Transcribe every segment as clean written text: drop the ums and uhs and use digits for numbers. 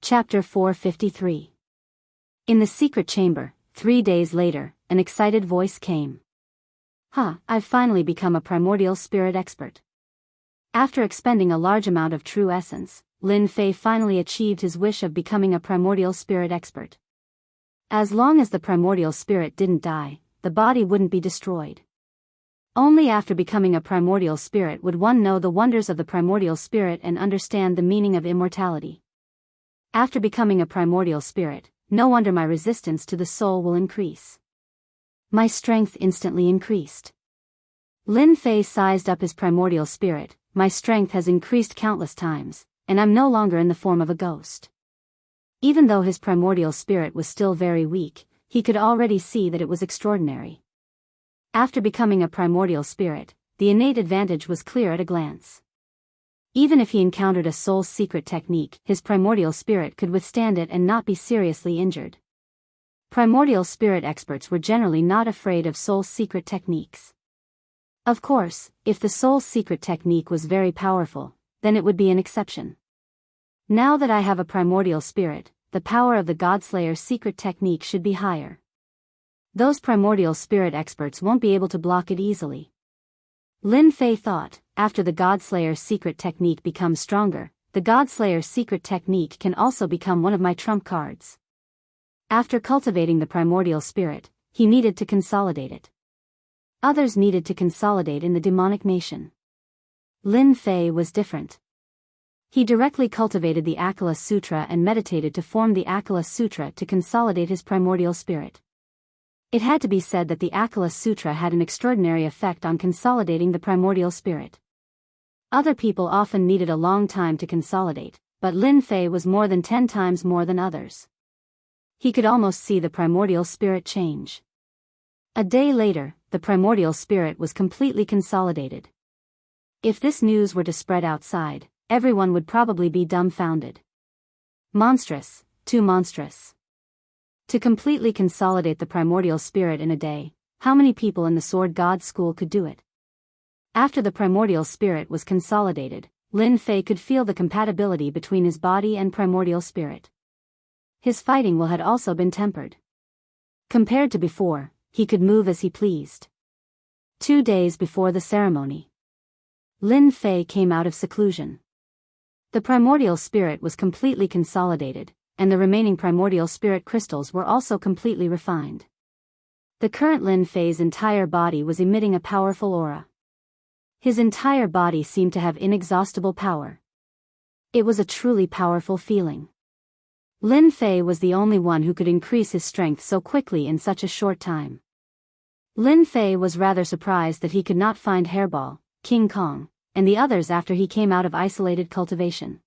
Chapter 453. In the secret chamber, 3 days later, an excited voice came. I've finally become a primordial spirit expert. After expending a large amount of true essence, Lin Fei finally achieved his wish of becoming a primordial spirit expert. As long as the primordial spirit didn't die, the body wouldn't be destroyed. Only after becoming a primordial spirit would one know the wonders of the primordial spirit and understand the meaning of immortality. After becoming a primordial spirit, no wonder my resistance to the soul will increase. My strength instantly increased. Lin Fei sized up his primordial spirit. My strength has increased countless times, and I'm no longer in the form of a ghost. Even though his primordial spirit was still very weak, he could already see that it was extraordinary. After becoming a primordial spirit, the innate advantage was clear at a glance. Even if he encountered a soul's secret technique, his primordial spirit could withstand it and not be seriously injured. Primordial spirit experts were generally not afraid of soul's secret techniques. Of course, if the soul's secret technique was very powerful, then it would be an exception. Now that I have a primordial spirit, the power of the Godslayer's secret technique should be higher. Those primordial spirit experts won't be able to block it easily. Lin Fei thought, after the Godslayer's secret technique becomes stronger, the Godslayer's secret technique can also become one of my trump cards. After cultivating the primordial spirit, he needed to consolidate it. Others needed to consolidate in the demonic nation. Lin Fei was different. He directly cultivated the Akala Sutra and meditated to form the Akala Sutra to consolidate his primordial spirit. It had to be said that the Akala Sutra had an extraordinary effect on consolidating the primordial spirit. Other people often needed a long time to consolidate, but Lin Fei was more than 10 times more than others. He could almost see the primordial spirit change. A day later, the primordial spirit was completely consolidated. If this news were to spread outside, everyone would probably be dumbfounded. Monstrous, too monstrous. To completely consolidate the primordial spirit in a day, how many people in the Sword God School could do it? After the primordial spirit was consolidated, Lin Fei could feel the compatibility between his body and primordial spirit. His fighting will had also been tempered. Compared to before, he could move as he pleased. 2 days before the ceremony, Lin Fei came out of seclusion. The primordial spirit was completely consolidated, and the remaining primordial spirit crystals were also completely refined. The current Lin Fei's entire body was emitting a powerful aura. His entire body seemed to have inexhaustible power. It was a truly powerful feeling. Lin Fei was the only one who could increase his strength so quickly in such a short time. Lin Fei was rather surprised that he could not find Hairball, King Kong, and the others after he came out of isolated cultivation.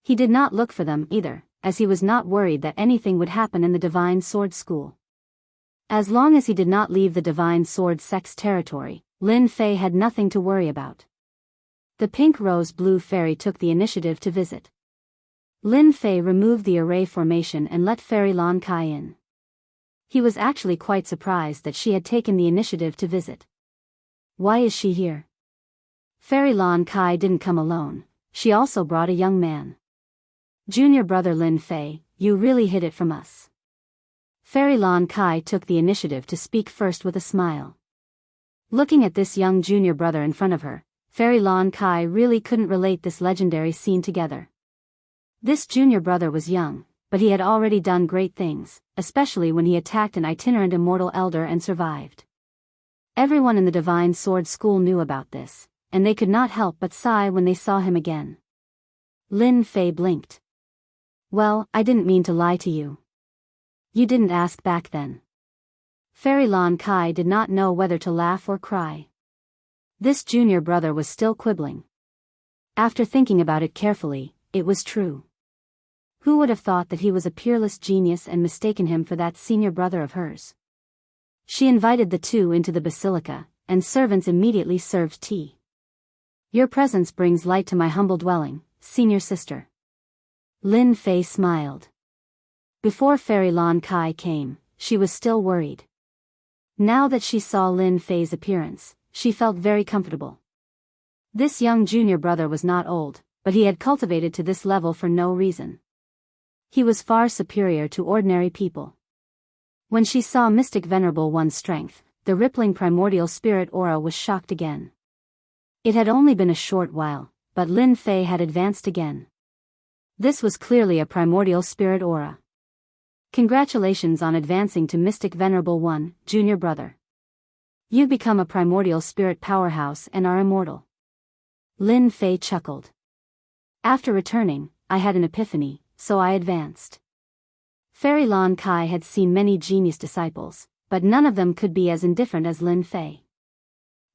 He did not look for them either, as he was not worried that anything would happen in the Divine Sword School. As long as he did not leave the Divine Sword Sect's territory, Lin Fei had nothing to worry about. The pink rose blue fairy took the initiative to visit. Lin Fei removed the array formation and let Fairy Lan Kai in. He was actually quite surprised that she had taken the initiative to visit. Why is she here? Fairy Lan Kai didn't come alone, she also brought a young man. Junior brother Lin Fei, you really hid it from us. Fairy Lan Kai took the initiative to speak first with a smile. Looking at this young junior brother in front of her, Fairy Lan Kai really couldn't relate this legendary scene together. This junior brother was young, but he had already done great things, especially when he attacked an itinerant immortal elder and survived. Everyone in the Divine Sword School knew about this, and they could not help but sigh when they saw him again. Lin Fei blinked. Well, I didn't mean to lie to you. You didn't ask back then. Fairy Lan Kai did not know whether to laugh or cry. This junior brother was still quibbling. After thinking about it carefully, it was true. Who would have thought that he was a peerless genius and mistaken him for that senior brother of hers? She invited the two into the basilica, and servants immediately served tea. Your presence brings light to my humble dwelling, senior sister. Lin Fei smiled. Before Fairy Lan Kai came, she was still worried. Now that she saw Lin Fei's appearance, she felt very comfortable. This young junior brother was not old, but he had cultivated to this level for no reason. He was far superior to ordinary people. When she saw Mystic Venerable One's strength, the rippling primordial spirit aura was shocked again. It had only been a short while, but Lin Fei had advanced again. This was clearly a primordial spirit aura. Congratulations on advancing to Mystic Venerable One, junior brother. You've become a primordial spirit powerhouse and are immortal. Lin Fei chuckled. After returning, I had an epiphany, so I advanced. Fairy Lan Kai had seen many genius disciples, but none of them could be as indifferent as Lin Fei.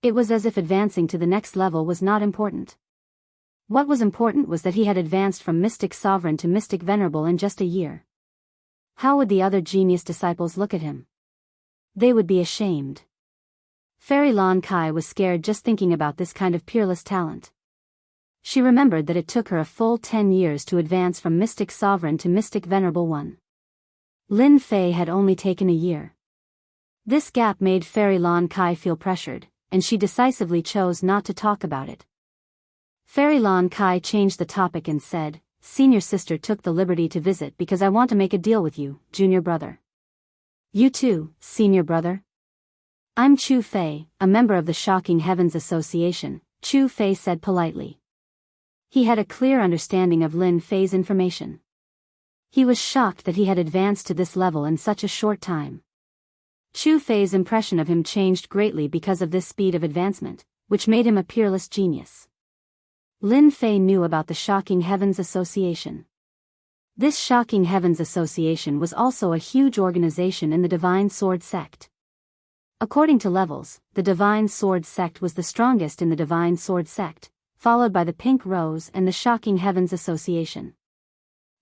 It was as if advancing to the next level was not important. What was important was that he had advanced from Mystic Sovereign to Mystic Venerable in just a year. How would the other genius disciples look at him? They would be ashamed. Fairy Lan Kai was scared just thinking about this kind of peerless talent. She remembered that it took her a full 10 years to advance from Mystic Sovereign to Mystic Venerable One. Lin Fei had only taken a year. This gap made Fairy Lan Kai feel pressured, and she decisively chose not to talk about it. Fairy Lan Kai changed the topic and said, "Senior sister took the liberty to visit because I want to make a deal with you, junior brother." "You too, senior brother?" "I'm Chu Fei, a member of the Shocking Heavens Association," Chu Fei said politely. He had a clear understanding of Lin Fei's information. He was shocked that he had advanced to this level in such a short time. Chu Fei's impression of him changed greatly because of this speed of advancement, which made him a peerless genius. Lin Fei knew about the Shocking Heavens Association. This Shocking Heavens Association was also a huge organization in the Divine Sword sect. According to levels, the Divine Sword sect was the strongest in the Divine Sword sect, followed by the Pink Rose and the Shocking Heavens Association.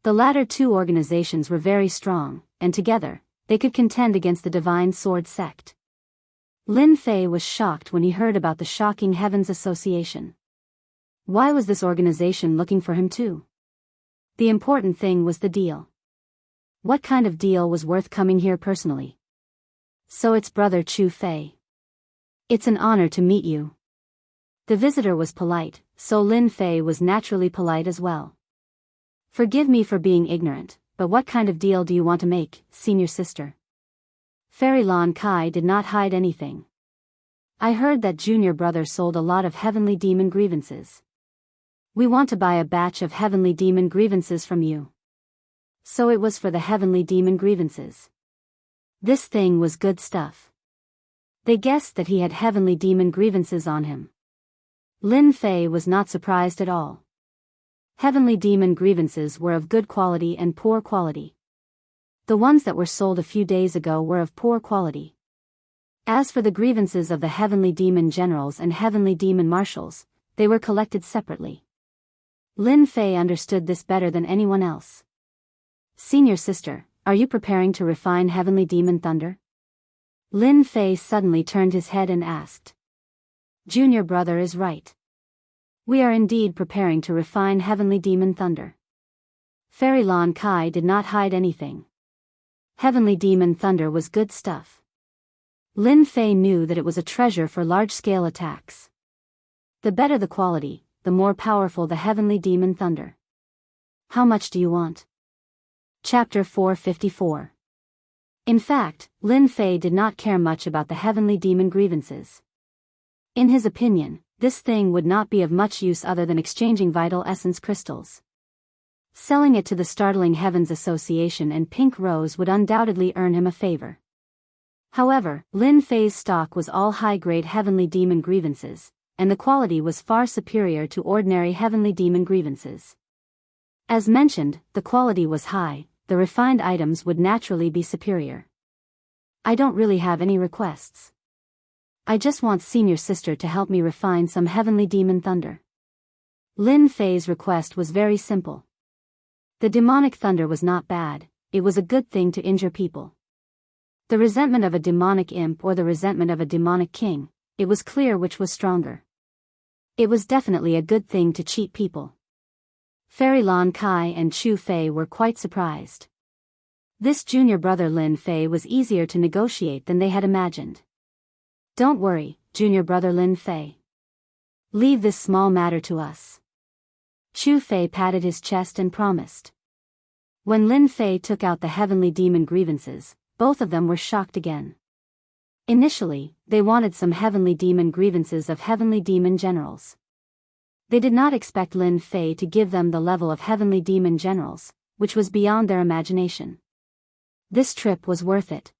The latter two organizations were very strong, and together, they could contend against the Divine Sword sect. Lin Fei was shocked when he heard about the Shocking Heavens Association. Why was this organization looking for him too? The important thing was the deal. What kind of deal was worth coming here personally? "So it's brother Chu Fei. It's an honor to meet you." The visitor was polite, so Lin Fei was naturally polite as well. "Forgive me for being ignorant, but what kind of deal do you want to make, senior sister?" Fairy Lan Kai did not hide anything. "I heard that junior brother sold a lot of heavenly demon grievances. We want to buy a batch of heavenly demon grievances from you." So it was for the heavenly demon grievances. This thing was good stuff. They guessed that he had heavenly demon grievances on him. Lin Fei was not surprised at all. Heavenly demon grievances were of good quality and poor quality. The ones that were sold a few days ago were of poor quality. As for the grievances of the heavenly demon generals and heavenly demon marshals, they were collected separately. Lin Fei understood this better than anyone else. "Senior sister, are you preparing to refine heavenly demon thunder?" Lin Fei suddenly turned his head and asked. Junior brother is right. We are indeed preparing to refine heavenly demon thunder. Fairy Lan Kai did not hide anything. Heavenly demon thunder was good stuff. Lin Fei knew that it was a treasure for large-scale attacks. The better the quality, the more powerful the heavenly demon thunder. How much do you want? Chapter 454. In fact, Lin Fei did not care much about the heavenly demon grievances. In his opinion, this thing would not be of much use other than exchanging vital essence crystals. Selling it to the Startling Heavens Association and Pink Rose would undoubtedly earn him a favor. However, Lin Fei's stock was all high-grade heavenly demon grievances, and the quality was far superior to ordinary heavenly demon grievances. As mentioned, the quality was high, the refined items would naturally be superior. I don't really have any requests. I just want senior sister to help me refine some heavenly demon thunder. Lin Fei's request was very simple. The demonic thunder was not bad, it was a good thing to injure people. The resentment of a demonic imp or the resentment of a demonic king, it was clear which was stronger. It was definitely a good thing to cheat people. Fairy Lan Kai and Chu Fei were quite surprised. This junior brother Lin Fei was easier to negotiate than they had imagined. Don't worry, junior brother Lin Fei. Leave this small matter to us. Chu Fei patted his chest and promised. When Lin Fei took out the heavenly demon grievances, both of them were shocked again. Initially, they wanted some heavenly demon grievances of heavenly demon generals. They did not expect Lin Fei to give them the level of heavenly demon generals, which was beyond their imagination. This trip was worth it.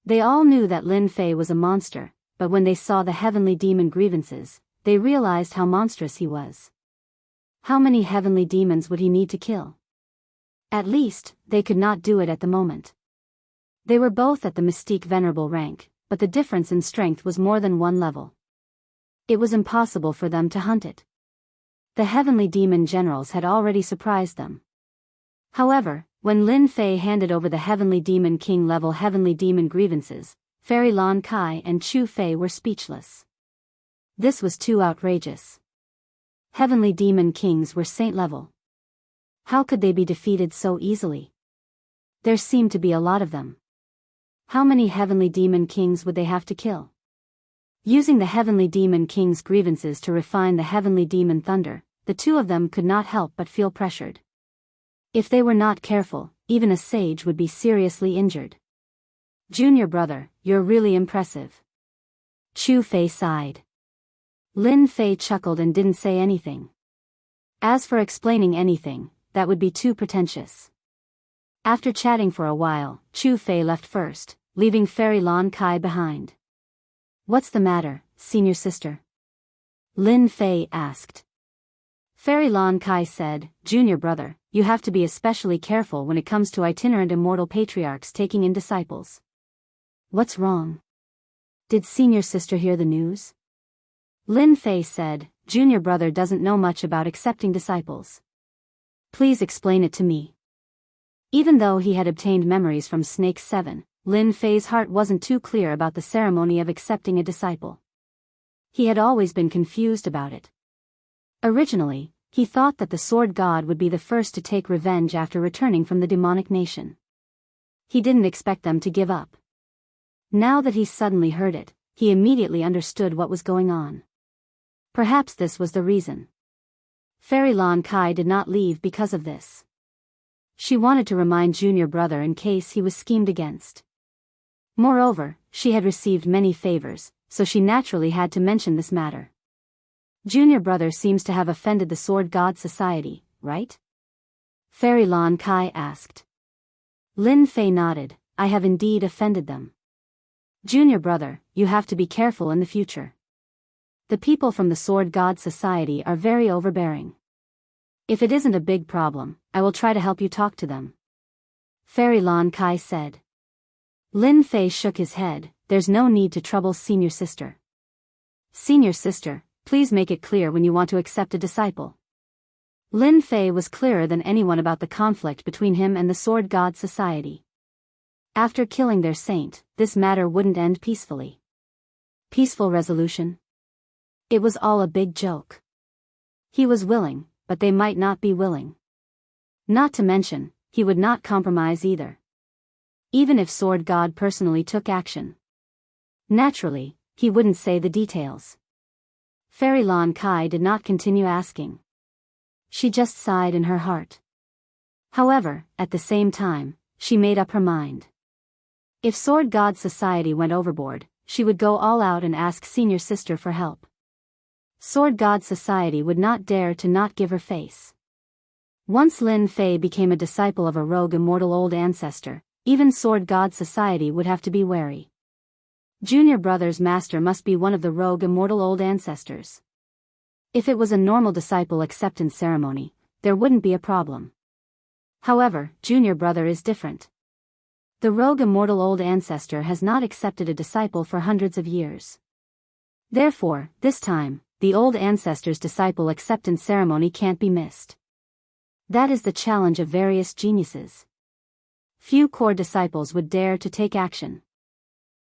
They all knew that Lin Fei was a monster, but when they saw the heavenly demon grievances, they realized how monstrous he was. How many heavenly demons would he need to kill? At least, they could not do it at the moment. They were both at the mystique venerable rank, but the difference in strength was more than one level. It was impossible for them to hunt it. The heavenly demon generals had already surprised them. However, when Lin Fei handed over the heavenly demon king level heavenly demon grievances, Fairy Lan Kai and Chu Fei were speechless. This was too outrageous. Heavenly demon kings were saint level. How could they be defeated so easily? There seemed to be a lot of them. How many heavenly demon kings would they have to kill? Using the heavenly demon king's grievances to refine the heavenly demon thunder, the two of them could not help but feel pressured. If they were not careful, even a sage would be seriously injured. Junior brother, you're really impressive. Chu Fei sighed. Lin Fei chuckled and didn't say anything. As for explaining anything, that would be too pretentious. After chatting for a while, Chu Fei left first, leaving Fairy Lan Kai behind. What's the matter, senior sister? Lin Fei asked. Fairy Lan Kai said, Junior brother, you have to be especially careful when it comes to itinerant immortal patriarchs taking in disciples. What's wrong? Did senior sister hear the news? Lin Fei said, Junior brother doesn't know much about accepting disciples. Please explain it to me. Even though he had obtained memories from Snake 7, Lin Fei's heart wasn't too clear about the ceremony of accepting a disciple. He had always been confused about it. Originally, he thought that the Sword God would be the first to take revenge after returning from the demonic nation. He didn't expect them to give up. Now that he suddenly heard it, he immediately understood what was going on. Perhaps this was the reason. Fairy Lan Kai did not leave because of this. She wanted to remind Junior brother in case he was schemed against. Moreover, she had received many favors, so she naturally had to mention this matter. Junior brother seems to have offended the Sword God Society, right? Fairy Lan Kai asked. Lin Fei nodded, I have indeed offended them. Junior brother, you have to be careful in the future. The people from the Sword God Society are very overbearing. If it isn't a big problem, I will try to help you talk to them. Fairy Lan Kai said. Lin Fei shook his head, there's no need to trouble senior sister. Senior sister, please make it clear when you want to accept a disciple. Lin Fei was clearer than anyone about the conflict between him and the Sword God Society. After killing their saint, this matter wouldn't end peacefully. Peaceful resolution? It was all a big joke. He was willing, but they might not be willing. Not to mention, he would not compromise either. Even if Sword God personally took action. Naturally, he wouldn't say the details. Fairy Lan Kai did not continue asking. She just sighed in her heart. However, at the same time, she made up her mind. If Sword God Society went overboard, she would go all out and ask senior sister for help. Sword God Society would not dare to not give her face. Once Lin Fei became a disciple of a rogue immortal old ancestor, even Sword God Society would have to be wary. Junior brother's master must be one of the rogue immortal old ancestors. If it was a normal disciple acceptance ceremony, there wouldn't be a problem. However, junior brother is different. The rogue immortal old ancestor has not accepted a disciple for hundreds of years. Therefore, this time, the old ancestor's disciple acceptance ceremony can't be missed. That is the challenge of various geniuses. Few core disciples would dare to take action.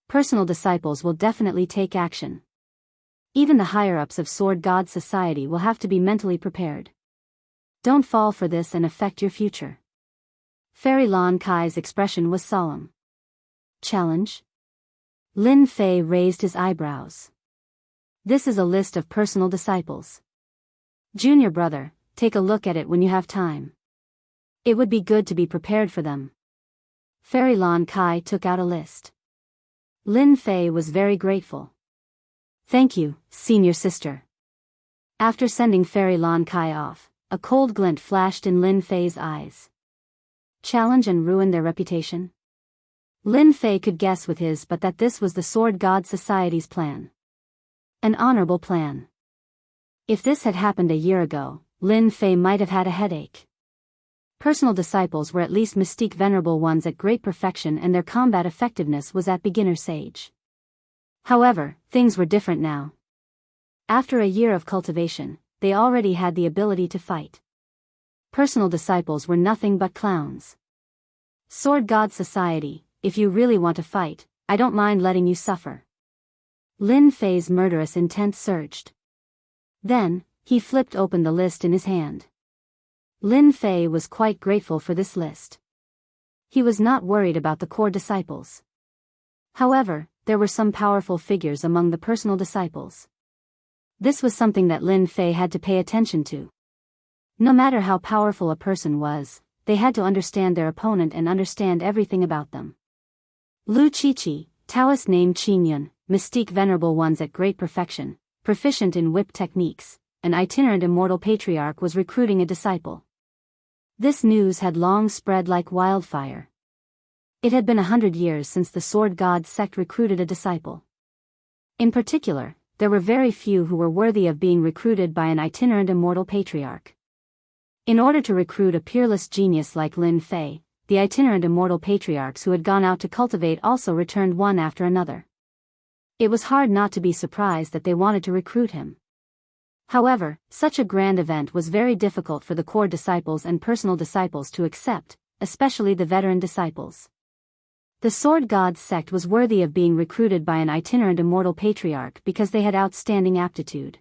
Personal disciples will definitely take action. Even the higher-ups of Sword God Society will have to be mentally prepared. Don't fall for this and affect your future. Fairy Lan Kai's expression was solemn. Challenge? Lin Fei raised his eyebrows. This is a list of personal disciples. Junior brother, take a look at it when you have time. It would be good to be prepared for them. Fairy Lon Kai took out a list. Lin Fei was very grateful. Thank you, senior sister. After sending Fairy Lon Kai off, a cold glint flashed in Lin Fei's eyes. Challenge and ruin their reputation? Lin Fei could guess with his but that this was the Sword God Society's plan. An honorable plan. If this had happened a year ago, Lin Fei might have had a headache. Personal disciples were at least mystique venerable ones at great perfection and their combat effectiveness was at beginner stage. However, things were different now. After a year of cultivation, they already had the ability to fight. Personal disciples were nothing but clowns. Sword God Society, if you really want to fight, I don't mind letting you suffer. Lin Fei's murderous intent surged. Then, he flipped open the list in his hand. Lin Fei was quite grateful for this list. He was not worried about the core disciples. However, there were some powerful figures among the personal disciples. This was something that Lin Fei had to pay attention to. No matter how powerful a person was, they had to understand their opponent and understand everything about them. Lu Qiqi, Taoist named Qin Yun, mystique venerable ones at great perfection, proficient in whip techniques, an itinerant immortal patriarch was recruiting a disciple. This news had long spread like wildfire. It had been 100 years since the Sword God sect recruited a disciple. In particular, there were very few who were worthy of being recruited by an itinerant immortal patriarch. In order to recruit a peerless genius like Lin Fei, the itinerant immortal patriarchs who had gone out to cultivate also returned one after another. It was hard not to be surprised that they wanted to recruit him. However, such a grand event was very difficult for the core disciples and personal disciples to accept, especially the veteran disciples. The Sword God sect was worthy of being recruited by an itinerant immortal patriarch because they had outstanding aptitude.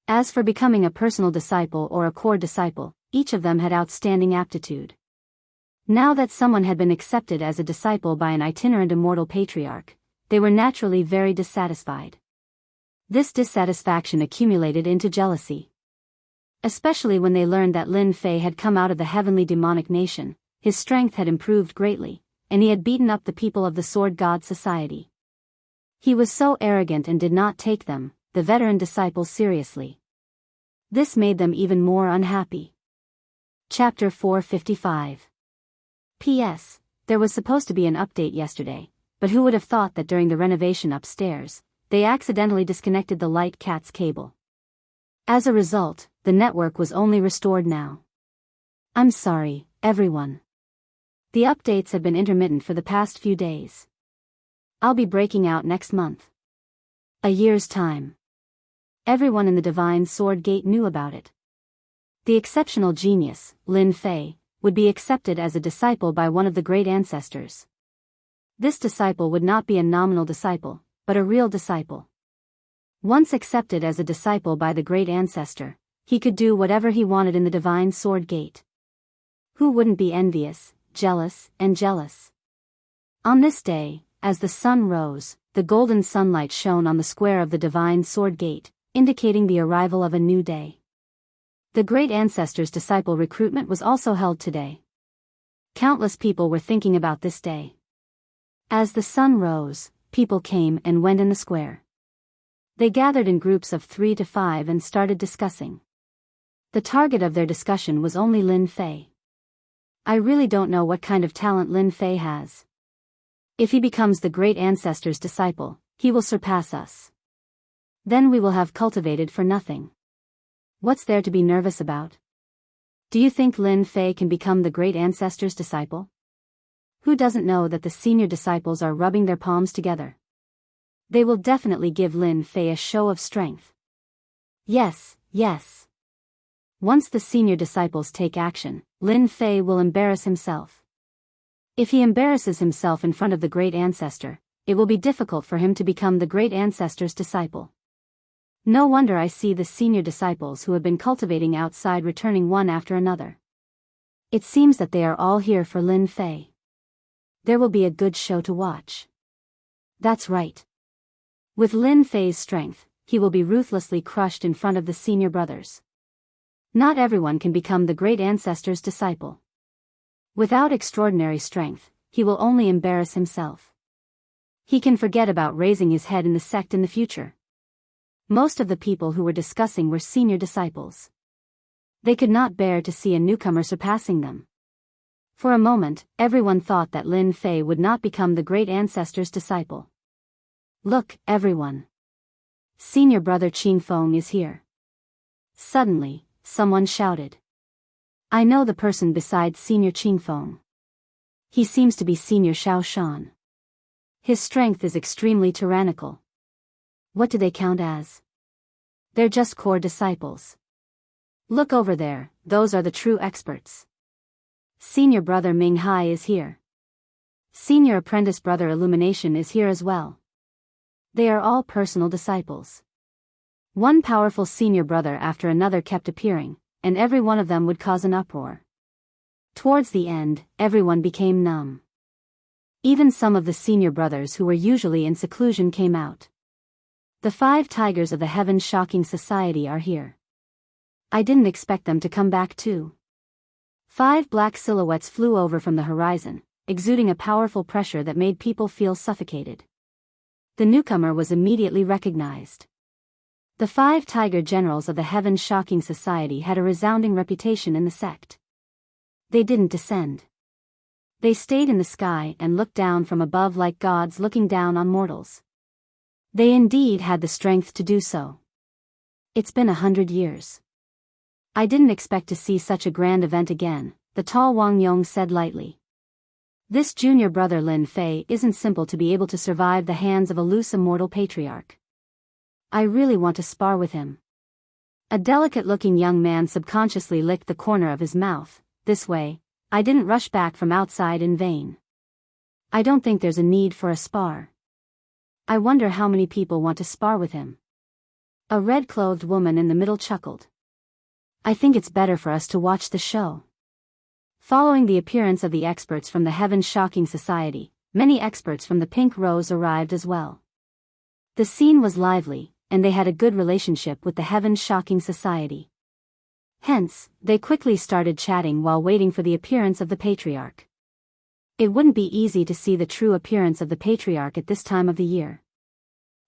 As for becoming a personal disciple or a core disciple, each of them had outstanding aptitude. Now that someone had been accepted as a disciple by an itinerant immortal patriarch, they were naturally very dissatisfied. This dissatisfaction accumulated into jealousy. Especially when they learned that Lin Fei had come out of the heavenly demonic nation, his strength had improved greatly, and he had beaten up the people of the Sword God Society. He was so arrogant and did not take them, the veteran disciples, seriously. This made them even more unhappy. Chapter 455. P.S. There was supposed to be an update yesterday, but who would have thought that during the renovation upstairs, they accidentally disconnected the light cat's cable. As a result, the network was only restored now. I'm sorry, everyone. The updates have been intermittent for the past few days. I'll be breaking out next month. A year's time. Everyone in the Divine Sword Gate knew about it. The exceptional genius, Lin Fei, would be accepted as a disciple by one of the great ancestors. This disciple would not be a nominal disciple, but a real disciple. Once accepted as a disciple by the great ancestor, he could do whatever he wanted in the Divine Sword Gate. Who wouldn't be envious, jealous, and jealous? On this day, as the sun rose, the golden sunlight shone on the square of the Divine Sword Gate, indicating the arrival of a new day. The great ancestor's disciple recruitment was also held today. Countless people were thinking about this day. As the sun rose, people came and went in the square. They gathered in groups of 3 to 5 and started discussing. The target of their discussion was only Lin Fei. I really don't know what kind of talent Lin Fei has. If he becomes the great ancestor's disciple, he will surpass us. Then we will have cultivated for nothing. What's there to be nervous about? Do you think Lin Fei can become the great ancestor's disciple? Who doesn't know that the senior disciples are rubbing their palms together? They will definitely give Lin Fei a show of strength. Yes, yes. Once the senior disciples take action, Lin Fei will embarrass himself. If he embarrasses himself in front of the great ancestor, it will be difficult for him to become the great ancestor's disciple. No wonder I see the senior disciples who have been cultivating outside returning one after another. It seems that they are all here for Lin Fei. There will be a good show to watch. That's right. With Lin Fei's strength, he will be ruthlessly crushed in front of the senior brothers. Not everyone can become the great ancestor's disciple. Without extraordinary strength, he will only embarrass himself. He can forget about raising his head in the sect in the future. Most of the people who were discussing were senior disciples. They could not bear to see a newcomer surpassing them. For a moment, everyone thought that Lin Fei would not become the great ancestor's disciple. Look, everyone. Senior brother Qing Feng is here. Suddenly, someone shouted. I know the person beside senior Qing Feng. He seems to be senior Xiao Shan. His strength is extremely tyrannical. What do they count as? They're just core disciples. Look over there, those are the true experts. Senior brother Ming Hai is here. Senior apprentice brother Illumination is here as well. They are all personal disciples. One powerful senior brother after another kept appearing, and every one of them would cause an uproar. Towards the end, everyone became numb. Even some of the senior brothers who were usually in seclusion came out. The 5 tigers of the Heaven's Shocking Society are here. I didn't expect them to come back too. 5 black silhouettes flew over from the horizon, exuding a powerful pressure that made people feel suffocated. The newcomer was immediately recognized. The 5 tiger generals of the Heaven's Shocking Society had a resounding reputation in the sect. They didn't descend. They stayed in the sky and looked down from above like gods looking down on mortals. They indeed had the strength to do so. It's been 100 years. I didn't expect to see such a grand event again, the tall Wang Yong said lightly. This junior brother Lin Fei isn't simple to be able to survive the hands of a loose immortal patriarch. I really want to spar with him. A delicate-looking young man subconsciously licked the corner of his mouth. This way, I didn't rush back from outside in vain. I don't think there's a need for a spar. I wonder how many people want to spar with him. A red-clothed woman in the middle chuckled. I think it's better for us to watch the show. Following the appearance of the experts from the Heaven's Shocking Society, many experts from the Pink Rose arrived as well. The scene was lively, and they had a good relationship with the Heaven's Shocking Society. Hence, they quickly started chatting while waiting for the appearance of the patriarch. It wouldn't be easy to see the true appearance of the patriarch at this time of the year.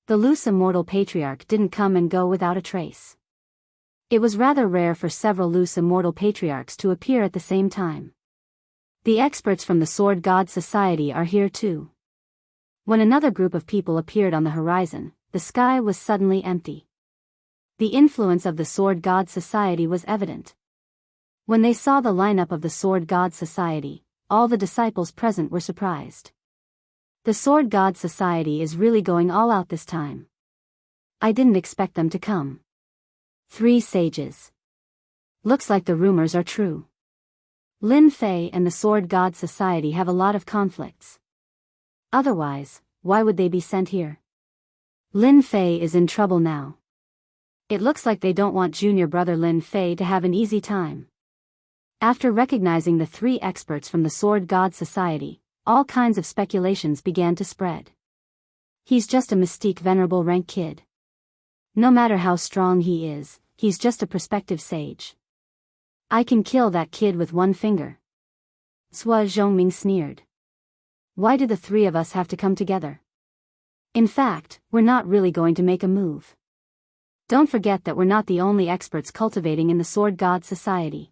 The loose immortal patriarch didn't come and go without a trace. It was rather rare for several loose immortal patriarchs to appear at the same time. The experts from the Sword God Society are here too. When another group of people appeared on the horizon, the sky was suddenly empty. The influence of the Sword God Society was evident. When they saw the lineup of the Sword God Society, all the disciples present were surprised. The Sword God Society is really going all out this time. I didn't expect them to come. 3 sages. Looks like the rumors are true. Lin Fei and the Sword God Society have a lot of conflicts. Otherwise, why would they be sent here? Lin Fei is in trouble now. It looks like they don't want junior brother Lin Fei to have an easy time. After recognizing the 3 experts from the Sword God Society, all kinds of speculations began to spread. He's just a mystique venerable rank kid. No matter how strong he is, he's just a prospective sage. I can kill that kid with 1 finger. Sua Zhongming sneered. Why did the 3 of us have to come together? In fact, we're not really going to make a move. Don't forget that we're not the only experts cultivating in the Sword God Society.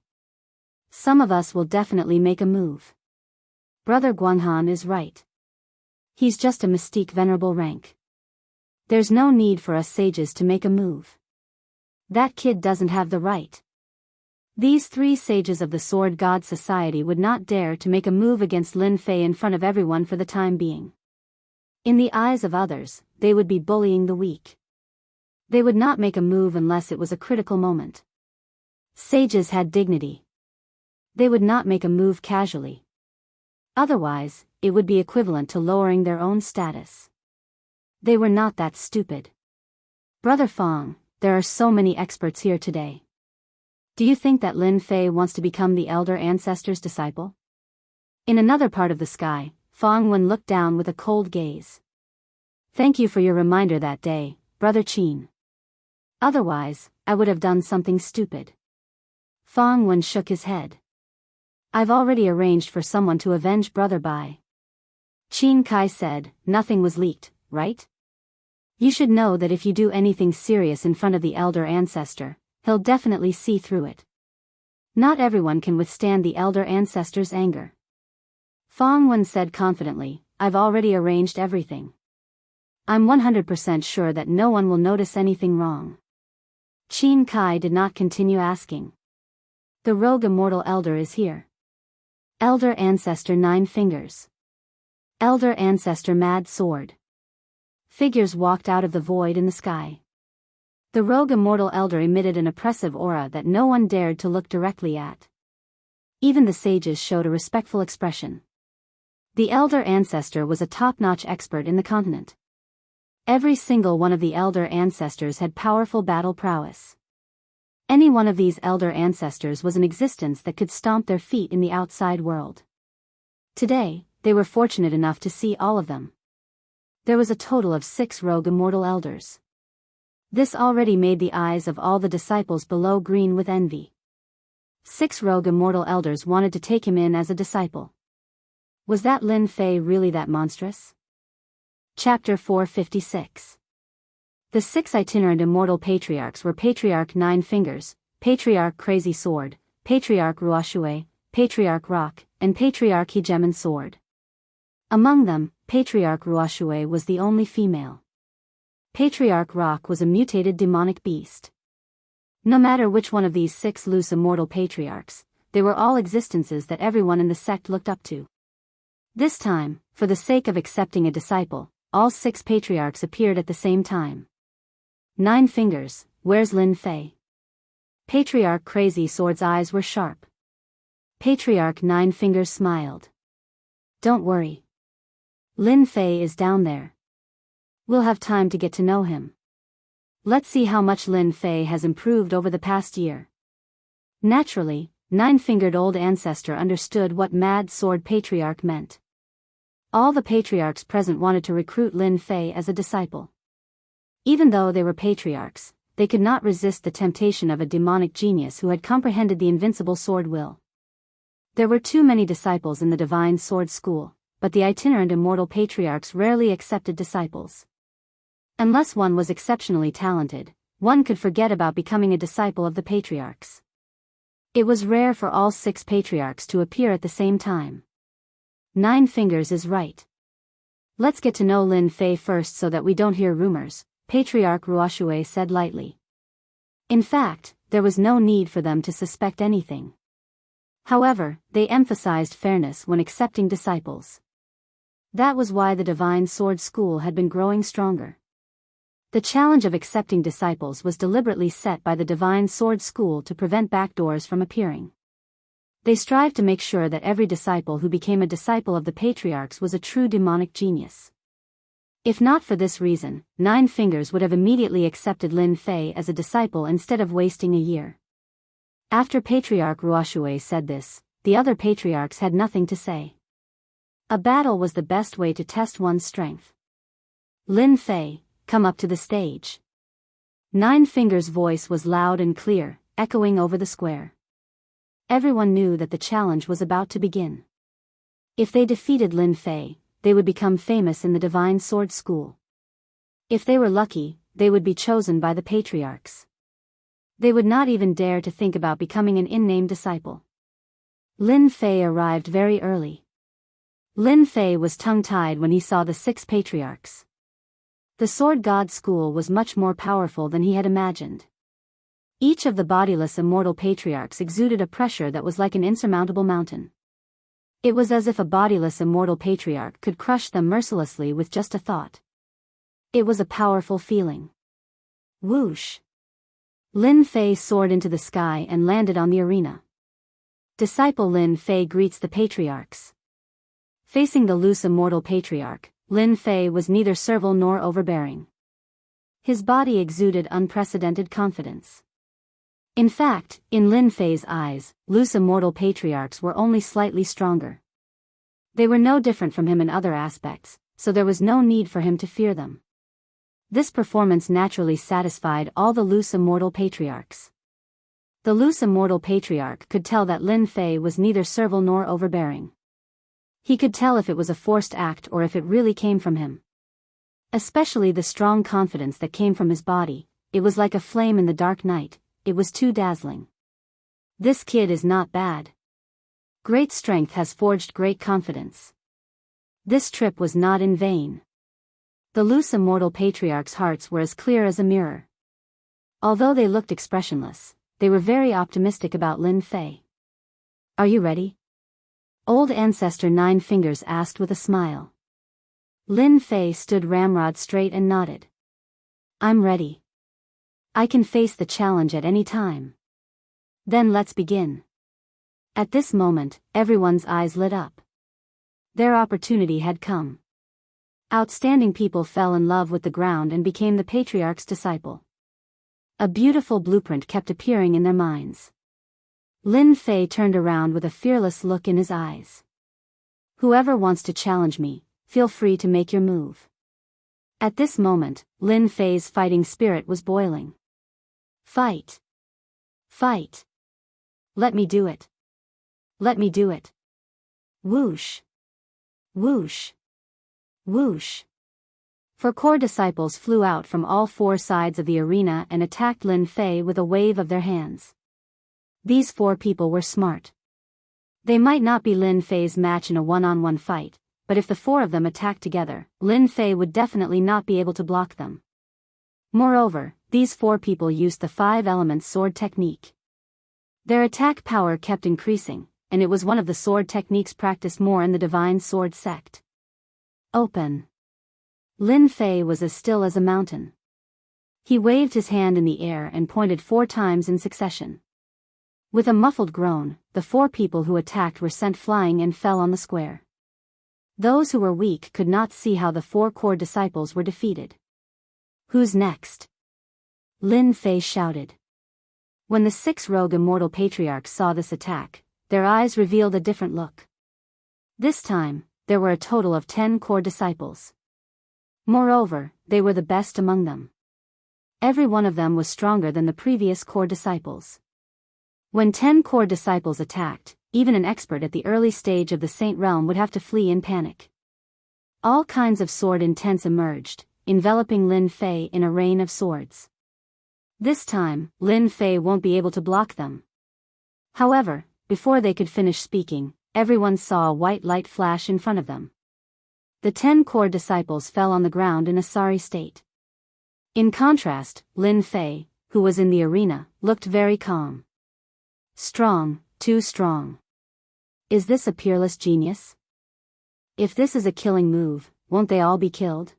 Some of us will definitely make a move. Brother Guanghan is right. He's just a mystique venerable rank. There's no need for us sages to make a move. That kid doesn't have the right. These 3 sages of the Sword God Society would not dare to make a move against Lin Fei in front of everyone for the time being. In the eyes of others, they would be bullying the weak. They would not make a move unless it was a critical moment. Sages had dignity. They would not make a move casually. Otherwise, it would be equivalent to lowering their own status. They were not that stupid. Brother Fong, there are so many experts here today. Do you think that Lin Fei wants to become the elder ancestor's disciple? In another part of the sky, Fong Wen looked down with a cold gaze. Thank you for your reminder that day, Brother Qin. Otherwise, I would have done something stupid. Fong Wen shook his head. I've already arranged for someone to avenge Brother Bai. Qin Kai said, nothing was leaked, right? You should know that if you do anything serious in front of the elder ancestor, he'll definitely see through it. Not everyone can withstand the elder ancestor's anger. Fong Wen said confidently, I've already arranged everything. I'm 100% sure that no one will notice anything wrong. Qin Kai did not continue asking. The rogue immortal elder is here. Elder ancestor 9 fingers. Elder ancestor mad sword. Figures walked out of the void in the sky. The rogue immortal elder emitted an oppressive aura that no one dared to look directly at. Even the sages showed a respectful expression. The elder ancestor was a top-notch expert in the continent. Every single one of the elder ancestors had powerful battle prowess. Any one of these elder ancestors was an existence that could stomp their feet in the outside world. Today, they were fortunate enough to see all of them. There was a total of 6 rogue immortal elders. This already made the eyes of all the disciples below green with envy. 6 rogue immortal elders wanted to take him in as a disciple. Was that Lin Fei really that monstrous? Chapter 456. The 6 itinerant immortal patriarchs were Patriarch 9 Fingers, Patriarch Crazy Sword, Patriarch Ruoshui, Patriarch Rock, and Patriarch Hegemon Sword. Among them, Patriarch Ruoshui was the only female. Patriarch Rock was a mutated demonic beast. No matter which one of these 6 loose immortal patriarchs, they were all existences that everyone in the sect looked up to. This time, for the sake of accepting a disciple, all 6 patriarchs appeared at the same time. 9 Fingers, where's Lin Fei? Patriarch Crazy Sword's eyes were sharp. Patriarch 9 Fingers smiled. Don't worry. Lin Fei is down there. We'll have time to get to know him. Let's see how much Lin Fei has improved over the past year. Naturally, 9-fingered old ancestor understood what Mad Sword Patriarch meant. All the patriarchs present wanted to recruit Lin Fei as a disciple. Even though they were patriarchs, they could not resist the temptation of a demonic genius who had comprehended the invincible sword will. There were too many disciples in the Divine Sword School, but the itinerant immortal patriarchs rarely accepted disciples. Unless one was exceptionally talented, one could forget about becoming a disciple of the patriarchs. It was rare for all 6 patriarchs to appear at the same time. 9 Fingers is right. Let's get to know Lin Fei first so that we don't hear rumors, Patriarch Ruoshui said lightly. In fact, there was no need for them to suspect anything. However, they emphasized fairness when accepting disciples. That was why the Divine Sword School had been growing stronger. The challenge of accepting disciples was deliberately set by the Divine Sword School to prevent backdoors from appearing. They strived to make sure that every disciple who became a disciple of the patriarchs was a true demonic genius. If not for this reason, 9 Fingers would have immediately accepted Lin Fei as a disciple instead of wasting a year. After Patriarch Ruoshui said this, the other patriarchs had nothing to say. A battle was the best way to test one's strength. Lin Fei, come up to the stage. 9 Fingers' voice was loud and clear, echoing over the square. Everyone knew that the challenge was about to begin. If they defeated Lin Fei, they would become famous in the Divine Sword School. If they were lucky, they would be chosen by the patriarchs. They would not even dare to think about becoming an in-name disciple. Lin Fei arrived very early. Lin Fei was tongue-tied when he saw the 6 patriarchs. The Sword God School was much more powerful than he had imagined. Each of the bodiless immortal patriarchs exuded a pressure that was like an insurmountable mountain. It was as if a bodiless immortal patriarch could crush them mercilessly with just a thought. It was a powerful feeling. Whoosh! Lin Fei soared into the sky and landed on the arena. Disciple Lin Fei greets the patriarchs. Facing the loose immortal patriarch, Lin Fei was neither servile nor overbearing. His body exuded unprecedented confidence. In fact, in Lin Fei's eyes, loose immortal patriarchs were only slightly stronger. They were no different from him in other aspects, so there was no need for him to fear them. This performance naturally satisfied all the loose immortal patriarchs. The loose immortal patriarch could tell that Lin Fei was neither servile nor overbearing. He could tell if it was a forced act or if it really came from him. Especially the strong confidence that came from his body, it was like a flame in the dark night, it was too dazzling. This kid is not bad. Great strength has forged great confidence. This trip was not in vain. The loose immortal patriarch's hearts were as clear as a mirror. Although they looked expressionless, they were very optimistic about Lin Fei. Are you ready? Old Ancestor Nine Fingers asked with a smile. Lin Fei stood ramrod straight and nodded. I'm ready. I can face the challenge at any time. Then let's begin. At this moment, everyone's eyes lit up. Their opportunity had come. Outstanding people fell in love with the ground and became the patriarch's disciple. A beautiful blueprint kept appearing in their minds. Lin Fei turned around with a fearless look in his eyes. Whoever wants to challenge me, feel free to make your move. At this moment, Lin Fei's fighting spirit was boiling. Fight! Fight! Let me do it! Let me do it! Whoosh! Whoosh! Whoosh! 4 core disciples flew out from all 4 sides of the arena and attacked Lin Fei with a wave of their hands. These 4 people were smart. They might not be Lin Fei's match in a one-on-one fight, but if the 4 of them attacked together, Lin Fei would definitely not be able to block them. Moreover, these 4 people used the 5 elements sword technique. Their attack power kept increasing, and it was one of the sword techniques practiced more in the Divine Sword sect. Open. Lin Fei was as still as a mountain. He waved his hand in the air and pointed 4 times in succession. With a muffled groan, the 4 people who attacked were sent flying and fell on the square. Those who were weak could not see how the 4 core disciples were defeated. Who's next? Lin Fei shouted. When the 6 rogue immortal patriarchs saw this attack, their eyes revealed a different look. This time, there were a total of 10 core disciples. Moreover, they were the best among them. Every one of them was stronger than the previous core disciples. When 10 core disciples attacked, even an expert at the early stage of the Saint Realm would have to flee in panic. All kinds of sword intents emerged, enveloping Lin Fei in a rain of swords. This time, Lin Fei won't be able to block them. However, before they could finish speaking, everyone saw a white light flash in front of them. The 10 core disciples fell on the ground in a sorry state. In contrast, Lin Fei, who was in the arena, looked very calm. Strong, too strong. Is this a peerless genius? If this is a killing move, won't they all be killed?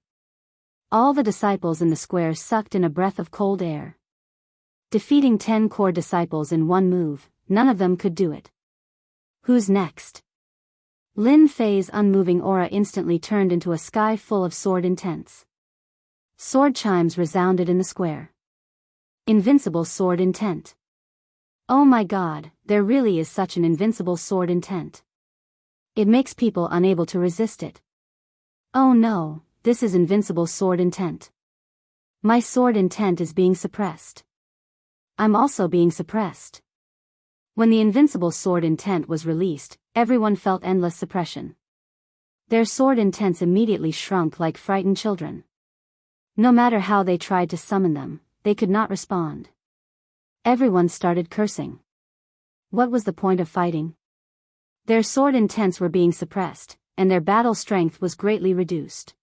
All the disciples in the square sucked in a breath of cold air. Defeating 10 core disciples in one move, none of them could do it. Who's next? Lin Fei's unmoving aura instantly turned into a sky full of sword intents. Sword chimes resounded in the square. Invincible sword intent. Oh my god, there really is such an invincible sword intent. It makes people unable to resist it. Oh no, this is invincible sword intent. My sword intent is being suppressed. I'm also being suppressed. When the invincible sword intent was released, everyone felt endless suppression. Their sword intents immediately shrunk like frightened children. No matter how they tried to summon them, they could not respond. Everyone started cursing. What was the point of fighting? Their sword intents were being suppressed, and their battle strength was greatly reduced.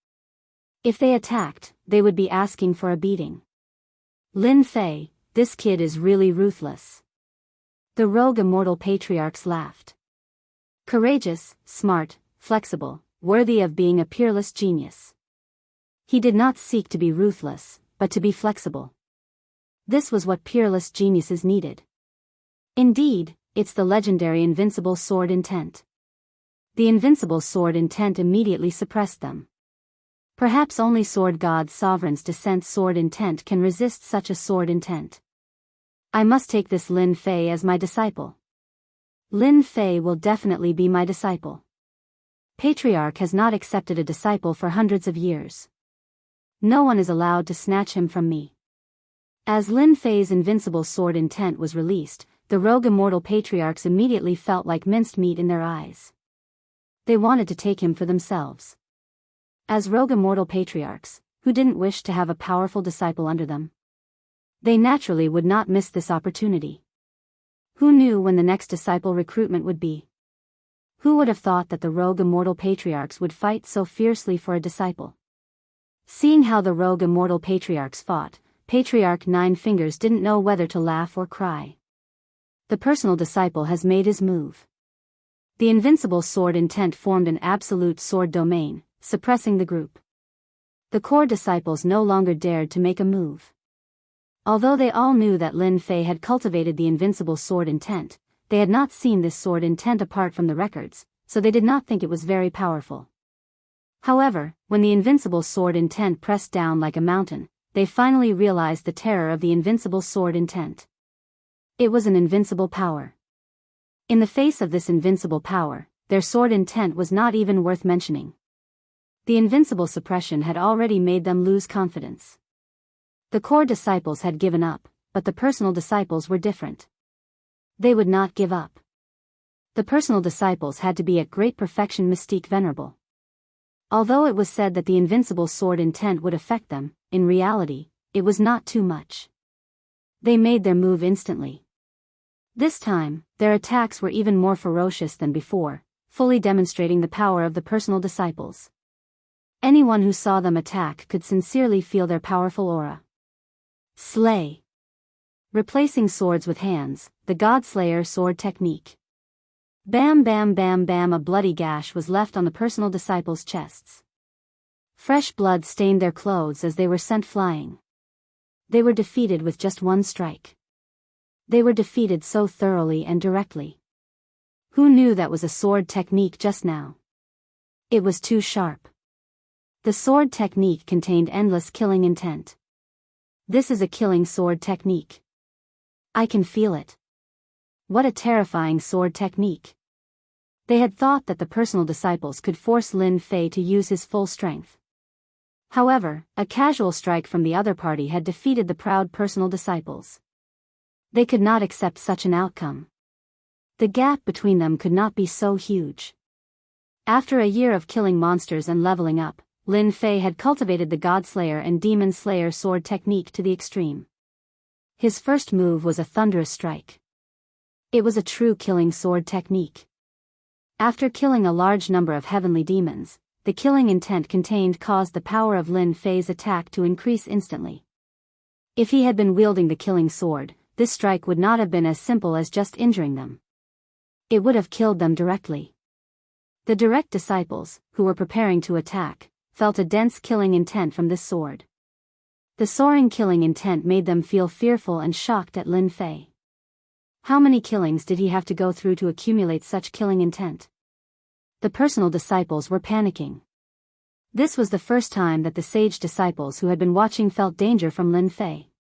If they attacked, they would be asking for a beating. Lin Fei, this kid is really ruthless. The rogue immortal patriarchs laughed. Courageous, smart, flexible, worthy of being a peerless genius. He did not seek to be ruthless, but to be flexible. This was what peerless geniuses needed. Indeed, it's the legendary invincible sword intent. The invincible sword intent immediately suppressed them. Perhaps only sword god's sovereign's descent sword intent can resist such a sword intent. I must take this Lin Fei as my disciple. Lin Fei will definitely be my disciple. Patriarch has not accepted a disciple for hundreds of years. No one is allowed to snatch him from me. As Lin Fei's invincible sword intent was released, the rogue immortal patriarchs immediately felt like minced meat in their eyes. They wanted to take him for themselves. As rogue immortal patriarchs, who didn't wish to have a powerful disciple under them, they naturally would not miss this opportunity. Who knew when the next disciple recruitment would be? Who would have thought that the rogue immortal patriarchs would fight so fiercely for a disciple? Seeing how the rogue immortal patriarchs fought, Patriarch Nine Fingers didn't know whether to laugh or cry. The personal disciple has made his move. The invincible sword intent formed an absolute sword domain, suppressing the group. The core disciples no longer dared to make a move. Although they all knew that Lin Fei had cultivated the invincible sword intent, they had not seen this sword intent apart from the records, so they did not think it was very powerful. However, when the invincible sword intent pressed down like a mountain, they finally realized the terror of the invincible sword intent. It was an invincible power. In the face of this invincible power, their sword intent was not even worth mentioning. The invincible suppression had already made them lose confidence. The core disciples had given up, but the personal disciples were different. They would not give up. The personal disciples had to be at great perfection mystique venerable. Although it was said that the invincible sword intent would affect them, in reality, it was not too much. They made their move instantly. This time, their attacks were even more ferocious than before, fully demonstrating the power of the personal disciples. Anyone who saw them attack could sincerely feel their powerful aura. Slay. Replacing swords with hands, the Godslayer sword technique. Bam bam bam bam, a bloody gash was left on the personal disciples' chests. Fresh blood stained their clothes as they were sent flying. They were defeated with just one strike. They were defeated so thoroughly and directly. Who knew that was a sword technique just now? It was too sharp. The sword technique contained endless killing intent. This is a killing sword technique. I can feel it. What a terrifying sword technique. They had thought that the personal disciples could force Lin Fei to use his full strength. However, a casual strike from the other party had defeated the proud personal disciples. They could not accept such an outcome. The gap between them could not be so huge. After a year of killing monsters and leveling up, Lin Fei had cultivated the Godslayer and Demon Slayer sword technique to the extreme. His first move was a thunderous strike. It was a true killing sword technique. After killing a large number of heavenly demons, the killing intent contained caused the power of Lin Fei's attack to increase instantly. If he had been wielding the killing sword, this strike would not have been as simple as just injuring them. It would have killed them directly. The direct disciples, who were preparing to attack, felt a dense killing intent from this sword. The soaring killing intent made them feel fearful and shocked at Lin Fei. How many killings did he have to go through to accumulate such killing intent? The personal disciples were panicking. This was the first time that the sage disciples who had been watching felt danger from Lin Fei.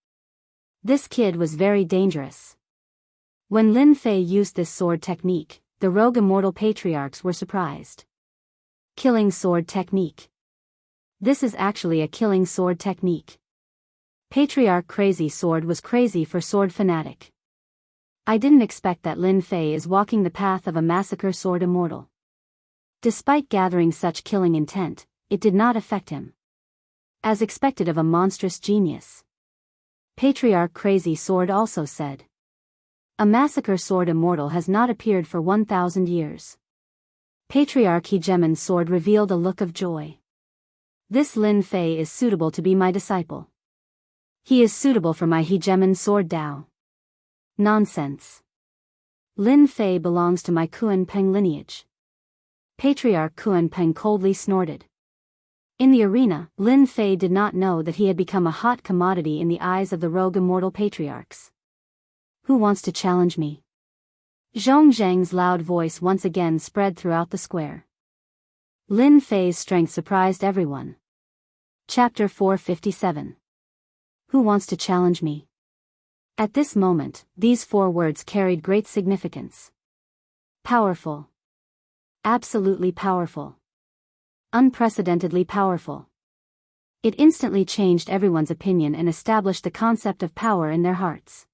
This kid was very dangerous. When Lin Fei used this sword technique, the rogue immortal patriarchs were surprised. Killing sword technique. This is actually a killing sword technique. Patriarch Crazy Sword was crazy for sword fanatic. I didn't expect that Lin Fei is walking the path of a massacre sword immortal. Despite gathering such killing intent, it did not affect him. As expected of a monstrous genius. Patriarch Crazy Sword also said. A massacre sword immortal has not appeared for 1,000 years. Patriarch Hegemon Sword revealed a look of joy. This Lin Fei is suitable to be my disciple. He is suitable for my Hegemon Sword Dao. Nonsense. Lin Fei belongs to my Kuan Peng lineage. Patriarch Kuan Peng coldly snorted. In the arena, Lin Fei did not know that he had become a hot commodity in the eyes of the rogue immortal patriarchs. Who wants to challenge me? Zhong Zhang's loud voice once again spread throughout the square. Lin Fei's strength surprised everyone. Chapter 457. Who wants to challenge me? At this moment, these 4 words carried great significance. Powerful. Absolutely powerful. Unprecedentedly powerful. It instantly changed everyone's opinion and established the concept of power in their hearts.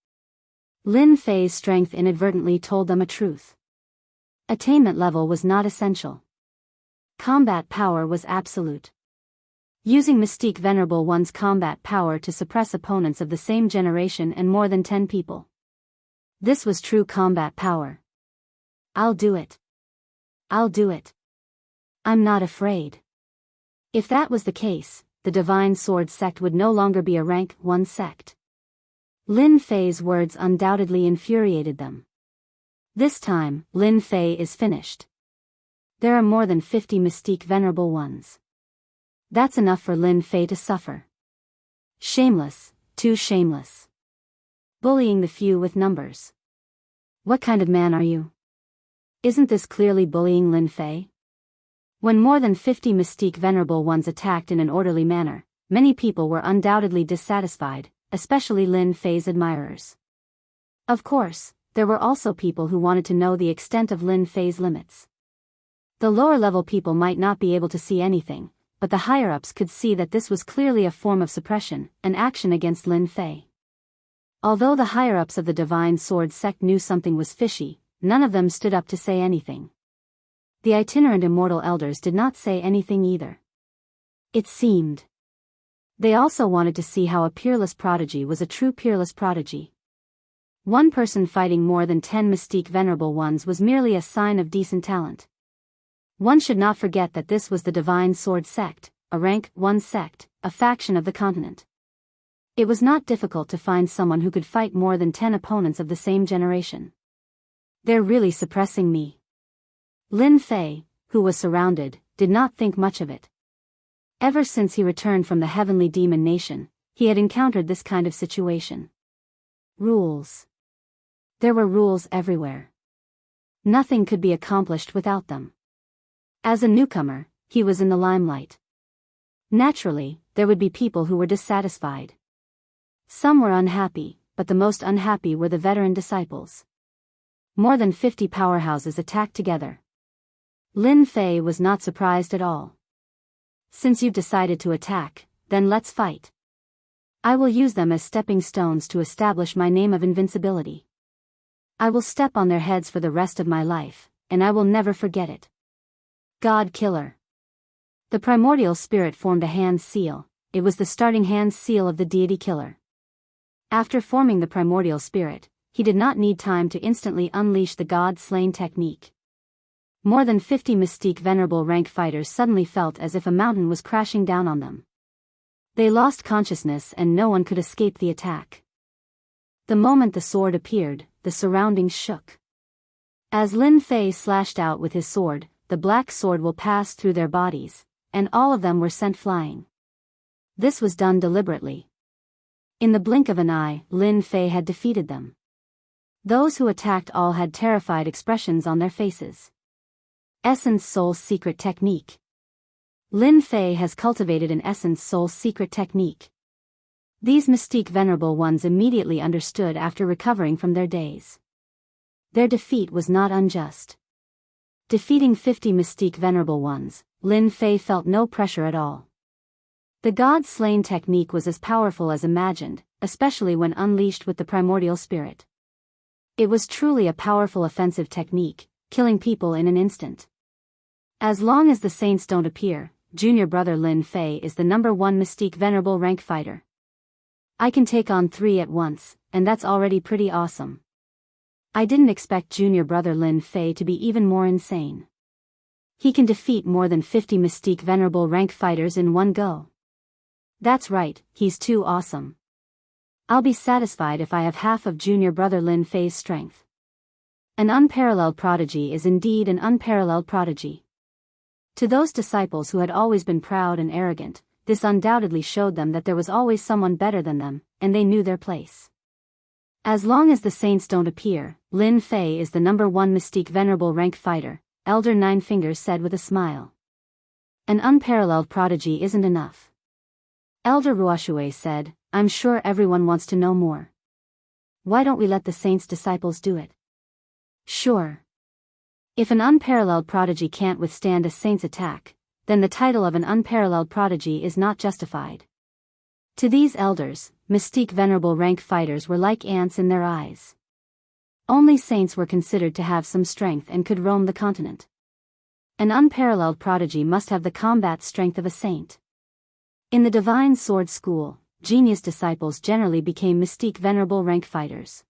Lin Fei's strength inadvertently told them a truth. Attainment level was not essential. Combat power was absolute. Using Mystique Venerable One's combat power to suppress opponents of the same generation and more than 10 people. This was true combat power. I'll do it. I'll do it. I'm not afraid. If that was the case, the Divine Sword sect would no longer be a rank 1 sect. Lin Fei's words undoubtedly infuriated them. This time, Lin Fei is finished. There are more than 50 Mystique Venerable Ones. That's enough for Lin Fei to suffer. Shameless, too shameless. Bullying the few with numbers. What kind of man are you? Isn't this clearly bullying Lin Fei? When more than 50 Mystique Venerable Ones attacked in an orderly manner, many people were undoubtedly dissatisfied, especially Lin Fei's admirers. Of course, there were also people who wanted to know the extent of Lin Fei's limits. The lower-level people might not be able to see anything, but the higher-ups could see that this was clearly a form of suppression, an action against Lin Fei. Although the higher-ups of the Divine Sword sect knew something was fishy, none of them stood up to say anything. The itinerant immortal elders did not say anything either. It seemed. They also wanted to see how a peerless prodigy was a true peerless prodigy. One person fighting more than 10 Mystique Venerable Ones was merely a sign of decent talent. One should not forget that this was the Divine Sword sect, a rank 1 sect, a faction of the continent. It was not difficult to find someone who could fight more than 10 opponents of the same generation. They're really suppressing me. Lin Fei, who was surrounded, did not think much of it. Ever since he returned from the Heavenly Demon Nation, he had encountered this kind of situation. Rules. There were rules everywhere. Nothing could be accomplished without them. As a newcomer, he was in the limelight. Naturally, there would be people who were dissatisfied. Some were unhappy, but the most unhappy were the veteran disciples. More than 50 powerhouses attacked together. Lin Fei was not surprised at all. Since you've decided to attack, then let's fight. I will use them as stepping stones to establish my name of invincibility. I will step on their heads for the rest of my life, and I will never forget it. God Killer. The primordial spirit formed a hand seal. It was the starting hand seal of the deity killer. After forming the primordial spirit, he did not need time to instantly unleash the God-slain technique. More than 50 Mystique Venerable rank fighters suddenly felt as if a mountain was crashing down on them. They lost consciousness and no one could escape the attack. The moment the sword appeared, the surroundings shook. As Lin Fei slashed out with his sword, the black sword will pass through their bodies, and all of them were sent flying. This was done deliberately. In the blink of an eye, Lin Fei had defeated them. Those who attacked all had terrified expressions on their faces. Essence Soul's secret technique. Lin Fei has cultivated an Essence Soul's secret technique. These Mystique Venerable Ones immediately understood after recovering from their daze. Their defeat was not unjust. Defeating 50 Mystique Venerable Ones, Lin Fei felt no pressure at all. The God-slain technique was as powerful as imagined, especially when unleashed with the primordial spirit. It was truly a powerful offensive technique, killing people in an instant. As long as the saints don't appear, junior brother Lin Fei is the #1 Mystique Venerable rank fighter. I can take on 3 at once, and that's already pretty awesome. I didn't expect junior brother Lin Fei to be even more insane. He can defeat more than 50 Mystique Venerable rank fighters in one go. That's right, he's too awesome. I'll be satisfied if I have half of junior brother Lin Fei's strength. An unparalleled prodigy is indeed an unparalleled prodigy. To those disciples who had always been proud and arrogant, this undoubtedly showed them that there was always someone better than them, and they knew their place. As long as the saints don't appear, Lin Fei is the #1 Mystique Venerable rank fighter, Elder Nine Fingers said with a smile. An unparalleled prodigy isn't enough. Elder Ruoxue said, I'm sure everyone wants to know more. Why don't we let the saints' disciples do it? Sure. If an unparalleled prodigy can't withstand a saint's attack, then the title of an unparalleled prodigy is not justified. To these elders, Mystique Venerable rank fighters were like ants in their eyes. Only saints were considered to have some strength and could roam the continent. An unparalleled prodigy must have the combat strength of a saint. In the divine sword school, genius disciples generally became mystique venerable rank fighters.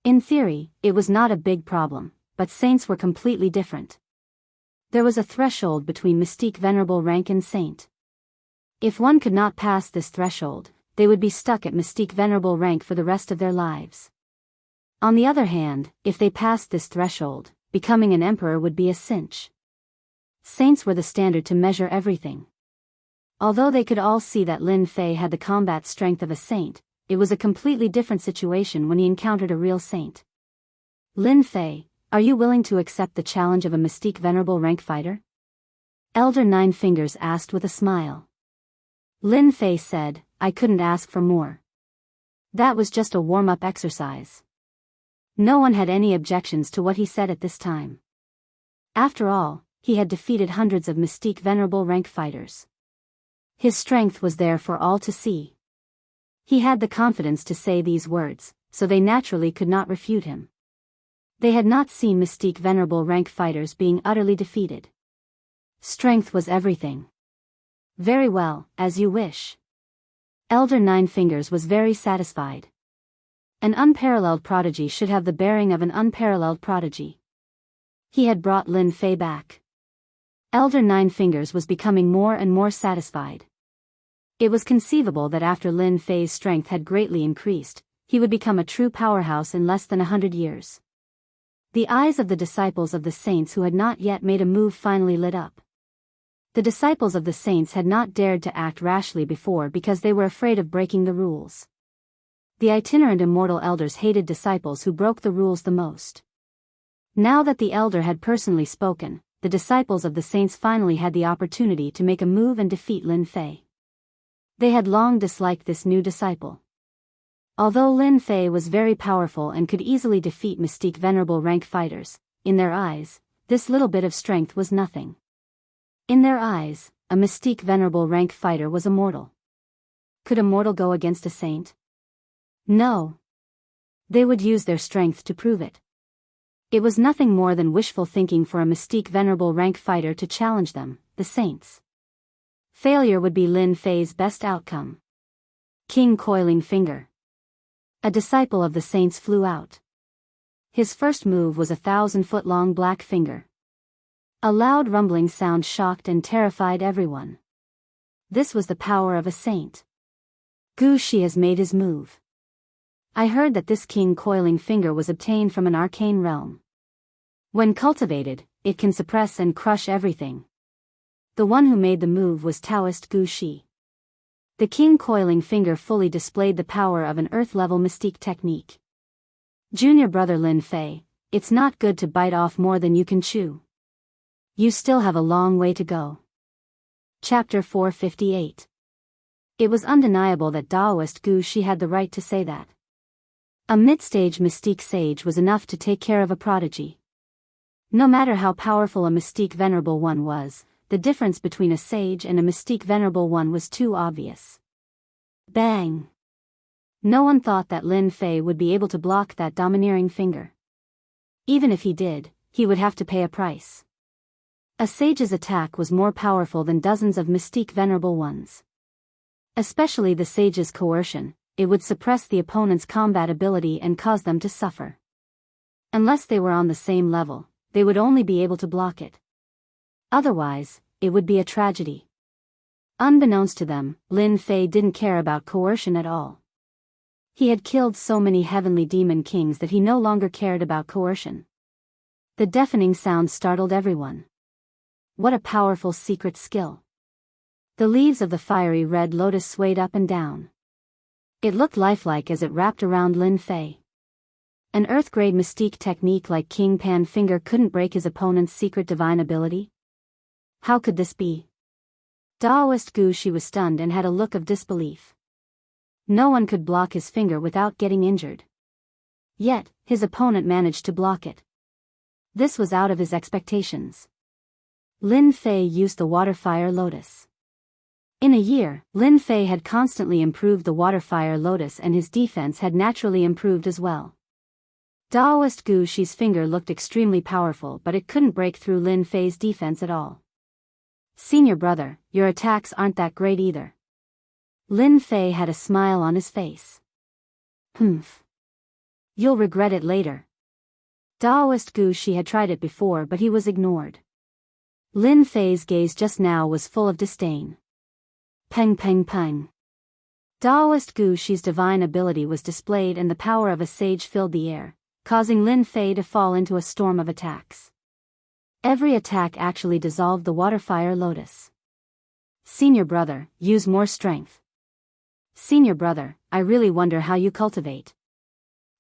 In theory, it was not a big problem, but saints were completely different. There was a threshold between mystique venerable rank and saint. If one could not pass this threshold, they would be stuck at mystique venerable rank for the rest of their lives. On the other hand, if they passed this threshold, becoming an emperor would be a cinch. Saints were the standard to measure everything. Although they could all see that Lin Fei had the combat strength of a saint, it was a completely different situation when he encountered a real saint. Lin Fei, are you willing to accept the challenge of a mystique venerable rank fighter? Elder Nine Fingers asked with a smile. Lin Fei said, I couldn't ask for more. That was just a warm-up exercise. No one had any objections to what he said at this time. After all, he had defeated hundreds of mystique venerable rank fighters. His strength was there for all to see. He had the confidence to say these words, so they naturally could not refute him. They had not seen mystique venerable rank fighters being utterly defeated. Strength was everything. Very well, as you wish. Elder Nine Fingers was very satisfied. An unparalleled prodigy should have the bearing of an unparalleled prodigy. He had brought Lin Fei back. Elder Nine Fingers was becoming more and more satisfied. It was conceivable that after Lin Fei's strength had greatly increased, he would become a true powerhouse in less than 100 years. The eyes of the disciples of the saints who had not yet made a move finally lit up. The disciples of the saints had not dared to act rashly before because they were afraid of breaking the rules. The itinerant immortal elders hated disciples who broke the rules the most. Now that the elder had personally spoken, the disciples of the saints finally had the opportunity to make a move and defeat Lin Fei. They had long disliked this new disciple. Although Lin Fei was very powerful and could easily defeat mystique venerable rank fighters, in their eyes, this little bit of strength was nothing. In their eyes, a mystique venerable rank fighter was a mortal. Could a mortal go against a saint? No. They would use their strength to prove it. It was nothing more than wishful thinking for a mystique venerable rank fighter to challenge them, the saints. Failure would be Lin Fei's best outcome. King Coiling Finger. A disciple of the saints flew out. His first move was a 1,000-foot-long black finger. A loud rumbling sound shocked and terrified everyone. This was the power of a saint. Gu Shi has made his move. I heard that this king coiling finger was obtained from an arcane realm. When cultivated, it can suppress and crush everything. The one who made the move was Taoist Gu Shi. The king coiling finger fully displayed the power of an earth-level mystique technique. Junior brother Lin Fei, it's not good to bite off more than you can chew. You still have a long way to go. Chapter 458. It was undeniable that Taoist Gu Shi had the right to say that. A mid-stage mystique sage was enough to take care of a prodigy. No matter how powerful a mystique venerable one was, the difference between a sage and a mystique venerable one was too obvious. Bang! No one thought that Lin Fei would be able to block that domineering finger. Even if he did, he would have to pay a price. A sage's attack was more powerful than dozens of mystique venerable ones. Especially the sage's coercion, it would suppress the opponent's combat ability and cause them to suffer. Unless they were on the same level, they would only be able to block it. Otherwise, it would be a tragedy. Unbeknownst to them, Lin Fei didn't care about coercion at all. He had killed so many heavenly demon kings that he no longer cared about coercion. The deafening sound startled everyone. What a powerful secret skill. The leaves of the fiery red lotus swayed up and down. It looked lifelike as it wrapped around Lin Fei. An earth-grade mystique technique like King Pan Finger couldn't break his opponent's secret divine ability? How could this be? Taoist Gu Shi was stunned and had a look of disbelief. No one could block his finger without getting injured. Yet, his opponent managed to block it. This was out of his expectations. Lin Fei used the water fire lotus. In a year, Lin Fei had constantly improved the water fire lotus and his defense had naturally improved as well. Daoist Gu Shi's finger looked extremely powerful, but it couldn't break through Lin Fei's defense at all. Senior brother, your attacks aren't that great either. Lin Fei had a smile on his face. Humph. You'll regret it later. Daoist Gu Shi had tried it before, but he was ignored. Lin Fei's gaze just now was full of disdain. Peng peng peng. Daoist Gu Shi's divine ability was displayed and the power of a sage filled the air, causing Lin Fei to fall into a storm of attacks. Every attack actually dissolved the water-fire lotus. Senior brother, use more strength. Senior brother, I really wonder how you cultivate.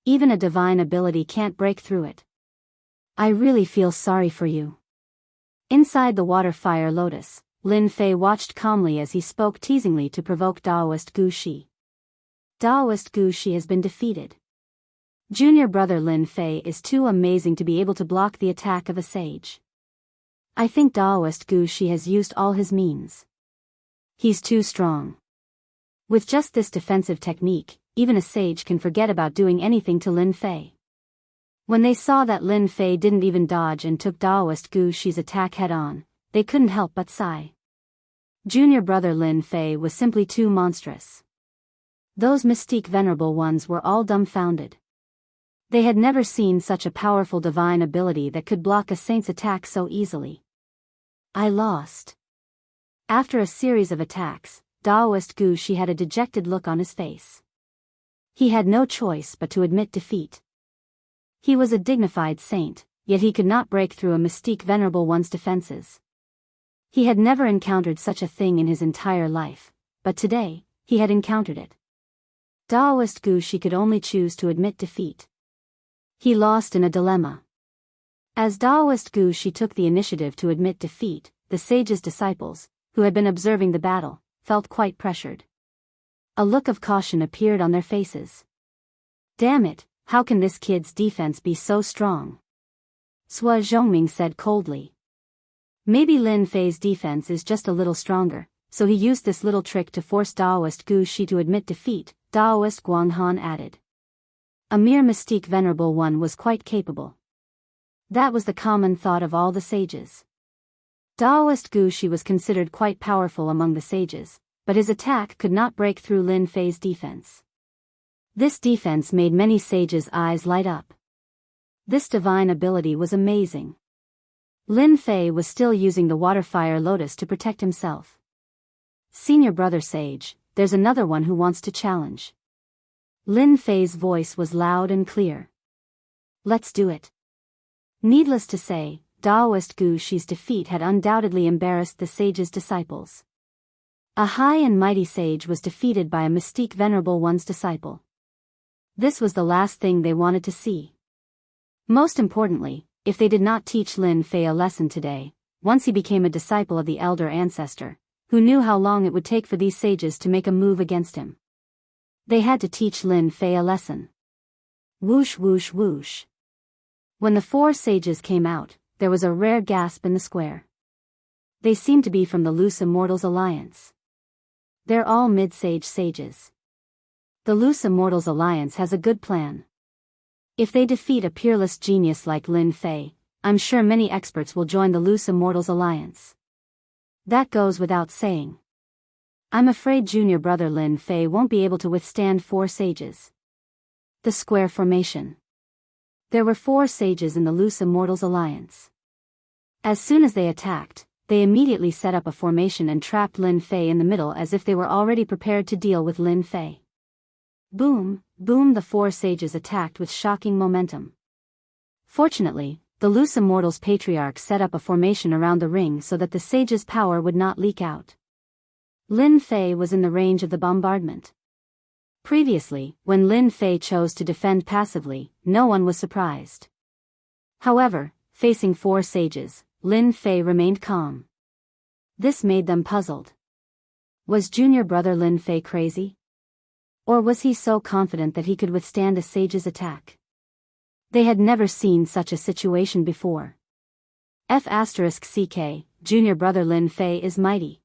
Even a divine ability can't break through it. I really feel sorry for you. Inside the water-fire lotus, Lin Fei watched calmly as he spoke teasingly to provoke Daoist Gu Shi. Daoist Gu Shi has been defeated. Junior brother Lin Fei is too amazing to be able to block the attack of a sage. I think Daoist Gu Shi has used all his means. He's too strong. With just this defensive technique, even a sage can forget about doing anything to Lin Fei. When they saw that Lin Fei didn't even dodge and took Daoist Gu Shi's attack head-on, they couldn't help but sigh. Junior brother Lin Fei was simply too monstrous. Those mystique venerable ones were all dumbfounded. They had never seen such a powerful divine ability that could block a saint's attack so easily. I lost. After a series of attacks, Daoist Gu Shi had a dejected look on his face. He had no choice but to admit defeat. He was a dignified saint, yet he could not break through a mystique venerable one's defenses. He had never encountered such a thing in his entire life, but today, he had encountered it. Daoist Gu Shi could only choose to admit defeat. He lost in a dilemma. As Daoist Gu Shi took the initiative to admit defeat, the sage's disciples, who had been observing the battle, felt quite pressured. A look of caution appeared on their faces. Damn it, how can this kid's defense be so strong? Sua Zhongming said coldly. Maybe Lin Fei's defense is just a little stronger, so he used this little trick to force Daoist Gu Shi to admit defeat, Daoist Guanghan added. A mere mystique venerable one was quite capable. That was the common thought of all the sages. Daoist Gu Shi was considered quite powerful among the sages, but his attack could not break through Lin Fei's defense. This defense made many sages' eyes light up. This divine ability was amazing. Lin Fei was still using the water-fire lotus to protect himself. Senior brother sage, there's another one who wants to challenge. Lin Fei's voice was loud and clear. Let's do it. Needless to say, Daoist Gu Shi's defeat had undoubtedly embarrassed the sage's disciples. A high and mighty sage was defeated by a mystique venerable one's disciple. This was the last thing they wanted to see. Most importantly, if they did not teach Lin Fei a lesson today, once he became a disciple of the elder ancestor, who knew how long it would take for these sages to make a move against him. They had to teach Lin Fei a lesson. Whoosh whoosh whoosh. When the four sages came out, there was a rare gasp in the square. They seemed to be from the Loose Immortals Alliance. They're all mid-sage sages. The Loose Immortals Alliance has a good plan. If they defeat a peerless genius like Lin Fei, I'm sure many experts will join the Loose Immortals Alliance. That goes without saying. I'm afraid junior brother Lin Fei won't be able to withstand four sages. The square formation. There were four sages in the Loose Immortals Alliance. As soon as they attacked, they immediately set up a formation and trapped Lin Fei in the middle as if they were already prepared to deal with Lin Fei. Boom, boom, the four sages attacked with shocking momentum. Fortunately, the Loose Immortals Patriarch set up a formation around the ring so that the sage's power would not leak out. Lin Fei was in the range of the bombardment. Previously, when Lin Fei chose to defend passively, no one was surprised. However, facing four sages, Lin Fei remained calm. This made them puzzled. Was junior brother Lin Fei crazy? Or was he so confident that he could withstand a sage's attack? They had never seen such a situation before. F***ck, junior brother Lin Fei is mighty.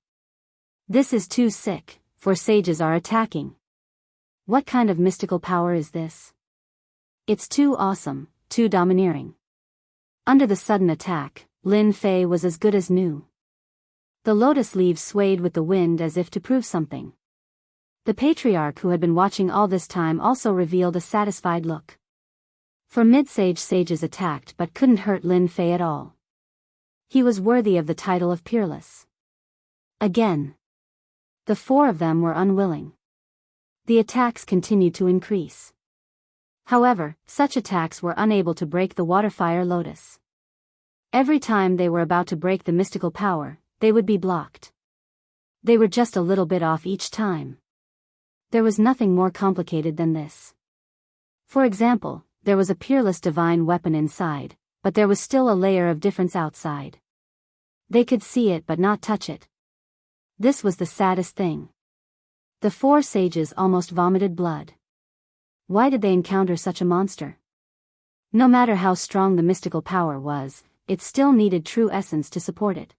This is too sick, for sages are attacking. What kind of mystical power is this? It's too awesome, too domineering. Under the sudden attack, Lin Fei was as good as new. The lotus leaves swayed with the wind as if to prove something. The patriarch who had been watching all this time also revealed a satisfied look. For mid-sage sages attacked but couldn't hurt Lin Fei at all. He was worthy of the title of peerless. Again. The four of them were unwilling. The attacks continued to increase. However, such attacks were unable to break the water-fire lotus. Every time they were about to break the mystical power, they would be blocked. They were just a little bit off each time. There was nothing more complicated than this. For example, there was a peerless divine weapon inside, but there was still a layer of difference outside. They could see it but not touch it. This was the saddest thing. The four sages almost vomited blood. Why did they encounter such a monster? No matter how strong the mystical power was, it still needed true essence to support it.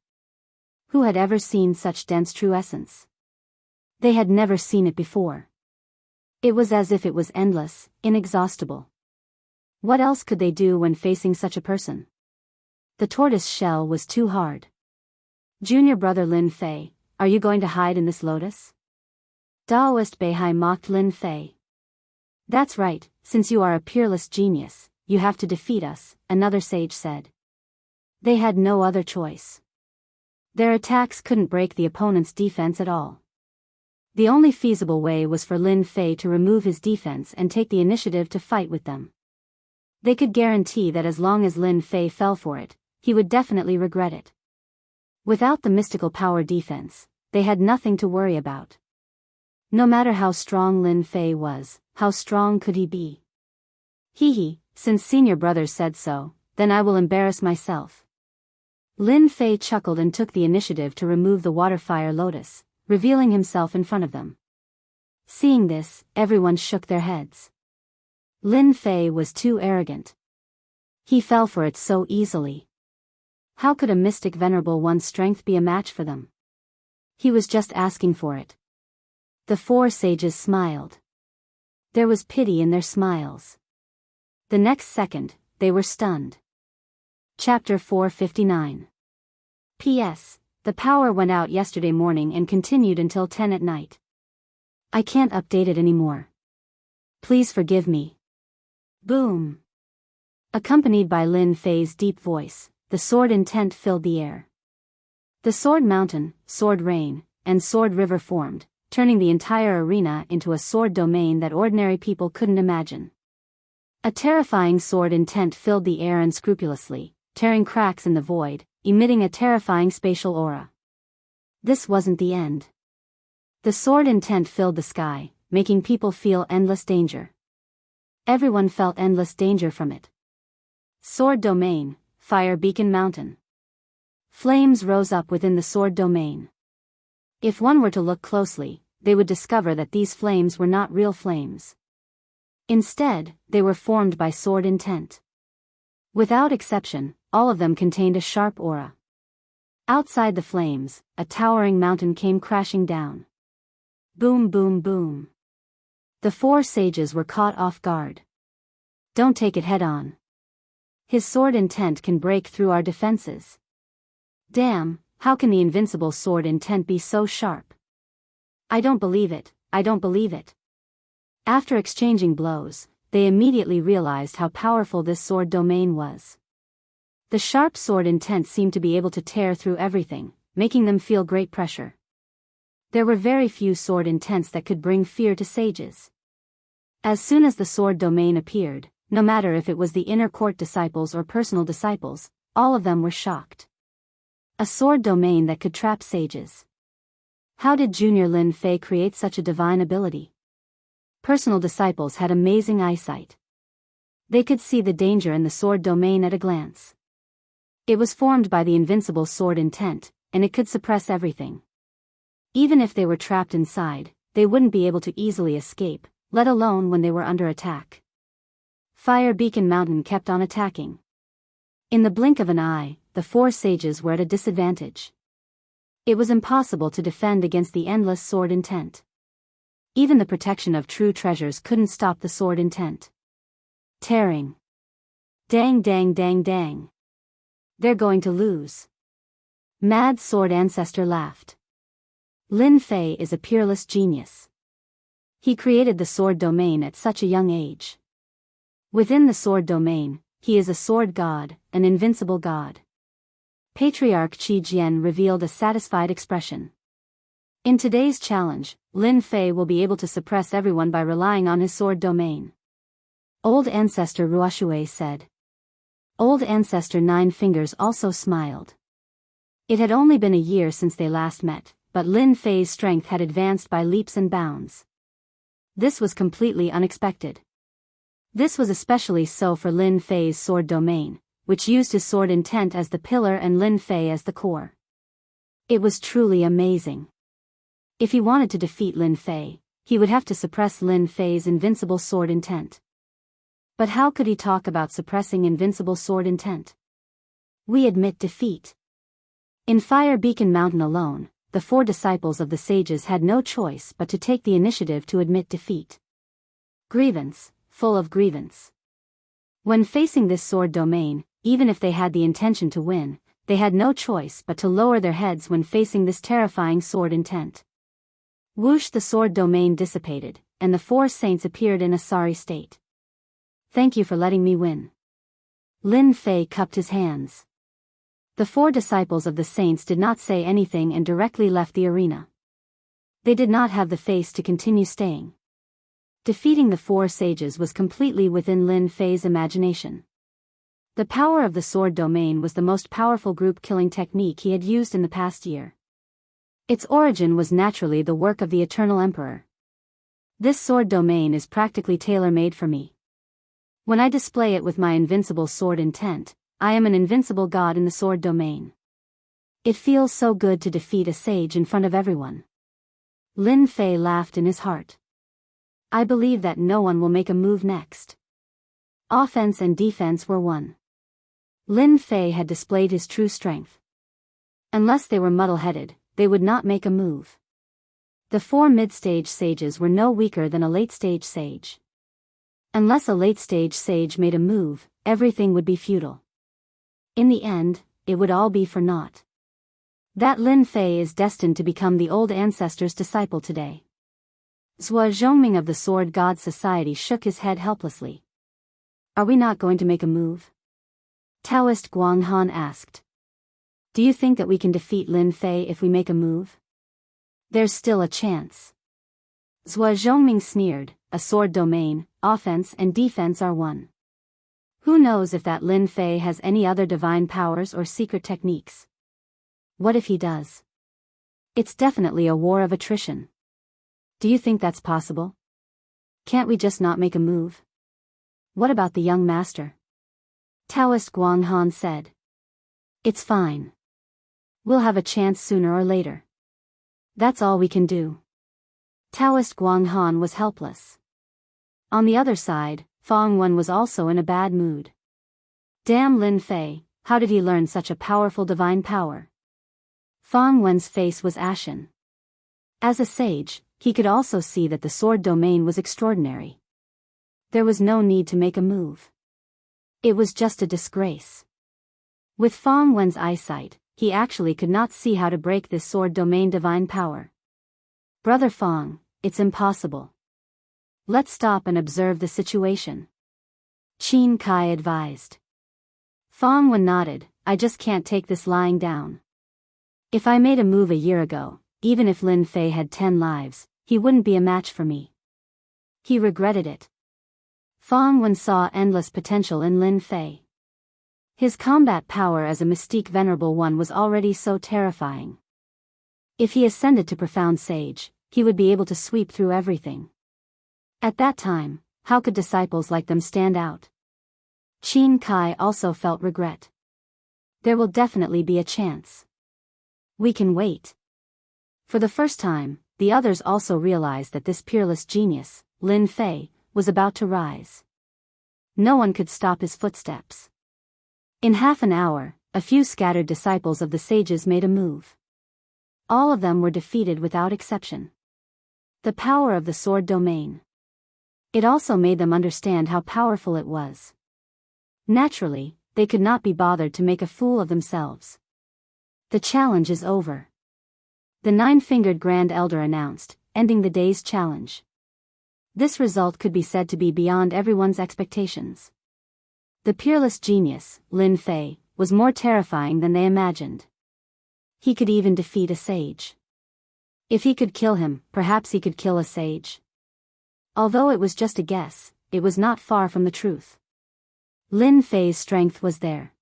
Who had ever seen such dense true essence? They had never seen it before. It was as if it was endless, inexhaustible. What else could they do when facing such a person? The tortoise shell was too hard. Junior brother Lin Fei, are you going to hide in this lotus? Daoist Beihai mocked Lin Fei. That's right, since you are a peerless genius, you have to defeat us, another sage said. They had no other choice. Their attacks couldn't break the opponent's defense at all. The only feasible way was for Lin Fei to remove his defense and take the initiative to fight with them. They could guarantee that as long as Lin Fei fell for it, he would definitely regret it. Without the mystical power defense, they had nothing to worry about. No matter how strong Lin Fei was, how strong could he be? Since senior brother said so, then I will embarrass myself. Lin Fei chuckled and took the initiative to remove the water-fire lotus, revealing himself in front of them. Seeing this, everyone shook their heads. Lin Fei was too arrogant. He fell for it so easily. How could a mystic venerable one's strength be a match for them? He was just asking for it. The four sages smiled. There was pity in their smiles. The next second, they were stunned. Chapter 459. P.S. The power went out yesterday morning and continued until 10 at night. I can't update it anymore. Please forgive me. Boom. Accompanied by Lin Fei's deep voice, the sword intent filled the air. The sword mountain, sword rain, and sword river formed, turning the entire arena into a sword domain that ordinary people couldn't imagine. A terrifying sword intent filled the air unscrupulously, tearing cracks in the void, emitting a terrifying spatial aura. This wasn't the end. The sword intent filled the sky, making people feel endless danger. Everyone felt endless danger from it. Sword domain, fire beacon mountain. Flames rose up within the sword domain. If one were to look closely, they would discover that these flames were not real flames. Instead, they were formed by sword intent. Without exception, all of them contained a sharp aura. Outside the flames, a towering mountain came crashing down. Boom, boom, boom. The four sages were caught off guard. Don't take it head on. His sword intent can break through our defenses. Damn, how can the invincible sword intent be so sharp? I don't believe it, I don't believe it. After exchanging blows, they immediately realized how powerful this sword domain was. The sharp sword intent seemed to be able to tear through everything, making them feel great pressure. There were very few sword intents that could bring fear to sages. As soon as the sword domain appeared, no matter if it was the inner court disciples or personal disciples, all of them were shocked. A sword domain that could trap sages. How did Junior Lin Fei create such a divine ability? Personal disciples had amazing eyesight. They could see the danger in the sword domain at a glance. It was formed by the invincible sword intent, and it could suppress everything. Even if they were trapped inside, they wouldn't be able to easily escape, let alone when they were under attack. Fire Beacon Mountain kept on attacking. In the blink of an eye, the four sages were at a disadvantage. It was impossible to defend against the endless sword intent. Even the protection of true treasures couldn't stop the sword intent. Tearing. Dang dang dang dang. They're going to lose. Mad Sword Ancestor laughed. Lin Fei is a peerless genius. He created the sword domain at such a young age. Within the sword domain, he is a sword god, an invincible god. Patriarch Qi Jian revealed a satisfied expression. In today's challenge, Lin Fei will be able to suppress everyone by relying on his sword domain. Old Ancestor Ruoshui said. Old Ancestor Nine Fingers also smiled. It had only been a year since they last met, but Lin Fei's strength had advanced by leaps and bounds. This was completely unexpected. This was especially so for Lin Fei's sword domain, which used his sword intent as the pillar and Lin Fei as the core. It was truly amazing. If he wanted to defeat Lin Fei, he would have to suppress Lin Fei's invincible sword intent. But how could he talk about suppressing invincible sword intent? We admit defeat. In Fire Beacon Mountain alone, the 4 disciples of the sages had no choice but to take the initiative to admit defeat. Grievance, full of grievance. When facing this sword domain, even if they had the intention to win, they had no choice but to lower their heads when facing this terrifying sword intent. Whoosh, the sword domain dissipated, and the 4 saints appeared in a sorry state. Thank you for letting me win. Lin Fei cupped his hands. The 4 disciples of the saints did not say anything and directly left the arena. They did not have the face to continue staying. Defeating the 4 sages was completely within Lin Fei's imagination. The power of the sword domain was the most powerful group-killing technique he had used in the past year. Its origin was naturally the work of the Eternal Emperor. This sword domain is practically tailor-made for me. When I display it with my invincible sword intent, I am an invincible god in the sword domain. It feels so good to defeat a sage in front of everyone. Lin Fei laughed in his heart. I believe that no one will make a move next. Offense and defense were one. Lin Fei had displayed his true strength. Unless they were muddle-headed, they would not make a move. The 4 mid-stage sages were no weaker than a late-stage sage. Unless a late-stage sage made a move, everything would be futile. In the end, it would all be for naught. That Lin Fei is destined to become the old ancestor's disciple today. Zhua Zhongming of the Sword God Society shook his head helplessly. Are we not going to make a move? Taoist Guang Han asked. Do you think that we can defeat Lin Fei if we make a move? There's still a chance. Zhua Zhongming sneered, a sword domain, offense and defense are one. Who knows if that Lin Fei has any other divine powers or secret techniques? What if he does? It's definitely a war of attrition. Do you think that's possible? Can't we just not make a move? What about the young master? Taoist Guang Han said. It's fine. We'll have a chance sooner or later. That's all we can do. Taoist Guang Han was helpless. On the other side, Fong Wen was also in a bad mood. Damn Lin Fei, how did he learn such a powerful divine power? Fong Wen's face was ashen. As a sage, he could also see that the sword domain was extraordinary. There was no need to make a move. It was just a disgrace. With Fong Wen's eyesight, he actually could not see how to break this sword domain divine power. Brother Fong, it's impossible. Let's stop and observe the situation. Qin Kai advised. Fong Wen nodded, I just can't take this lying down. If I made a move a year ago, even if Lin Fei had 10 lives, he wouldn't be a match for me. He regretted it. Fong Wen saw endless potential in Lin Fei. His combat power as a mystique venerable one was already so terrifying. If he ascended to profound sage, he would be able to sweep through everything. At that time, how could disciples like them stand out? Qin Kai also felt regret. There will definitely be a chance. We can wait. For the first time, the others also realized that this peerless genius, Lin Fei, was about to rise. No one could stop his footsteps. In half an hour, a few scattered disciples of the sages made a move. All of them were defeated without exception. The power of the sword domain. It also made them understand how powerful it was. Naturally, they could not be bothered to make a fool of themselves. The challenge is over. The nine-fingered Grand Elder announced, ending the day's challenge. This result could be said to be beyond everyone's expectations. The peerless genius, Lin Fei, was more terrifying than they imagined. He could even defeat a sage. If he could kill him, perhaps he could kill a sage. Although it was just a guess, it was not far from the truth. Lin Fei's strength was there.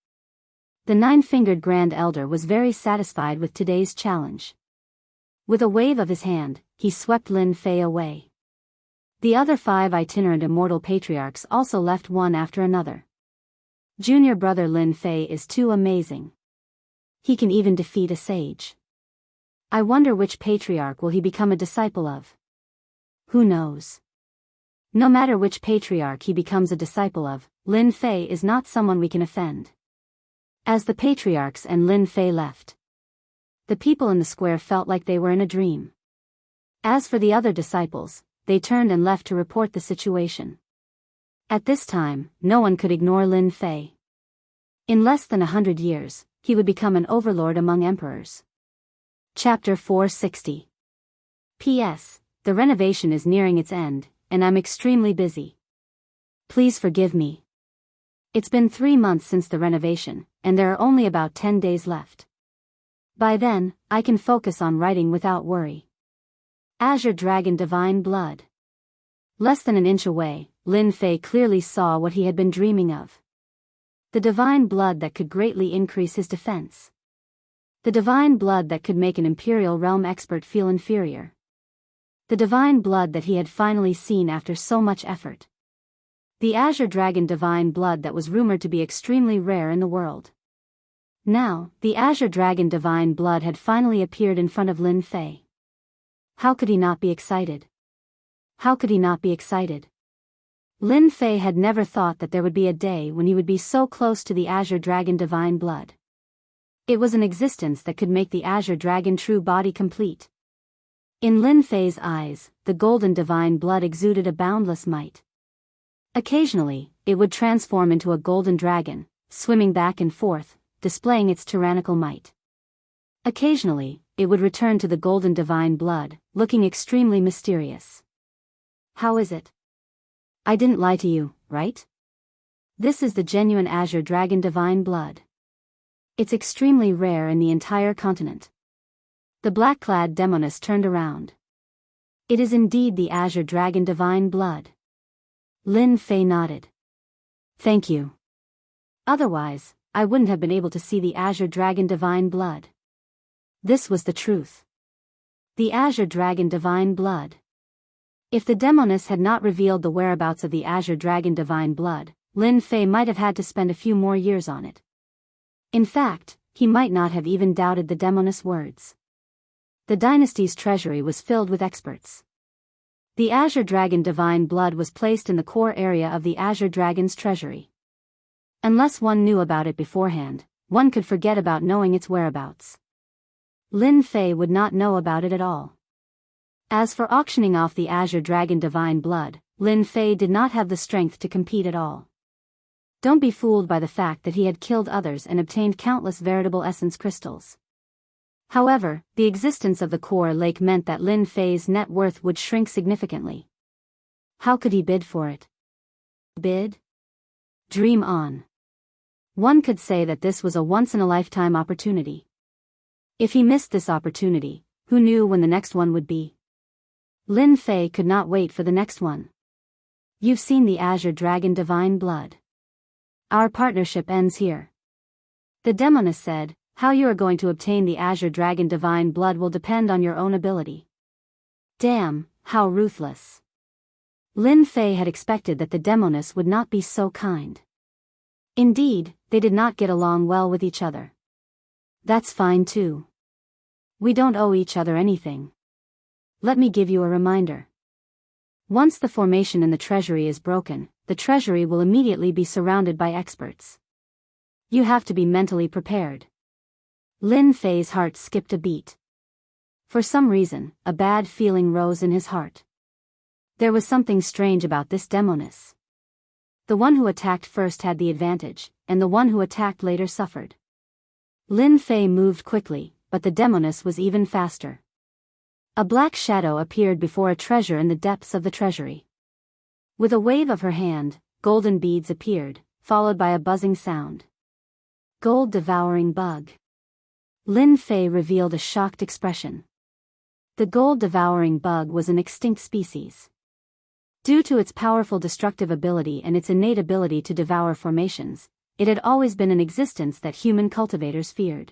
The nine-fingered Grand Elder was very satisfied with today's challenge. With a wave of his hand, he swept Lin Fei away. The other 5 itinerant immortal patriarchs also left one after another. Junior brother Lin Fei is too amazing. He can even defeat a sage. I wonder which patriarch will he become a disciple of? Who knows? No matter which patriarch he becomes a disciple of, Lin Fei is not someone we can offend. As the patriarchs and Lin Fei left, the people in the square felt like they were in a dream. As for the other disciples, they turned and left to report the situation. At this time, no one could ignore Lin Fei. In less than 100 years, he would become an overlord among emperors. Chapter 460. P.S. The renovation is nearing its end, and I'm extremely busy. Please forgive me. It's been 3 months since the renovation, and there are only about 10 days left. By then, I can focus on writing without worry. Azure Dragon Divine Blood. Less than an inch away, Lin Fei clearly saw what he had been dreaming of. The divine blood that could greatly increase his defense. The divine blood that could make an Imperial Realm expert feel inferior. The divine blood that he had finally seen after so much effort. The Azure Dragon Divine Blood that was rumored to be extremely rare in the world. Now, the Azure Dragon Divine Blood had finally appeared in front of Lin Fei. How could he not be excited? How could he not be excited? Lin Fei had never thought that there would be a day when he would be so close to the Azure Dragon Divine Blood. It was an existence that could make the Azure Dragon true body complete. In Lin Fei's eyes, the golden divine blood exuded a boundless might. Occasionally, it would transform into a golden dragon, swimming back and forth, displaying its tyrannical might. Occasionally, it would return to the golden divine blood, looking extremely mysterious. How is it? I didn't lie to you, right? This is the genuine Azure Dragon Divine Blood. It's extremely rare in the entire continent. The black-clad demoness turned around. It is indeed the Azure Dragon Divine Blood. Lin Fei nodded. Thank you. Otherwise, I wouldn't have been able to see the Azure Dragon Divine Blood. This was the truth. The Azure Dragon Divine Blood. If the demoness had not revealed the whereabouts of the Azure Dragon Divine Blood, Lin Fei might have had to spend a few more years on it. In fact, he might not have even doubted the demoness' words. The dynasty's treasury was filled with experts. The Azure Dragon Divine Blood was placed in the core area of the Azure Dragon's treasury. Unless one knew about it beforehand, one could forget about knowing its whereabouts. Lin Fei would not know about it at all. As for auctioning off the Azure Dragon Divine Blood, Lin Fei did not have the strength to compete at all. Don't be fooled by the fact that he had killed others and obtained countless veritable essence crystals. However, the existence of the core lake meant that Lin Fei's net worth would shrink significantly. How could he bid for it? Bid? Dream on. One could say that this was a once-in-a-lifetime opportunity. If he missed this opportunity, who knew when the next one would be? Lin Fei could not wait for the next one. You've seen the Azure Dragon Divine Blood. Our partnership ends here. The demoness said, how you are going to obtain the Azure Dragon Divine Blood will depend on your own ability. Damn, how ruthless. Lin Fei had expected that the demoness would not be so kind. Indeed, they did not get along well with each other. That's fine too. We don't owe each other anything. Let me give you a reminder. Once the formation in the treasury is broken, the treasury will immediately be surrounded by experts. You have to be mentally prepared. Lin Fei's heart skipped a beat. For some reason, a bad feeling rose in his heart. There was something strange about this demoness. The one who attacked first had the advantage, and the one who attacked later suffered. Lin Fei moved quickly, but the demoness was even faster. A black shadow appeared before a treasure in the depths of the treasury. With a wave of her hand, golden beads appeared, followed by a buzzing sound. Gold-devouring bug. Lin Fei revealed a shocked expression. The gold-devouring bug was an extinct species. Due to its powerful destructive ability and its innate ability to devour formations, it had always been in existence that human cultivators feared.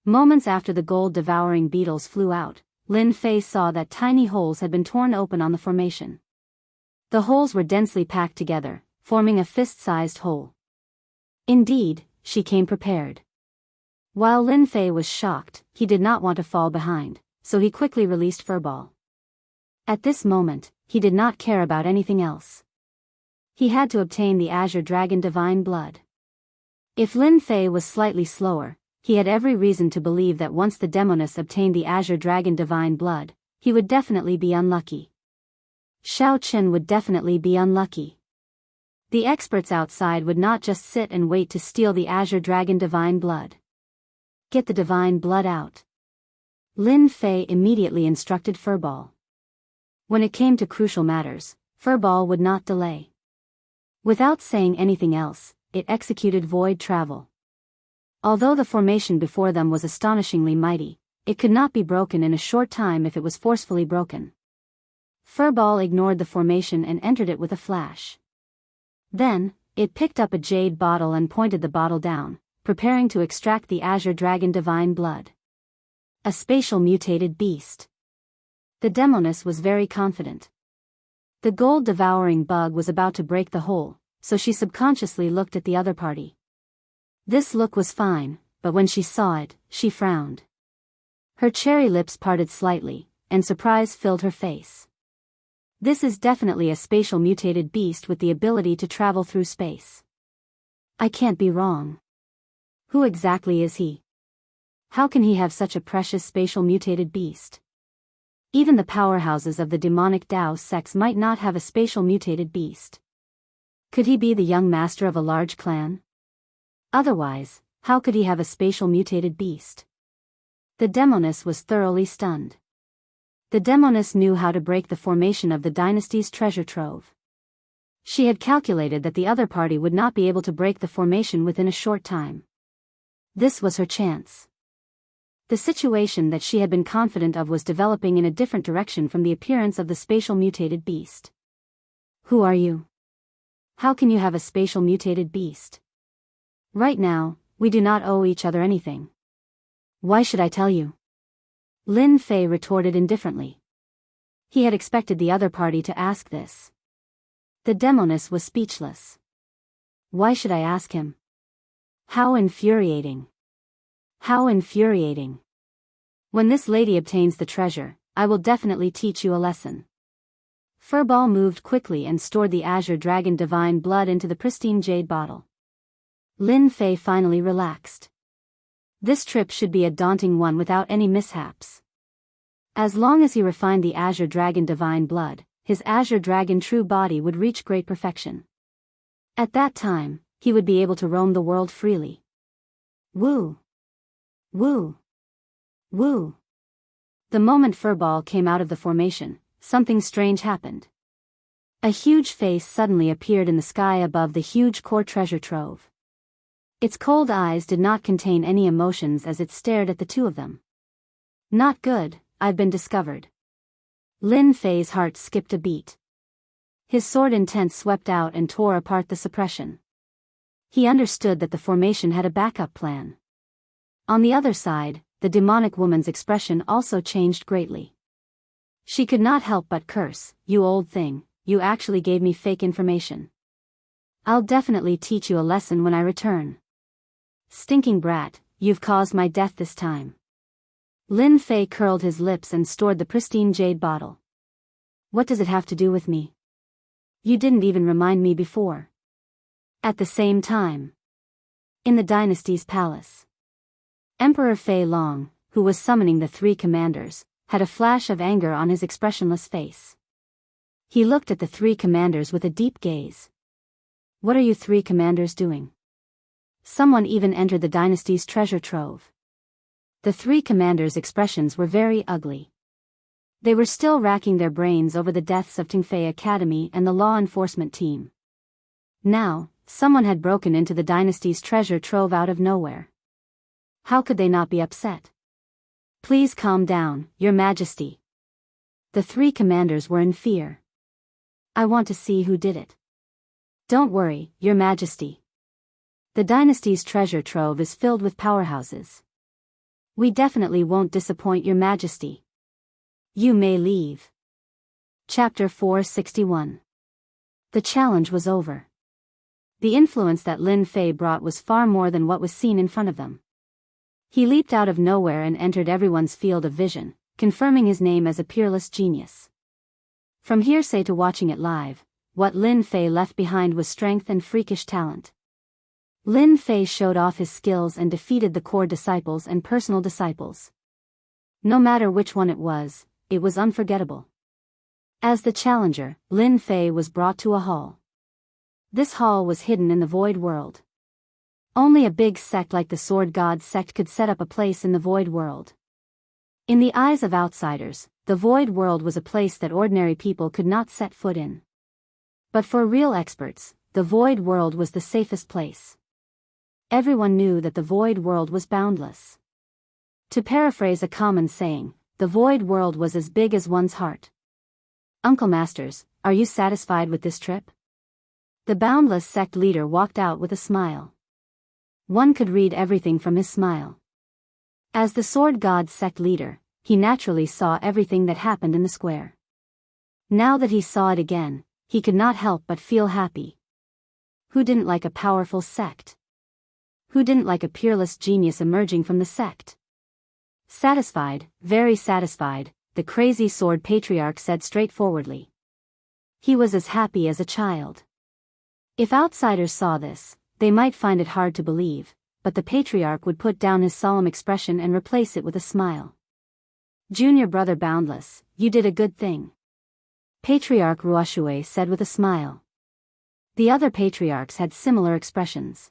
Moments after the gold-devouring beetles flew out, Lin Fei saw that tiny holes had been torn open on the formation. The holes were densely packed together, forming a fist-sized hole. Indeed, she came prepared. While Lin Fei was shocked, he did not want to fall behind, so he quickly released Furball. At this moment, he did not care about anything else. He had to obtain the Azure Dragon Divine Blood. If Lin Fei was slightly slower, he had every reason to believe that once the demoness obtained the Azure Dragon Divine Blood, he would definitely be unlucky. Xiao Qin would definitely be unlucky. The experts outside would not just sit and wait to steal the Azure Dragon Divine Blood. Get the Divine Blood out. Lin Fei immediately instructed Furball. When it came to crucial matters, Furball would not delay. Without saying anything else, it executed void travel. Although the formation before them was astonishingly mighty, it could not be broken in a short time if it was forcefully broken. Furball ignored the formation and entered it with a flash. Then, it picked up a jade bottle and pointed the bottle down, preparing to extract the Azure Dragon Divine Blood. A spatial mutated beast. The demoness was very confident. The gold-devouring bug was about to break the hole, so she subconsciously looked at the other party. This look was fine, but when she saw it, she frowned. Her cherry lips parted slightly, and surprise filled her face. This is definitely a spatial mutated beast with the ability to travel through space. I can't be wrong. Who exactly is he? How can he have such a precious spatial mutated beast? Even the powerhouses of the demonic Dao sects might not have a spatial mutated beast. Could he be the young master of a large clan? Otherwise, how could he have a spatial mutated beast? The demoness was thoroughly stunned. The demoness knew how to break the formation of the dynasty's treasure trove. She had calculated that the other party would not be able to break the formation within a short time. This was her chance. The situation that she had been confident of was developing in a different direction from the appearance of the spatial mutated beast. Who are you? How can you have a spatial mutated beast? Right now, we do not owe each other anything. Why should I tell you? Lin Fei retorted indifferently. He had expected the other party to ask this. The demoness was speechless. Why should I ask him? How infuriating. How infuriating. When this lady obtains the treasure, I will definitely teach you a lesson. Furball moved quickly and stored the Azure Dragon Divine Blood into the pristine jade bottle. Lin Fei finally relaxed. This trip should be a daunting one without any mishaps. As long as he refined the Azure Dragon Divine Blood, his Azure Dragon true body would reach great perfection. At that time, he would be able to roam the world freely. Woo! Woo! Woo! The moment Furball came out of the formation, something strange happened. A huge face suddenly appeared in the sky above the huge core treasure trove. Its cold eyes did not contain any emotions as it stared at the two of them. Not good, I've been discovered. Lin Fei's heart skipped a beat. His sword intent swept out and tore apart the suppression. He understood that the formation had a backup plan. On the other side, the demonic woman's expression also changed greatly. She could not help but curse, "You old thing, you actually gave me fake information. I'll definitely teach you a lesson when I return. Stinking brat, you've caused my death this time." Lin Fei curled his lips and stored the pristine jade bottle. What does it have to do with me? You didn't even remind me before. At the same time, in the dynasty's palace, Emperor Fei Long, who was summoning the three commanders, had a flash of anger on his expressionless face. He looked at the three commanders with a deep gaze. What are you three commanders doing? Someone even entered the dynasty's treasure trove. The three commanders' expressions were very ugly. They were still racking their brains over the deaths of Tingfei Academy and the law enforcement team. Now, someone had broken into the dynasty's treasure trove out of nowhere. How could they not be upset? Please calm down, Your Majesty. The three commanders were in fear. I want to see who did it. Don't worry, Your Majesty. The dynasty's treasure trove is filled with powerhouses. We definitely won't disappoint Your Majesty. You may leave. Chapter 461. The challenge was over. The influence that Lin Fei brought was far more than what was seen in front of them. He leaped out of nowhere and entered everyone's field of vision, confirming his name as a peerless genius. From hearsay to watching it live, what Lin Fei left behind was strength and freakish talent. Lin Fei showed off his skills and defeated the core disciples and personal disciples. No matter which one it was unforgettable. As the challenger, Lin Fei was brought to a hall. This hall was hidden in the void world. Only a big sect like the Sword God sect could set up a place in the void world. In the eyes of outsiders, the void world was a place that ordinary people could not set foot in. But for real experts, the void world was the safest place. Everyone knew that the void world was boundless. To paraphrase a common saying, the void world was as big as one's heart. Uncle Masters, are you satisfied with this trip? The Boundless sect leader walked out with a smile. One could read everything from his smile. As the Sword God sect leader, he naturally saw everything that happened in the square. Now that he saw it again, he could not help but feel happy. Who didn't like a powerful sect? Who didn't like a peerless genius emerging from the sect? Satisfied, very satisfied, the crazy sword patriarch said straightforwardly. He was as happy as a child. If outsiders saw this, they might find it hard to believe, but the patriarch would put down his solemn expression and replace it with a smile. Junior brother Boundless, you did a good thing. Patriarch Ruoshue said with a smile. The other patriarchs had similar expressions.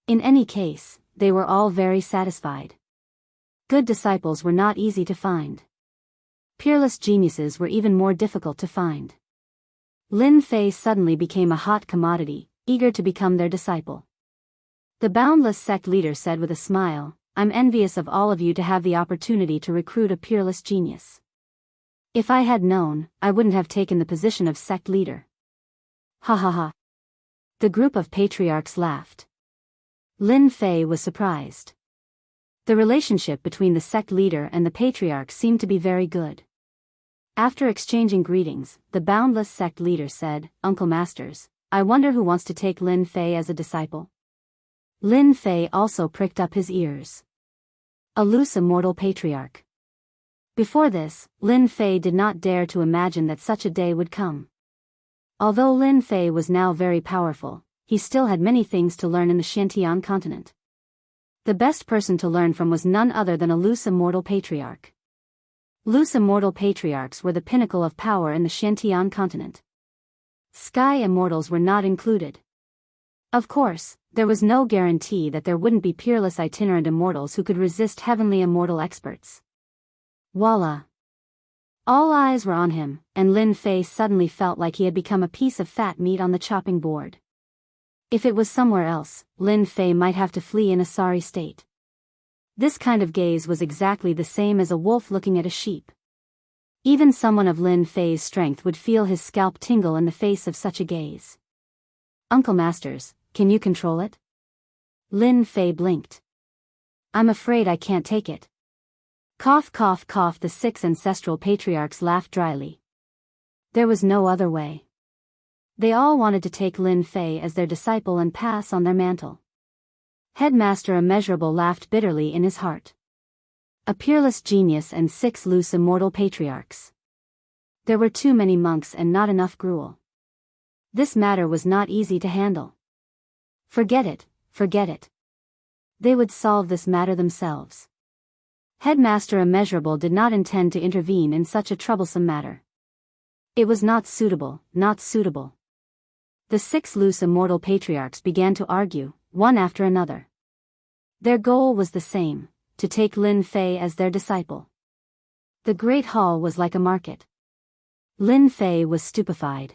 In any case, they were all very satisfied. Good disciples were not easy to find. Peerless geniuses were even more difficult to find. Lin Fei suddenly became a hot commodity, eager to become their disciple. The Boundless sect leader said with a smile, I'm envious of all of you to have the opportunity to recruit a peerless genius. If I had known, I wouldn't have taken the position of sect leader. Ha ha ha. The group of patriarchs laughed. Lin Fei was surprised. The relationship between the sect leader and the patriarch seemed to be very good. After exchanging greetings, the Boundless sect leader said, Uncle Masters, I wonder who wants to take Lin Fei as a disciple? Lin Fei also pricked up his ears. A loose immortal patriarch. Before this, Lin Fei did not dare to imagine that such a day would come. Although Lin Fei was now very powerful, he still had many things to learn in the Xiantian continent. The best person to learn from was none other than a loose immortal patriarch. Loose immortal patriarchs were the pinnacle of power in the Xiantian continent. Sky immortals were not included. Of course, there was no guarantee that there wouldn't be peerless itinerant immortals who could resist heavenly immortal experts. Voila! All eyes were on him, and Lin Fei suddenly felt like he had become a piece of fat meat on the chopping board. If it was somewhere else, Lin Fei might have to flee in a sorry state. This kind of gaze was exactly the same as a wolf looking at a sheep. Even someone of Lin Fei's strength would feel his scalp tingle in the face of such a gaze. Uncle Masters, can you control it? Lin Fei blinked. I'm afraid I can't take it. Cough cough cough. The 6 ancestral patriarchs laughed dryly. There was no other way. They all wanted to take Lin Fei as their disciple and pass on their mantle. Headmaster Immeasurable laughed bitterly in his heart. A peerless genius and 6 loose immortal patriarchs. There were too many monks and not enough gruel. This matter was not easy to handle. Forget it, forget it. They would solve this matter themselves. Headmaster Immeasurable did not intend to intervene in such a troublesome matter. It was not suitable, not suitable. The 6 loose immortal patriarchs began to argue, one after another. Their goal was the same, to take Lin Fei as their disciple. The great hall was like a market. Lin Fei was stupefied.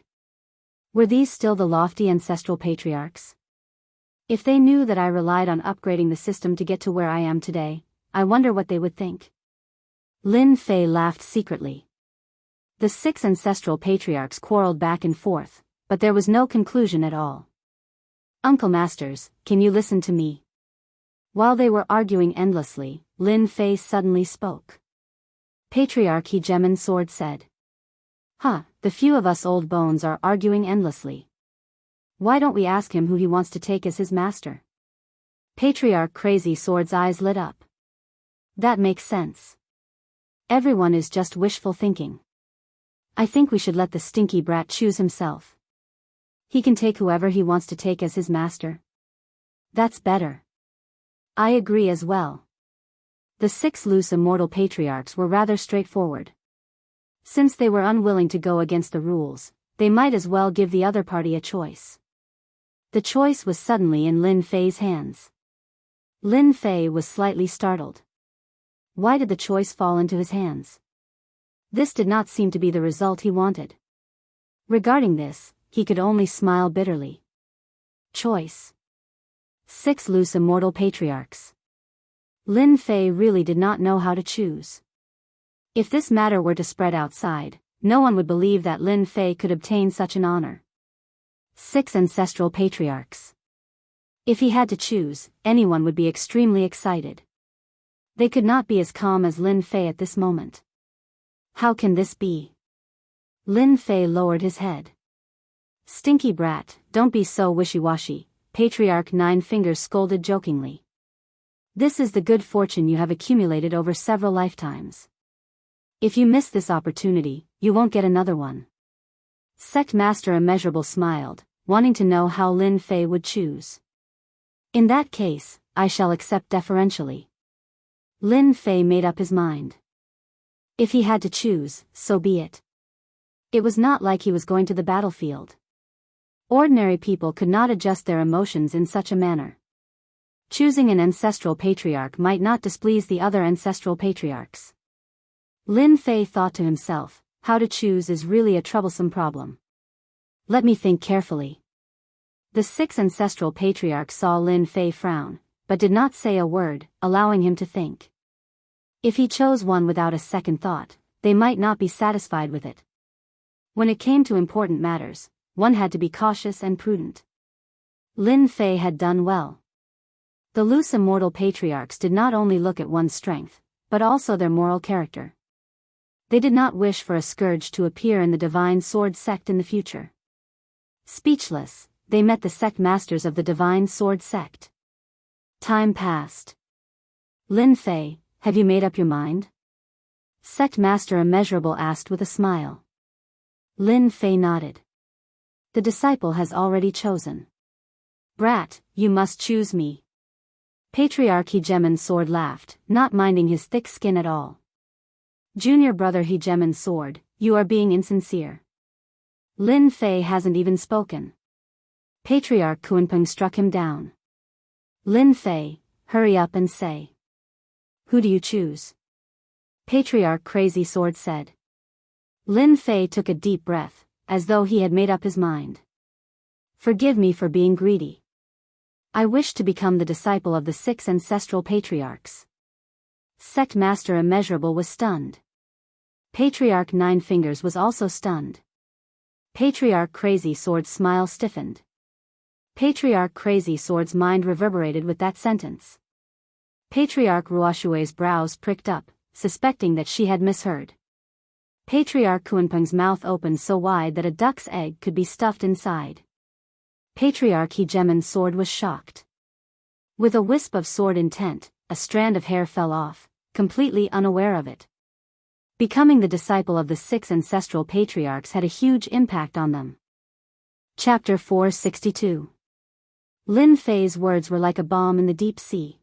Were these still the lofty ancestral patriarchs? If they knew that I relied on upgrading the system to get to where I am today, I wonder what they would think. Lin Fei laughed secretly. The 6 ancestral patriarchs quarreled back and forth, but there was no conclusion at all. Uncle Masters, can you listen to me? While they were arguing endlessly, Lin Fei suddenly spoke. Patriarch Hegemon Sword said. The few of us old bones are arguing endlessly. Why don't we ask him who he wants to take as his master? Patriarch Crazy Sword's eyes lit up. That makes sense. Everyone is just wishful thinking. I think we should let the stinky brat choose himself. He can take whoever he wants to take as his master. That's better. I agree as well. The 6 loose immortal patriarchs were rather straightforward. Since they were unwilling to go against the rules, they might as well give the other party a choice. The choice was suddenly in Lin Fei's hands. Lin Fei was slightly startled. Why did the choice fall into his hands? This did not seem to be the result he wanted. Regarding this, he could only smile bitterly. Choice. 6 loose immortal patriarchs. Lin Fei really did not know how to choose. If this matter were to spread outside, no one would believe that Lin Fei could obtain such an honor. 6 ancestral patriarchs. If he had to choose, anyone would be extremely excited. They could not be as calm as Lin Fei at this moment. How can this be? Lin Fei lowered his head. Stinky brat, don't be so wishy-washy, Patriarch 9 Fingers scolded jokingly. This is the good fortune you have accumulated over several lifetimes. If you miss this opportunity, you won't get another one. Sect Master Immeasurable smiled, wanting to know how Lin Fei would choose. In that case, I shall accept deferentially. Lin Fei made up his mind. If he had to choose, so be it. It was not like he was going to the battlefield. Ordinary people could not adjust their emotions in such a manner. Choosing an ancestral patriarch might not displease the other ancestral patriarchs. Lin Fei thought to himself, how to choose is really a troublesome problem. Let me think carefully. The 6 ancestral patriarchs saw Lin Fei frown, but did not say a word, allowing him to think. If he chose one without a second thought, they might not be satisfied with it. When it came to important matters, one had to be cautious and prudent. Lin Fei had done well. The loose immortal patriarchs did not only look at one's strength, but also their moral character. They did not wish for a scourge to appear in the Divine Sword sect in the future. Speechless, they met the sect masters of the Divine Sword sect. Time passed. Lin Fei, have you made up your mind? Sect Master Immeasurable asked with a smile. Lin Fei nodded. The disciple has already chosen. Brat, you must choose me. Patriarch Hegemon Sword laughed, not minding his thick skin at all. Junior brother Hegemon Sword, you are being insincere. Lin Fei hasn't even spoken. Patriarch Kunpeng struck him down. Lin Fei, hurry up and say. Who do you choose? Patriarch Crazy Sword said. Lin Fei took a deep breath, as though he had made up his mind. Forgive me for being greedy. I wish to become the disciple of the 6 ancestral patriarchs. Sect Master Immeasurable was stunned. Patriarch 9 Fingers was also stunned. Patriarch Crazy Sword's smile stiffened. Patriarch Crazy Sword's mind reverberated with that sentence. Patriarch Ruoshue's brows pricked up, suspecting that she had misheard. Patriarch Kunpeng's mouth opened so wide that a duck's egg could be stuffed inside. Patriarch Hegemon Sword was shocked. With a wisp of sword intent, a strand of hair fell off, completely unaware of it. Becoming the disciple of the 6 ancestral patriarchs had a huge impact on them. Chapter 462. Lin Fei's words were like a bomb in the deep sea.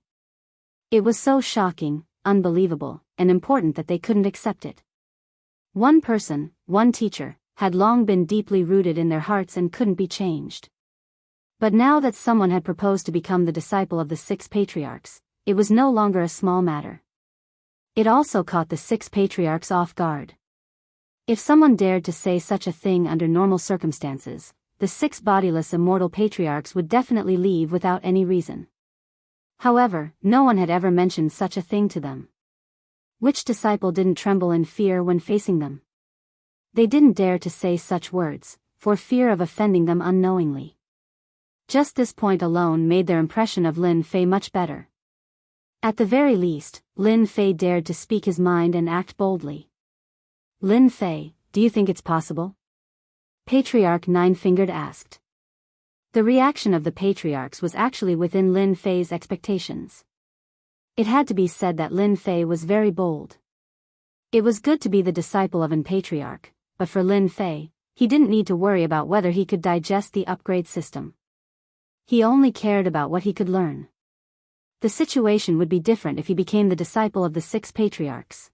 It was so shocking, unbelievable, and important that they couldn't accept it. One person, one teacher, had long been deeply rooted in their hearts and couldn't be changed. But now that someone had proposed to become the disciple of the 6 patriarchs, it was no longer a small matter. It also caught the 6 patriarchs off guard. If someone dared to say such a thing under normal circumstances, the 6 bodiless immortal patriarchs would definitely leave without any reason. However, no one had ever mentioned such a thing to them. Which disciple didn't tremble in fear when facing them? They didn't dare to say such words, for fear of offending them unknowingly. Just this point alone made their impression of Lin Fei much better. At the very least, Lin Fei dared to speak his mind and act boldly. "Lin Fei, do you think it's possible?" Patriarch Nine-Fingered asked. The reaction of the patriarchs was actually within Lin Fei's expectations. It had to be said that Lin Fei was very bold. It was good to be the disciple of an patriarch, but for Lin Fei, he didn't need to worry about whether he could digest the upgrade system. He only cared about what he could learn. The situation would be different if he became the disciple of the 6 patriarchs.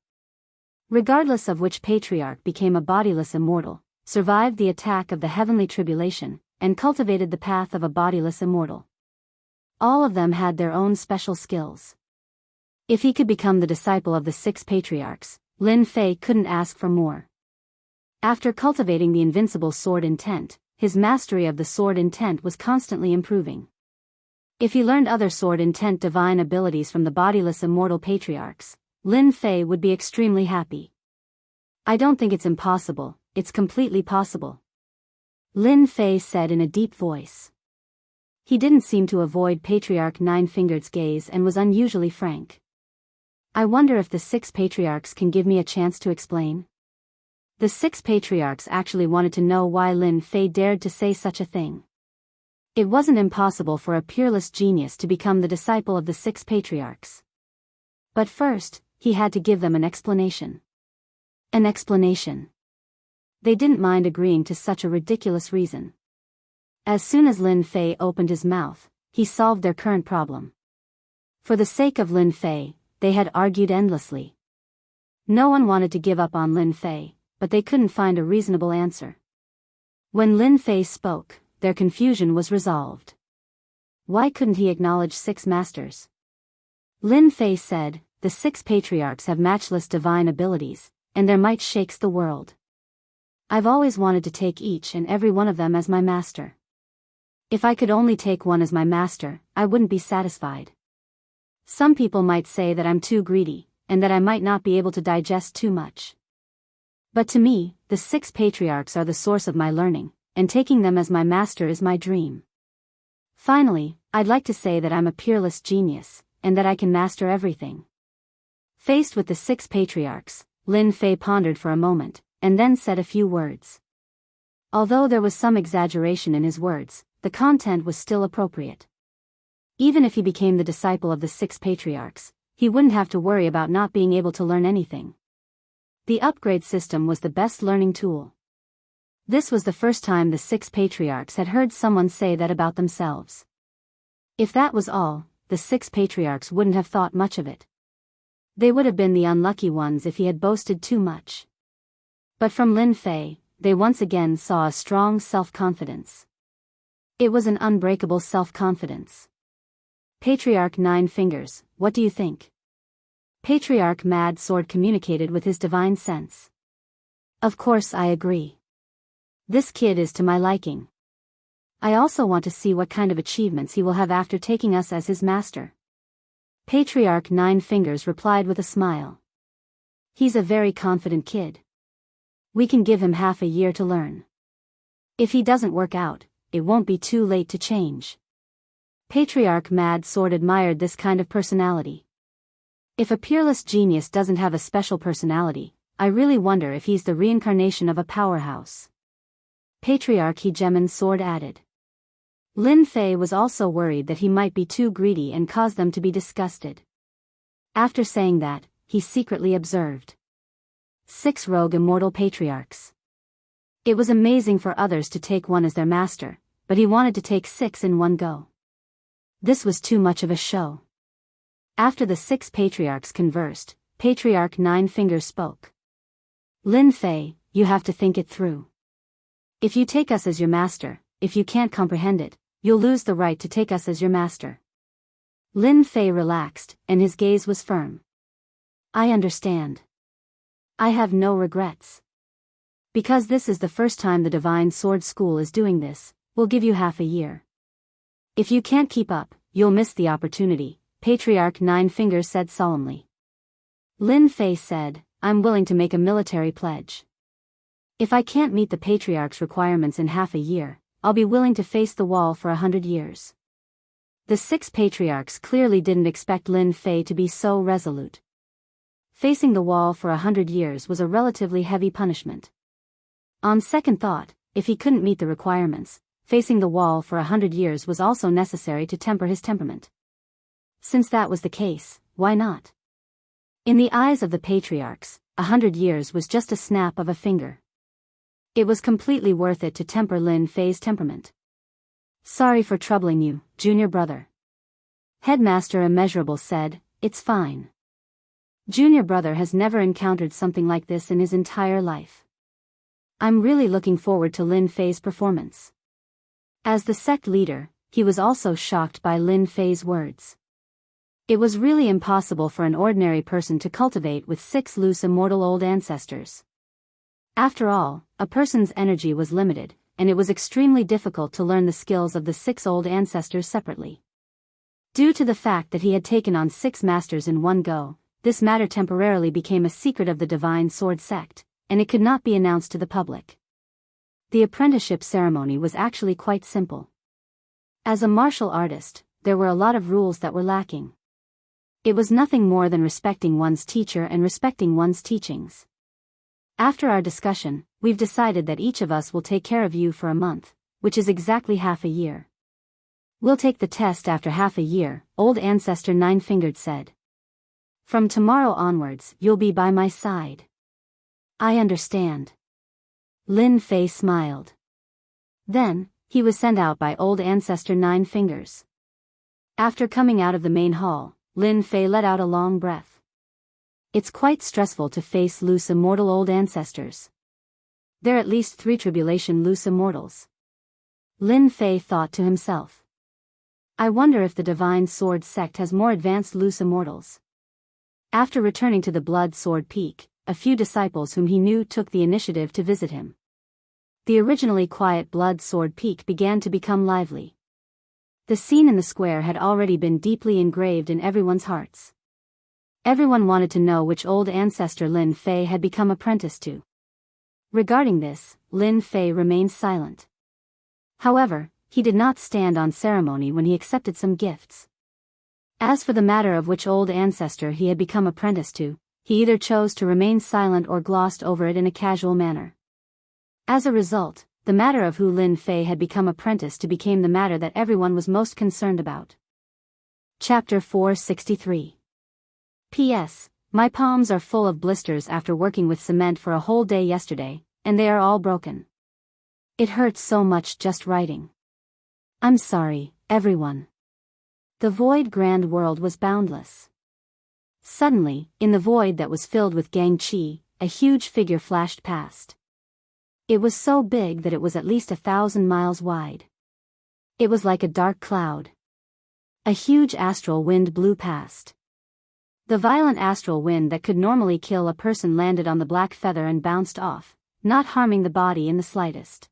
Regardless of which patriarch became a bodiless immortal, survived the attack of the heavenly tribulation, and cultivated the path of a bodiless immortal. All of them had their own special skills. If he could become the disciple of the 6 patriarchs, Lin Fei couldn't ask for more. After cultivating the invincible sword intent, his mastery of the sword intent was constantly improving. If he learned other sword intent divine abilities from the bodiless immortal patriarchs, Lin Fei would be extremely happy. "I don't think it's impossible, it's completely possible," Lin Fei said in a deep voice. He didn't seem to avoid Patriarch Nine-Fingered's gaze and was unusually frank. "I wonder if the 6 patriarchs can give me a chance to explain?" The 6 patriarchs actually wanted to know why Lin Fei dared to say such a thing. It wasn't impossible for a peerless genius to become the disciple of the 6 patriarchs. But first, he had to give them an explanation. An explanation. They didn't mind agreeing to such a ridiculous reason. As soon as Lin Fei opened his mouth, he solved their current problem. For the sake of Lin Fei, they had argued endlessly. No one wanted to give up on Lin Fei, but they couldn't find a reasonable answer. When Lin Fei spoke, their confusion was resolved. Why couldn't he acknowledge 6 masters? Lin Fei said, "The 6 patriarchs have matchless divine abilities, and their might shakes the world. I've always wanted to take each and every one of them as my master. If I could only take one as my master, I wouldn't be satisfied. Some people might say that I'm too greedy, and that I might not be able to digest too much. But to me, the 6 patriarchs are the source of my learning, and taking them as my master is my dream. Finally, I'd like to say that I'm a peerless genius, and that I can master everything." Faced with the 6 patriarchs, Lin Fei pondered for a moment, and then said a few words. Although there was some exaggeration in his words, the content was still appropriate. Even if he became the disciple of the 6 patriarchs, he wouldn't have to worry about not being able to learn anything. The upgrade system was the best learning tool. This was the first time the 6 patriarchs had heard someone say that about themselves. If that was all, the 6 patriarchs wouldn't have thought much of it. They would have been the unlucky ones if he had boasted too much. But from Lin Fei, they once again saw a strong self-confidence. It was an unbreakable self-confidence. Patriarch Nine-Fingers, what do you think? Patriarch Mad Sword communicated with his divine sense. Of course I agree. This kid is to my liking. I also want to see what kind of achievements he will have after taking us as his master. Patriarch Nine-Fingers replied with a smile. He's a very confident kid. We can give him half a year to learn. If he doesn't work out, it won't be too late to change. Patriarch Mad Sword admired this kind of personality. If a peerless genius doesn't have a special personality, I really wonder if he's the reincarnation of a powerhouse. Patriarch Hegemon Sword added. Lin Fei was also worried that he might be too greedy and cause them to be disgusted. After saying that, he secretly observed 6 rogue immortal patriarchs. It was amazing for others to take one as their master, but he wanted to take 6 in one go. This was too much of a show. After the 6 patriarchs conversed, Patriarch Nine-Fingers spoke. Lin Fei, you have to think it through. If you take us as your master, if you can't comprehend it, you'll lose the right to take us as your master. Lin Fei relaxed, and his gaze was firm. I understand. I have no regrets. Because this is the first time the Divine Sword School is doing this, we'll give you half a year. If you can't keep up, you'll miss the opportunity, Patriarch Nine Fingers said solemnly. Lin Fei said, I'm willing to make a military pledge. If I can't meet the Patriarch's requirements in half a year, I'll be willing to face the wall for 100 years. The 6 patriarchs clearly didn't expect Lin Fei to be so resolute. Facing the wall for 100 years was a relatively heavy punishment. On second thought, if he couldn't meet the requirements, facing the wall for 100 years was also necessary to temper his temperament. Since that was the case, why not? In the eyes of the patriarchs, 100 years was just a snap of a finger. It was completely worth it to temper Lin Fei's temperament. Sorry for troubling you, junior brother. Headmaster Immeasurable said, It's fine. Junior brother has never encountered something like this in his entire life. I'm really looking forward to Lin Fei's performance. As the sect leader, he was also shocked by Lin Fei's words. It was really impossible for an ordinary person to cultivate with 6 loose immortal old ancestors. After all, a person's energy was limited, and it was extremely difficult to learn the skills of the 6 old ancestors separately. Due to the fact that he had taken on 6 masters in one go, this matter temporarily became a secret of the Divine Sword sect, and it could not be announced to the public. The apprenticeship ceremony was actually quite simple. As a martial artist, there were a lot of rules that were lacking. It was nothing more than respecting one's teacher and respecting one's teachings. After our discussion, we've decided that each of us will take care of you for a month, which is exactly half a year. We'll take the test after half a year, Old Ancestor Nine-Fingered said. From tomorrow onwards, you'll be by my side. I understand. Lin Fei smiled. Then, he was sent out by Old Ancestor Nine Fingers. After coming out of the main hall, Lin Fei let out a long breath. It's quite stressful to face loose immortal old ancestors. There are at least 3 tribulation loose immortals. Lin Fei thought to himself. I wonder if the Divine Sword sect has more advanced loose immortals. After returning to the Blood Sword Peak, a few disciples whom he knew took the initiative to visit him. The originally quiet Blood Sword Peak began to become lively. The scene in the square had already been deeply engraved in everyone's hearts. Everyone wanted to know which old ancestor Lin Fei had become apprenticed to. Regarding this, Lin Fei remained silent. However, he did not stand on ceremony when he accepted some gifts. As for the matter of which old ancestor he had become apprenticed to, he either chose to remain silent or glossed over it in a casual manner. As a result, the matter of who Lin Fei had become apprenticed to became the matter that everyone was most concerned about. Chapter 463. P.S. My palms are full of blisters after working with cement for a whole day yesterday, and they are all broken. It hurts so much just writing. I'm sorry, everyone. The void grand world was boundless. Suddenly, in the void that was filled with Gang Chi, a huge figure flashed past. It was so big that it was at least 1,000 miles wide. It was like a dark cloud. A huge astral wind blew past. The violent astral wind that could normally kill a person landed on the black feather and bounced off, not harming the body in the slightest.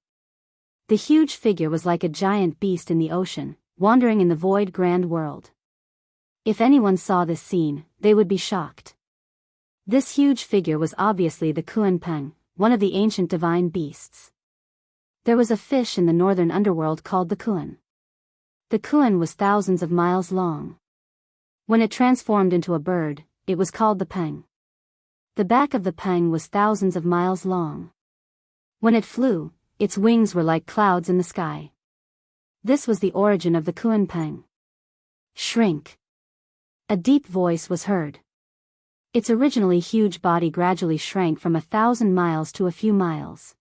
The huge figure was like a giant beast in the ocean, wandering in the void grand world. If anyone saw this scene, they would be shocked. This huge figure was obviously the Kuan Peng, one of the ancient divine beasts. There was a fish in the northern underworld called the Kuan. The Kuan was thousands of miles long. When it transformed into a bird, it was called the Peng. The back of the Peng was thousands of miles long. When it flew, its wings were like clouds in the sky. This was the origin of the Kuan Peng. Shrink. A deep voice was heard. Its originally huge body gradually shrank from 1,000 miles to a few miles.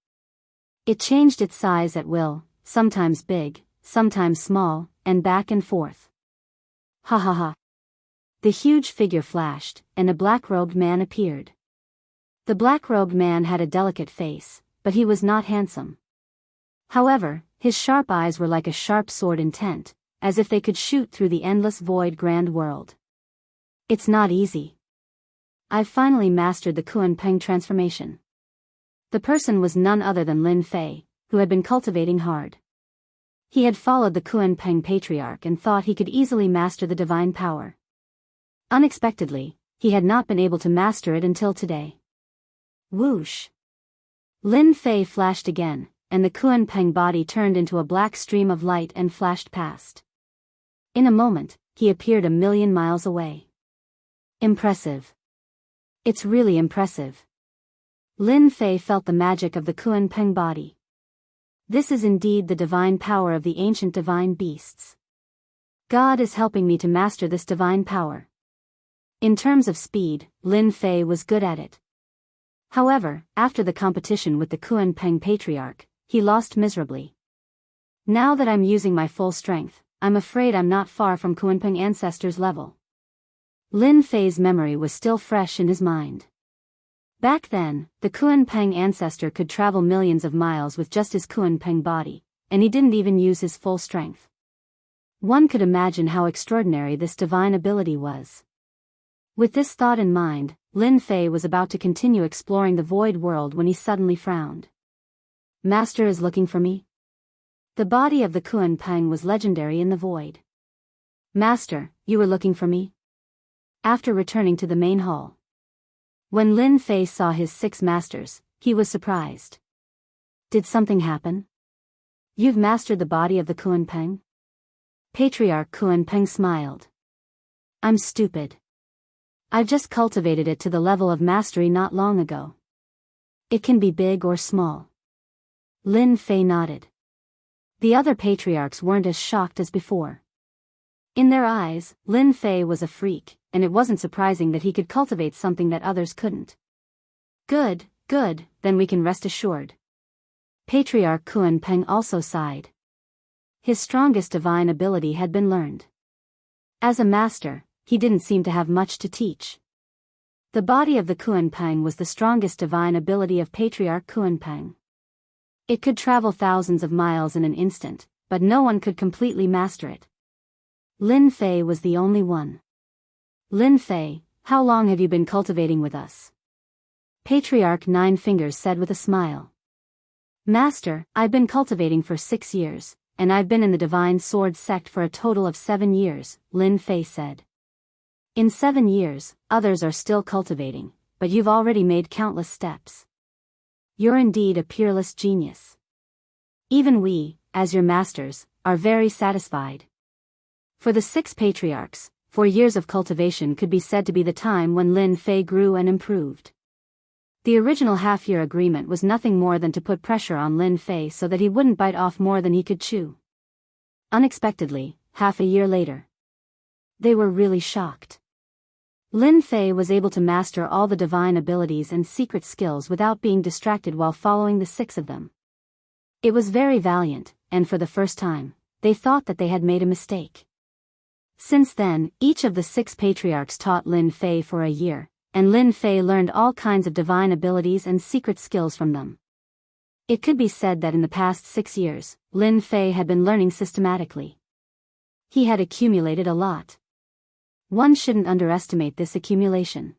It changed its size at will, sometimes big, sometimes small, and back and forth. Ha ha ha. The huge figure flashed, and a black-robed man appeared. The black-robed man had a delicate face, but he was not handsome. However, his sharp eyes were like a sharp sword intent, as if they could shoot through the endless void grand world. It's not easy. I've finally mastered the Kunpeng transformation. The person was none other than Lin Fei, who had been cultivating hard. He had followed the Kunpeng patriarch and thought he could easily master the divine power. Unexpectedly, he had not been able to master it until today. Whoosh! Lin Fei flashed again, and the Kunpeng body turned into a black stream of light and flashed past. In a moment, he appeared 1,000,000 miles away. Impressive. It's really impressive. Lin Fei felt the magic of the Kunpeng body. This is indeed the divine power of the ancient divine beasts. God is helping me to master this divine power. In terms of speed, Lin Fei was good at it. However, after the competition with the Kunpeng patriarch, he lost miserably. Now that I'm using my full strength, I'm afraid I'm not far from Kunpeng ancestors' level. Lin Fei's memory was still fresh in his mind. Back then, the Kunpeng ancestor could travel millions of miles with just his Kunpeng body, and he didn't even use his full strength. One could imagine how extraordinary this divine ability was. With this thought in mind, Lin Fei was about to continue exploring the void world when he suddenly frowned. Master is looking for me? The body of the Kunpeng was legendary in the void. Master, you were looking for me? After returning to the main hall. When Lin Fei saw his 6 masters, he was surprised. Did something happen? You've mastered the body of the Kunpeng? Patriarch Kunpeng smiled. I'm stupid. I've just cultivated it to the level of mastery not long ago. It can be big or small. Lin Fei nodded. The other patriarchs weren't as shocked as before. In their eyes, Lin Fei was a freak, and it wasn't surprising that he could cultivate something that others couldn't. Good, then we can rest assured. Patriarch Kunpeng also sighed. His strongest divine ability had been learned. As a master, he didn't seem to have much to teach. The body of the Kunpeng was the strongest divine ability of Patriarch Kunpeng. It could travel thousands of miles in an instant, but no one could completely master it. Lin Fei was the only one. Lin Fei, how long have you been cultivating with us? Patriarch Nine Fingers said with a smile. Master, I've been cultivating for 6 years, and I've been in the Divine Sword sect for a total of 7 years, Lin Fei said. In 7 years, others are still cultivating, but you've already made countless steps. You're indeed a peerless genius. Even we, as your masters, are very satisfied. For the 6 patriarchs, 4 years of cultivation could be said to be the time when Lin Fei grew and improved. The original half-year agreement was nothing more than to put pressure on Lin Fei so that he wouldn't bite off more than he could chew. Unexpectedly, half a year later, they were really shocked. Lin Fei was able to master all the divine abilities and secret skills without being distracted while following the 6 of them. It was very valiant, and for the first time, they thought that they had made a mistake. Since then, each of the 6 patriarchs taught Lin Fei for a year, and Lin Fei learned all kinds of divine abilities and secret skills from them. It could be said that in the past 6 years, Lin Fei had been learning systematically. He had accumulated a lot. One shouldn't underestimate this accumulation.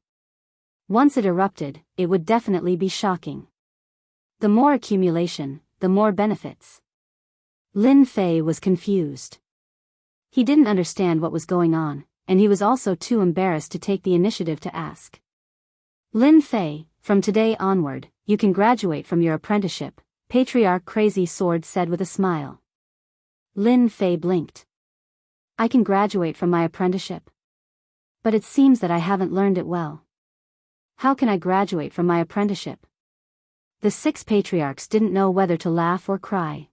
Once it erupted, it would definitely be shocking. The more accumulation, the more benefits. Lin Fei was confused. He didn't understand what was going on, and he was also too embarrassed to take the initiative to ask. Lin Fei, from today onward, you can graduate from your apprenticeship, Patriarch Crazy Sword said with a smile. Lin Fei blinked. I can graduate from my apprenticeship? But it seems that I haven't learned it well. How can I graduate from my apprenticeship? The 6 patriarchs didn't know whether to laugh or cry.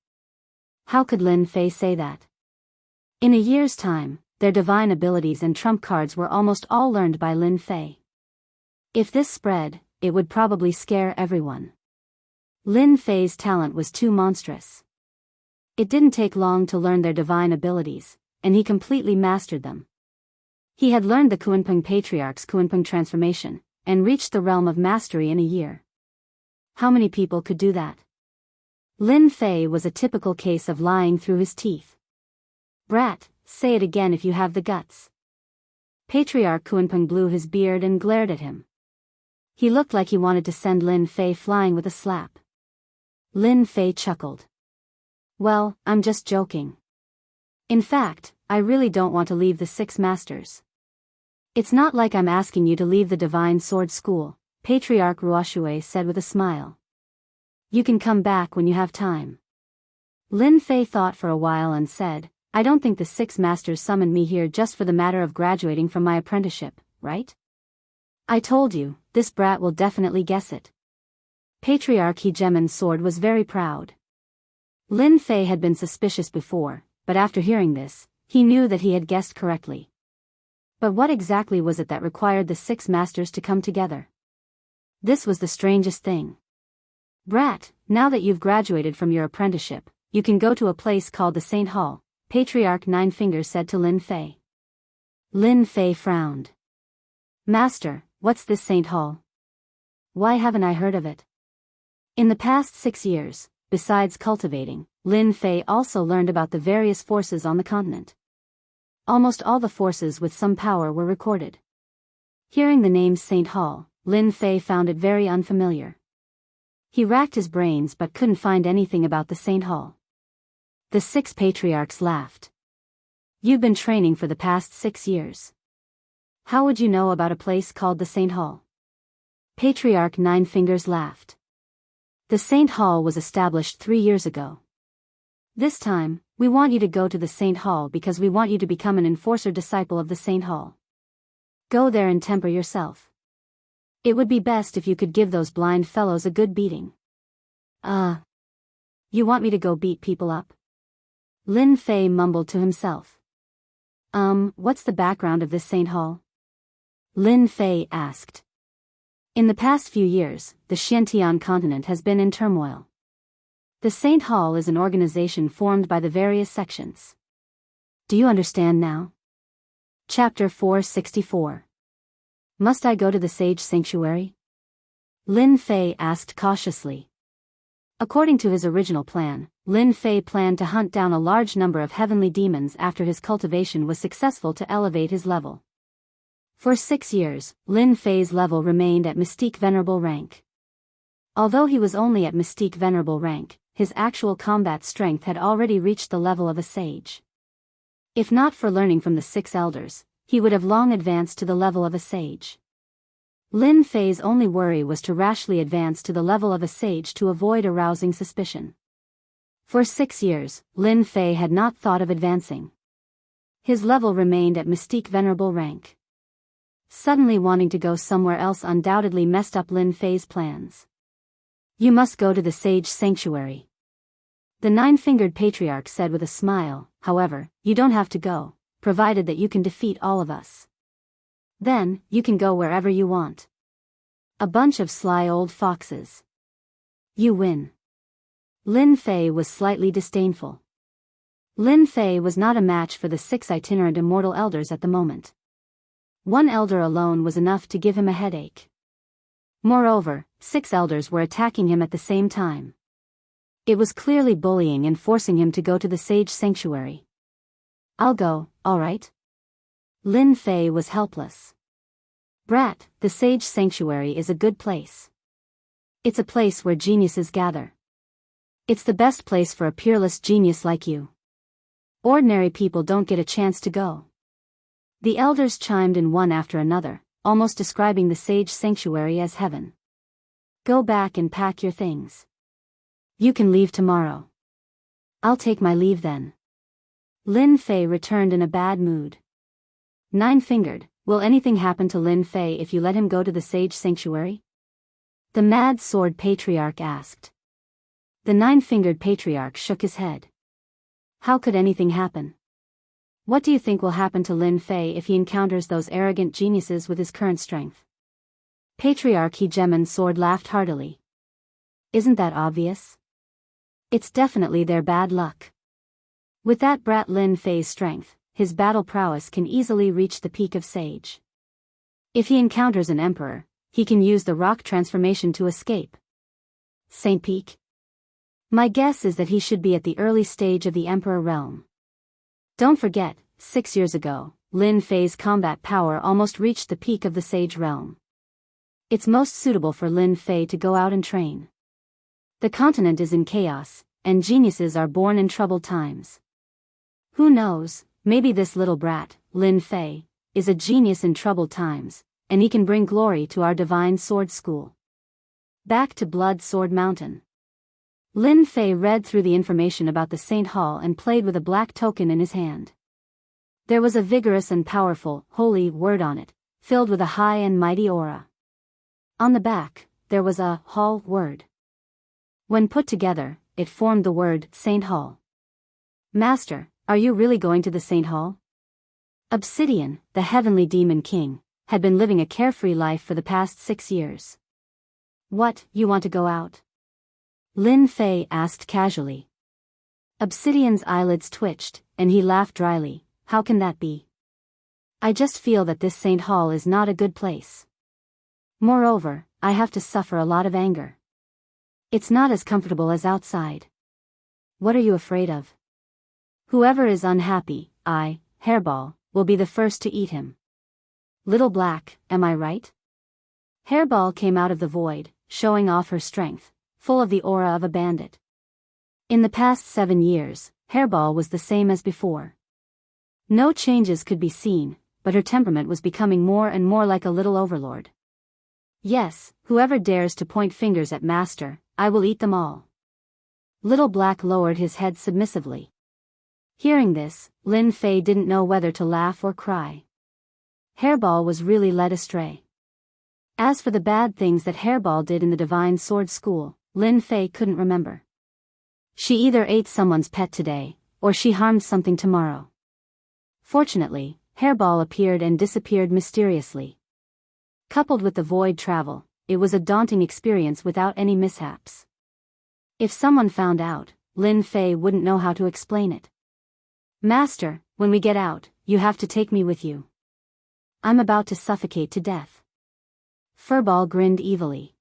How could Lin Fei say that? In a year's time, their divine abilities and trump cards were almost all learned by Lin Fei. If this spread, it would probably scare everyone. Lin Fei's talent was too monstrous. It didn't take long to learn their divine abilities, and he completely mastered them. He had learned the Kunpeng Patriarch's Kunpeng transformation, and reached the realm of mastery in a year. How many people could do that? Lin Fei was a typical case of lying through his teeth. Brat, say it again if you have the guts. Patriarch Kunpeng blew his beard and glared at him. He looked like he wanted to send Lin Fei flying with a slap. Lin Fei chuckled. Well, I'm just joking. In fact, I really don't want to leave the Six Masters. It's not like I'm asking you to leave the Divine Sword School, Patriarch Ruoshui said with a smile. You can come back when you have time. Lin Fei thought for a while and said, I don't think the Six Masters summoned me here just for the matter of graduating from my apprenticeship, right? I told you, this brat will definitely guess it. Patriarch Hegemon's sword was very proud. Lin Fei had been suspicious before, but after hearing this, he knew that he had guessed correctly. But what exactly was it that required the Six Masters to come together? This was the strangest thing. Brat, now that you've graduated from your apprenticeship, you can go to a place called the Saint Hall, Patriarch Nine Fingers said to Lin Fei. Lin Fei frowned. Master, what's this Saint Hall? Why haven't I heard of it? In the past 6 years, besides cultivating, Lin Fei also learned about the various forces on the continent. Almost all the forces with some power were recorded. Hearing the name Saint Hall, Lin Fei found it very unfamiliar. He racked his brains but couldn't find anything about the Saint Hall. The 6 patriarchs laughed. You've been training for the past 6 years. How would you know about a place called the Saint Hall? Patriarch Nine Fingers laughed. The Saint Hall was established 3 years ago. This time, we want you to go to the Saint Hall because we want you to become an enforcer disciple of the Saint Hall. Go there and temper yourself. It would be best if you could give those blind fellows a good beating. You want me to go beat people up? Lin Fei mumbled to himself. What's the background of this Saint Hall? Lin Fei asked. In the past few years, the Xiantian continent has been in turmoil. The Saint Hall is an organization formed by the various sections. Do you understand now? Chapter 464. Must I go to the Sage Sanctuary? Lin Fei asked cautiously. According to his original plan, Lin Fei planned to hunt down a large number of heavenly demons after his cultivation was successful to elevate his level. For 6 years, Lin Fei's level remained at Mystique Venerable rank. Although he was only at Mystique Venerable rank, his actual combat strength had already reached the level of a sage. If not for learning from the 6 elders, he would have long advanced to the level of a sage. Lin Fei's only worry was to rashly advance to the level of a sage to avoid arousing suspicion. For 6 years, Lin Fei had not thought of advancing. His level remained at Mystique Venerable rank. Suddenly wanting to go somewhere else undoubtedly messed up Lin Fei's plans. You must go to the Sage Sanctuary. The Nine-Fingered Patriarch said with a smile, however, you don't have to go, provided that you can defeat all of us. Then, you can go wherever you want. A bunch of sly old foxes. You win. Lin Fei was slightly disdainful. Lin Fei was not a match for the 6 itinerant immortal elders at the moment. 1 elder alone was enough to give him a headache. Moreover, 6 elders were attacking him at the same time. It was clearly bullying and forcing him to go to the Sage Sanctuary. I'll go, alright? Lin Fei was helpless. Brat, the Sage Sanctuary is a good place. It's a place where geniuses gather. It's the best place for a peerless genius like you. Ordinary people don't get a chance to go. The elders chimed in one after another, almost describing the Sage Sanctuary as heaven. Go back and pack your things. You can leave tomorrow. I'll take my leave then. Lin Fei returned in a bad mood. Nine-Fingered, will anything happen to Lin Fei if you let him go to the Sage Sanctuary? The Mad Sword Patriarch asked. The Nine-Fingered Patriarch shook his head. How could anything happen? What do you think will happen to Lin Fei if he encounters those arrogant geniuses with his current strength? Patriarch Hegemon's sword laughed heartily. Isn't that obvious? It's definitely their bad luck. With that brat Lin Fei's strength, his battle prowess can easily reach the peak of Sage. If he encounters an emperor, he can use the rock transformation to escape. Saint Peak? My guess is that he should be at the early stage of the Emperor realm. Don't forget, 6 years ago, Lin Fei's combat power almost reached the peak of the Sage realm. It's most suitable for Lin Fei to go out and train. The continent is in chaos, and geniuses are born in troubled times. Who knows, maybe this little brat, Lin Fei, is a genius in troubled times, and he can bring glory to our divine sword school. Back to Blood Sword Mountain. Lin Fei read through the information about the Saint Hall and played with a black token in his hand. There was a vigorous and powerful, holy word on it, filled with a high and mighty aura. On the back, there was a Hall word. When put together, it formed the word Saint Hall. Master, are you really going to the Saint Hall? Obsidian, the heavenly demon king, had been living a carefree life for the past 6 years. What, you want to go out? Lin Fei asked casually. Obsidian's eyelids twitched, and he laughed dryly. How can that be? I just feel that this Saint Hall is not a good place. Moreover, I have to suffer a lot of anger. It's not as comfortable as outside. What are you afraid of? Whoever is unhappy, Hairball, will be the first to eat him. Little Black, am I right? Hairball came out of the void, showing off her strength, full of the aura of a bandit. In the past 7 years, Hairball was the same as before. No changes could be seen, but her temperament was becoming more and more like a little overlord. Yes, whoever dares to point fingers at Master, I will eat them all. Little Black lowered his head submissively. Hearing this, Lin Fei didn't know whether to laugh or cry. Hairball was really led astray. As for the bad things that Hairball did in the Divine Sword School, Lin Fei couldn't remember. She either ate someone's pet today, or she harmed something tomorrow. Fortunately, Hairball appeared and disappeared mysteriously. Coupled with the void travel, it was a daunting experience without any mishaps. If someone found out, Lin Fei wouldn't know how to explain it. Master, when we get out, you have to take me with you. I'm about to suffocate to death. Furball grinned evilly.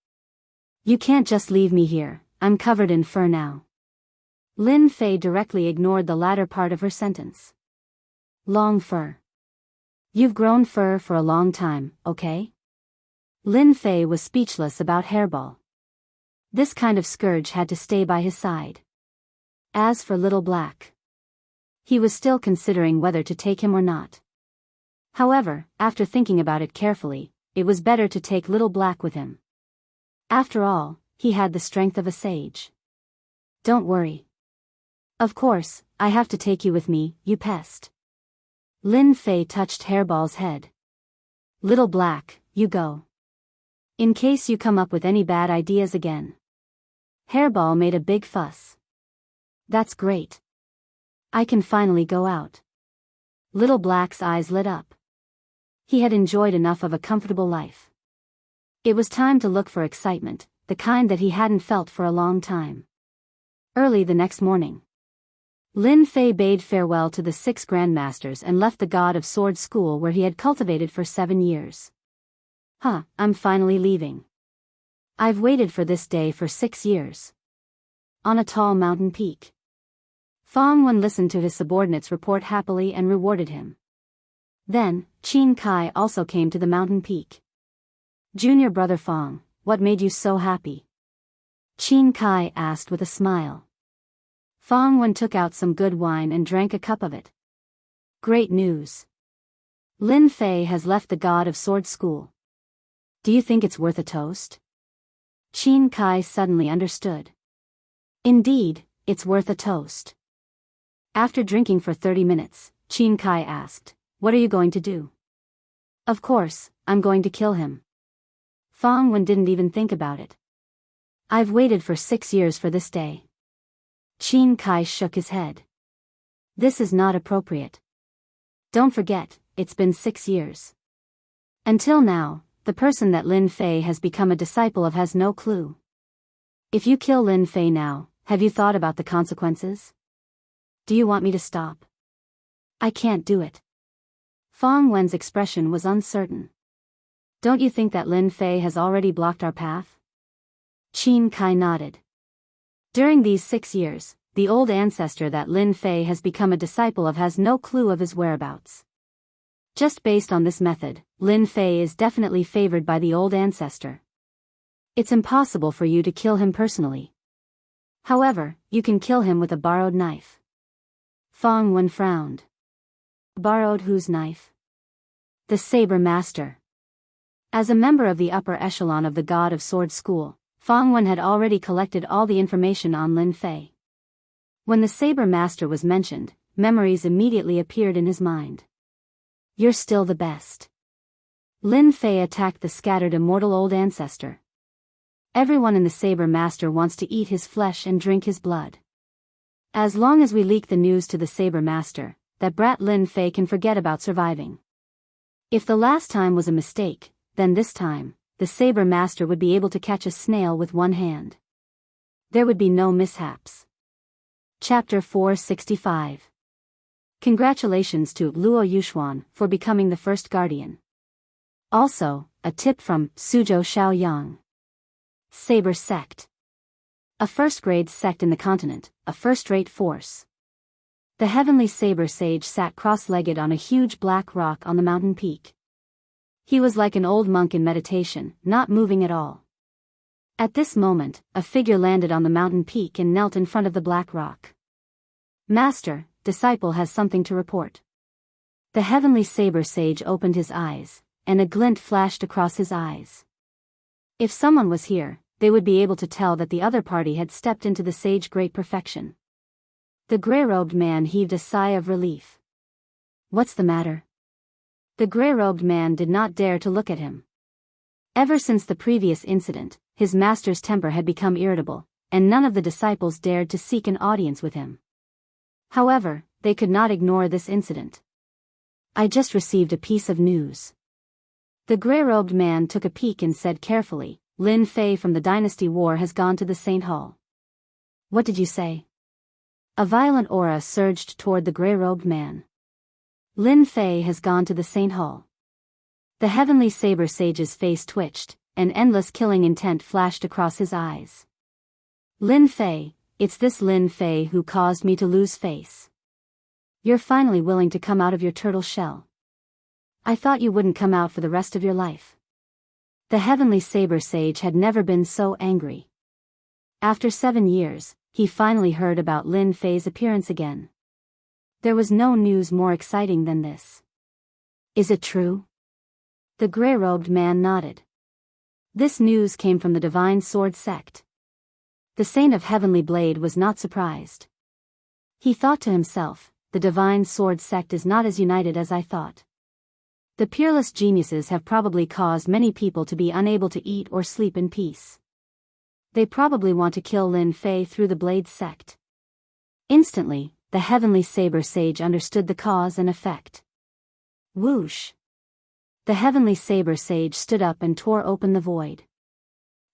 You can't just leave me here, I'm covered in fur now. Lin Fei directly ignored the latter part of her sentence. Long fur. You've grown fur for a long time, okay? Lin Fei was speechless about Hairball. This kind of scourge had to stay by his side. As for Little Black, he was still considering whether to take him or not. However, after thinking about it carefully, it was better to take Little Black with him. After all, he had the strength of a sage. Don't worry. Of course, I have to take you with me, you pest. Lin Fei touched Hairball's head. Little Black, you go. In case you come up with any bad ideas again. Hairball made a big fuss. That's great. I can finally go out. Little Black's eyes lit up. He had enjoyed enough of a comfortable life. It was time to look for excitement, the kind that he hadn't felt for a long time. Early the next morning, Lin Fei bade farewell to the 6 grandmasters and left the God of Sword School where he had cultivated for 7 years. I'm finally leaving. I've waited for this day for 6 years. On a tall mountain peak. Fong Wen listened to his subordinates report happily and rewarded him. Then, Qin Kai also came to the mountain peak. Junior brother Fong, what made you so happy? Qin Kai asked with a smile. Fong Wen took out some good wine and drank a cup of it. Great news. Lin Fei has left the God of Sword School. Do you think it's worth a toast? Qin Kai suddenly understood. Indeed, it's worth a toast. After drinking for 30 minutes, Qin Kai asked, what are you going to do? Of course, I'm going to kill him. Fong Wen didn't even think about it. I've waited for 6 years for this day. Qin Kai shook his head. This is not appropriate. Don't forget, it's been 6 years. Until now, the person that Lin Fei has become a disciple of has no clue. If you kill Lin Fei now, have you thought about the consequences? Do you want me to stop? I can't do it. Fong Wen's expression was uncertain. Don't you think that Lin Fei has already blocked our path? Qin Kai nodded. During these 6 years, the old ancestor that Lin Fei has become a disciple of has no clue of his whereabouts. Just based on this method, Lin Fei is definitely favored by the old ancestor. It's impossible for you to kill him personally. However, you can kill him with a borrowed knife. Fang Wen frowned. Borrowed whose knife? The Saber Master. As a member of the upper echelon of the God of Sword School, Fang Wen had already collected all the information on Lin Fei. When the Saber Master was mentioned, memories immediately appeared in his mind. You're still the best. Lin Fei attacked the scattered immortal old ancestor. Everyone in the Saber Master wants to eat his flesh and drink his blood. As long as we leak the news to the Saber Master, that brat Lin Fei can forget about surviving. If the last time was a mistake, then this time, the Saber Master would be able to catch a snail with one hand. There would be no mishaps. Chapter 465. Congratulations to Luo Yuxuan for becoming the first guardian. Also, a tip from Suzhou Xiaoyang. Saber Sect. A first-grade sect in the continent, a first-rate force. The heavenly saber sage sat cross-legged on a huge black rock on the mountain peak. He was like an old monk in meditation, not moving at all. At this moment, a figure landed on the mountain peak and knelt in front of the black rock. Master, disciple has something to report. The heavenly saber sage opened his eyes, and a glint flashed across his eyes. If someone was here, they would be able to tell that the other party had stepped into the sage great perfection. The gray-robed man heaved a sigh of relief. What's the matter? The gray-robed man did not dare to look at him. Ever since the previous incident, his master's temper had become irritable, and none of the disciples dared to seek an audience with him. However, they could not ignore this incident. I just received a piece of news. The gray-robed man took a peek and said carefully, Lin Fei from the Dynasty War has gone to the Saint Hall. What did you say? A violent aura surged toward the gray-robed man. Lin Fei has gone to the Saint Hall. The heavenly saber sage's face twitched, and endless killing intent flashed across his eyes. Lin Fei, it's this Lin Fei who caused me to lose face. You're finally willing to come out of your turtle shell. I thought you wouldn't come out for the rest of your life. The heavenly saber sage had never been so angry. After 7 years, he finally heard about Lin Fei's appearance again. There was no news more exciting than this. Is it true? The gray-robed man nodded. This news came from the Divine Sword Sect. The Saint of Heavenly Blade was not surprised. He thought to himself, the Divine Sword Sect is not as united as I thought. The peerless geniuses have probably caused many people to be unable to eat or sleep in peace. They probably want to kill Lin Fei through the Blade Sect. Instantly, the heavenly saber sage understood the cause and effect. Whoosh! The heavenly saber sage stood up and tore open the void.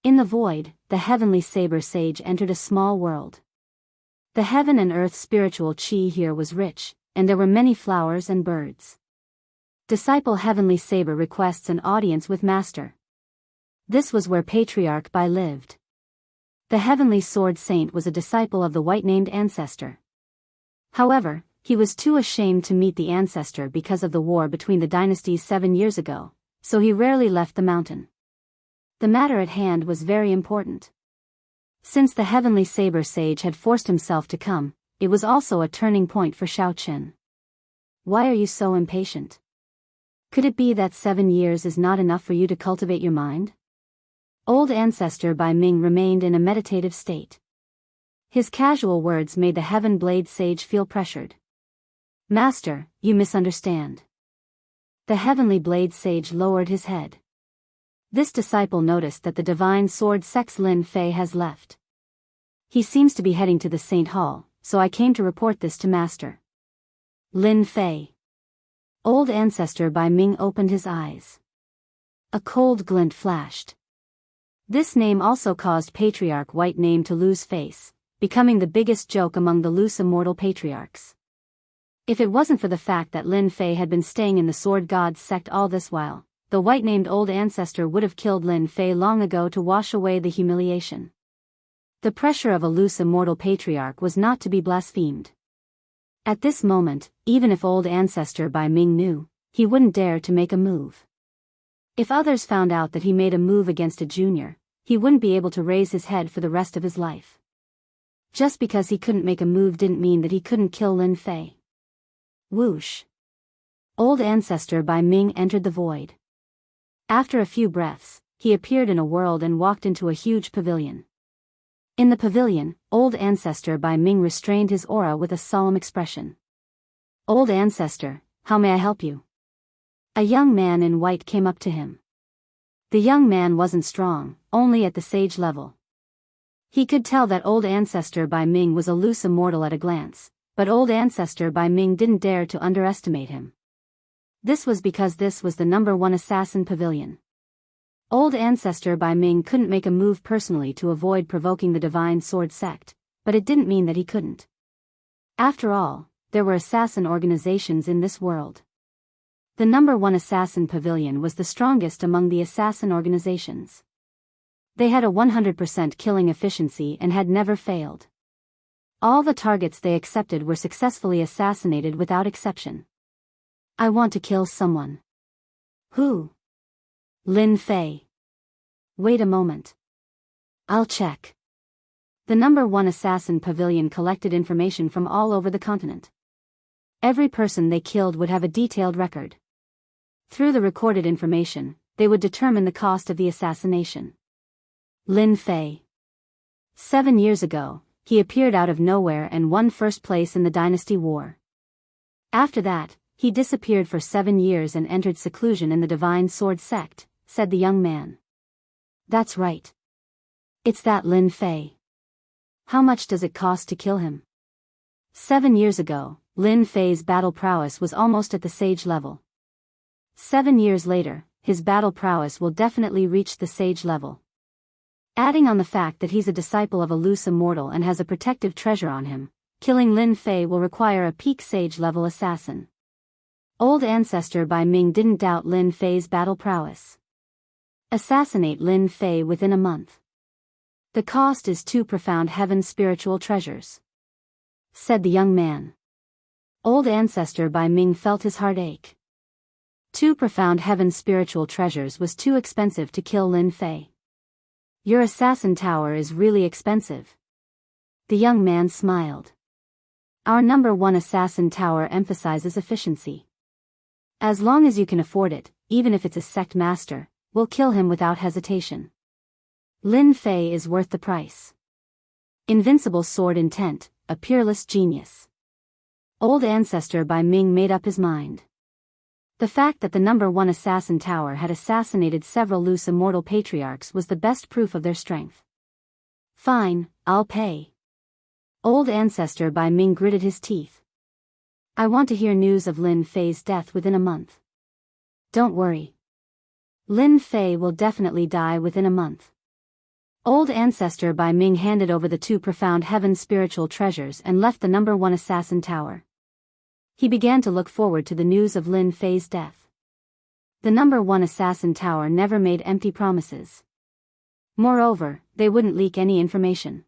In the void, the heavenly saber sage entered a small world. The heaven and earth spiritual chi here was rich, and there were many flowers and birds. Disciple Heavenly Saber requests an audience with Master. This was where Patriarch Bai lived. The Heavenly Sword Saint was a disciple of the white-named ancestor. However, he was too ashamed to meet the ancestor because of the war between the dynasties 7 years ago, so he rarely left the mountain. The matter at hand was very important. Since the heavenly saber sage had forced himself to come, it was also a turning point for Xiao Chen. Why are you so impatient? Could it be that 7 years is not enough for you to cultivate your mind? Old ancestor Bai Ming remained in a meditative state. His casual words made the Heaven Blade Sage feel pressured. Master, you misunderstand. The Heavenly Blade Sage lowered his head. This disciple noticed that the Divine Sword Sect's Lin Fei has left. He seems to be heading to the Saint Hall, so I came to report this to Master. Lin Fei. Old ancestor Bai Ming opened his eyes. A cold glint flashed. This name also caused Patriarch White Name to lose face, becoming the biggest joke among the loose immortal patriarchs. If it wasn't for the fact that Lin Fei had been staying in the Sword God's sect all this while, the white-named old ancestor would have killed Lin Fei long ago to wash away the humiliation. The pressure of a loose immortal patriarch was not to be blasphemed. At this moment, even if old ancestor Bai Ming knew, he wouldn't dare to make a move. If others found out that he made a move against a junior, he wouldn't be able to raise his head for the rest of his life. Just because he couldn't make a move didn't mean that he couldn't kill Lin Fei. Whoosh. Old ancestor Bai Ming entered the void. After a few breaths, he appeared in a world and walked into a huge pavilion. In the pavilion, old ancestor Bai Ming restrained his aura with a solemn expression. Old ancestor, how may I help you? A young man in white came up to him. The young man wasn't strong, only at the sage level. He could tell that old ancestor Bai Ming was a loose immortal at a glance, but old ancestor Bai Ming didn't dare to underestimate him. This was because this was the #1 assassin pavilion. Old ancestor Bai Ming couldn't make a move personally to avoid provoking the divine sword sect, but it didn't mean that he couldn't. After all, there were assassin organizations in this world. The #1 assassin pavilion was the strongest among the assassin organizations. They had a 100% killing efficiency and had never failed. All the targets they accepted were successfully assassinated without exception. I want to kill someone. Who? Lin Fei. Wait a moment. I'll check. The #1 assassin pavilion collected information from all over the continent. Every person they killed would have a detailed record. Through the recorded information, they would determine the cost of the assassination. Lin Fei. 7 years ago, he appeared out of nowhere and won first place in the Dynasty War. After that, he disappeared for 7 years and entered seclusion in the Divine Sword sect, said the young man. That's right. It's that Lin Fei. How much does it cost to kill him? 7 years ago, Lin Fei's battle prowess was almost at the sage level. 7 years later, his battle prowess will definitely reach the sage level. Adding on the fact that he's a disciple of a loose immortal and has a protective treasure on him, killing Lin Fei will require a peak sage level assassin. Old ancestor Bai Ming didn't doubt Lin Fei's battle prowess. Assassinate Lin Fei within a month. The cost is 2 profound heaven spiritual treasures, said the young man. Old ancestor Bai Ming felt his heart ache. 2 profound heaven spiritual treasures was too expensive to kill Lin Fei. Your assassin tower is really expensive. The young man smiled. Our #1 assassin tower emphasizes efficiency. As long as you can afford it, even if it's a sect master, we'll kill him without hesitation. Lin Fei is worth the price. Invincible sword intent, a peerless genius. Old ancestor Bai Ming made up his mind. The fact that the #1 assassin tower had assassinated several loose immortal patriarchs was the best proof of their strength. Fine, I'll pay. Old ancestor Bai Ming gritted his teeth. I want to hear news of Lin Fei's death within a month. Don't worry. Lin Fei will definitely die within a month. Old ancestor Bai Ming handed over the 2 profound heaven spiritual treasures and left the #1 assassin tower. He began to look forward to the news of Lin Fei's death. The #1 assassin tower never made empty promises. Moreover, they wouldn't leak any information.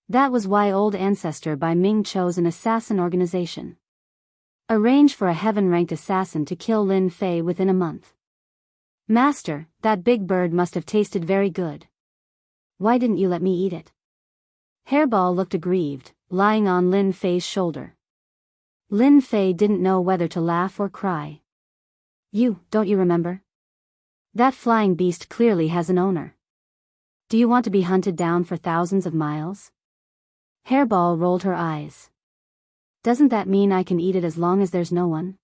That was why old ancestor Bai Ming chose an assassin organization. Arrange for a heaven-ranked assassin to kill Lin Fei within a month. Master, that big bird must have tasted very good. Why didn't you let me eat it? Hairball looked aggrieved, lying on Lin Fei's shoulder. Lin Fei didn't know whether to laugh or cry. Don't you remember? That flying beast clearly has an owner. Do you want to be hunted down for thousands of miles? Hairball rolled her eyes. Doesn't that mean I can eat it as long as there's no one?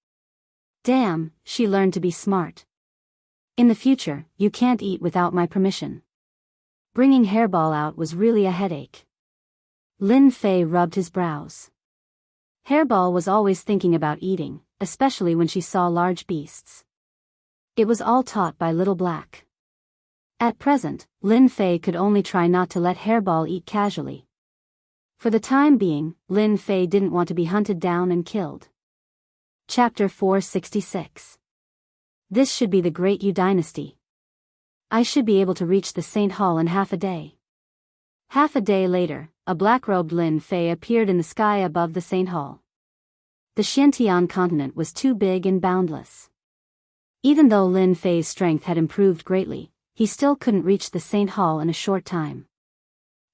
Damn, she learned to be smart. In the future, you can't eat without my permission. Bringing Hairball out was really a headache. Lin Fei rubbed his brows. Hairball was always thinking about eating, especially when she saw large beasts. It was all taught by Little Black. At present, Lin Fei could only try not to let Hairball eat casually. For the time being, Lin Fei didn't want to be hunted down and killed. Chapter 466. This should be the Great Yu Dynasty. I should be able to reach the Saint Hall in half a day. Half a day later, a black-robed Lin Fei appeared in the sky above the Saint Hall. The Xiantian continent was too big and boundless. Even though Lin Fei's strength had improved greatly, he still couldn't reach the Saint Hall in a short time.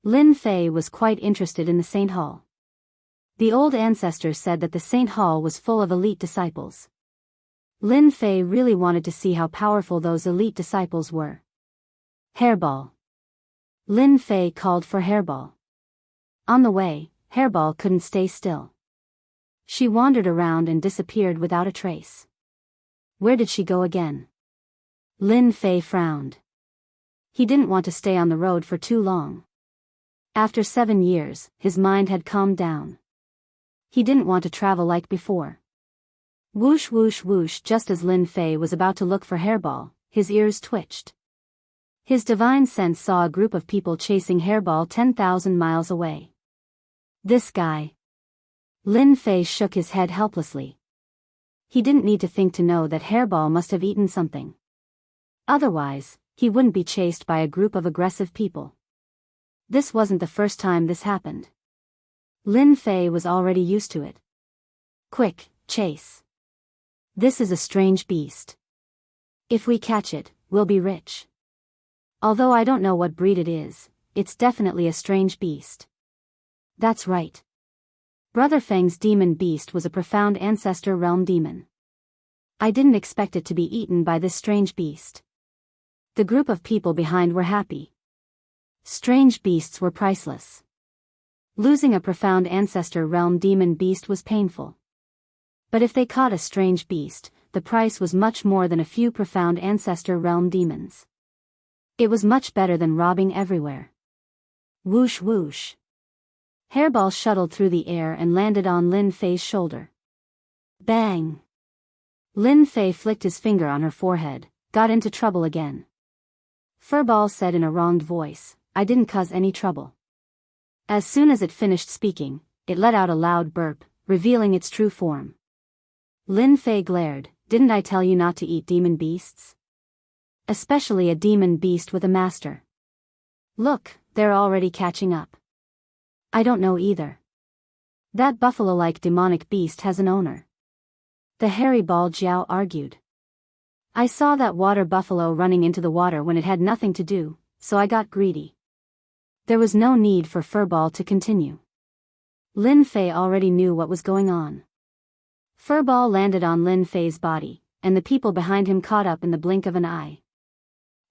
Lin Fei was quite interested in the Saint Hall. The old ancestors said that the Saint Hall was full of elite disciples. Lin Fei really wanted to see how powerful those elite disciples were. Hairball. Lin Fei called for Hairball. On the way, Hairball couldn't stay still. She wandered around and disappeared without a trace. Where did she go again? Lin Fei frowned. He didn't want to stay on the road for too long. After 7 years, his mind had calmed down. He didn't want to travel like before. Whoosh whoosh whoosh. Just as Lin Fei was about to look for Hairball, his ears twitched. His divine sense saw a group of people chasing Hairball 10,000 miles away. This guy. Lin Fei shook his head helplessly. He didn't need to think to know that Hairball must have eaten something. Otherwise, he wouldn't be chased by a group of aggressive people. This wasn't the first time this happened. Lin Fei was already used to it. Quick, chase. This is a strange beast. If we catch it, we'll be rich. Although I don't know what breed it is, it's definitely a strange beast. That's right. Brother Feng's demon beast was a profound ancestor realm demon. I didn't expect it to be eaten by this strange beast. The group of people behind were happy. Strange beasts were priceless. Losing a profound ancestor realm demon beast was painful. But if they caught a strange beast, the price was much more than a few profound ancestor realm demons. It was much better than robbing everywhere. Whoosh whoosh. Hairball shuttled through the air and landed on Lin Fei's shoulder. Bang! Lin Fei flicked his finger on her forehead, got into trouble again. Furball said in a wronged voice, I didn't cause any trouble. As soon as it finished speaking, it let out a loud burp, revealing its true form. Lin Fei glared, didn't I tell you not to eat demon beasts? Especially a demon beast with a master. Look, they're already catching up. I don't know either. That buffalo-like demonic beast has an owner. The hairy Ball Jiao argued. I saw that water buffalo running into the water when it had nothing to do, so I got greedy. There was no need for Furball to continue. Lin Fei already knew what was going on. Furball landed on Lin Fei's body, and the people behind him caught up in the blink of an eye.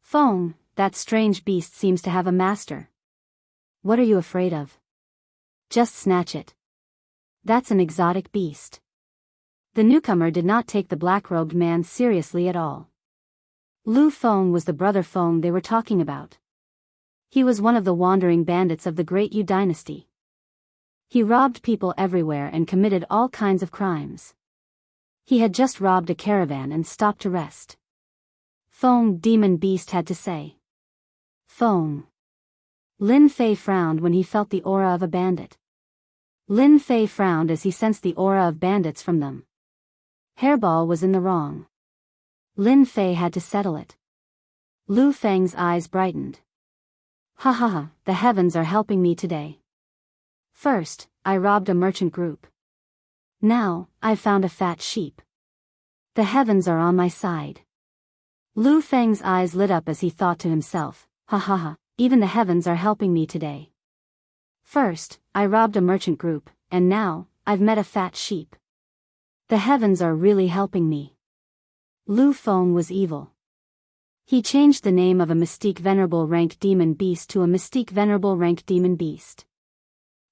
Feng, that strange beast seems to have a master. What are you afraid of? Just snatch it. That's an exotic beast. The newcomer did not take the black-robed man seriously at all. Lu Feng was the brother Feng they were talking about. He was one of the wandering bandits of the Great Yu dynasty. He robbed people everywhere and committed all kinds of crimes. He had just robbed a caravan and stopped to rest. Feng, demon beast had to say. Feng. Lin Fei frowned when he felt the aura of a bandit. Lin Fei frowned as he sensed the aura of bandits from them. Hairball was in the wrong. Lin Fei had to settle it. Lu Feng's eyes brightened. Ha ha ha, the heavens are helping me today. First, I robbed a merchant group. Now, I've found a fat sheep. The heavens are on my side. Lu Feng's eyes lit up as he thought to himself, ha ha ha, even the heavens are helping me today. First, I robbed a merchant group, and now, I've met a fat sheep. The heavens are really helping me. Lu Feng was evil. He changed the name of a mystique venerable rank demon beast to a mystique venerable rank demon beast.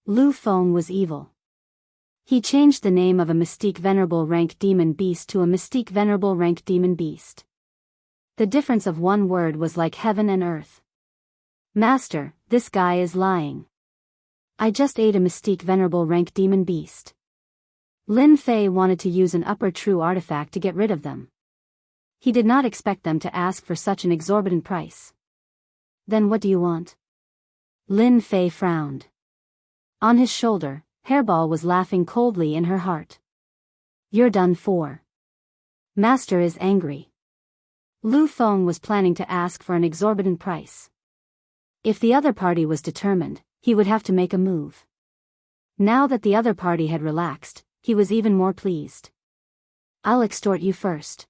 Lu Feng was evil. He changed the name of a mystique venerable rank demon beast to a mystique venerable rank demon beast. The difference of one word was like heaven and earth. Master, this guy is lying. I just ate a mystique venerable rank demon beast. Lin Fei wanted to use an upper true artifact to get rid of them. He did not expect them to ask for such an exorbitant price. Then what do you want? Lin Fei frowned. On his shoulder, Hairball was laughing coldly in her heart. You're done for. Master is angry. Lu Feng was planning to ask for an exorbitant price. If the other party was determined, he would have to make a move. Now that the other party had relaxed, he was even more pleased. I'll extort you first.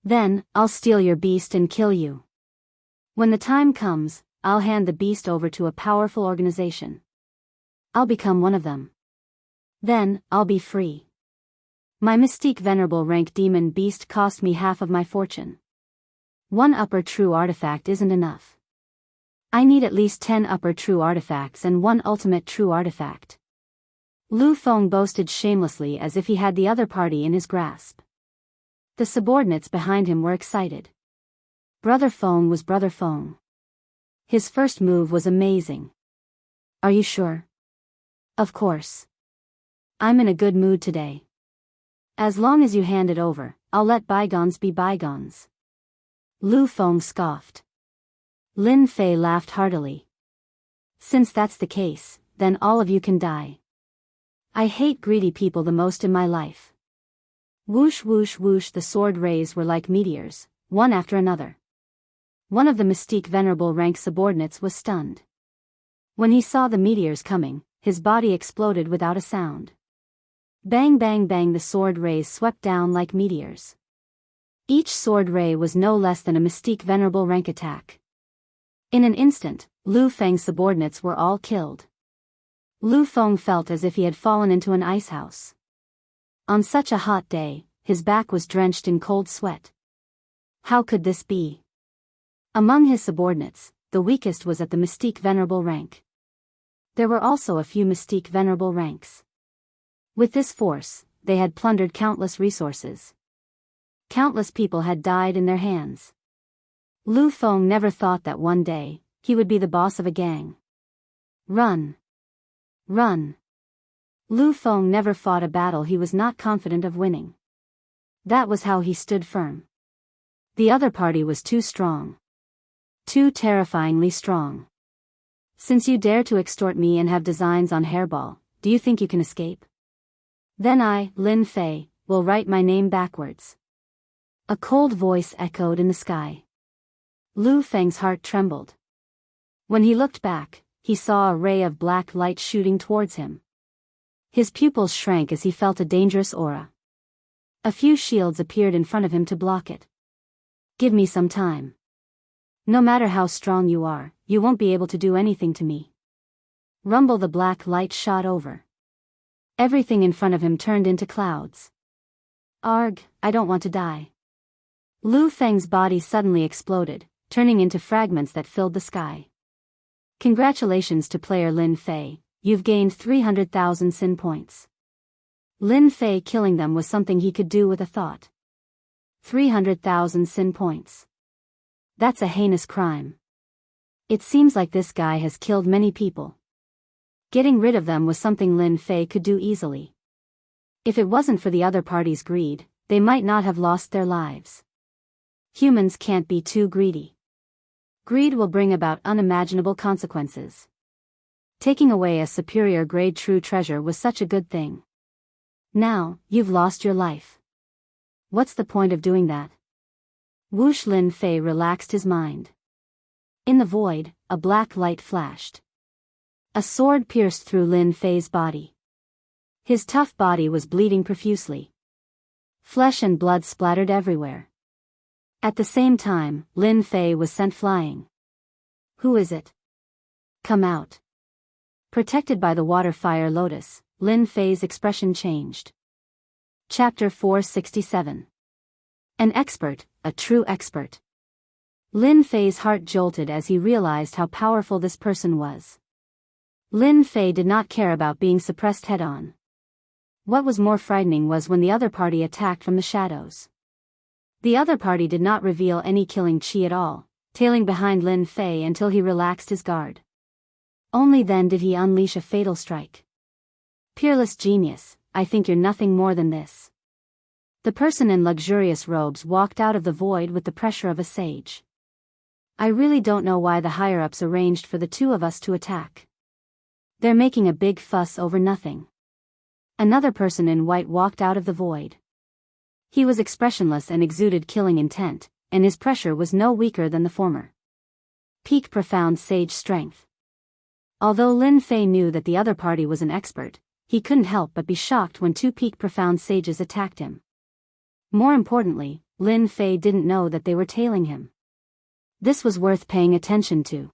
Then, I'll steal your beast and kill you. When the time comes, I'll hand the beast over to a powerful organization. I'll become one of them. Then, I'll be free. My mystique venerable rank demon beast cost me half of my fortune. One upper true artifact isn't enough. I need at least 10 upper true artifacts and one ultimate true artifact. Lu Feng boasted shamelessly as if he had the other party in his grasp. The subordinates behind him were excited. Brother Feng was Brother Feng. His first move was amazing. Are you sure? Of course. I'm in a good mood today. As long as you hand it over, I'll let bygones be bygones. Lu Feng scoffed. Lin Fei laughed heartily. Since that's the case, then all of you can die. I hate greedy people the most in my life. Whoosh whoosh whoosh, the sword rays were like meteors, one after another. One of the mystique venerable rank subordinates was stunned. When he saw the meteors coming, his body exploded without a sound. Bang bang bang, the sword rays swept down like meteors. Each sword ray was no less than a mystique venerable rank attack. In an instant, Lu Feng's subordinates were all killed. Lu Feng felt as if he had fallen into an icehouse. On such a hot day, his back was drenched in cold sweat. How could this be? Among his subordinates, the weakest was at the mystique venerable rank. There were also a few mystique venerable ranks. With this force, they had plundered countless resources. Countless people had died in their hands. Lu Feng never thought that one day, he would be the boss of a gang. Run! Run! Lu Feng never fought a battle he was not confident of winning. That was how he stood firm. The other party was too strong. Too terrifyingly strong. Since you dare to extort me and have designs on Hairball, do you think you can escape? Then I, Lin Fei, will write my name backwards. A cold voice echoed in the sky. Lu Feng's heart trembled. When he looked back, he saw a ray of black light shooting towards him. His pupils shrank as he felt a dangerous aura. A few shields appeared in front of him to block it. Give me some time. No matter how strong you are, you won't be able to do anything to me. Rumble, the black light shot over. Everything in front of him turned into clouds. Arg, I don't want to die. Lu Feng's body suddenly exploded, turning into fragments that filled the sky. Congratulations to player Lin Fei, you've gained 300,000 sin points. Lin Fei killing them was something he could do with a thought. 300,000 sin points. That's a heinous crime. It seems like this guy has killed many people. Getting rid of them was something Lin Fei could do easily. If it wasn't for the other party's greed, they might not have lost their lives. Humans can't be too greedy. Greed will bring about unimaginable consequences. Taking away a superior grade true treasure was such a good thing. Now, you've lost your life. What's the point of doing that? Whoosh, Lin Fei relaxed his mind. In the void, a black light flashed. A sword pierced through Lin Fei's body. His tough body was bleeding profusely. Flesh and blood splattered everywhere. At the same time, Lin Fei was sent flying. Who is it? Come out. Protected by the water fire lotus, Lin Fei's expression changed. Chapter 467. An expert, a true expert. Lin Fei's heart jolted as he realized how powerful this person was. Lin Fei did not care about being suppressed head-on. What was more frightening was when the other party attacked from the shadows. The other party did not reveal any killing chi at all, tailing behind Lin Fei until he relaxed his guard. Only then did he unleash a fatal strike. Peerless genius, I think you're nothing more than this. The person in luxurious robes walked out of the void with the pressure of a sage. I really don't know why the higher-ups arranged for the two of us to attack. They're making a big fuss over nothing. Another person in white walked out of the void. He was expressionless and exuded killing intent, and his pressure was no weaker than the former. peak profound sage strength. Although Lin Fei knew that the other party was an expert, he couldn't help but be shocked when two peak profound sages attacked him. More importantly, Lin Fei didn't know that they were tailing him. This was worth paying attention to.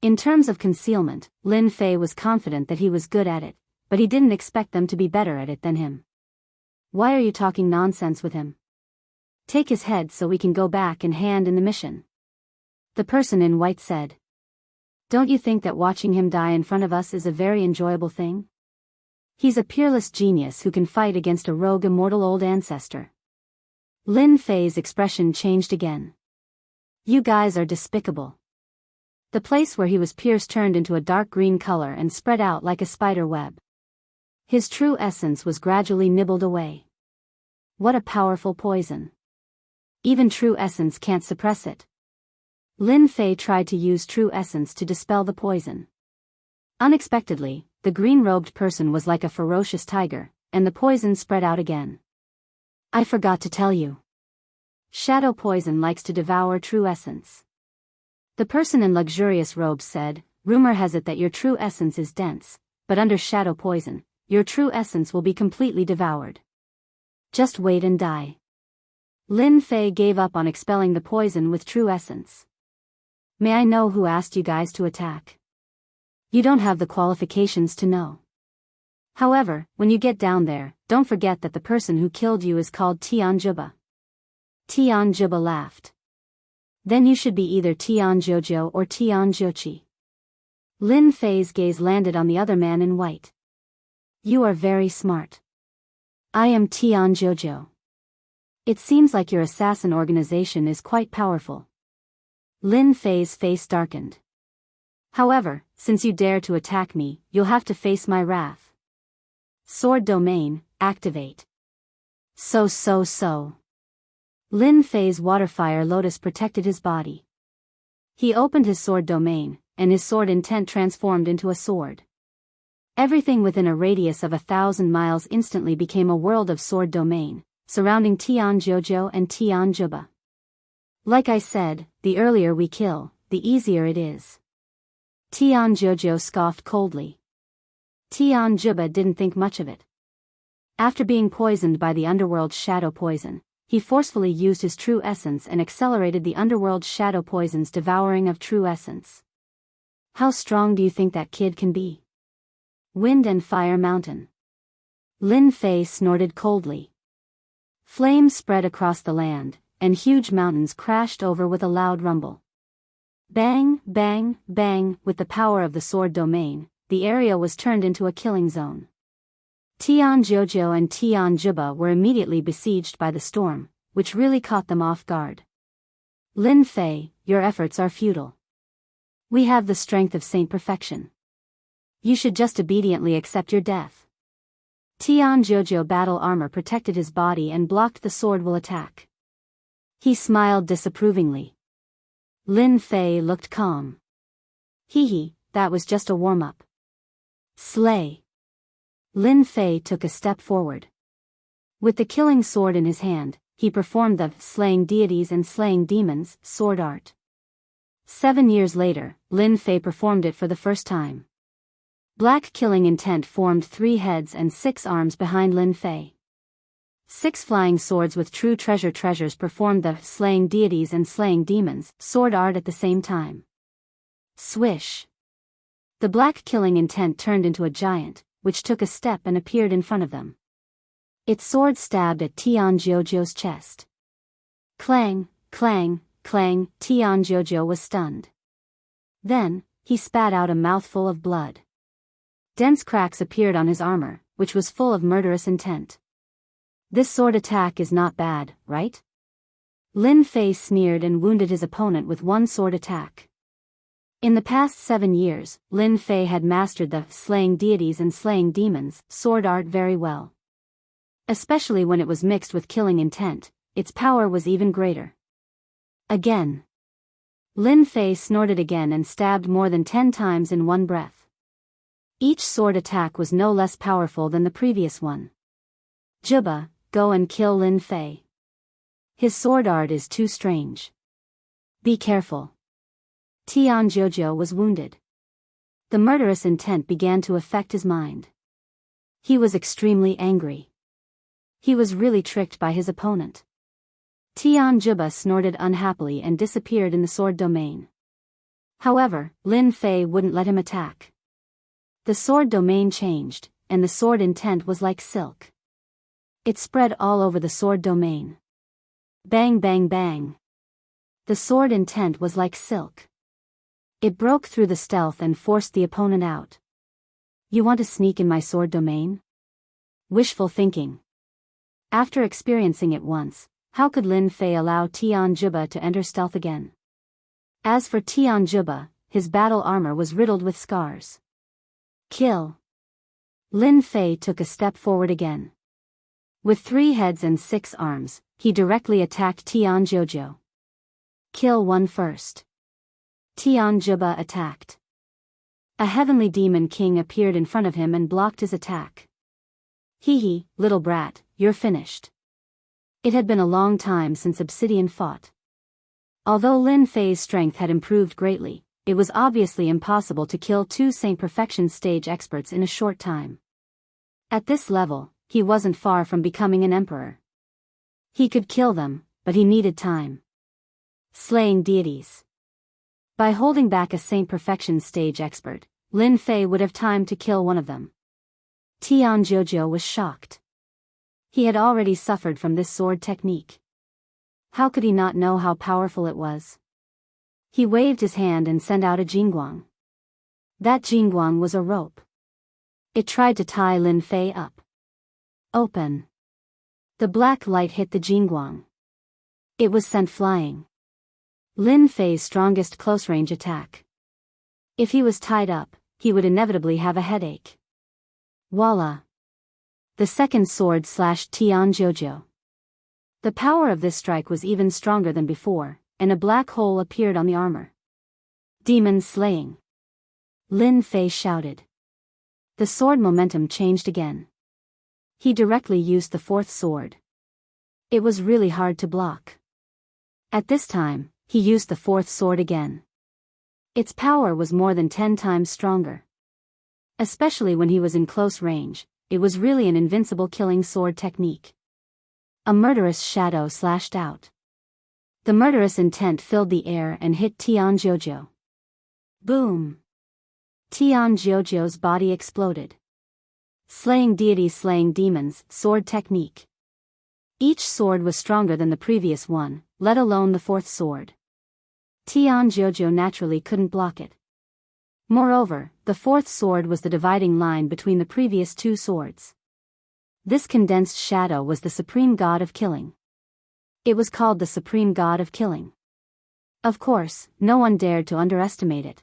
In terms of concealment, Lin Fei was confident that he was good at it, but he didn't expect them to be better at it than him. Why are you talking nonsense with him? Take his head so we can go back and hand in the mission. The person in white said. Don't you think that watching him die in front of us is a very enjoyable thing? He's a peerless genius who can fight against a rogue immortal old ancestor. Lin Fei's expression changed again. You guys are despicable. The place where he was pierced turned into a dark green color and spread out like a spider web. His true essence was gradually nibbled away. What a powerful poison. Even true essence can't suppress it. Lin Fei tried to use true essence to dispel the poison. Unexpectedly, the green-robed person was like a ferocious tiger, and the poison spread out again. I forgot to tell you. Shadow poison likes to devour true essence. The person in luxurious robes said, rumor has it that your true essence is dense, but under shadow poison, your true essence will be completely devoured. Just wait and die. Lin Fei gave up on expelling the poison with true essence. May I know who asked you guys to attack? You don't have the qualifications to know. However, when you get down there, don't forget that the person who killed you is called Tian Juba. Tian Juba laughed. Then you should be either Tian Jojo or Tian Jochi. Lin Fei's gaze landed on the other man in white. You are very smart. I am Tian Jojo. It seems like your assassin organization is quite powerful. Lin Fei's face darkened. However, since you dare to attack me, you'll have to face my wrath. Sword domain, activate. So. Lin Fei's waterfire lotus protected his body. He opened his sword domain, and his sword intent transformed into a sword. Everything within a radius of 1,000 miles instantly became a world of sword domain, surrounding Tian Jojo and Tian Juba. Like I said, the earlier we kill, the easier it is. Tian Jojo scoffed coldly. Tian Juba didn't think much of it. After being poisoned by the underworld's shadow poison, he forcefully used his true essence and accelerated the underworld's shadow poison's devouring of true essence. How strong do you think that kid can be? Wind and Fire Mountain. Lin Fei snorted coldly. Flames spread across the land, and huge mountains crashed over with a loud rumble. Bang, bang, bang, with the power of the sword domain, the area was turned into a killing zone. Tian Jojo and Tian Juba were immediately besieged by the storm, which really caught them off guard. Lin Fei, your efforts are futile. We have the strength of Saint Perfection. You should just obediently accept your death. Tian Jojo battle armor protected his body and blocked the sword will attack. He smiled disapprovingly. Lin Fei looked calm. Hee, that was just a warm-up. Slay. Lin Fei took a step forward. With the killing sword in his hand, he performed the slaying deities and slaying demons sword art. 7 years later, Lin Fei performed it for the first time. Black killing intent formed 3 heads and 6 arms behind Lin Fei. 6 flying swords with true treasures performed the slaying deities and slaying demons sword art at the same time. Swish. The black killing intent turned into a giant, which took a step and appeared in front of them. Its sword stabbed at Tian Jojo's chest. Clang, clang, clang, Tian Jojo was stunned. Then, he spat out a mouthful of blood. Dense cracks appeared on his armor, which was full of murderous intent. This sword attack is not bad, right? Lin Fei sneered and wounded his opponent with one sword attack. In the past 7 years, Lin Fei had mastered the slaying deities and slaying demons sword art very well. Especially when it was mixed with killing intent, its power was even greater. Again. Lin Fei snorted again and stabbed more than 10 times in one breath. Each sword attack was no less powerful than the previous one. Juba, go and kill Lin Fei. His sword art is too strange. Be careful. Tian Jojo was wounded. The murderous intent began to affect his mind. He was extremely angry. He was really tricked by his opponent. Tian Juba snorted unhappily and disappeared in the sword domain. However, Lin Fei wouldn't let him attack. The sword domain changed, and the sword intent was like silk. It spread all over the sword domain. Bang bang bang. The sword intent was like silk. It broke through the stealth and forced the opponent out. You want to sneak in my sword domain? Wishful thinking. After experiencing it once, how could Lin Fei allow Tian Juba to enter stealth again? As for Tian Juba, his battle armor was riddled with scars. Kill. Lin Fei took a step forward again. With 3 heads and 6 arms, he directly attacked Tian Jojo. Kill one first. Tian Juba attacked. A heavenly demon king appeared in front of him and blocked his attack. Hee, little brat, you're finished. It had been a long time since Obsidian fought. Although Lin Fei's strength had improved greatly, it was obviously impossible to kill 2 Saint Perfection stage experts in a short time. At this level, he wasn't far from becoming an emperor. He could kill them, but he needed time. Slaying deities. By holding back a Saint Perfection stage expert, Lin Fei would have time to kill one of them. Tian Jojo was shocked. He had already suffered from this sword technique. How could he not know how powerful it was? He waved his hand and sent out a jingguang. That jingguang was a rope. It tried to tie Lin Fei up. Open. The black light hit the jingguang. It was sent flying. Lin Fei's strongest close-range attack. If he was tied up, he would inevitably have a headache. Voila! The second sword slashed Tian Jojo. The power of this strike was even stronger than before, and a black hole appeared on the armor. Demon slaying. Lin Fei shouted. The sword momentum changed again. He directly used the 4th sword. It was really hard to block. At this time, he used the 4th sword again. Its power was more than 10 times stronger. Especially when he was in close range, it was really an invincible killing sword technique. A murderous shadow slashed out. The murderous intent filled the air and hit Tian Jojo. Boom! Tian Jojo's body exploded. Slaying deities, slaying demons, sword technique. Each sword was stronger than the previous one, let alone the 4th sword. Tian Jojo naturally couldn't block it. Moreover, the 4th sword was the dividing line between the previous 2 swords. This condensed shadow was the supreme god of killing. It was called the supreme god of killing. Of course, no one dared to underestimate it.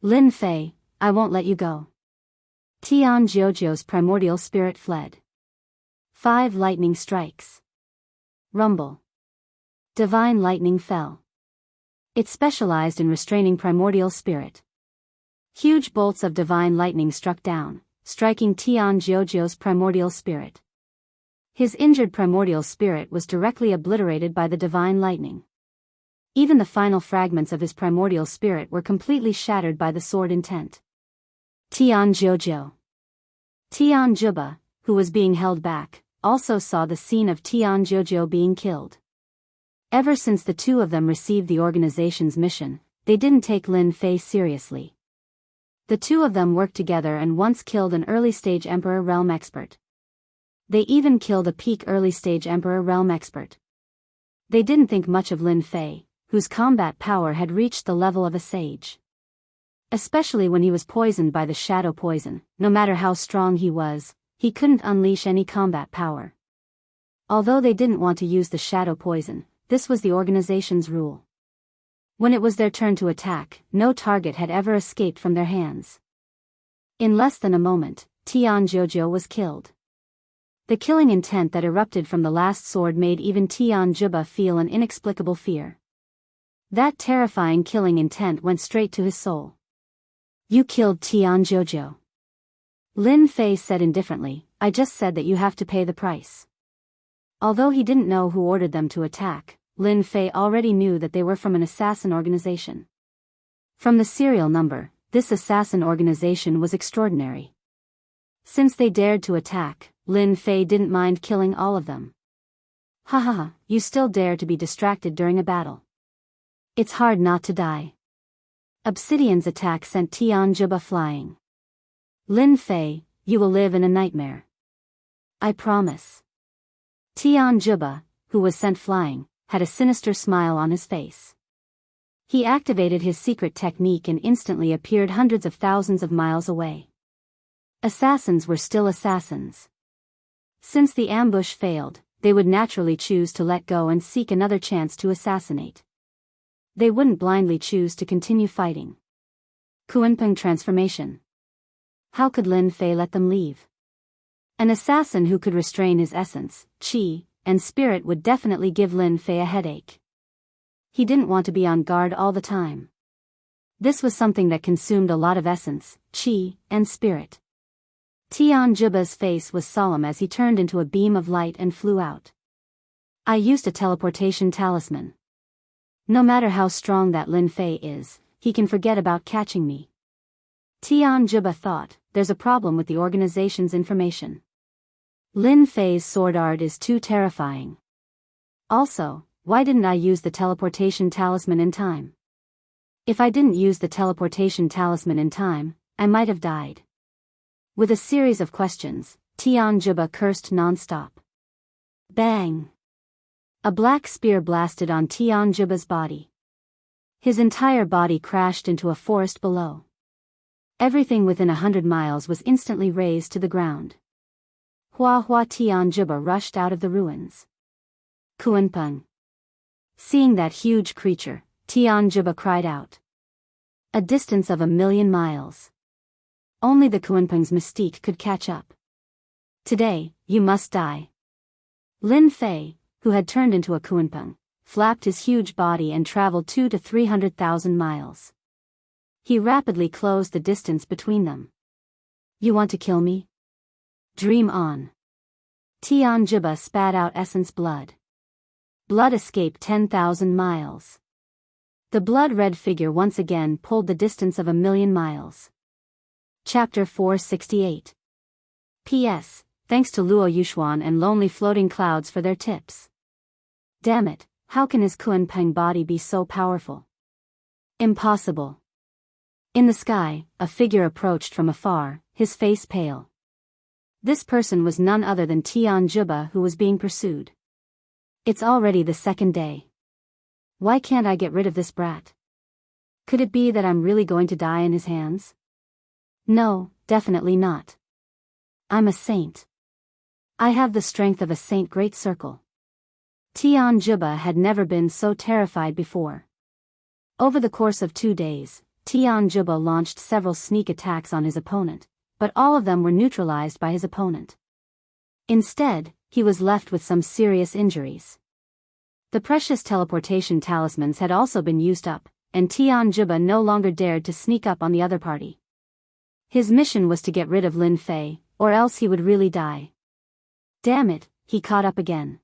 Lin Fei, I won't let you go. Tian Jojo's primordial spirit fled. 5 lightning strikes. Rumble. Divine lightning fell. It specialized in restraining primordial spirit. Huge bolts of divine lightning struck down, striking Tian Jojo's primordial spirit. His injured primordial spirit was directly obliterated by the divine lightning. Even the final fragments of his primordial spirit were completely shattered by the sword intent. Tian Jojo. Tian Juba, who was being held back, also saw the scene of Tian Jojo being killed. Ever since the 2 of them received the organization's mission, they didn't take Lin Fei seriously. The 2 of them worked together and once killed an early-stage Emperor Realm expert. They even killed a peak early-stage Emperor Realm expert. They didn't think much of Lin Fei, whose combat power had reached the level of a sage. Especially when he was poisoned by the shadow poison, no matter how strong he was, he couldn't unleash any combat power. Although they didn't want to use the shadow poison, this was the organization's rule. When it was their turn to attack, no target had ever escaped from their hands. In less than a moment, Tian Jojo was killed. The killing intent that erupted from the last sword made even Tian Juba feel an inexplicable fear. That terrifying killing intent went straight to his soul. You killed Tian Jojo. Lin Fei said indifferently, I just said that you have to pay the price. Although he didn't know who ordered them to attack, Lin Fei already knew that they were from an assassin organization. From the serial number, this assassin organization was extraordinary. Since they dared to attack, Lin Fei didn't mind killing all of them. Ha ha ha, you still dare to be distracted during a battle. It's hard not to die. Obsidian's attack sent Tianjuba flying. Lin Fei, you will live in a nightmare. I promise. Tianjuba, who was sent flying, had a sinister smile on his face. He activated his secret technique and instantly appeared hundreds of thousands of miles away. Assassins were still assassins. Since the ambush failed, they would naturally choose to let go and seek another chance to assassinate. They wouldn't blindly choose to continue fighting. Kuanpeng transformation. How could Lin Fei let them leave? An assassin who could restrain his essence, qi, and spirit would definitely give Lin Fei a headache. He didn't want to be on guard all the time. This was something that consumed a lot of essence, qi, and spirit. Tianjuba's face was solemn as he turned into a beam of light and flew out. I used a teleportation talisman. No matter how strong that Lin Fei is, he can forget about catching me. Tianjuba thought, there's a problem with the organization's information. Lin Fei's sword art is too terrifying. Also, why didn't I use the teleportation talisman in time? If I didn't use the teleportation talisman in time, I might have died. With a series of questions, Tianjuba cursed non-stop. Bang! A black spear blasted on Tianjuba's body. His entire body crashed into a forest below. Everything within 100 miles was instantly razed to the ground. Hua Hua Tianjuba rushed out of the ruins. Kuanpeng. Seeing that huge creature, Tianjuba cried out. A distance of 1,000,000 miles. Only the Kuanpeng's mystique could catch up. Today, you must die. Lin Fei, who had turned into a Kuanpeng, flapped his huge body and traveled 200,000 to 300,000 miles. He rapidly closed the distance between them. You want to kill me? Dream on. Tianjuba spat out essence blood. Blood escaped 10,000 miles. The blood-red figure once again pulled the distance of 1,000,000 miles. Chapter 468. P.S. Thanks to Luo Yuxuan and Lonely Floating Clouds for their tips. Damn it, how can his Kuanpeng body be so powerful? Impossible. In the sky, a figure approached from afar, his face pale. This person was none other than Tianjuba, who was being pursued. It's already the second day. Why can't I get rid of this brat? Could it be that I'm really going to die in his hands? No, definitely not. I'm a saint. I have the strength of a saint. Great circle. Tianjuba had never been so terrified before. Over the course of 2 days, Tianjuba launched several sneak attacks on his opponent, but all of them were neutralized by his opponent. Instead, he was left with some serious injuries. The precious teleportation talismans had also been used up, and Tianjuba no longer dared to sneak up on the other party. His mission was to get rid of Lin Fei, or else he would really die. Damn it, he caught up again.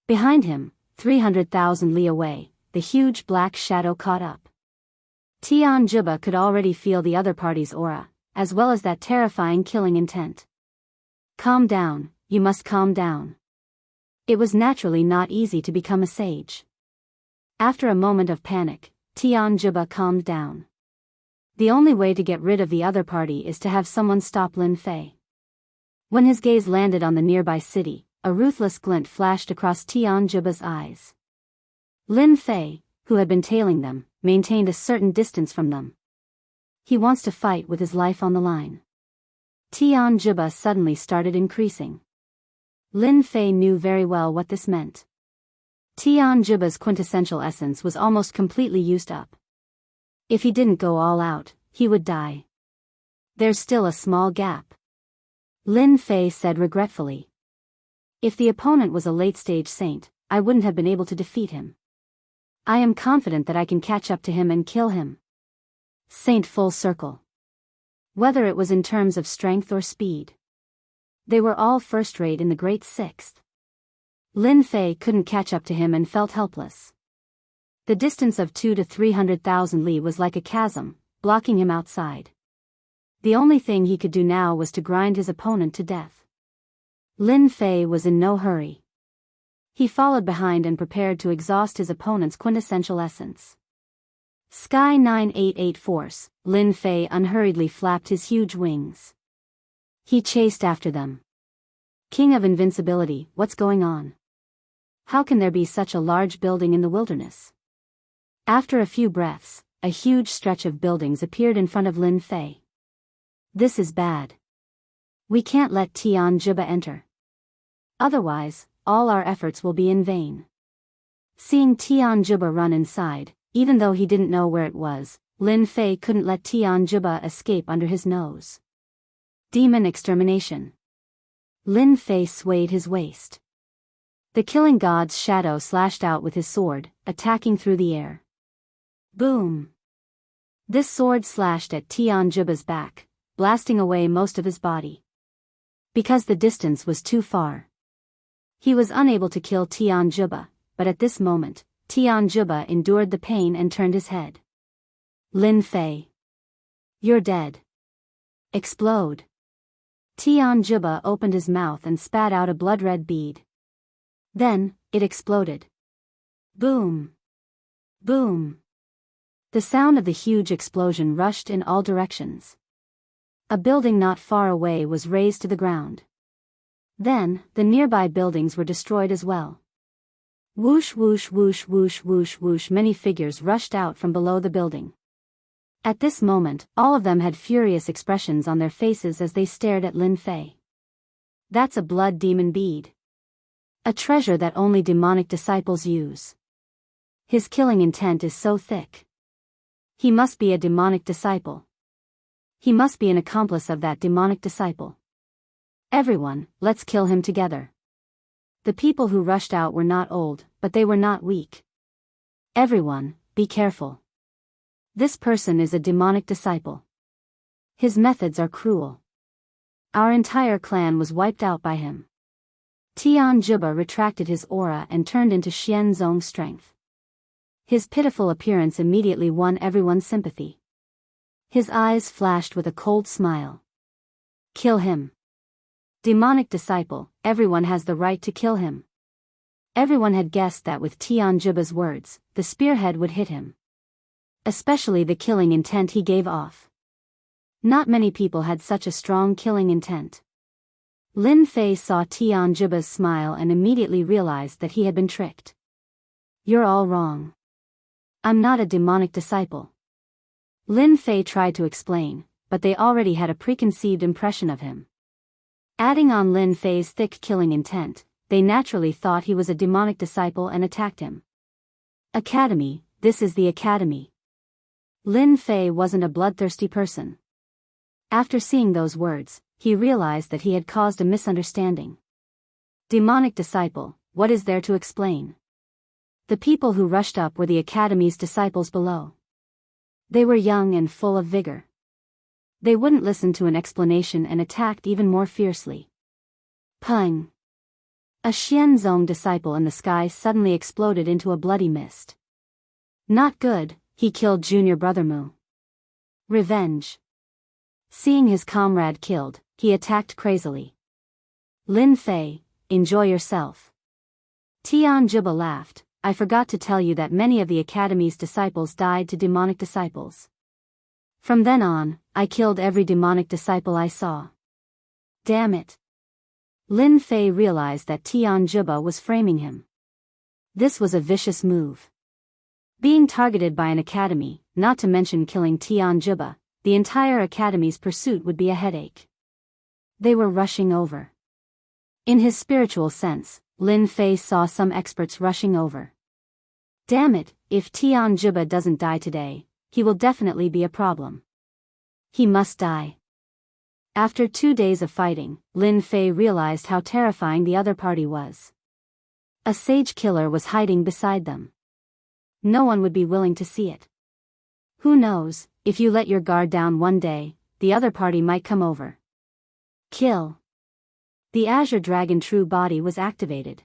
Behind him, 300,000 li away, the huge black shadow caught up. Tianjuba could already feel the other party's aura, as well as that terrifying killing intent. Calm down, you must calm down. It was naturally not easy to become a sage. After a moment of panic, Tianjuba calmed down. The only way to get rid of the other party is to have someone stop Lin Fei. When his gaze landed on the nearby city, a ruthless glint flashed across Tianjuba's eyes. Lin Fei, who had been tailing them, maintained a certain distance from them. He wants to fight with his life on the line. Tianjuba suddenly started increasing. Lin Fei knew very well what this meant. Tianjuba's quintessential essence was almost completely used up. If he didn't go all out, he would die. There's still a small gap. Lin Fei said regretfully. If the opponent was a late-stage saint, I wouldn't have been able to defeat him. I am confident that I can catch up to him and kill him. Saint full circle. Whether it was in terms of strength or speed. They were all first-rate in the Great Sixth. Lin Fei couldn't catch up to him and felt helpless. The distance of 2 to 300,000 li was like a chasm, blocking him outside. The only thing he could do now was to grind his opponent to death. Lin Fei was in no hurry. He followed behind and prepared to exhaust his opponent's quintessential essence. Sky 988 Force, Lin Fei unhurriedly flapped his huge wings. He chased after them. King of Invincibility, what's going on? How can there be such a large building in the wilderness? After a few breaths, a huge stretch of buildings appeared in front of Lin Fei. This is bad. We can't let Tian Juba enter. Otherwise, all our efforts will be in vain. Seeing Tian Juba run inside, even though he didn't know where it was, Lin Fei couldn't let Tian Juba escape under his nose. Demon extermination. Lin Fei swayed his waist. The killing god's shadow slashed out with his sword, attacking through the air. Boom! This sword slashed at Tian Juba's back, blasting away most of his body. Because the distance was too far, he was unable to kill Tian Juba, but at this moment, Tian Juba endured the pain and turned his head. Lin Fei. You're dead. Explode. Tian Juba opened his mouth and spat out a blood-red bead. Then, it exploded. Boom. Boom. The sound of the huge explosion rushed in all directions. A building not far away was razed to the ground. Then, the nearby buildings were destroyed as well. Whoosh whoosh whoosh whoosh whoosh whoosh, many figures rushed out from below the building. At this moment, all of them had furious expressions on their faces as they stared at Lin Fei. That's a blood demon bead. A treasure that only demonic disciples use. His killing intent is so thick. He must be a demonic disciple. He must be an accomplice of that demonic disciple. Everyone, let's kill him together. The people who rushed out were not old, but they were not weak. Everyone, be careful. This person is a demonic disciple. His methods are cruel. Our entire clan was wiped out by him. Tian Juba retracted his aura and turned into Xian Zong's strength. His pitiful appearance immediately won everyone's sympathy. His eyes flashed with a cold smile. Kill him. Demonic disciple, everyone has the right to kill him. Everyone had guessed that with Tian Juba's words, the spearhead would hit him. Especially the killing intent he gave off. Not many people had such a strong killing intent. Lin Fei saw Tian Juba's smile and immediately realized that he had been tricked. You're all wrong. I'm not a demonic disciple. Lin Fei tried to explain, but they already had a preconceived impression of him. Adding on Lin Fei's thick killing intent, they naturally thought he was a demonic disciple and attacked him. Academy, this is the academy. Lin Fei wasn't a bloodthirsty person. After seeing those words, he realized that he had caused a misunderstanding. Demonic disciple, what is there to explain? The people who rushed up were the academy's disciples below. They were young and full of vigor. They wouldn't listen to an explanation and attacked even more fiercely. Pung! A Xianzong disciple in the sky suddenly exploded into a bloody mist. Not good, he killed junior brother Mu. Revenge. Seeing his comrade killed, he attacked crazily. Lin Fei, enjoy yourself. Tian Juba laughed. I forgot to tell you that many of the academy's disciples died to demonic disciples. From then on, I killed every demonic disciple I saw. Damn it. Lin Fei realized that Tian Juba was framing him. This was a vicious move. Being targeted by an academy, not to mention killing Tian Juba, the entire academy's pursuit would be a headache. They were rushing over. In his spiritual sense, Lin Fei saw some experts rushing over. Damn it, if Tian Juba doesn't die today, he will definitely be a problem. He must die. After 2 days of fighting, Lin Fei realized how terrifying the other party was. A sage killer was hiding beside them. No one would be willing to see it. Who knows, if you let your guard down one day, the other party might come over. Kill. The Azure Dragon true body was activated.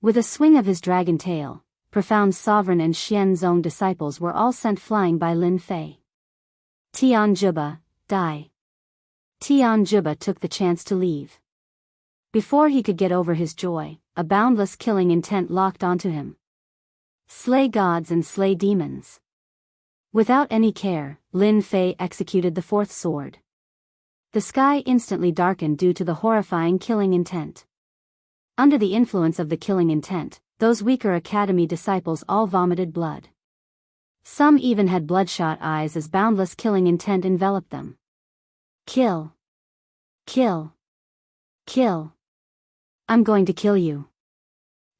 With a swing of his dragon tail, profound sovereign and Xian Zong disciples were all sent flying by Lin Fei. Tian Juba, die. Tian Juba took the chance to leave. Before he could get over his joy, a boundless killing intent locked onto him. Slay gods and slay demons. Without any care, Lin Fei executed the fourth sword. The sky instantly darkened due to the horrifying killing intent. Under the influence of the killing intent, those weaker academy disciples all vomited blood. Some even had bloodshot eyes as boundless killing intent enveloped them. Kill. Kill. Kill. I'm going to kill you.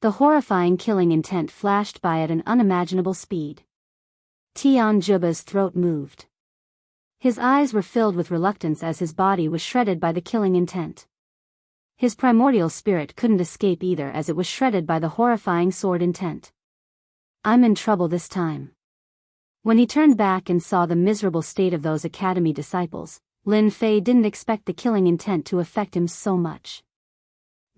The horrifying killing intent flashed by at an unimaginable speed. Tian Juba's throat moved. His eyes were filled with reluctance as his body was shredded by the killing intent. His primordial spirit couldn't escape either as it was shredded by the horrifying sword intent. I'm in trouble this time. When he turned back and saw the miserable state of those academy disciples, Lin Fei didn't expect the killing intent to affect him so much.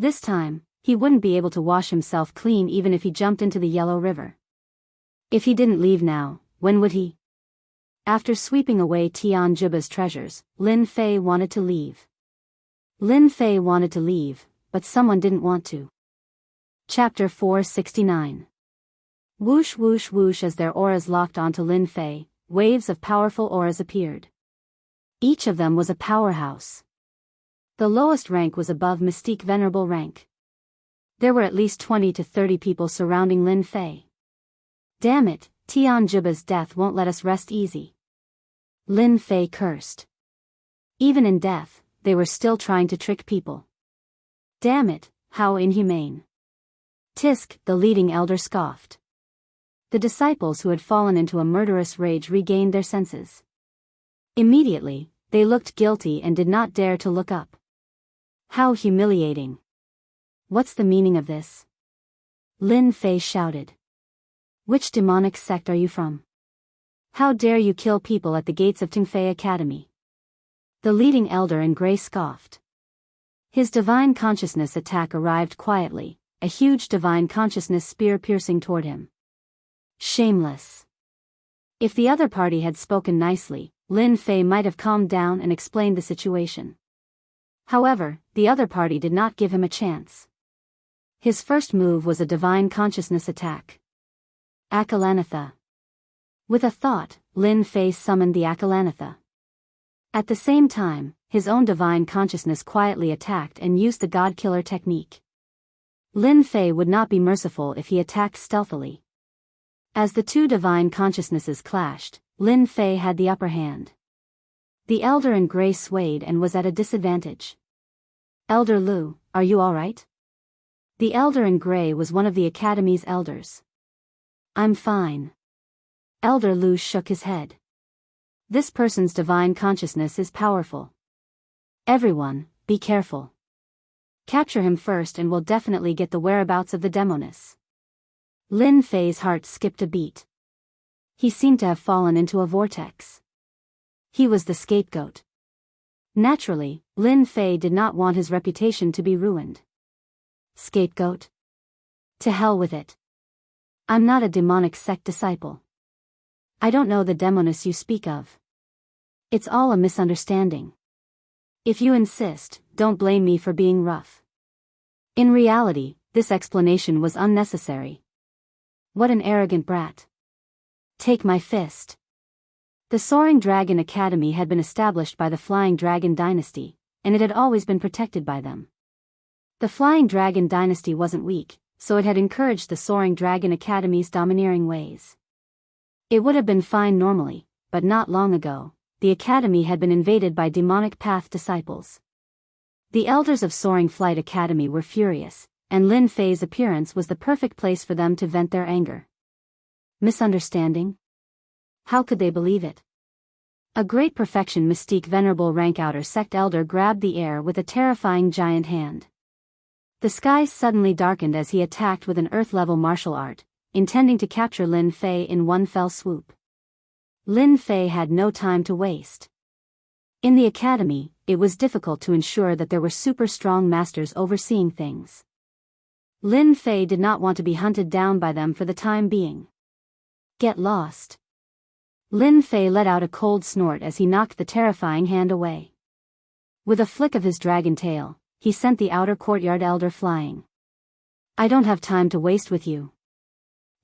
This time, he wouldn't be able to wash himself clean even if he jumped into the Yellow River. If he didn't leave now, when would he? After sweeping away Tian Juba's treasures, Lin Fei wanted to leave. Lin Fei wanted to leave, but someone didn't want to. Chapter 469. Whoosh whoosh whoosh. As their auras locked onto Lin Fei, waves of powerful auras appeared. Each of them was a powerhouse. The lowest rank was above Mystique Venerable rank. There were at least 20 to 30 people surrounding Lin Fei. Damn it, Tian Juba's death won't let us rest easy. Lin Fei cursed. Even in death, they were still trying to trick people. Damn it, how inhumane. Tisk, the leading elder, scoffed. The disciples who had fallen into a murderous rage regained their senses. Immediately, they looked guilty and did not dare to look up. How humiliating. What's the meaning of this? Lin Fei shouted. Which demonic sect are you from? How dare you kill people at the gates of Tingfei Academy? The leading elder in gray scoffed. His divine consciousness attack arrived quietly, a huge divine consciousness spear piercing toward him. Shameless. If the other party had spoken nicely, Lin Fei might have calmed down and explained the situation. However, the other party did not give him a chance. His first move was a divine consciousness attack. Akalanatha. With a thought, Lin Fei summoned the Akalanatha. At the same time, his own divine consciousness quietly attacked and used the God Killer technique. Lin Fei would not be merciful if he attacked stealthily. As the two divine consciousnesses clashed, Lin Fei had the upper hand. The elder in gray swayed and was at a disadvantage. Elder Lu, are you all right? The elder in gray was one of the academy's elders. I'm fine. Elder Lu shook his head. This person's divine consciousness is powerful. Everyone, be careful. Capture him first and we'll definitely get the whereabouts of the demoness. Lin Fei's heart skipped a beat. He seemed to have fallen into a vortex. He was the scapegoat. Naturally, Lin Fei did not want his reputation to be ruined. Scapegoat? To hell with it. I'm not a demonic sect disciple. I don't know the demoness you speak of. It's all a misunderstanding. If you insist, don't blame me for being rough. In reality, this explanation was unnecessary. What an arrogant brat. Take my fist. The Soaring Dragon Academy had been established by the Flying Dragon Dynasty, and it had always been protected by them. The Flying Dragon Dynasty wasn't weak, so it had encouraged the Soaring Dragon Academy's domineering ways. It would have been fine normally, but not long ago, the Academy had been invaded by demonic path disciples. The elders of Soaring Flight Academy were furious, and Lin Fei's appearance was the perfect place for them to vent their anger. Misunderstanding? How could they believe it? A great perfection Mystique Venerable rank outer sect elder grabbed the air with a terrifying giant hand. The skies suddenly darkened as he attacked with an earth-level martial art, intending to capture Lin Fei in one fell swoop. Lin Fei had no time to waste. In the academy, it was difficult to ensure that there were super strong masters overseeing things. Lin Fei did not want to be hunted down by them for the time being. Get lost. Lin Fei let out a cold snort as he knocked the terrifying hand away. With a flick of his dragon tail, he sent the outer courtyard elder flying. I don't have time to waste with you.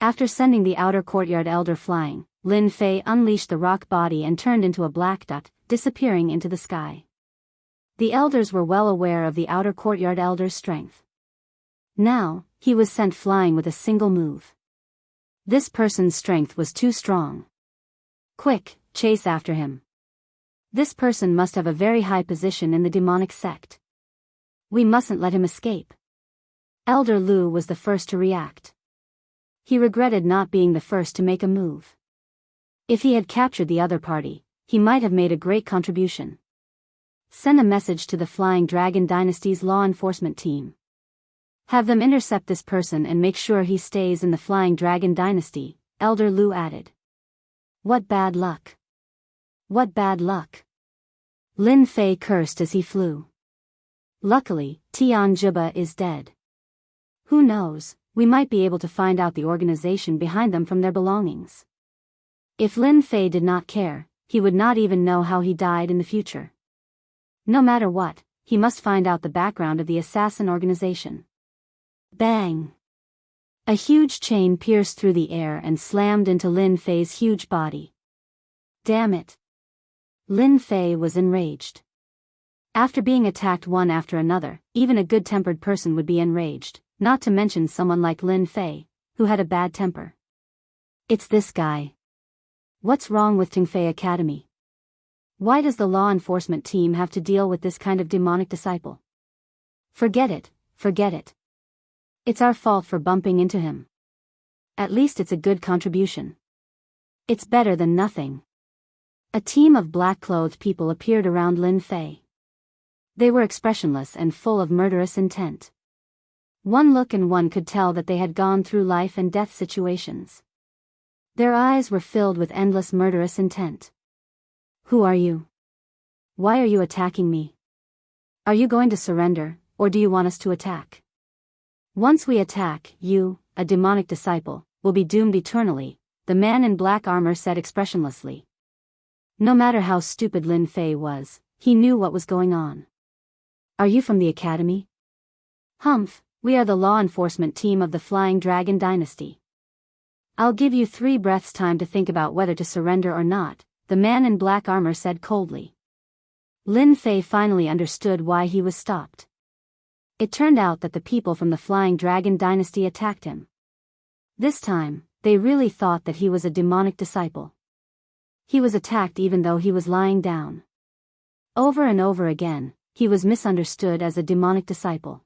After sending the outer courtyard elder flying, Lin Fei unleashed the rock body and turned into a black duck, disappearing into the sky. The elders were well aware of the outer courtyard elder's strength. Now, he was sent flying with a single move. This person's strength was too strong. Quick, chase after him. This person must have a very high position in the demonic sect. We mustn't let him escape. Elder Lu was the first to react. He regretted not being the first to make a move. If he had captured the other party, he might have made a great contribution. Send a message to the Flying Dragon Dynasty's law enforcement team. Have them intercept this person and make sure he stays in the Flying Dragon Dynasty, Elder Lu added. What bad luck. What bad luck. Lin Fei cursed as he flew. Luckily, Tian Juba is dead. Who knows, we might be able to find out the organization behind them from their belongings. If Lin Fei did not care, he would not even know how he died in the future. No matter what, he must find out the background of the assassin organization. Bang! A huge chain pierced through the air and slammed into Lin Fei's huge body. Damn it! Lin Fei was enraged. After being attacked one after another, even a good-tempered person would be enraged, not to mention someone like Lin Fei, who had a bad temper. It's this guy. What's wrong with Tingfei Academy? Why does the law enforcement team have to deal with this kind of demonic disciple? Forget it, forget it. It's our fault for bumping into him. At least it's a good contribution. It's better than nothing. A team of black-clothed people appeared around Lin Fei. They were expressionless and full of murderous intent. One look and one could tell that they had gone through life and death situations. Their eyes were filled with endless murderous intent. Who are you? Why are you attacking me? Are you going to surrender, or do you want us to attack? Once we attack, you, a demonic disciple, will be doomed eternally, the man in black armor said expressionlessly. No matter how stupid Lin Fei was, he knew what was going on. Are you from the academy? Humph, we are the law enforcement team of the Flying Dragon Dynasty. I'll give you 3 breaths time to think about whether to surrender or not, the man in black armor said coldly. Lin Fei finally understood why he was stopped. It turned out that the people from the Flying Dragon Dynasty attacked him. This time, they really thought that he was a demonic disciple. He was attacked even though he was lying down. Over and over again, he was misunderstood as a demonic disciple.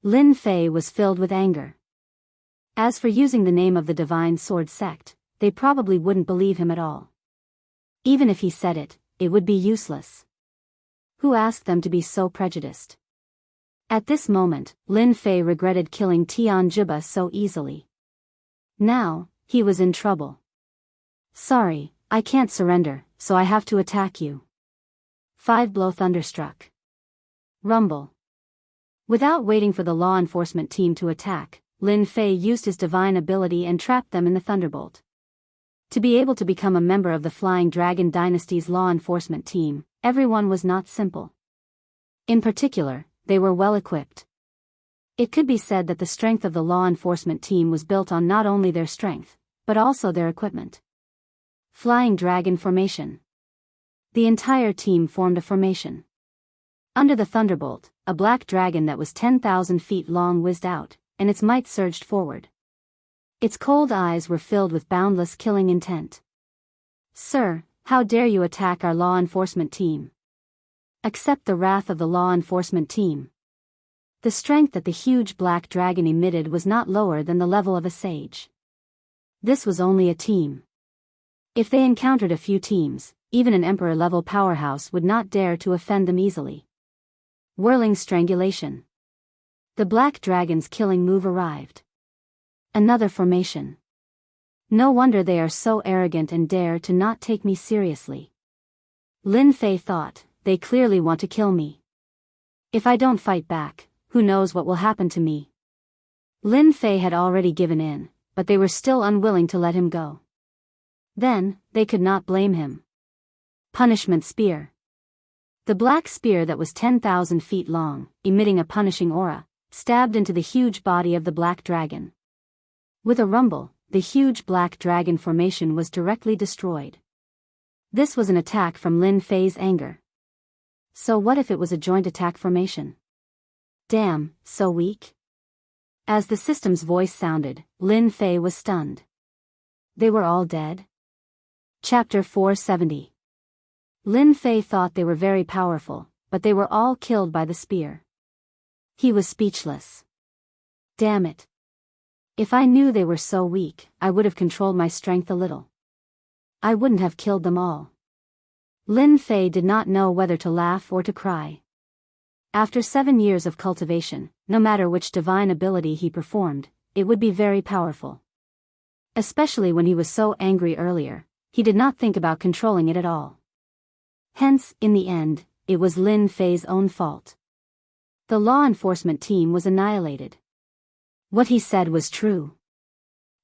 Lin Fei was filled with anger. As for using the name of the Divine Sword Sect, they probably wouldn't believe him at all. Even if he said it, it would be useless. Who asked them to be so prejudiced? At this moment, Lin Fei regretted killing Tian Juba so easily. Now, he was in trouble. Sorry, I can't surrender, so I have to attack you. 5 blow thunderstruck. Rumble. Without waiting for the law enforcement team to attack, Lin Fei used his divine ability and trapped them in the thunderbolt. To be able to become a member of the Flying Dragon Dynasty's law enforcement team, everyone was not simple. In particular, they were well equipped. It could be said that the strength of the law enforcement team was built on not only their strength, but also their equipment. Flying Dragon Formation. The entire team formed a formation. Under the thunderbolt, a black dragon that was 10,000 feet long whizzed out, and its might surged forward. Its cold eyes were filled with boundless killing intent. Sir, how dare you attack our law enforcement team? Accept the wrath of the law enforcement team. The strength that the huge black dragon emitted was not lower than the level of a sage. This was only a team. If they encountered a few teams, even an emperor-level powerhouse would not dare to offend them easily. Whirling Strangulation. The black dragon's killing move arrived. Another formation. No wonder they are so arrogant and dare to not take me seriously. Lin Fei thought, they clearly want to kill me. If I don't fight back, who knows what will happen to me? Lin Fei had already given in, but they were still unwilling to let him go. Then, they could not blame him. Punishment Spear. The black spear that was 10,000 feet long, emitting a punishing aura, stabbed into the huge body of the black dragon. With a rumble, the huge black dragon formation was directly destroyed. This was an attack from Lin Fei's anger. So what if it was a joint attack formation? Damn, so weak? As the system's voice sounded, Lin Fei was stunned. They were all dead? Chapter 470. Lin Fei thought they were very powerful, but they were all killed by the spear. He was speechless. Damn it. If I knew they were so weak, I would have controlled my strength a little. I wouldn't have killed them all. Lin Fei did not know whether to laugh or to cry. After 7 years of cultivation, no matter which divine ability he performed, it would be very powerful. Especially when he was so angry earlier, he did not think about controlling it at all. Hence, in the end, it was Lin Fei's own fault. The law enforcement team was annihilated. What he said was true.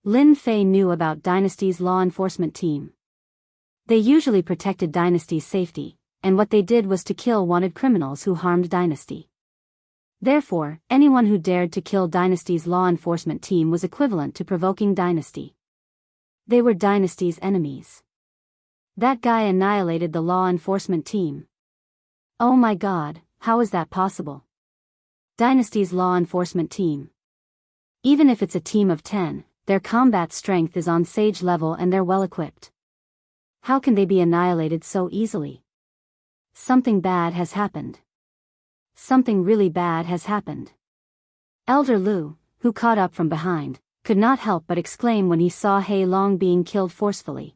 Lin Fei knew about Dynasty's law enforcement team. They usually protected Dynasty's safety, and what they did was to kill wanted criminals who harmed Dynasty. Therefore, anyone who dared to kill Dynasty's law enforcement team was equivalent to provoking Dynasty. They were Dynasty's enemies. That guy annihilated the law enforcement team. Oh my god, how is that possible? Dynasty's law enforcement team. Even if it's a team of 10, their combat strength is on sage level and they're well equipped. How can they be annihilated so easily? Something bad has happened. Something really bad has happened. Elder Lu, who caught up from behind, could not help but exclaim when he saw Hei Long being killed forcefully.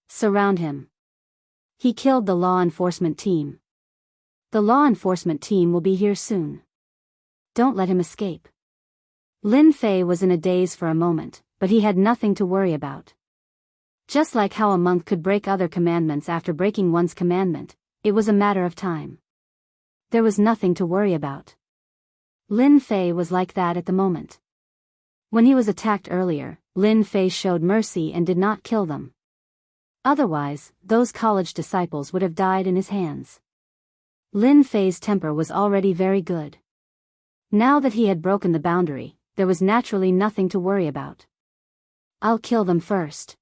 Surround him. He killed the law enforcement team. The law enforcement team will be here soon. Don't let him escape. Lin Fei was in a daze for a moment, but he had nothing to worry about. Just like how a monk could break other commandments after breaking one's commandment, it was a matter of time. There was nothing to worry about. Lin Fei was like that at the moment. When he was attacked earlier, Lin Fei showed mercy and did not kill them. Otherwise, those college disciples would have died in his hands. Lin Fei's temper was already very good. Now that he had broken the boundary, there was naturally nothing to worry about. I'll kill them first.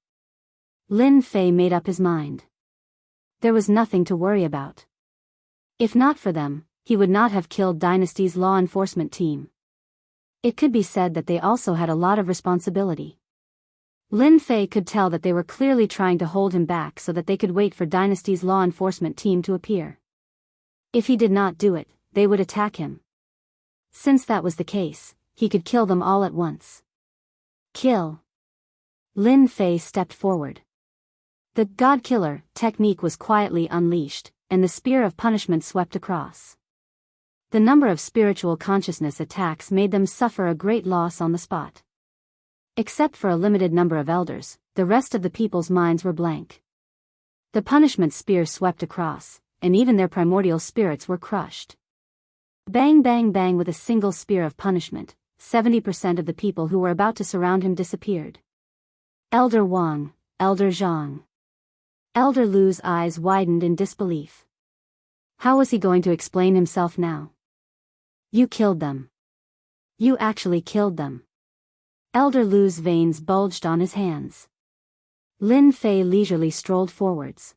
Lin Fei made up his mind. There was nothing to worry about. If not for them, he would not have killed Dynasty's law enforcement team. It could be said that they also had a lot of responsibility. Lin Fei could tell that they were clearly trying to hold him back so that they could wait for Dynasty's law enforcement team to appear. If he did not do it, they would attack him. Since that was the case, he could kill them all at once. Kill. Lin Fei stepped forward. The God Killer technique was quietly unleashed, and the spear of punishment swept across. The number of spiritual consciousness attacks made them suffer a great loss on the spot. Except for a limited number of elders, the rest of the people's minds were blank. The punishment spear swept across, and even their primordial spirits were crushed. Bang bang bang with a single spear of punishment, 70% of the people who were about to surround him disappeared. Elder Wang, Elder Zhang. Elder Lu's eyes widened in disbelief. How was he going to explain himself now? You killed them. You actually killed them. Elder Lu's veins bulged on his hands. Lin Fei leisurely strolled forwards.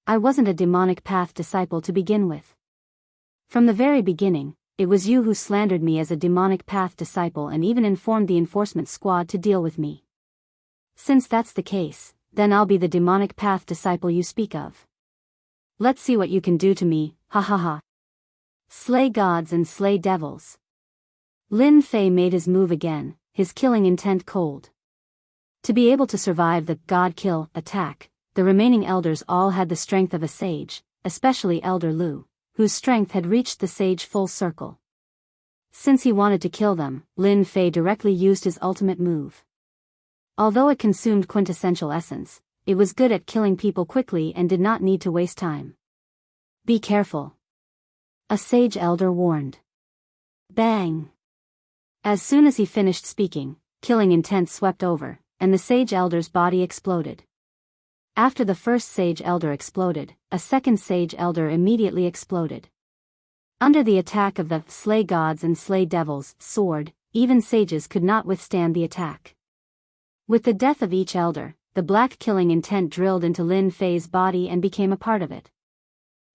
I wasn't a demonic path disciple to begin with. From the very beginning, it was you who slandered me as a demonic path disciple and even informed the enforcement squad to deal with me. Since that's the case, then I'll be the demonic path disciple you speak of. Let's see what you can do to me, ha ha ha. Slay gods and slay devils. Lin Fei made his move again, his killing intent cold. To be able to survive the God Kill attack, the remaining elders all had the strength of a sage, especially Elder Lu, whose strength had reached the sage full circle. Since he wanted to kill them, Lin Fei directly used his ultimate move. Although it consumed quintessential essence, it was good at killing people quickly and did not need to waste time. Be careful. A sage elder warned. Bang. As soon as he finished speaking, killing intent swept over, and the sage elder's body exploded. After the first sage elder exploded, a second sage elder immediately exploded. Under the attack of the slay gods and slay devils sword, even sages could not withstand the attack. With the death of each elder, the black killing intent drilled into Lin Fei's body and became a part of it.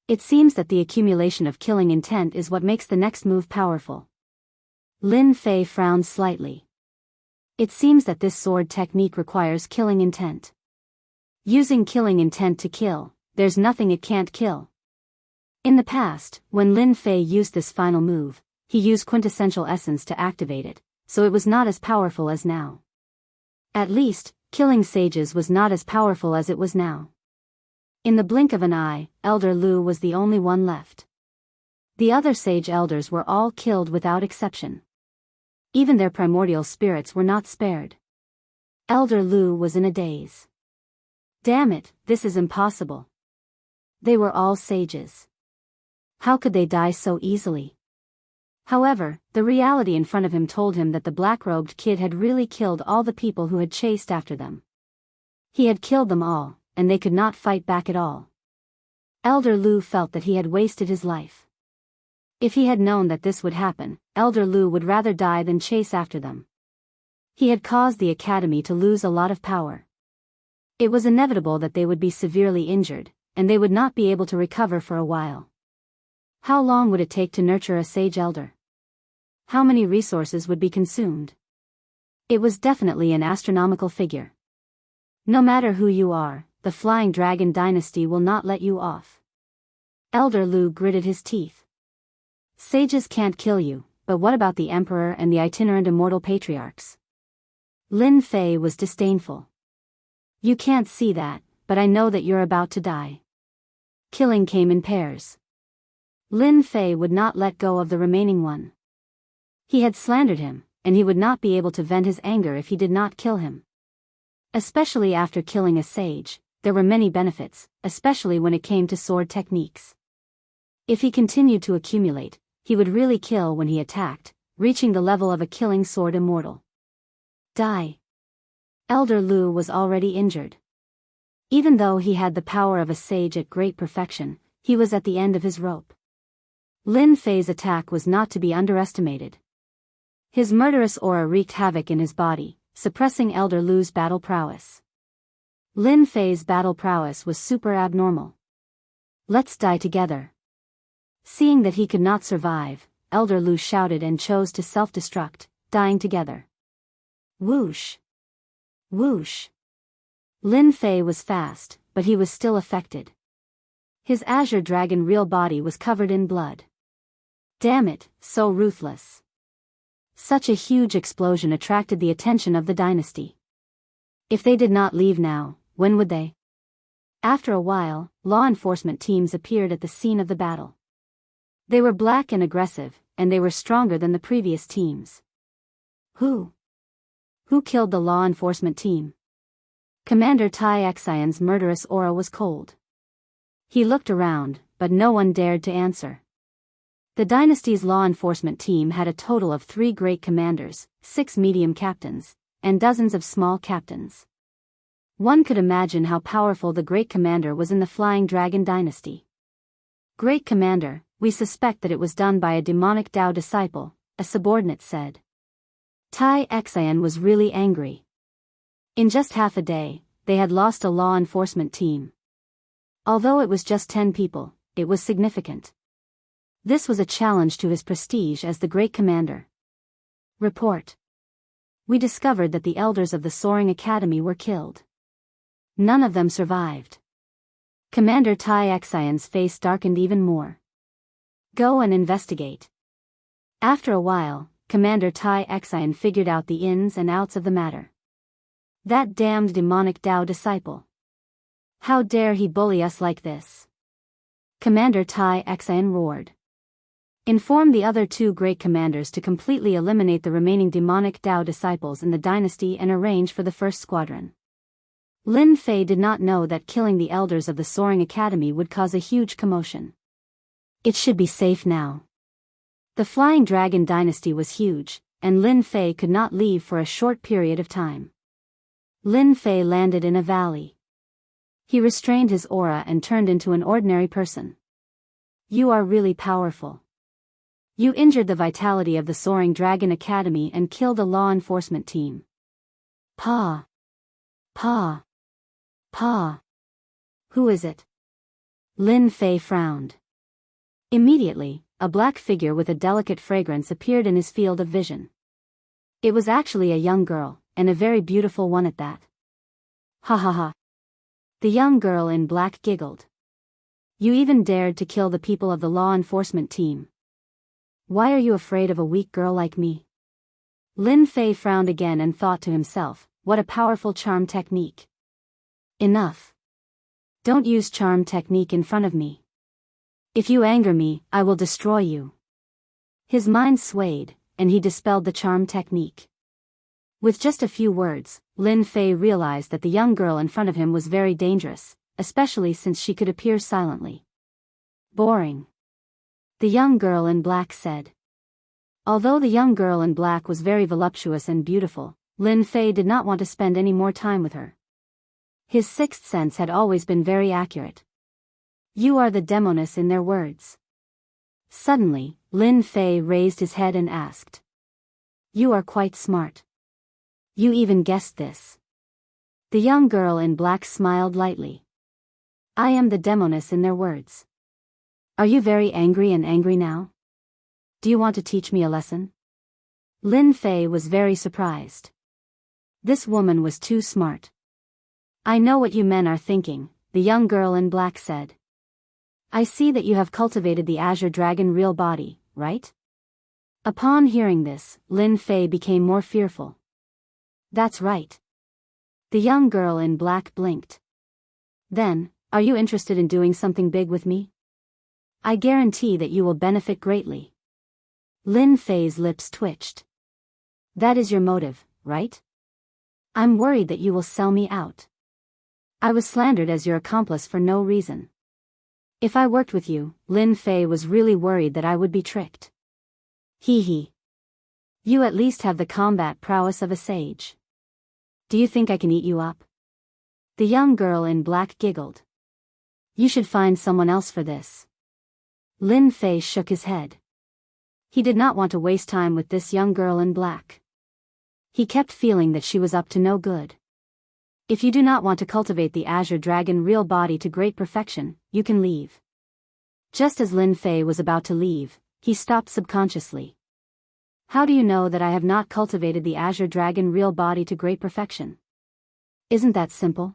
It seems that the accumulation of killing intent is what makes the next move powerful. Lin Fei frowned slightly. It seems that this sword technique requires killing intent. Using killing intent to kill, there's nothing it can't kill. In the past, when Lin Fei used this final move, he used quintessential essence to activate it, so it was not as powerful as now. At least, killing sages was not as powerful as it was now. In the blink of an eye, Elder Lu was the only one left. The other sage elders were all killed without exception. Even their primordial spirits were not spared. Elder Lu was in a daze. Damn it, this is impossible. They were all sages. How could they die so easily? However, the reality in front of him told him that the black-robed kid had really killed all the people who had chased after them. He had killed them all, and they could not fight back at all. Elder Lu felt that he had wasted his life. If he had known that this would happen, Elder Lu would rather die than chase after them. He had caused the academy to lose a lot of power. It was inevitable that they would be severely injured, and they would not be able to recover for a while. How long would it take to nurture a sage elder? How many resources would be consumed? It was definitely an astronomical figure. No matter who you are, the Flying Dragon Dynasty will not let you off. Elder Lu gritted his teeth. Sages can't kill you, but what about the Emperor and the itinerant immortal patriarchs? Lin Fei was disdainful. You can't see that, but I know that you're about to die. Killing came in pairs. Lin Fei would not let go of the remaining one. He had slandered him, and he would not be able to vent his anger if he did not kill him. Especially after killing a sage, there were many benefits, especially when it came to sword techniques. If he continued to accumulate, he would really kill when he attacked, reaching the level of a killing sword immortal. Die. Elder Lu was already injured. Even though he had the power of a sage at great perfection, he was at the end of his rope. Lin Fei's attack was not to be underestimated. His murderous aura wreaked havoc in his body, suppressing Elder Lu's battle prowess. Lin Fei's battle prowess was super abnormal. Let's die together. Seeing that he could not survive, Elder Lu shouted and chose to self-destruct, dying together. Whoosh! Whoosh! Lin Fei was fast, but he was still affected. His azure dragon real body was covered in blood. Damn it, so ruthless. Such a huge explosion attracted the attention of the dynasty. If they did not leave now, when would they? After a while, law enforcement teams appeared at the scene of the battle. They were black and aggressive, and they were stronger than the previous teams. Who killed the law enforcement team? Commander Tai Xian's murderous aura was cold. He looked around, but no one dared to answer. The dynasty's law enforcement team had a total of 3 great commanders, 6 medium captains, and dozens of small captains. One could imagine how powerful the great commander was in the Flying Dragon Dynasty. Great commander, we suspect that it was done by a demonic Tao disciple, a subordinate said. Tai Xian was really angry. In just half a day, they had lost a law enforcement team. Although it was just 10 people, it was significant. This was a challenge to his prestige as the great commander. Report. We discovered that the elders of the Soaring Academy were killed. None of them survived. Commander Tai Xian's face darkened even more. Go and investigate. After a while, Commander Tai Xian figured out the ins and outs of the matter. That damned demonic Tao disciple. How dare he bully us like this? Commander Tai Xian roared. Inform the other 2 great commanders to completely eliminate the remaining demonic Tao disciples in the dynasty and arrange for the first squadron. Lin Fei did not know that killing the elders of the Soaring Academy would cause a huge commotion. It should be safe now. The Flying Dragon Dynasty was huge, and Lin Fei could not leave for a short period of time. Lin Fei landed in a valley. He restrained his aura and turned into an ordinary person. You are really powerful. You injured the vitality of the Soaring Dragon Academy and killed a law enforcement team. Pa. Pa. Pa. Who is it? Lin Fei frowned. Immediately, a black figure with a delicate fragrance appeared in his field of vision. It was actually a young girl, and a very beautiful one at that. Ha ha ha. The young girl in black giggled. You even dared to kill the people of the law enforcement team. Why are you afraid of a weak girl like me? Lin Fei frowned again and thought to himself, what a powerful charm technique. Enough. Don't use charm technique in front of me. If you anger me, I will destroy you. His mind swayed, and he dispelled the charm technique. With just a few words, Lin Fei realized that the young girl in front of him was very dangerous, especially since she could appear silently. Boring. The young girl in black said. Although the young girl in black was very voluptuous and beautiful, Lin Fei did not want to spend any more time with her. His sixth sense had always been very accurate. You are the demoness in their words. Suddenly, Lin Fei raised his head and asked. You are quite smart. You even guessed this. The young girl in black smiled lightly. I am the demoness in their words. Are you very angry now? Do you want to teach me a lesson? Lin Fei was very surprised. This woman was too smart. I know what you men are thinking, the young girl in black said. I see that you have cultivated the Azure Dragon real body, right? Upon hearing this, Lin Fei became more fearful. That's right. The young girl in black blinked. Then, are you interested in doing something big with me? I guarantee that you will benefit greatly. Lin Fei's lips twitched. That is your motive, right? I'm worried that you will sell me out. I was slandered as your accomplice for no reason. If I worked with you, Lin Fei was really worried that I would be tricked. Hee hee. You at least have the combat prowess of a sage. Do you think I can eat you up? The young girl in black giggled. You should find someone else for this. Lin Fei shook his head. He did not want to waste time with this young girl in black. He kept feeling that she was up to no good. If you do not want to cultivate the Azure Dragon real body to great perfection, you can leave. Just as Lin Fei was about to leave, he stopped subconsciously. How do you know that I have not cultivated the Azure Dragon real body to great perfection? Isn't that simple?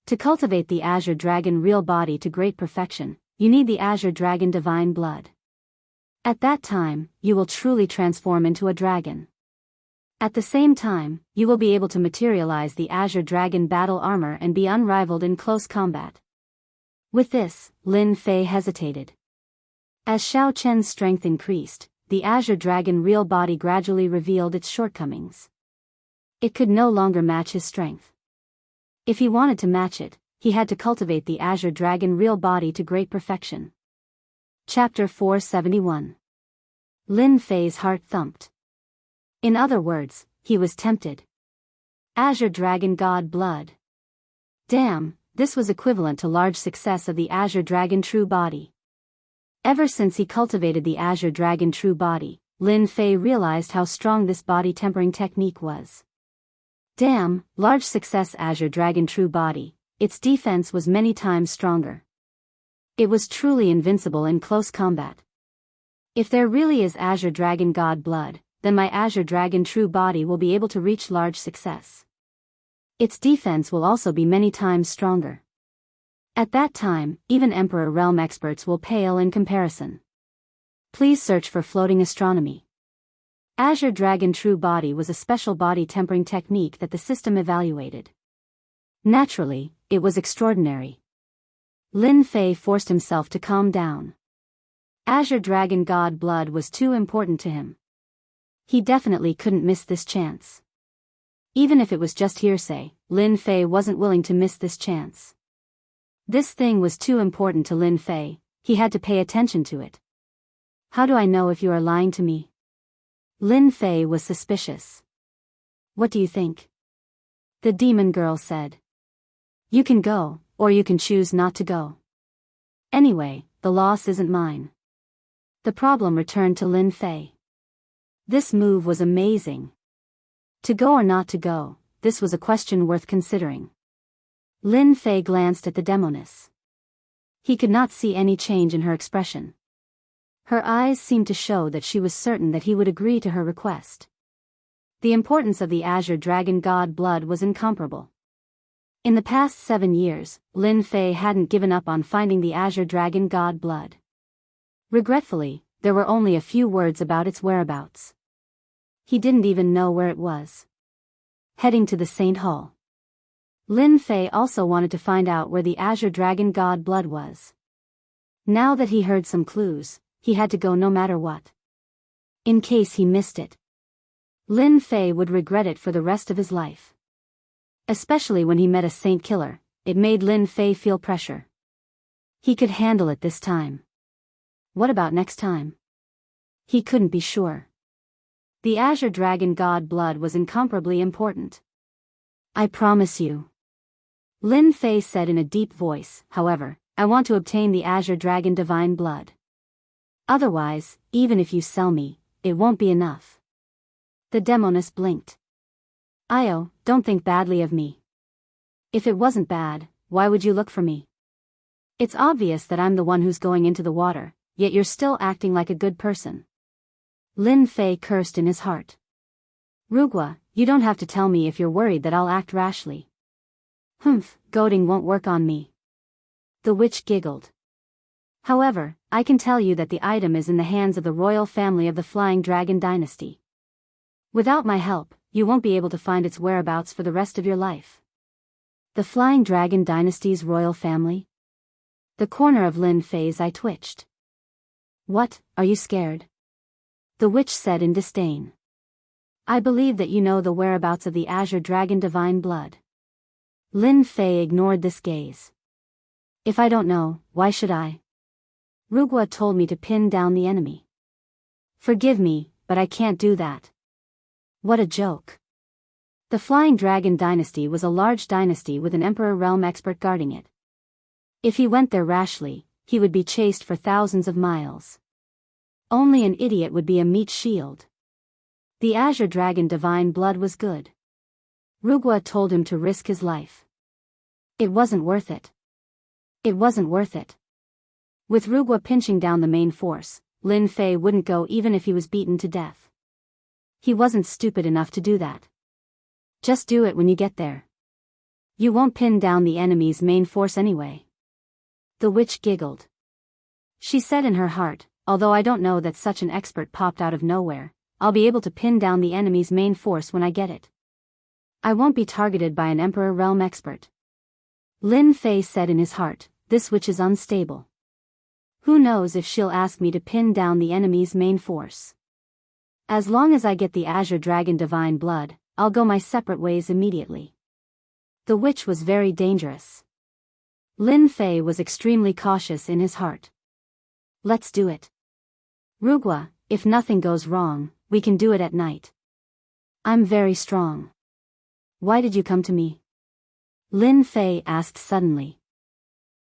To cultivate the Azure Dragon real body to great perfection, you need the Azure Dragon divine blood. At that time, you will truly transform into a dragon. At the same time, you will be able to materialize the Azure Dragon battle armor and be unrivaled in close combat. With this, Lin Fei hesitated. As Xiao Chen's strength increased, the Azure Dragon real body gradually revealed its shortcomings. It could no longer match his strength. If he wanted to match it, he had to cultivate the Azure Dragon real body to great perfection. Chapter 471. Lin Fei's heart thumped. In other words, he was tempted. Azure Dragon God blood. Damn, this was equivalent to large success of the Azure Dragon true body. Ever since he cultivated the Azure Dragon true body, Lin Fei realized how strong this body tempering technique was. Damn, large success Azure Dragon true body, its defense was many times stronger. It was truly invincible in close combat. If there really is Azure Dragon God blood, then my Azure Dragon true body will be able to reach large success. Its defense will also be many times stronger. At that time, even Emperor Realm experts will pale in comparison. Please search for floating astronomy. Azure Dragon true body was a special body tempering technique that the system evaluated. Naturally, it was extraordinary. Lin Fei forced himself to calm down. Azure Dragon God blood was too important to him. He definitely couldn't miss this chance. Even if it was just hearsay, Lin Fei wasn't willing to miss this chance. This thing was too important to Lin Fei, he had to pay attention to it. How do I know if you are lying to me? Lin Fei was suspicious. "What do you think?" The demon girl said. "You can go, or you can choose not to go. Anyway, the loss isn't mine." The problem returned to Lin Fei. This move was amazing. To go or not to go, this was a question worth considering. Lin Fei glanced at the demoness. He could not see any change in her expression. Her eyes seemed to show that she was certain that he would agree to her request. The importance of the Azure Dragon God blood was incomparable. In the past 7 years, Lin Fei hadn't given up on finding the Azure Dragon God blood. Regretfully, there were only a few words about its whereabouts. He didn't even know where it was. Heading to the Saint Hall. Lin Fei also wanted to find out where the Azure Dragon God blood was. Now that he heard some clues, he had to go no matter what. In case he missed it, Lin Fei would regret it for the rest of his life. Especially when he met a saint killer, it made Lin Fei feel pressure. He could handle it this time. What about next time? He couldn't be sure. The Azure Dragon God blood was incomparably important. "I promise you," Lin Fei said in a deep voice. "However, I want to obtain the Azure Dragon divine blood. Otherwise, even if you sell me, it won't be enough." The demoness blinked. "Io, don't think badly of me. If it wasn't bad, why would you look for me? It's obvious that I'm the one who's going into the water, yet you're still acting like a good person." Lin Fei cursed in his heart. "Rugua, you don't have to tell me if you're worried that I'll act rashly." "Humph, goading won't work on me." The witch giggled. "However, I can tell you that the item is in the hands of the royal family of the Flying Dragon Dynasty. Without my help, you won't be able to find its whereabouts for the rest of your life." The Flying Dragon Dynasty's royal family? The corner of Lin Fei's eye twitched. "What, are you scared?" The witch said in disdain. "I believe that you know the whereabouts of the Azure Dragon divine blood." Lin Fei ignored this gaze. "If I don't know, why should I? Rugua told me to pin down the enemy. Forgive me, but I can't do that." What a joke. The Flying Dragon Dynasty was a large dynasty with an Emperor realm expert guarding it. If he went there rashly, he would be chased for thousands of miles. Only an idiot would be a meat shield. The Azure Dragon divine blood was good. Rugua told him to risk his life. It wasn't worth it. It wasn't worth it. With Rugua pinching down the main force, Lin Fei wouldn't go even if he was beaten to death. He wasn't stupid enough to do that. Just do it when you get there. You won't pin down the enemy's main force anyway. The witch giggled. She said in her heart, "Although I don't know that such an expert popped out of nowhere, I'll be able to pin down the enemy's main force when I get it. I won't be targeted by an Emperor realm expert." Lin Fei said in his heart, "This witch is unstable. Who knows if she'll ask me to pin down the enemy's main force. As long as I get the Azure Dragon divine blood, I'll go my separate ways immediately." The witch was very dangerous. Lin Fei was extremely cautious in his heart. "Let's do it. Rugua, if nothing goes wrong, we can do it at night. I'm very strong." "Why did you come to me?" Lin Fei asked suddenly.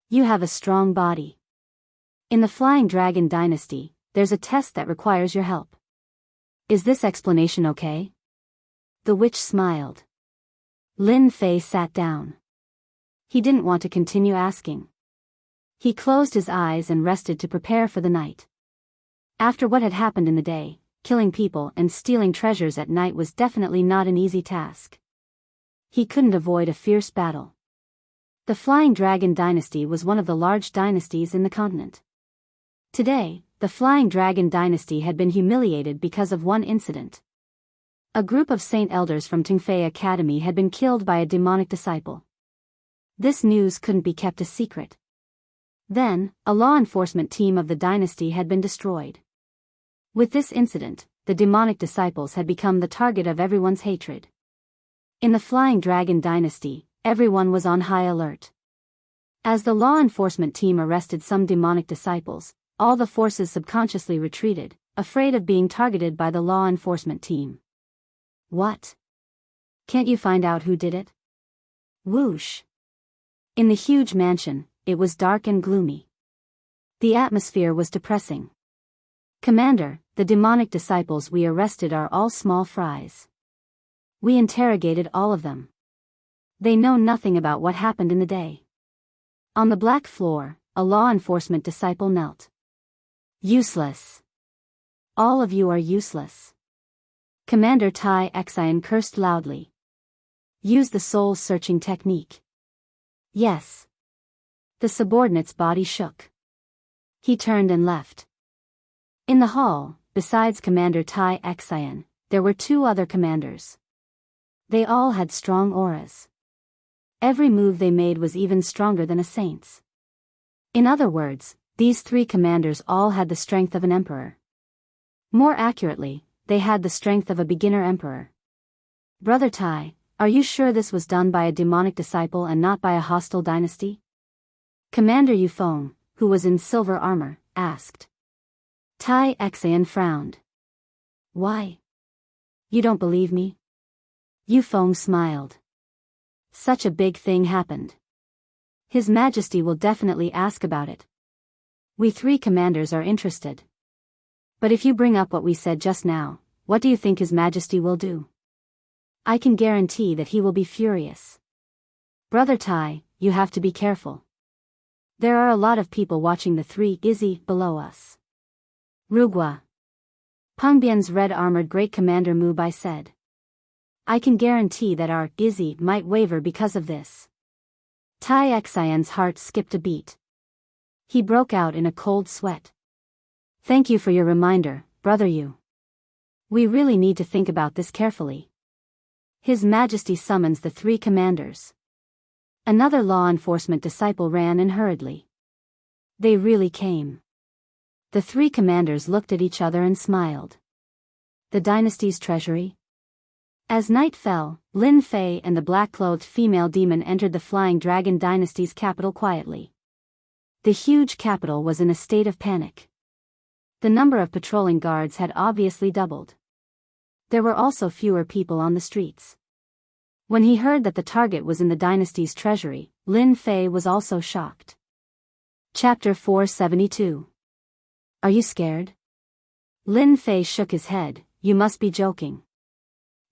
"You have a strong body. In the Flying Dragon Dynasty, there's a test that requires your help. Is this explanation okay?" The witch smiled. Lin Fei sat down. He didn't want to continue asking. He closed his eyes and rested to prepare for the night. After what had happened in the day, killing people and stealing treasures at night was definitely not an easy task. He couldn't avoid a fierce battle. The Flying Dragon Dynasty was one of the large dynasties in the continent. Today, the Flying Dragon Dynasty had been humiliated because of one incident. A group of saint elders from Tingfei Academy had been killed by a demonic disciple. This news couldn't be kept a secret. Then, a law enforcement team of the dynasty had been destroyed. With this incident, the demonic disciples had become the target of everyone's hatred. In the Flying Dragon Dynasty, everyone was on high alert. As the law enforcement team arrested some demonic disciples, all the forces subconsciously retreated, afraid of being targeted by the law enforcement team. What? Can't you find out who did it? Whoosh. In the huge mansion, it was dark and gloomy. The atmosphere was depressing. Commander, the demonic disciples we arrested are all small fries. We interrogated all of them. They know nothing about what happened in the day. On the black floor, a law enforcement disciple knelt. Useless. All of you are useless. Commander Tai Xian cursed loudly. Use the soul-searching technique. Yes. The subordinate's body shook. He turned and left. In the hall, besides Commander Tai Xian, there were 2 other commanders. They all had strong auras. Every move they made was even stronger than a saint's. In other words, these 3 commanders all had the strength of an emperor. More accurately, they had the strength of a beginner emperor. Brother Tai, are you sure this was done by a demonic disciple and not by a hostile dynasty? Commander Yufeng, who was in silver armor, asked. Tai Xian frowned. Why? You don't believe me? Yufeng smiled. Such a big thing happened. His Majesty will definitely ask about it. We 3 commanders are interested. But if you bring up what we said just now, what do you think His Majesty will do? I can guarantee that he will be furious. Brother Tai, you have to be careful. There are a lot of people watching the 3 Izzy below us. Rugua. Pengbian's red-armored great commander Mu Bai said. I can guarantee that our Izzy might waver because of this. Tai Xian's heart skipped a beat. He broke out in a cold sweat. Thank you for your reminder, Brother Yu. We really need to think about this carefully. His Majesty summons the 3 commanders. Another law enforcement disciple ran in hurriedly. They really came. The 3 commanders looked at each other and smiled. The dynasty's treasury? As night fell, Lin Fei and the black-clothed female demon entered the Flying Dragon dynasty's capital quietly. The huge capital was in a state of panic. The number of patrolling guards had obviously doubled. There were also fewer people on the streets. When he heard that the target was in the dynasty's treasury, Lin Fei was also shocked. Chapter 472. Are you scared? Lin Fei shook his head. You must be joking.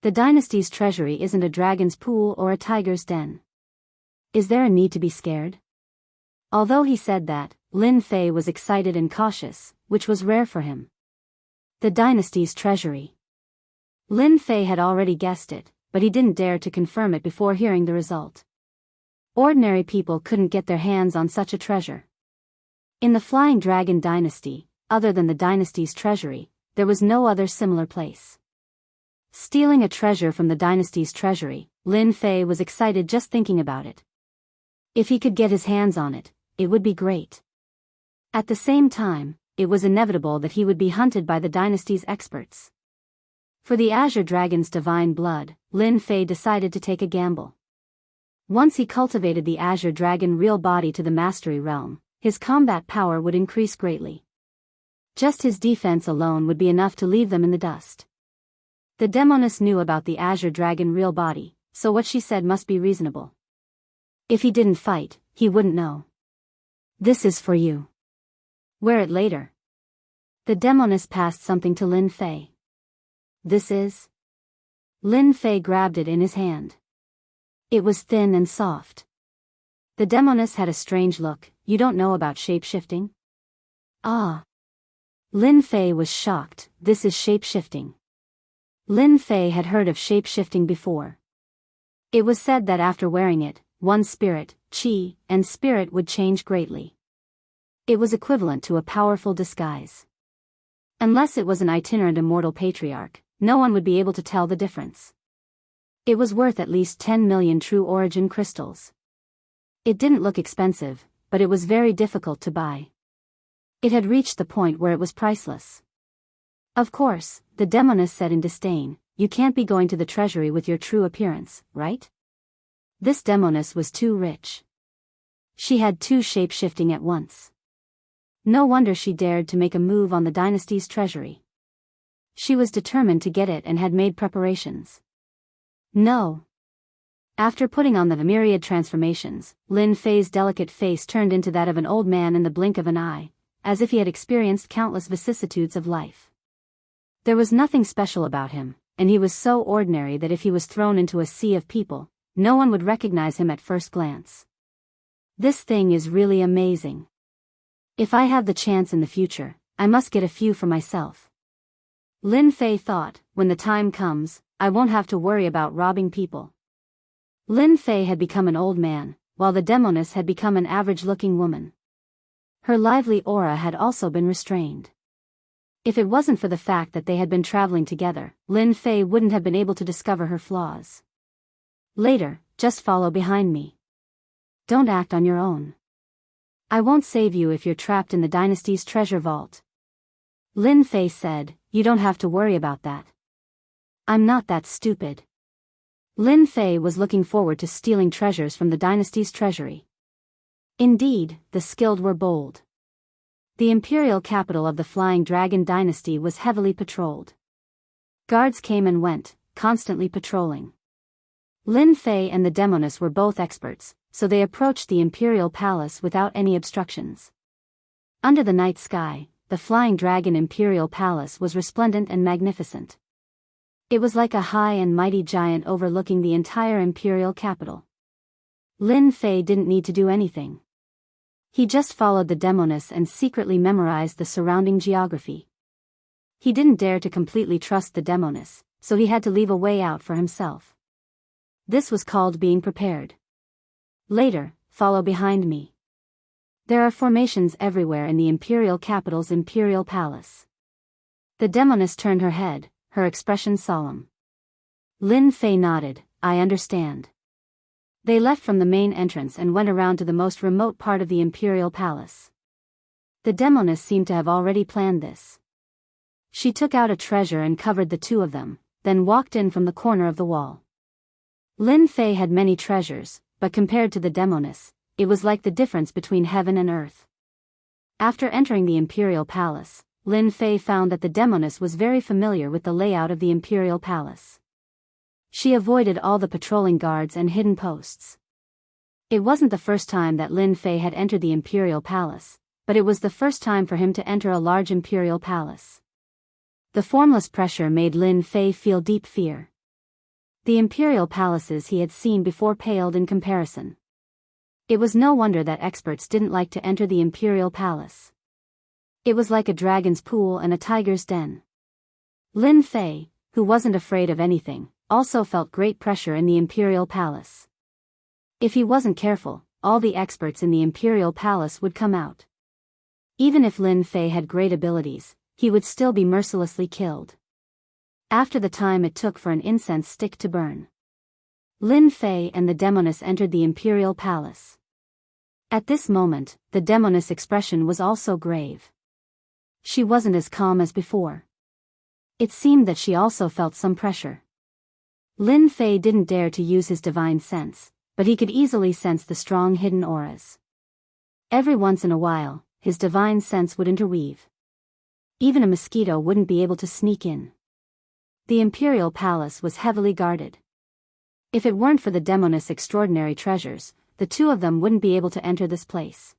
The dynasty's treasury isn't a dragon's pool or a tiger's den. Is there a need to be scared? Although he said that, Lin Fei was excited and cautious, which was rare for him. The dynasty's treasury. Lin Fei had already guessed it, but he didn't dare to confirm it before hearing the result. Ordinary people couldn't get their hands on such a treasure. In the Flying Dragon dynasty, other than the dynasty's treasury, there was no other similar place. Stealing a treasure from the dynasty's treasury, Lin Fei was excited just thinking about it. If he could get his hands on it, it would be great. At the same time, it was inevitable that he would be hunted by the dynasty's experts. For the Azure Dragon's divine blood, Lin Fei decided to take a gamble. Once he cultivated the Azure Dragon real body to the mastery realm, his combat power would increase greatly. Just his defense alone would be enough to leave them in the dust. The demoness knew about the Azure Dragon real body, so what she said must be reasonable. If he didn't fight, he wouldn't know. This is for you. Wear it later. The demoness passed something to Lin Fei. This is? Lin Fei grabbed it in his hand. It was thin and soft. The demoness had a strange look. You don't know about shape-shifting? Ah. Lin Fei was shocked. This is shape-shifting. Lin Fei had heard of shape-shifting before. It was said that after wearing it, one's spirit, chi, and spirit would change greatly. It was equivalent to a powerful disguise. Unless it was an itinerant immortal patriarch, no one would be able to tell the difference. It was worth at least 10 million true origin crystals. It didn't look expensive, but it was very difficult to buy. It had reached the point where it was priceless. Of course, the demoness said in disdain, you can't be going to the treasury with your true appearance, right? This demoness was too rich. She had 2 shape-shifting at once. No wonder she dared to make a move on the dynasty's treasury. She was determined to get it and had made preparations. No. After putting on the myriad transformations, Lin Fei's delicate face turned into that of an old man in the blink of an eye, as if he had experienced countless vicissitudes of life. There was nothing special about him, and he was so ordinary that if he was thrown into a sea of people, no one would recognize him at first glance. This thing is really amazing. If I have the chance in the future, I must get a few for myself. Lin Fei thought, when the time comes, I won't have to worry about robbing people. Lin Fei had become an old man, while the demoness had become an average-looking woman. Her lively aura had also been restrained. If it wasn't for the fact that they had been traveling together, Lin Fei wouldn't have been able to discover her flaws. Later, just follow behind me. Don't act on your own. I won't save you if you're trapped in the dynasty's treasure vault. Lin Fei said, you don't have to worry about that. I'm not that stupid. Lin Fei was looking forward to stealing treasures from the dynasty's treasury. Indeed, the skilled were bold. The imperial capital of the Flying Dragon dynasty was heavily patrolled. Guards came and went, constantly patrolling. Lin Fei and the demoness were both experts, so they approached the imperial palace without any obstructions. Under the night sky, the Flying Dragon imperial palace was resplendent and magnificent. It was like a high and mighty giant overlooking the entire imperial capital. Lin Fei didn't need to do anything. He just followed the demoness and secretly memorized the surrounding geography. He didn't dare to completely trust the demoness, so he had to leave a way out for himself. This was called being prepared. Later, follow behind me. There are formations everywhere in the imperial capital's imperial palace. The demoness turned her head, her expression solemn. Lin Fei nodded, I understand. They left from the main entrance and went around to the most remote part of the imperial palace. The demoness seemed to have already planned this. She took out a treasure and covered the two of them, then walked in from the corner of the wall. Lin Fei had many treasures, but compared to the demoness, it was like the difference between heaven and earth. After entering the imperial palace, Lin Fei found that the demoness was very familiar with the layout of the imperial palace. She avoided all the patrolling guards and hidden posts. It wasn't the first time that Lin Fei had entered the imperial palace, but it was the first time for him to enter a large imperial palace. The formless pressure made Lin Fei feel deep fear. The imperial palaces he had seen before paled in comparison. It was no wonder that experts didn't like to enter the imperial palace. It was like a dragon's pool and a tiger's den. Lin Fei, who wasn't afraid of anything, also felt great pressure in the imperial palace. If he wasn't careful, all the experts in the imperial palace would come out. Even if Lin Fei had great abilities, he would still be mercilessly killed. After the time it took for an incense stick to burn, Lin Fei and the demoness entered the imperial palace. At this moment, the demoness' expression was also grave. She wasn't as calm as before. It seemed that she also felt some pressure. Lin Fei didn't dare to use his divine sense, but he could easily sense the strong hidden auras. Every once in a while, his divine sense would interweave. Even a mosquito wouldn't be able to sneak in. The imperial palace was heavily guarded. If it weren't for the demoness' extraordinary treasures, the two of them wouldn't be able to enter this place.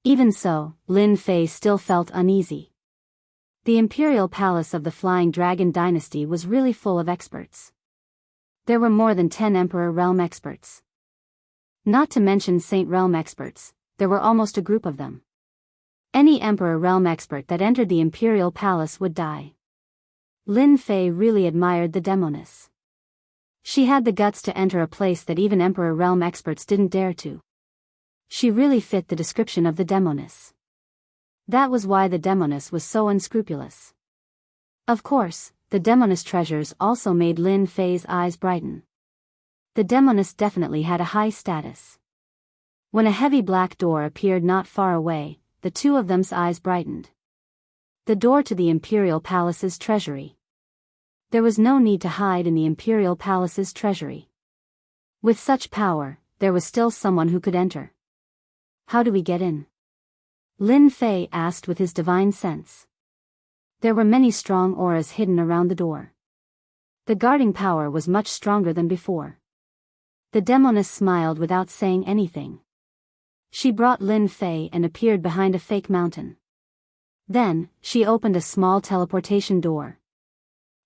Even so, Lin Fei still felt uneasy. The imperial palace of the Flying Dragon dynasty was really full of experts. There were more than 10 Emperor Realm experts. Not to mention Saint Realm experts, there were almost a group of them. Any Emperor Realm expert that entered the imperial palace would die. Lin Fei really admired the demoness. She had the guts to enter a place that even Emperor Realm experts didn't dare to. She really fit the description of the demoness. That was why the demoness was so unscrupulous. Of course, the demoness treasures also made Lin Fei's eyes brighten. The demoness definitely had a high status. When a heavy black door appeared not far away, the two of them's eyes brightened. The door to the imperial palace's treasury. There was no need to hide in the imperial palace's treasury. With such power, there was still someone who could enter. How do we get in? Lin Fei asked with his divine sense. There were many strong auras hidden around the door. The guarding power was much stronger than before. The demoness smiled without saying anything. She brought Lin Fei and appeared behind a fake mountain. Then, she opened a small teleportation door.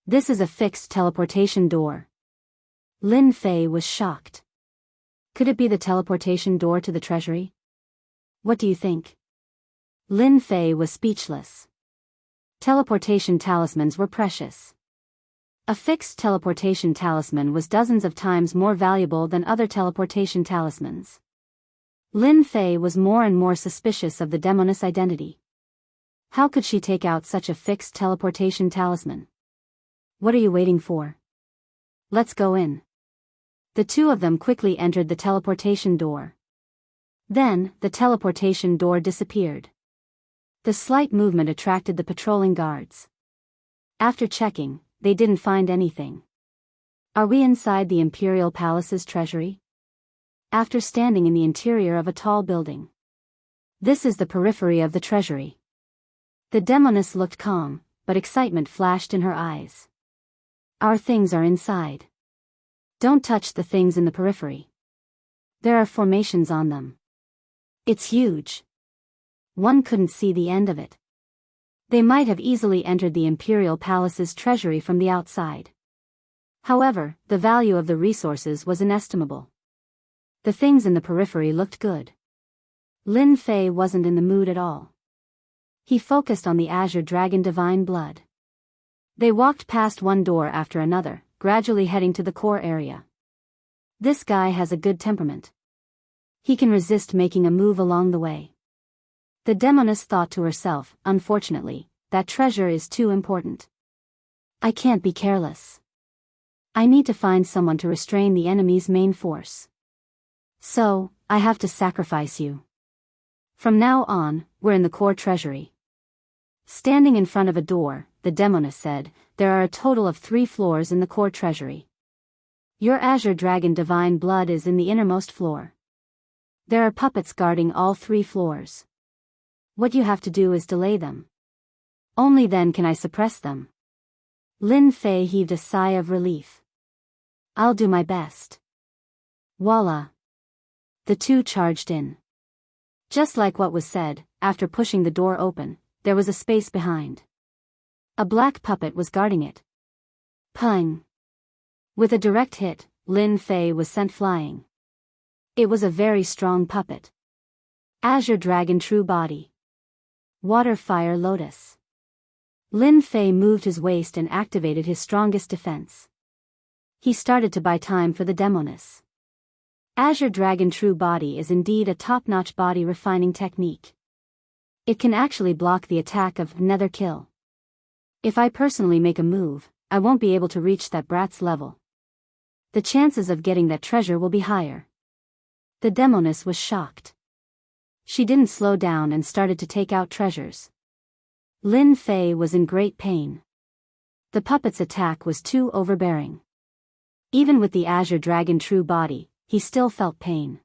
This is a fixed teleportation door. Lin Fei was shocked. Could it be the teleportation door to the treasury? What do you think? Lin Fei was speechless. Teleportation talismans were precious. A fixed teleportation talisman was dozens of times more valuable than other teleportation talismans. Lin Fei was more and more suspicious of the demoness' identity. How could she take out such a fixed teleportation talisman? What are you waiting for? Let's go in. The two of them quickly entered the teleportation door. Then, the teleportation door disappeared. The slight movement attracted the patrolling guards. After checking, they didn't find anything. Are we inside the Imperial Palace's treasury? After standing in the interior of a tall building. This is the periphery of the treasury. The demoness looked calm, but excitement flashed in her eyes. Our things are inside. Don't touch the things in the periphery. There are formations on them. It's huge. One couldn't see the end of it. They might have easily entered the Imperial Palace's treasury from the outside. However, the value of the resources was inestimable. The things in the periphery looked good. Lin Fei wasn't in the mood at all. He focused on the Azure Dragon Divine Blood. They walked past one door after another, gradually heading to the core area. This guy has a good temperament. He can resist making a move along the way. The demoness thought to herself, unfortunately, that treasure is too important. I can't be careless. I need to find someone to restrain the enemy's main force. So, I have to sacrifice you. From now on, we're in the core treasury. Standing in front of a door, the demoness said, there are a total of 3 floors in the core treasury. Your Azure Dragon Divine Blood is in the innermost floor. There are puppets guarding all 3 floors. What you have to do is delay them. Only then can I suppress them. Lin Fei heaved a sigh of relief. I'll do my best. Voila. The two charged in. Just like what was said, after pushing the door open, there was a space behind. A black puppet was guarding it. Pung. With a direct hit, Lin Fei was sent flying. It was a very strong puppet. Azure Dragon True Body. Water Fire Lotus. Lin Fei moved his waist and activated his strongest defense. He started to buy time for the demoness. Azure Dragon True Body is indeed a top-notch body refining technique. It can actually block the attack of Nether Kill. If I personally make a move, I won't be able to reach that brat's level. The chances of getting that treasure will be higher. The demoness was shocked. She didn't slow down and started to take out treasures. Lin Fei was in great pain. The puppet's attack was too overbearing. Even with the Azure Dragon True Body, he still felt pain.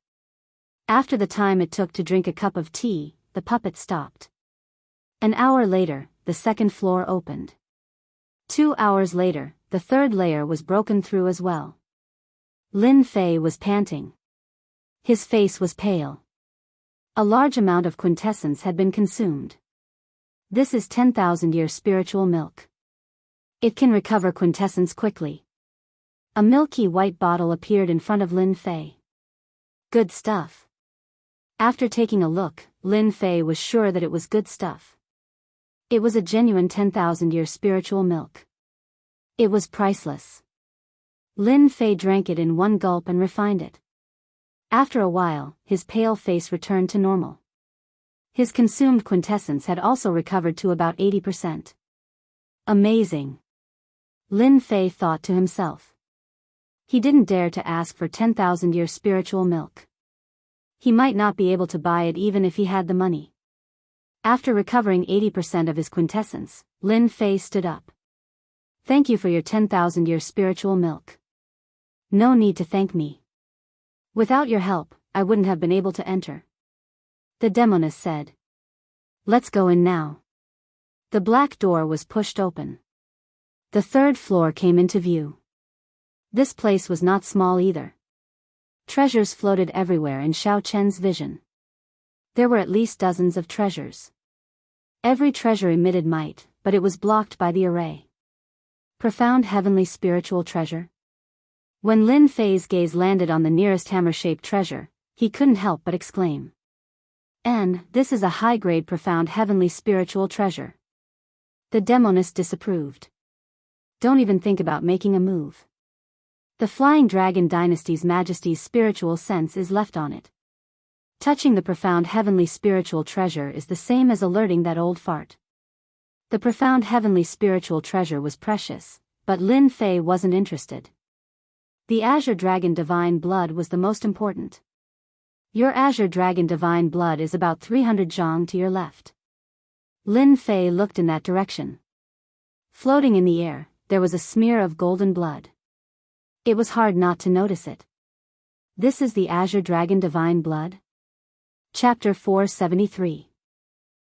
After the time it took to drink a cup of tea, the puppet stopped. An hour later, the second floor opened. 2 hours later, the third layer was broken through as well. Lin Fei was panting. His face was pale. A large amount of quintessence had been consumed. This is 10,000-year spiritual milk. It can recover quintessence quickly. A milky white bottle appeared in front of Lin Fei. Good stuff. After taking a look, Lin Fei was sure that it was good stuff. It was a genuine 10,000-year spiritual milk. It was priceless. Lin Fei drank it in one gulp and refined it. After a while, his pale face returned to normal. His consumed quintessence had also recovered to about 80%. Amazing. Lin Fei thought to himself. He didn't dare to ask for 10,000-year spiritual milk. He might not be able to buy it even if he had the money. After recovering 80% of his quintessence, Lin Fei stood up. Thank you for your 10,000-year spiritual milk. No need to thank me. Without your help, I wouldn't have been able to enter. The demoness said. Let's go in now. The black door was pushed open. The third floor came into view. This place was not small either. Treasures floated everywhere in Xiao Chen's vision. There were at least dozens of treasures. Every treasure emitted might, but it was blocked by the array. Profound heavenly spiritual treasure? When Lin Fei's gaze landed on the nearest hammer-shaped treasure, he couldn't help but exclaim. "And this is a high-grade profound heavenly spiritual treasure." The demoness disapproved. "Don't even think about making a move. The Flying Dragon Dynasty's Majesty's spiritual sense is left on it. Touching the profound heavenly spiritual treasure is the same as alerting that old fart." The profound heavenly spiritual treasure was precious, but Lin Fei wasn't interested. The Azure Dragon Divine Blood was the most important. "Your Azure Dragon Divine Blood is about 300 zhang to your left." Lin Fei looked in that direction. Floating in the air, there was a smear of golden blood. It was hard not to notice it. This is the Azure Dragon Divine Blood? Chapter 473.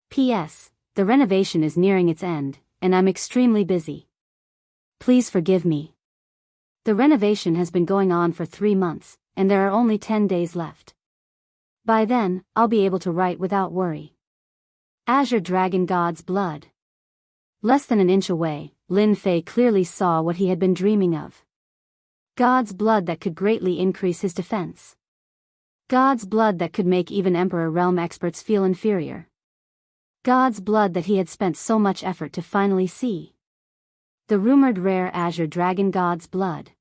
P.S. The renovation is nearing its end, and I'm extremely busy. Please forgive me. The renovation has been going on for 3 months, and there are only 10 days left. By then, I'll be able to write without worry. Azure Dragon God's Blood. Less than an inch away, Lin Fei clearly saw what he had been dreaming of. God's blood that could greatly increase his defense. God's blood that could make even Emperor Realm experts feel inferior. God's blood that he had spent so much effort to finally see. The rumored rare Azure Dragon God's Blood.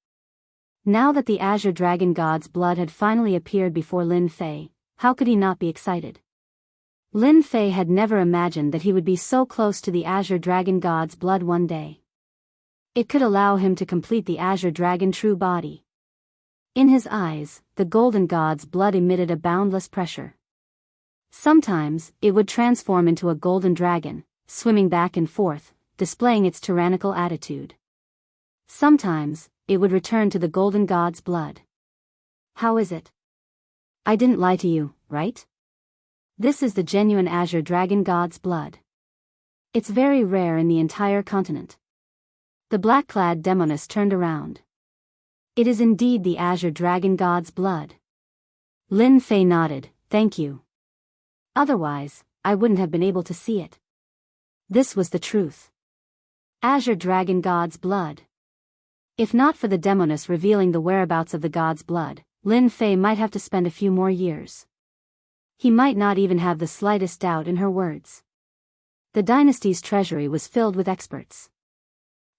Now that the Azure Dragon God's Blood had finally appeared before Lin Fei, how could he not be excited? Lin Fei had never imagined that he would be so close to the Azure Dragon God's Blood one day. It could allow him to complete the Azure Dragon true body. In his eyes, the Golden God's Blood emitted a boundless pressure. Sometimes, it would transform into a golden dragon, swimming back and forth, displaying its tyrannical attitude. Sometimes, it would return to the Golden God's Blood. How is it? I didn't lie to you, right? This is the genuine Azure Dragon God's Blood. It's very rare in the entire continent. The black-clad demoness turned around. It is indeed the Azure Dragon God's Blood. Lin Fei nodded, "Thank you. Otherwise, I wouldn't have been able to see it." This was the truth. Azure Dragon God's Blood. If not for the demoness revealing the whereabouts of the God's Blood, Lin Fei might have to spend a few more years. He might not even have the slightest doubt in her words. The dynasty's treasury was filled with experts.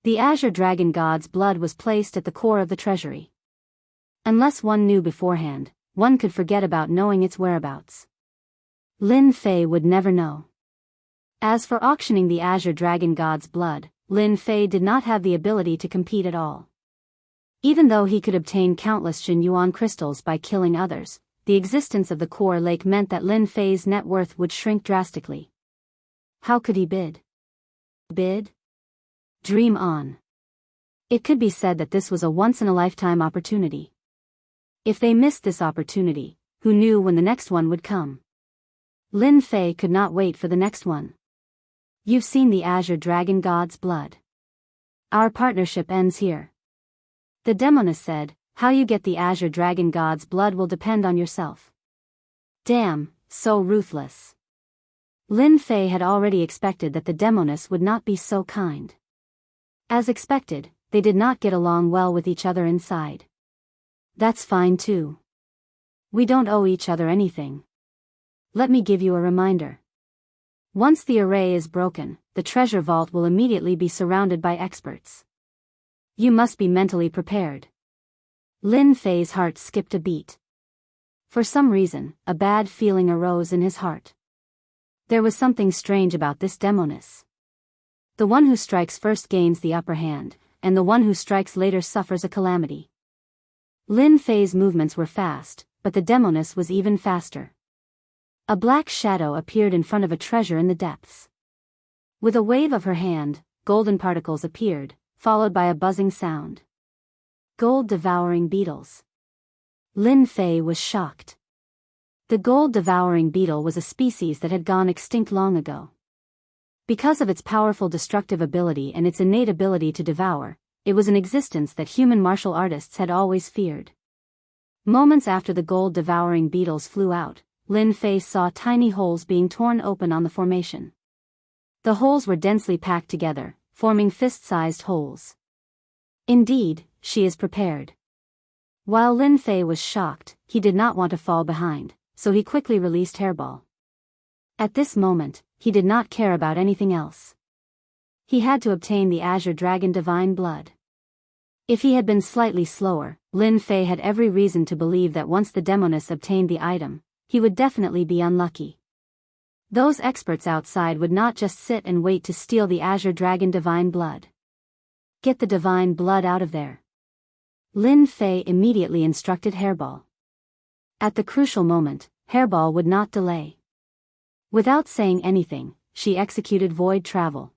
The Azure Dragon God's Blood was placed at the core of the treasury. Unless one knew beforehand, one could forget about knowing its whereabouts. Lin Fei would never know. As for auctioning the Azure Dragon God's Blood, Lin Fei did not have the ability to compete at all. Even though he could obtain countless Jin Yuan crystals by killing others, the existence of the core lake meant that Lin Fei's net worth would shrink drastically. How could he bid? Bid? Dream on. It could be said that this was a once-in-a-lifetime opportunity. If they missed this opportunity, who knew when the next one would come? Lin Fei could not wait for the next one. You've seen the Azure Dragon God's Blood. Our partnership ends here. The demoness said, "How you get the Azure Dragon God's Blood will depend on yourself." Damn, so ruthless. Lin Fei had already expected that the demoness would not be so kind. As expected, they did not get along well with each other inside. That's fine too. We don't owe each other anything. Let me give you a reminder. Once the array is broken, the treasure vault will immediately be surrounded by experts. You must be mentally prepared. Lin Fei's heart skipped a beat. For some reason, a bad feeling arose in his heart. There was something strange about this demoness. The one who strikes first gains the upper hand, and the one who strikes later suffers a calamity. Lin Fei's movements were fast, but the demoness was even faster. A black shadow appeared in front of a treasure in the depths. With a wave of her hand, golden particles appeared, followed by a buzzing sound. Gold-devouring beetles. Lin Fei was shocked. The gold-devouring beetle was a species that had gone extinct long ago. Because of its powerful destructive ability and its innate ability to devour, it was an existence that human martial artists had always feared. Moments after the gold-devouring beetles flew out, Lin Fei saw tiny holes being torn open on the formation. The holes were densely packed together, forming fist-sized holes. Indeed, she is prepared. While Lin Fei was shocked, he did not want to fall behind, so he quickly released Hairball. At this moment, he did not care about anything else. He had to obtain the Azure Dragon Divine Blood. If he had been slightly slower, Lin Fei had every reason to believe that once the Demoness obtained the item, he would definitely be unlucky. Those experts outside would not just sit and wait to steal the Azure Dragon Divine Blood. Get the Divine Blood out of there. Lin Fei immediately instructed Hairball. At the crucial moment, Hairball would not delay. Without saying anything, she executed Void Travel.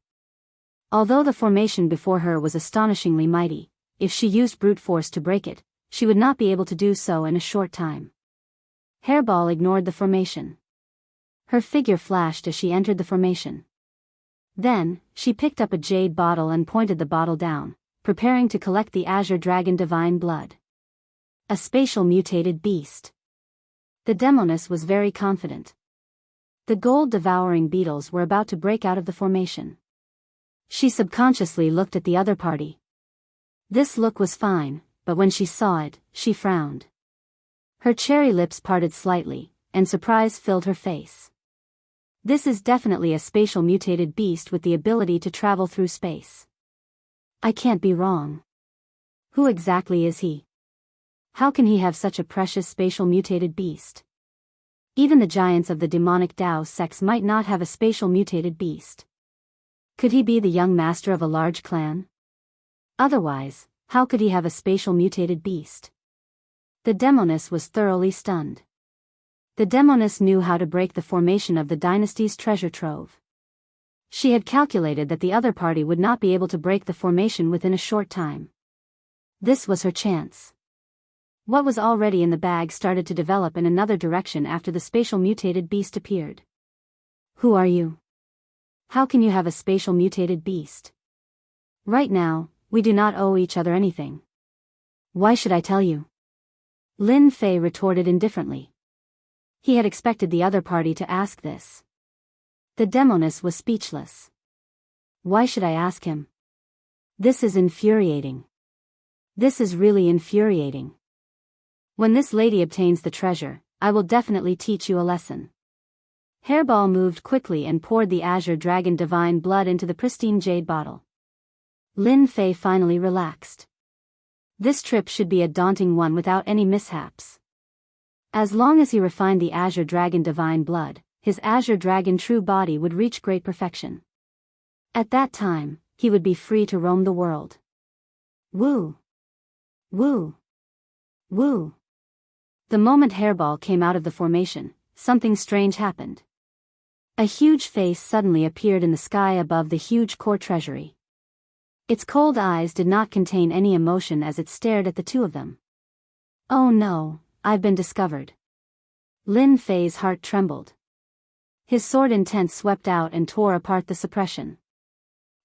Although the formation before her was astonishingly mighty, if she used brute force to break it, she would not be able to do so in a short time. Hairball ignored the formation. Her figure flashed as she entered the formation. Then, she picked up a jade bottle and pointed the bottle down, preparing to collect the Azure Dragon Divine Blood. A spatial mutated beast. The Demoness was very confident. The gold-devouring beetles were about to break out of the formation. She subconsciously looked at the other party. This look was fine, but when she saw it, she frowned. Her cherry lips parted slightly, and surprise filled her face. This is definitely a spatial mutated beast with the ability to travel through space. I can't be wrong. Who exactly is he? How can he have such a precious spatial mutated beast? Even the giants of the demonic Dao sects might not have a spatial mutated beast. Could he be the young master of a large clan? Otherwise, how could he have a spatial mutated beast? The Demoness was thoroughly stunned. The Demoness knew how to break the formation of the dynasty's treasure trove. She had calculated that the other party would not be able to break the formation within a short time. This was her chance. What was already in the bag started to develop in another direction after the spatial mutated beast appeared. Who are you? How can you have a spatial mutated beast? Right now, we do not owe each other anything. Why should I tell you? Lin Fei retorted indifferently. He had expected the other party to ask this. The Demoness was speechless. Why should I ask him? This is infuriating. This is really infuriating. When this lady obtains the treasure, I will definitely teach you a lesson. Hairball moved quickly and poured the Azure Dragon Divine Blood into the pristine jade bottle. Lin Fei finally relaxed. This trip should be a daunting one without any mishaps. As long as he refined the Azure Dragon Divine Blood, his Azure Dragon true body would reach great perfection. At that time, he would be free to roam the world. Woo! Woo! Woo! The moment Hairball came out of the formation, something strange happened. A huge face suddenly appeared in the sky above the huge core treasury. Its cold eyes did not contain any emotion as it stared at the two of them. Oh no, I've been discovered. Lin Fei's heart trembled. His sword intent swept out and tore apart the suppression.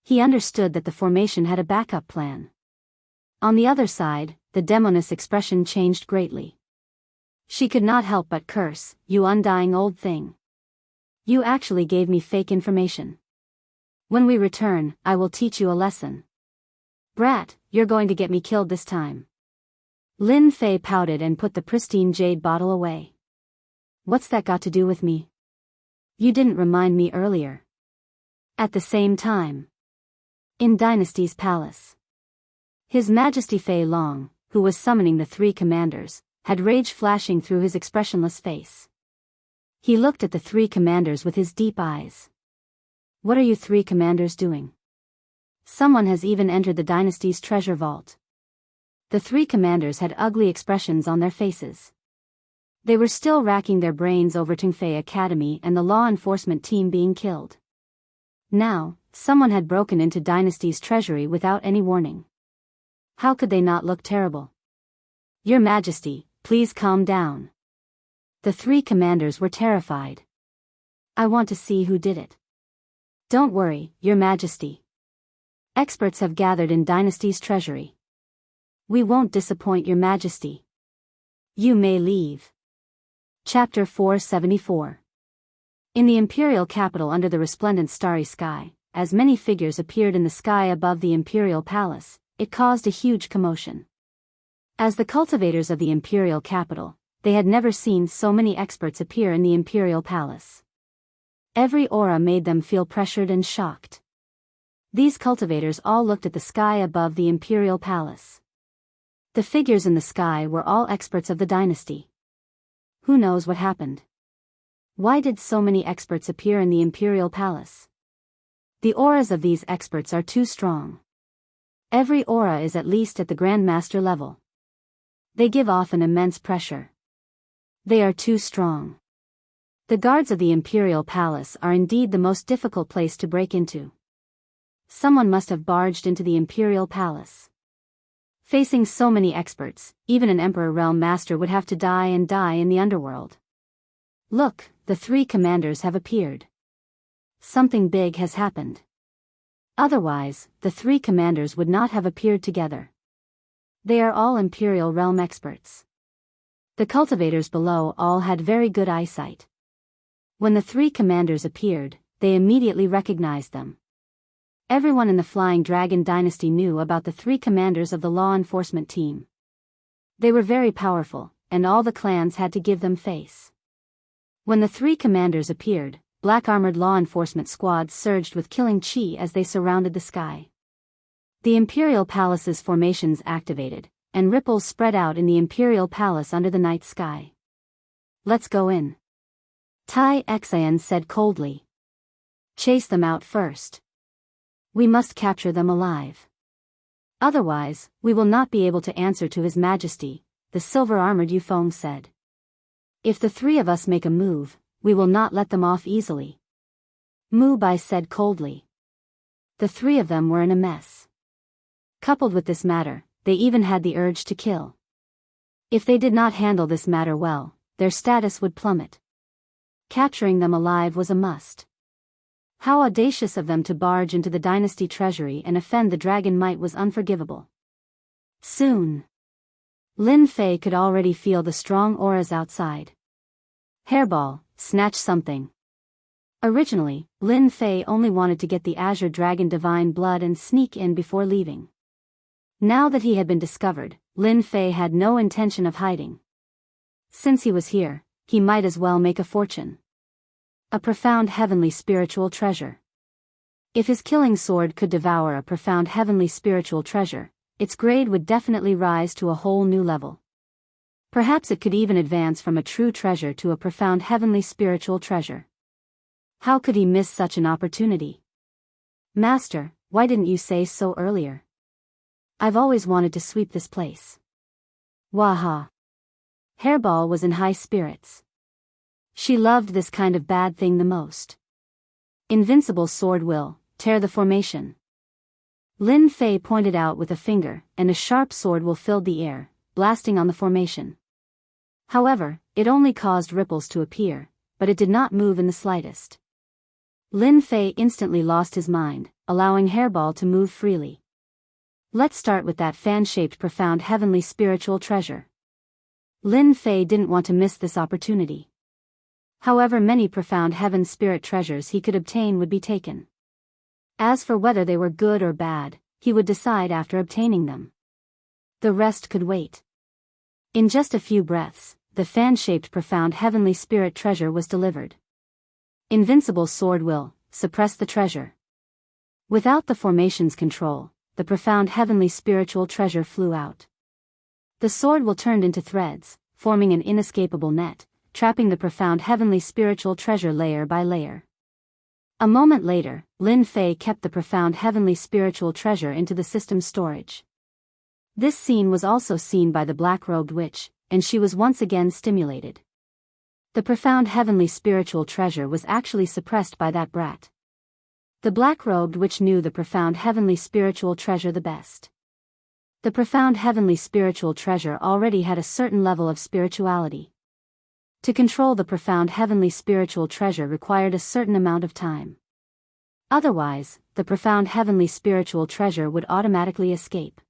He understood that the formation had a backup plan. On the other side, the Demoness expression changed greatly. She could not help but curse, "You undying old thing. You actually gave me fake information. When we return, I will teach you a lesson. Brat, you're going to get me killed this time." Lin Fei pouted and put the pristine jade bottle away. What's that got to do with me? You didn't remind me earlier. At the same time, in Dynasty's palace, His Majesty Fei Long, who was summoning the three commanders, had rage flashing through his expressionless face. He looked at the three commanders with his deep eyes. What are you three commanders doing? Someone has even entered the dynasty's treasure vault. The three commanders had ugly expressions on their faces. They were still racking their brains over Tongfei Academy and the law enforcement team being killed. Now, someone had broken into Dynasty's treasury without any warning. How could they not look terrible? Your Majesty, please calm down. The three commanders were terrified. I want to see who did it. Don't worry, Your Majesty. Experts have gathered in Dynasty's treasury. We won't disappoint Your Majesty. You may leave. Chapter 474. In the imperial capital under the resplendent starry sky, as many figures appeared in the sky above the imperial palace, it caused a huge commotion. As the cultivators of the imperial capital, they had never seen so many experts appear in the imperial palace. Every aura made them feel pressured and shocked. These cultivators all looked at the sky above the imperial palace. The figures in the sky were all experts of the dynasty. Who knows what happened? Why did so many experts appear in the imperial palace? The auras of these experts are too strong. Every aura is at least at the Grandmaster level. They give off an immense pressure. They are too strong. The guards of the imperial palace are indeed the most difficult place to break into. Someone must have barged into the imperial palace. Facing so many experts, even an Emperor Realm Master would have to die in the underworld. Look, the three commanders have appeared. Something big has happened. Otherwise, the three commanders would not have appeared together. They are all Imperial Realm experts. The cultivators below all had very good eyesight. When the three commanders appeared, they immediately recognized them. Everyone in the Flying Dragon Dynasty knew about the three commanders of the law enforcement team. They were very powerful, and all the clans had to give them face. When the three commanders appeared, black-armored law enforcement squads surged with killing chi as they surrounded the sky. The Imperial Palace's formations activated, and ripples spread out in the Imperial Palace under the night sky. Let's go in. Tai Xian said coldly. Chase them out first. We must capture them alive. Otherwise, we will not be able to answer to His Majesty, the silver-armored Yufeng said. If the three of us make a move, we will not let them off easily. Mu Bai said coldly. The three of them were in a mess. Coupled with this matter, they even had the urge to kill. If they did not handle this matter well, their status would plummet. Capturing them alive was a must. How audacious of them to barge into the dynasty treasury and offend the dragon might was unforgivable. Soon. Lin Fei could already feel the strong auras outside. Hairball, snatch something. Originally, Lin Fei only wanted to get the Azure Dragon Divine Blood and sneak in before leaving. Now that he had been discovered, Lin Fei had no intention of hiding. Since he was here, he might as well make a fortune. A profound heavenly spiritual treasure. If his killing sword could devour a profound heavenly spiritual treasure, its grade would definitely rise to a whole new level. Perhaps it could even advance from a true treasure to a profound heavenly spiritual treasure. How could he miss such an opportunity? Master, why didn't you say so earlier? I've always wanted to sweep this place. Waha. Hairball was in high spirits. She loved this kind of bad thing the most. Invincible sword will tear the formation. Lin Fei pointed out with a finger, and a sharp sword will filled the air, blasting on the formation. However, it only caused ripples to appear, but it did not move in the slightest. Lin Fei instantly lost his mind, allowing Hairball to move freely. Let's start with that fan-shaped profound heavenly spiritual treasure. Lin Fei didn't want to miss this opportunity. However many profound heaven spirit treasures he could obtain would be taken. As for whether they were good or bad, he would decide after obtaining them. The rest could wait. In just a few breaths, the fan-shaped profound heavenly spirit treasure was delivered. Invincible sword will suppress the treasure. Without the formation's control, the profound heavenly spiritual treasure flew out. The sword will turned into threads, forming an inescapable net, trapping the profound heavenly spiritual treasure layer by layer. A moment later, Lin Fei kept the profound heavenly spiritual treasure into the system's storage. This scene was also seen by the black-robed witch, and she was once again stimulated. The profound heavenly spiritual treasure was actually suppressed by that brat. The black-robed witch knew the profound heavenly spiritual treasure the best. The profound heavenly spiritual treasure already had a certain level of spirituality. To control the profound heavenly spiritual treasure required a certain amount of time. Otherwise, the profound heavenly spiritual treasure would automatically escape.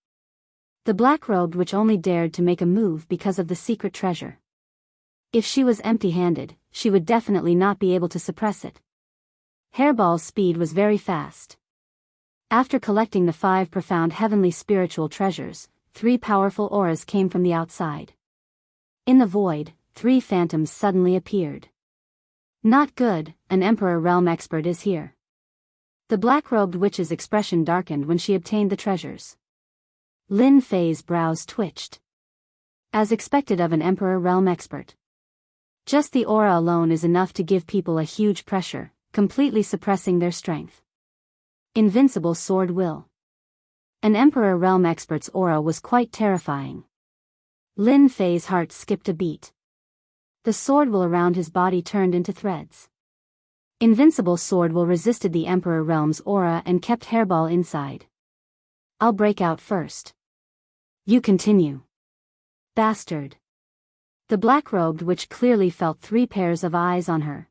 The black-robed witch only dared to make a move because of the secret treasure. If she was empty-handed, she would definitely not be able to suppress it. Hairball's speed was very fast. After collecting the 5 profound heavenly spiritual treasures, 3 powerful auras came from the outside. In the void, 3 phantoms suddenly appeared. Not good, an Emperor Realm expert is here. The black-robed witch's expression darkened when she obtained the treasures. Lin Fei's brows twitched. As expected of an Emperor Realm expert. Just the aura alone is enough to give people a huge pressure, completely suppressing their strength. Invincible sword will. An Emperor Realm expert's aura was quite terrifying. Lin Fei's heart skipped a beat. The sword will around his body turned into threads. Invincible sword will resisted the Emperor Realm's aura and kept Hairball inside. I'll break out first. You continue. Bastard. The black-robed witch clearly felt 3 pairs of eyes on her.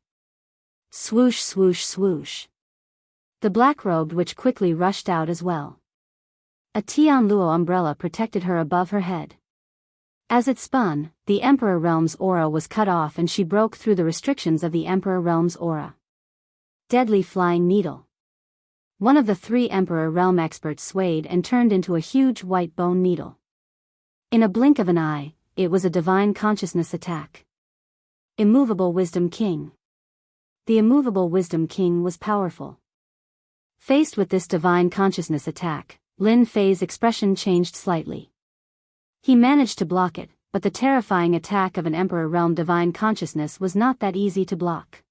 Swoosh swoosh swoosh. The black-robed witch quickly rushed out as well. A Tianluo umbrella protected her above her head. As it spun, the Emperor Realm's aura was cut off and she broke through the restrictions of the Emperor Realm's aura. Deadly flying needle. One of the 3 Emperor Realm experts swayed and turned into a huge white bone needle. In a blink of an eye, it was a divine consciousness attack. Immovable Wisdom King. The Immovable Wisdom King was powerful. Faced with this divine consciousness attack, Lin Fei's expression changed slightly. He managed to block it, but the terrifying attack of an Emperor Realm divine consciousness was not that easy to block.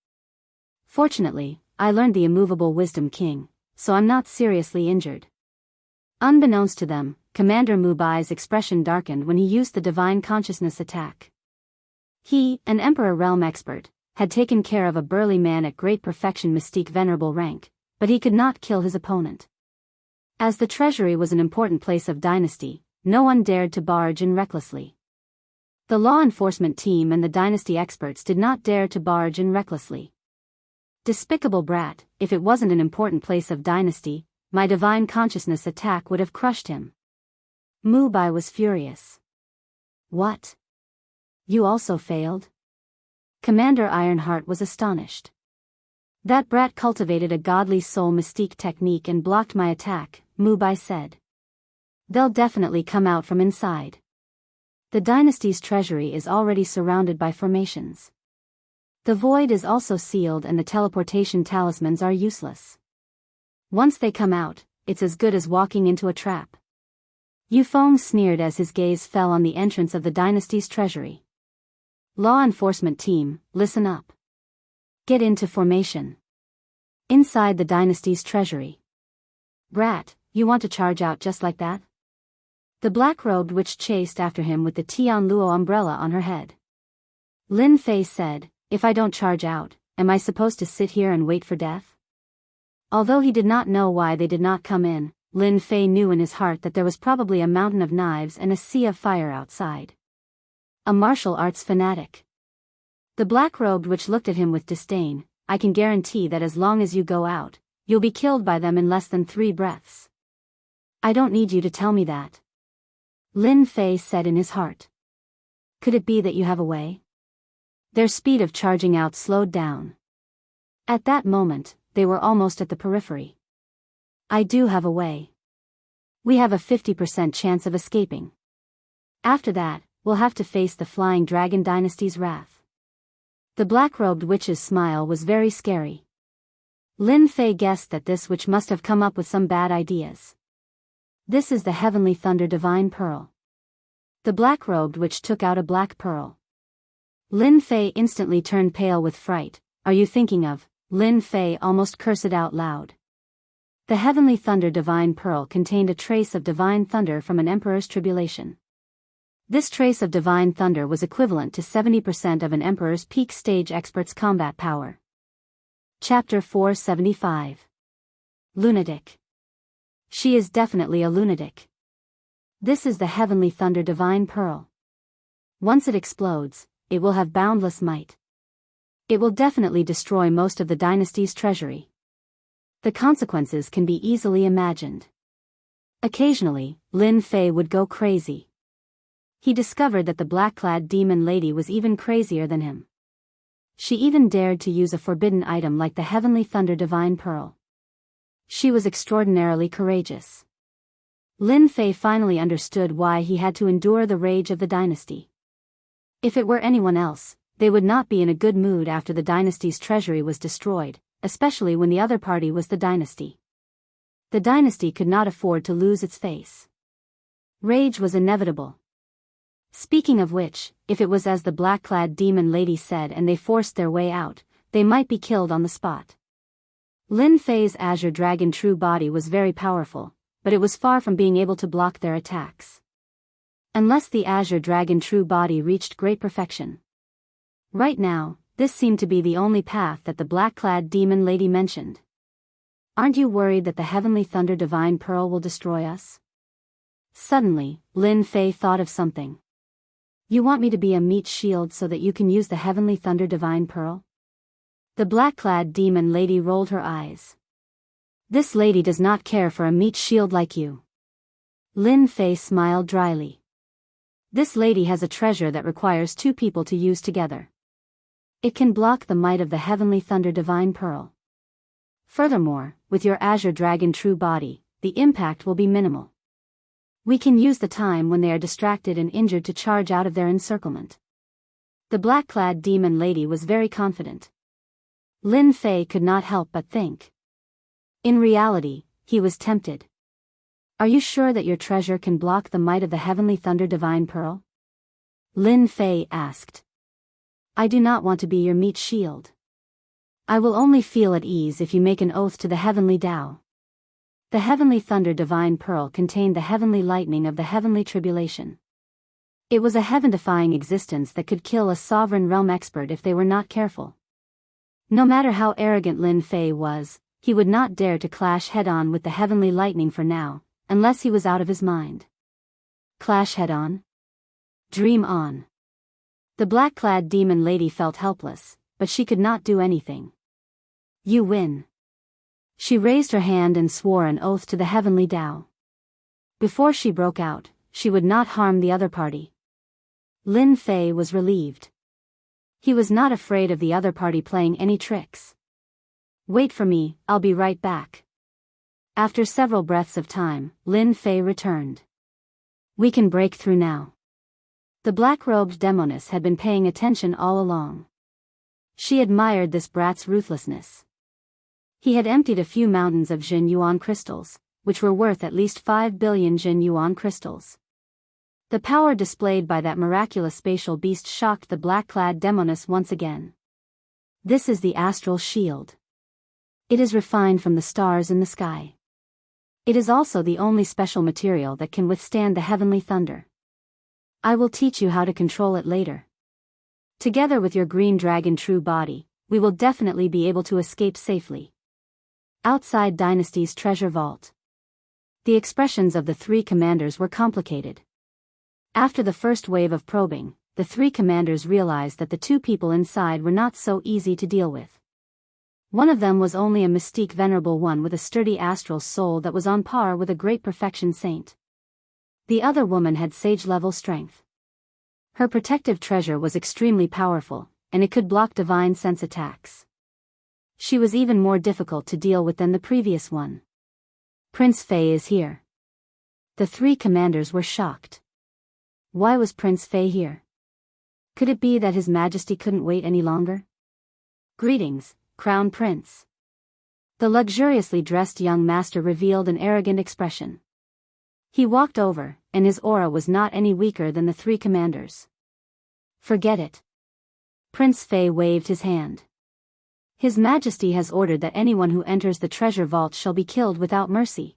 Fortunately, I learned the Immovable Wisdom King, so I'm not seriously injured. Unbeknownst to them, Commander Mubai's expression darkened when he used the divine consciousness attack. He, an Emperor Realm expert, had taken care of a burly man at great perfection mystique venerable rank, but he could not kill his opponent. As the treasury was an important place of dynasty, no one dared to barge in recklessly. The law enforcement team and the dynasty experts did not dare to barge in recklessly. Despicable brat, if it wasn't an important place of dynasty, my divine consciousness attack would have crushed him. Mubai was furious. What? You also failed? Commander Ironheart was astonished. That brat cultivated a godly soul mystique technique and blocked my attack, Mubai said. They'll definitely come out from inside. The dynasty's treasury is already surrounded by formations. The void is also sealed and the teleportation talismans are useless. Once they come out, it's as good as walking into a trap. Yufeng sneered as his gaze fell on the entrance of the dynasty's treasury. Law enforcement team, listen up. Get into formation. Inside the dynasty's treasury. Brat, you want to charge out just like that? The black-robed witch chased after him with the Tianluo umbrella on her head. Lin Fei said, if I don't charge out, am I supposed to sit here and wait for death? Although he did not know why they did not come in, Lin Fei knew in his heart that there was probably a mountain of knives and a sea of fire outside. A martial arts fanatic. The black-robed witch looked at him with disdain. I can guarantee that as long as you go out, you'll be killed by them in less than 3 breaths. I don't need you to tell me that. Lin Fei said in his heart. Could it be that you have a way? Their speed of charging out slowed down. At that moment, they were almost at the periphery. I do have a way. We have a 50% chance of escaping. After that, we'll have to face the Flying Dragon Dynasty's wrath. The black-robed witch's smile was very scary. Lin Fei guessed that this witch must have come up with some bad ideas. This is the Heavenly Thunder Divine Pearl. The black-robed witch took out a black pearl. Lin Fei instantly turned pale with fright. Are you thinking of? Lin Fei almost cursed out loud. The Heavenly Thunder Divine Pearl contained a trace of divine thunder from an emperor's tribulation. This trace of divine thunder was equivalent to 70% of an emperor's peak stage expert's combat power. Chapter 475. Lunatic. She is definitely a lunatic. This is the Heavenly Thunder Divine Pearl. Once it explodes, it will have boundless might. It will definitely destroy most of the dynasty's treasury. The consequences can be easily imagined. Occasionally, Lin Fei would go crazy. He discovered that the black-clad demon lady was even crazier than him. She even dared to use a forbidden item like the Heavenly Thunder Divine Pearl. She was extraordinarily courageous. Lin Fei finally understood why he had to endure the rage of the dynasty. If it were anyone else, they would not be in a good mood after the dynasty's treasury was destroyed, especially when the other party was the dynasty. The dynasty could not afford to lose its face. Rage was inevitable. Speaking of which, if it was as the black-clad demon lady said and they forced their way out, they might be killed on the spot. Lin Fei's Azure Dragon true body was very powerful, but it was far from being able to block their attacks. Unless the Azure Dragon true body reached great perfection. Right now, this seemed to be the only path that the black-clad demon lady mentioned. Aren't you worried that the Heavenly Thunder Divine Pearl will destroy us? Suddenly, Lin Fei thought of something. You want me to be a meat shield so that you can use the Heavenly Thunder Divine Pearl? The black-clad demon lady rolled her eyes. This lady does not care for a meat shield like you. Lin Fei smiled dryly. This lady has a treasure that requires two people to use together. It can block the might of the Heavenly Thunder Divine Pearl. Furthermore, with your Azure Dragon true body, the impact will be minimal. We can use the time when they are distracted and injured to charge out of their encirclement. The black-clad demon lady was very confident. Lin Fei could not help but think. In reality, he was tempted. Are you sure that your treasure can block the might of the Heavenly Thunder Divine Pearl? Lin Fei asked. I do not want to be your meat shield. I will only feel at ease if you make an oath to the Heavenly Tao. The Heavenly Thunder Divine Pearl contained the heavenly lightning of the heavenly tribulation. It was a heaven-defying existence that could kill a sovereign realm expert if they were not careful. No matter how arrogant Lin Fei was, he would not dare to clash head-on with the heavenly lightning for now, unless he was out of his mind. Clash head-on? Dream on. The black-clad demon lady felt helpless, but she could not do anything. You win. She raised her hand and swore an oath to the heavenly Tao. Before she broke out, she would not harm the other party. Lin Fei was relieved. He was not afraid of the other party playing any tricks. Wait for me, I'll be right back. After several breaths of time, Lin Fei returned. We can break through now. The black-robed demoness had been paying attention all along. She admired this brat's ruthlessness. He had emptied a few mountains of Jin Yuan crystals, which were worth at least 5 billion Jin Yuan crystals. The power displayed by that miraculous spatial beast shocked the black-clad demoness once again. This is the astral shield. It is refined from the stars in the sky. It is also the only special material that can withstand the heavenly thunder. I will teach you how to control it later. Together with your green dragon true body, we will definitely be able to escape safely. Outside Dynasty's treasure vault. The expressions of the three commanders were complicated. After the first wave of probing, the three commanders realized that the two people inside were not so easy to deal with. One of them was only a mystique venerable one with a sturdy astral soul that was on par with a great perfection saint. The other woman had sage-level strength. Her protective treasure was extremely powerful, and it could block divine sense attacks. She was even more difficult to deal with than the previous one. Prince Fei is here. The three commanders were shocked. Why was Prince Fei here? Could it be that His Majesty couldn't wait any longer? Greetings, Crown Prince. The luxuriously dressed young master revealed an arrogant expression. He walked over, and his aura was not any weaker than the three commanders. Forget it. Prince Fei waved his hand. His Majesty has ordered that anyone who enters the treasure vault shall be killed without mercy.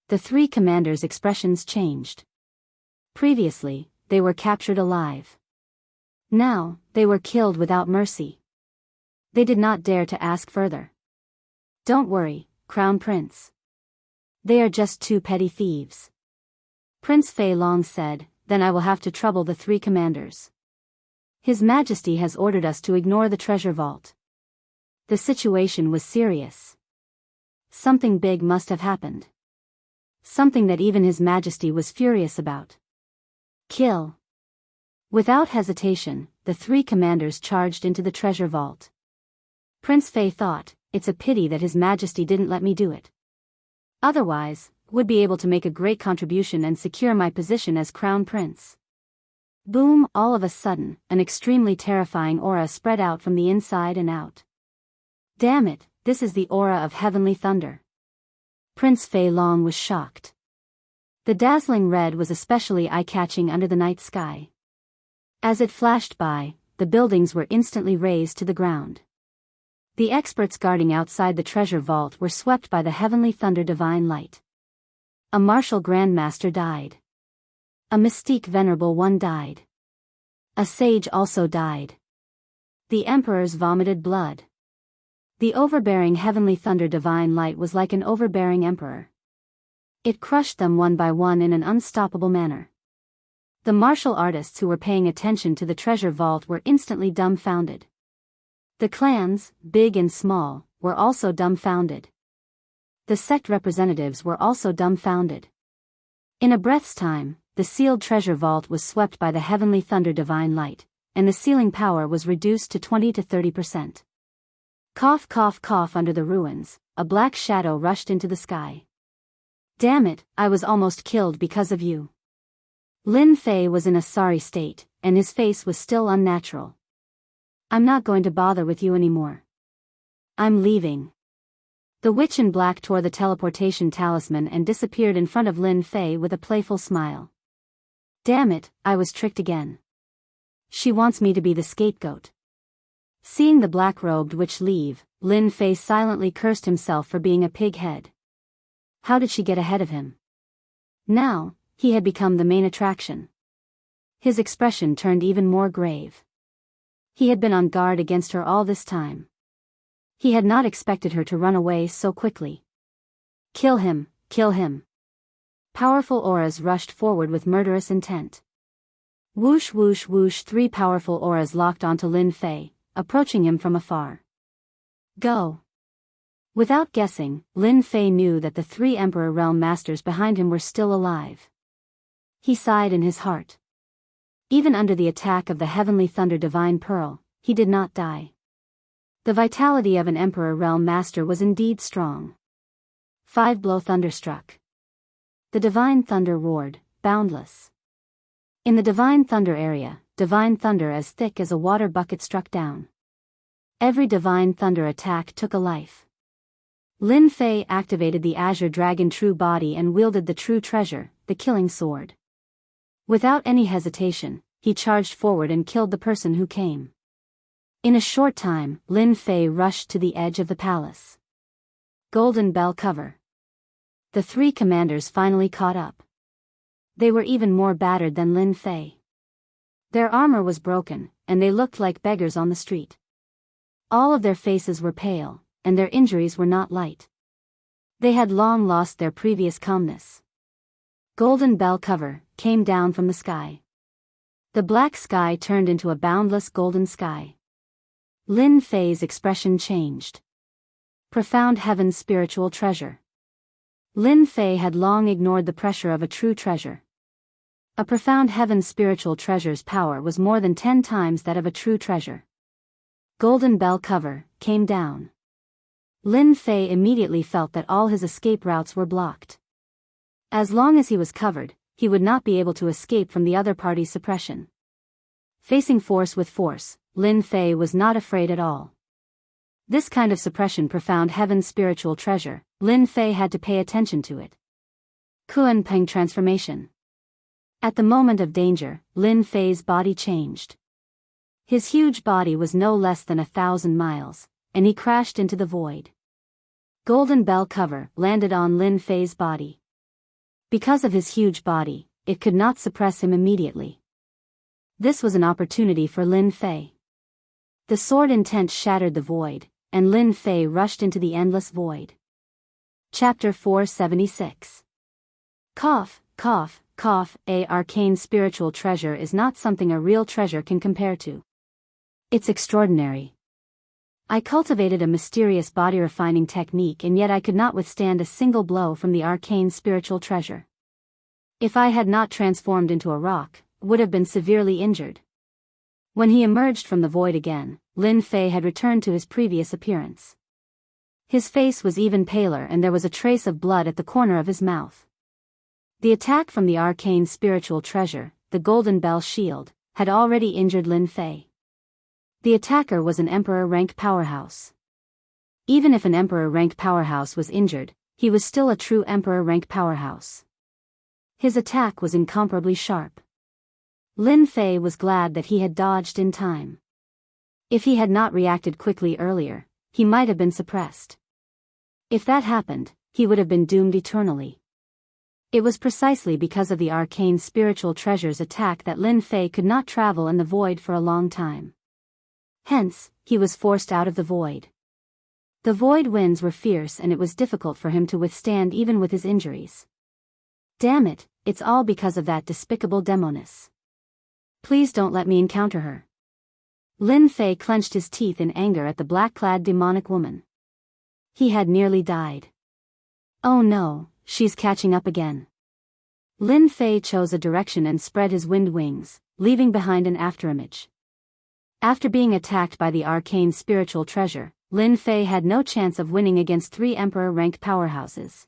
The three commanders' expressions changed. Previously, they were captured alive. Now, they were killed without mercy. They did not dare to ask further. Don't worry, Crown Prince. They are just two petty thieves. Prince Fei Long said, then I will have to trouble the three commanders. His Majesty has ordered us to ignore the treasure vault. The situation was serious. Something big must have happened. Something that even His Majesty was furious about. Kill. Without hesitation, the three commanders charged into the treasure vault. Prince Fei thought, it's a pity that His Majesty didn't let me do it. Otherwise, would be able to make a great contribution and secure my position as crown prince. Boom! All of a sudden, an extremely terrifying aura spread out from the inside and out. Damn it, this is the aura of heavenly thunder. Prince Fei Long was shocked. The dazzling red was especially eye-catching under the night sky. As it flashed by, the buildings were instantly razed to the ground. The experts guarding outside the treasure vault were swept by the heavenly thunder divine light. A martial grandmaster died. A mystique venerable one died. A sage also died. The emperors vomited blood. The overbearing heavenly thunder divine light was like an overbearing emperor. It crushed them one by one in an unstoppable manner. The martial artists who were paying attention to the treasure vault were instantly dumbfounded. The clans, big and small, were also dumbfounded. The sect representatives were also dumbfounded. In a breath's time, the sealed treasure vault was swept by the heavenly thunder divine light, and the sealing power was reduced to 20 to 30%. Cough cough cough. Under the ruins, a black shadow rushed into the sky. Damn it, I was almost killed because of you. Lin Fei was in a sorry state, and his face was still unnatural. I'm not going to bother with you anymore. I'm leaving. The witch in black tore the teleportation talisman and disappeared in front of Lin Fei with a playful smile. Damn it, I was tricked again. She wants me to be the scapegoat. Seeing the black-robed witch leave, Lin Fei silently cursed himself for being a pig-head. How did she get ahead of him? Now, he had become the main attraction. His expression turned even more grave. He had been on guard against her all this time. He had not expected her to run away so quickly. Kill him, kill him. Powerful auras rushed forward with murderous intent. Whoosh whoosh whoosh. 3 powerful auras locked onto Lin Fei, approaching him from afar. Go. Without guessing, Lin Fei knew that the 3 Emperor Realm Masters behind him were still alive. He sighed in his heart. Even under the attack of the Heavenly Thunder Divine Pearl, he did not die. The vitality of an Emperor Realm Master was indeed strong. 5-blow thunderstruck. The Divine Thunder roared, boundless. In the Divine Thunder area, Divine Thunder as thick as a water bucket struck down. Every Divine Thunder attack took a life. Lin Fei activated the Azure Dragon True Body and wielded the True Treasure, the Killing Sword. Without any hesitation, he charged forward and killed the person who came. In a short time, Lin Fei rushed to the edge of the palace. Golden Bell Cover. The 3 commanders finally caught up. They were even more battered than Lin Fei. Their armor was broken, and they looked like beggars on the street. All of their faces were pale, and their injuries were not light. They had long lost their previous calmness. Golden Bell Cover came down from the sky. The black sky turned into a boundless golden sky. Lin Fei's expression changed. Profound Heaven's spiritual treasure. Lin Fei had long ignored the pressure of a true treasure. A profound Heaven's spiritual treasure's power was more than 10 times that of a true treasure. Golden Bell Cover came down. Lin Fei immediately felt that all his escape routes were blocked. As long as he was covered, he would not be able to escape from the other party's suppression. Facing force with force, Lin Fei was not afraid at all. This kind of suppression profound Heaven's spiritual treasure, Lin Fei had to pay attention to it. Kuan Peng transformation. At the moment of danger, Lin Fei's body changed. His huge body was no less than 1,000 miles, and he crashed into the void. Golden Bell Cover landed on Lin Fei's body. Because of his huge body, it could not suppress him immediately. This was an opportunity for Lin Fei. The sword intent shattered the void, and Lin Fei rushed into the endless void. Chapter 476. Cough, cough, cough. A arcane spiritual treasure is not something a real treasure can compare to. It's extraordinary. I cultivated a mysterious body-refining technique, and yet I could not withstand a single blow from the arcane spiritual treasure. If I had not transformed into a rock, I would have been severely injured. When he emerged from the void again, Lin Fei had returned to his previous appearance. His face was even paler, and there was a trace of blood at the corner of his mouth. The attack from the arcane spiritual treasure, the Golden Bell Shield, had already injured Lin Fei. The attacker was an Emperor-rank powerhouse. Even if an Emperor-rank powerhouse was injured, he was still a true Emperor-rank powerhouse. His attack was incomparably sharp. Lin Fei was glad that he had dodged in time. If he had not reacted quickly earlier, he might have been suppressed. If that happened, he would have been doomed eternally. It was precisely because of the arcane spiritual treasure's attack that Lin Fei could not travel in the void for a long time. Hence, he was forced out of the void. The void winds were fierce, and it was difficult for him to withstand even with his injuries. Damn it, it's all because of that despicable demoness. Please don't let me encounter her. Lin Fei clenched his teeth in anger at the black-clad demonic woman. He had nearly died. Oh no, she's catching up again. Lin Fei chose a direction and spread his wind wings, leaving behind an afterimage. After being attacked by the arcane spiritual treasure, Lin Fei had no chance of winning against 3 Emperor-rank powerhouses.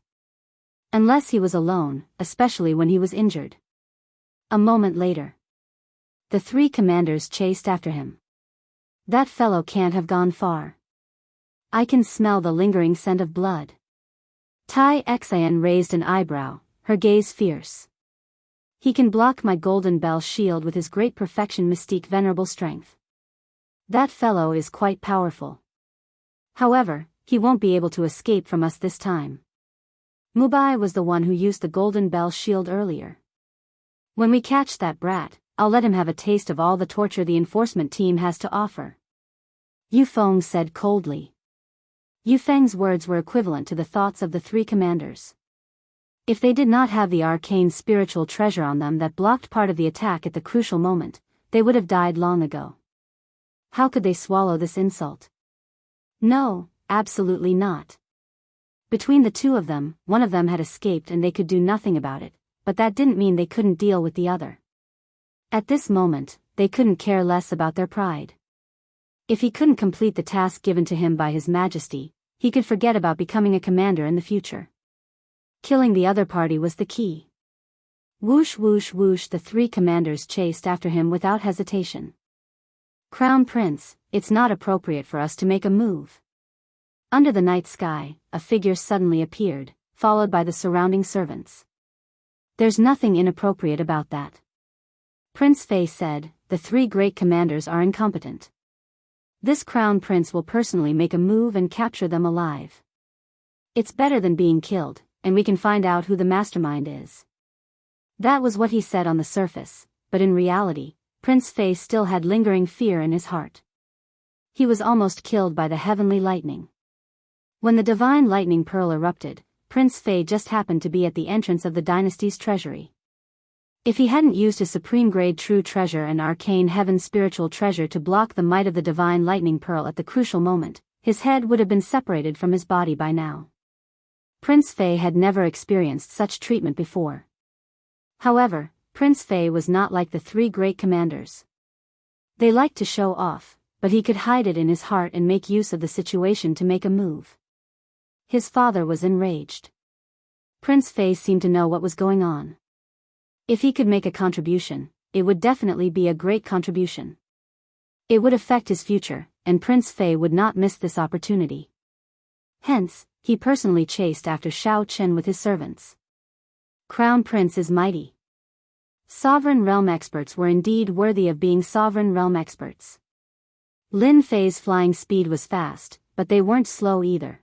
Unless he was alone, especially when he was injured. A moment later, the 3 commanders chased after him. That fellow can't have gone far. I can smell the lingering scent of blood. Tai Xian raised an eyebrow, her gaze fierce. He can block my Golden Bell Shield with his great perfection mystique venerable strength. That fellow is quite powerful. However, he won't be able to escape from us this time. Mubai was the one who used the Golden Bell Shield earlier. When we catch that brat, I'll let him have a taste of all the torture the enforcement team has to offer. Yu Feng said coldly. Yu Feng's words were equivalent to the thoughts of the 3 commanders. If they did not have the arcane spiritual treasure on them that blocked part of the attack at the crucial moment, they would have died long ago. How could they swallow this insult? No, absolutely not. Between the 2 of them, one of them had escaped and they could do nothing about it, but that didn't mean they couldn't deal with the other. At this moment, they couldn't care less about their pride. If he couldn't complete the task given to him by His Majesty, he could forget about becoming a commander in the future. Killing the other party was the key. Whoosh whoosh whoosh, the 3 commanders chased after him without hesitation. Crown Prince, it's not appropriate for us to make a move. Under the night sky, a figure suddenly appeared, followed by the surrounding servants. There's nothing inappropriate about that. Prince Fei said, the 3 great commanders are incompetent. This Crown Prince will personally make a move and capture them alive. It's better than being killed, and we can find out who the mastermind is. That was what he said on the surface, but in reality, Prince Fei still had lingering fear in his heart. He was almost killed by the heavenly lightning. When the divine lightning pearl erupted, Prince Fei just happened to be at the entrance of the dynasty's treasury. If he hadn't used his supreme-grade true treasure and arcane heaven spiritual treasure to block the might of the divine lightning pearl at the crucial moment, his head would have been separated from his body by now. Prince Fei had never experienced such treatment before. However, Prince Fei was not like the 3 great commanders. They liked to show off, but he could hide it in his heart and make use of the situation to make a move. His father was enraged. Prince Fei seemed to know what was going on. If he could make a contribution, it would definitely be a great contribution. It would affect his future, and Prince Fei would not miss this opportunity. Hence, he personally chased after Shao Chen with his servants. Crown Prince is mighty. Sovereign realm experts were indeed worthy of being sovereign realm experts. Lin Fei's flying speed was fast, but they weren't slow either.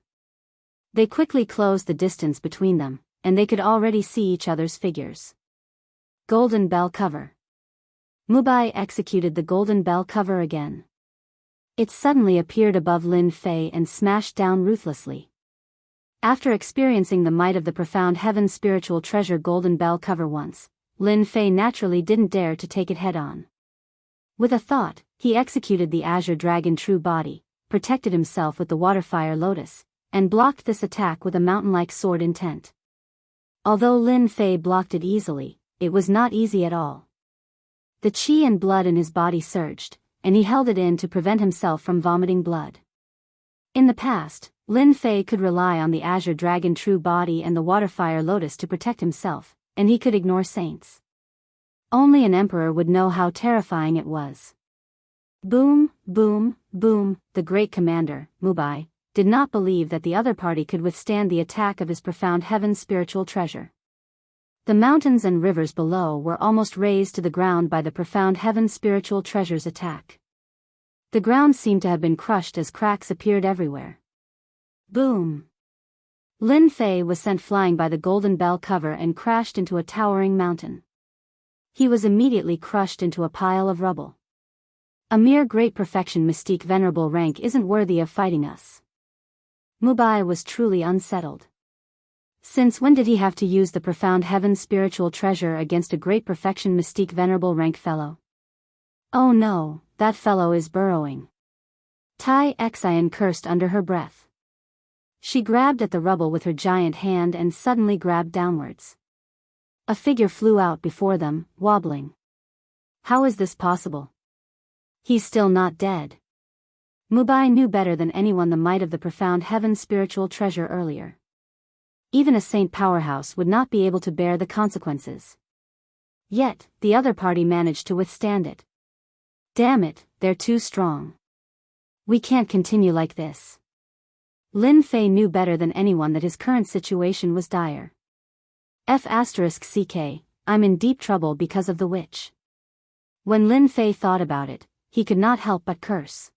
They quickly closed the distance between them, and they could already see each other's figures. Golden Bell Cover. Mubai executed the Golden Bell Cover again. It suddenly appeared above Lin Fei and smashed down ruthlessly. After experiencing the might of the profound heaven spiritual treasure Golden Bell Cover once, Lin Fei naturally didn't dare to take it head-on. With a thought, he executed the Azure Dragon True Body, protected himself with the water-fire lotus, and blocked this attack with a mountain-like sword intent. Although Lin Fei blocked it easily, it was not easy at all. The qi and blood in his body surged, and he held it in to prevent himself from vomiting blood. In the past, Lin Fei could rely on the Azure Dragon True Body and the Waterfire Lotus to protect himself, and he could ignore saints. Only an emperor would know how terrifying it was. Boom, boom, boom, the great commander, Mubai, did not believe that the other party could withstand the attack of his profound heaven's spiritual treasure. The mountains and rivers below were almost razed to the ground by the profound heaven's spiritual treasure's attack. The ground seemed to have been crushed as cracks appeared everywhere. Boom! Lin Fei was sent flying by the golden bell cover and crashed into a towering mountain. He was immediately crushed into a pile of rubble. A mere great perfection mystique venerable rank isn't worthy of fighting us. Mubai was truly unsettled. Since when did he have to use the profound heaven's spiritual treasure against a great perfection mystique venerable rank fellow? Oh no, that fellow is burrowing. Tai Xian cursed under her breath. She grabbed at the rubble with her giant hand and suddenly grabbed downwards. A figure flew out before them, wobbling. How is this possible? He's still not dead. Mubai knew better than anyone the might of the profound heaven's spiritual treasure earlier. Even a saint powerhouse would not be able to bear the consequences. Yet, the other party managed to withstand it. Damn it, they're too strong. We can't continue like this. Lin Fei knew better than anyone that his current situation was dire. F***ck, I'm in deep trouble because of the witch. When Lin Fei thought about it, he could not help but curse.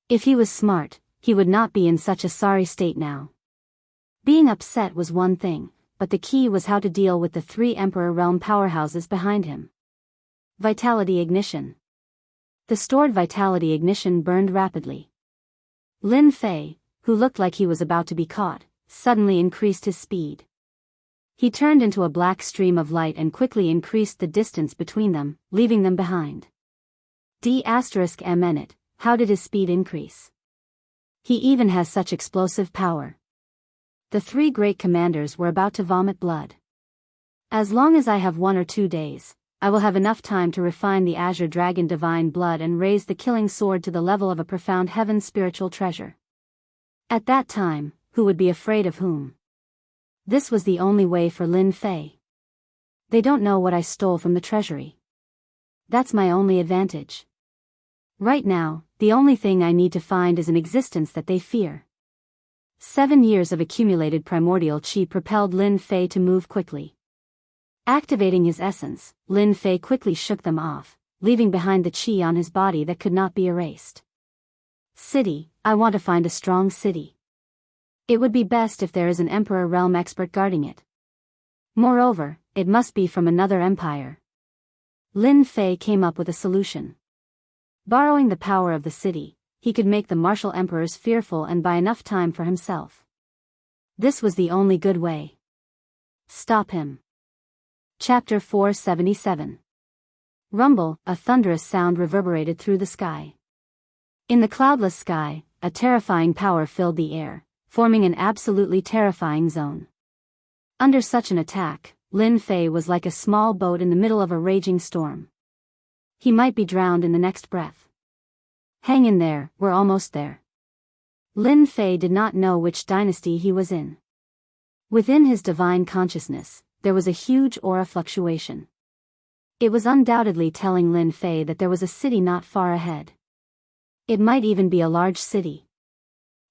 If he was smart, he would not be in such a sorry state now. Being upset was one thing, but the key was how to deal with the three Emperor Realm powerhouses behind him. Vitality ignition. The stored vitality ignition burned rapidly. Lin Fei, who looked like he was about to be caught, suddenly increased his speed. He turned into a black stream of light and quickly increased the distance between them, leaving them behind. D****, how did his speed increase? He even has such explosive power. The three great commanders were about to vomit blood. As long as I have 1 or 2 days, I will have enough time to refine the Azure Dragon Divine Blood and raise the killing sword to the level of a profound heaven's spiritual treasure. At that time, who would be afraid of whom? This was the only way for Lin Fei. They don't know what I stole from the treasury. That's my only advantage. Right now, the only thing I need to find is an existence that they fear. 7 years of accumulated primordial qi propelled Lin Fei to move quickly. Activating his essence, Lin Fei quickly shook them off, leaving behind the qi on his body that could not be erased. City, I want to find a strong city. It would be best if there is an Emperor Realm expert guarding it. Moreover, it must be from another empire. Lin Fei came up with a solution. Borrowing the power of the city, he could make the martial emperors fearful and buy enough time for himself. This was the only good way. Stop him. Chapter 477. Rumble, a thunderous sound reverberated through the sky. In the cloudless sky, a terrifying power filled the air, forming an absolutely terrifying zone. Under such an attack, Lin Fei was like a small boat in the middle of a raging storm. He might be drowned in the next breath. Hang in there, we're almost there. Lin Fei did not know which dynasty he was in. Within his divine consciousness, there was a huge aura fluctuation. It was undoubtedly telling Lin Fei that there was a city not far ahead. It might even be a large city.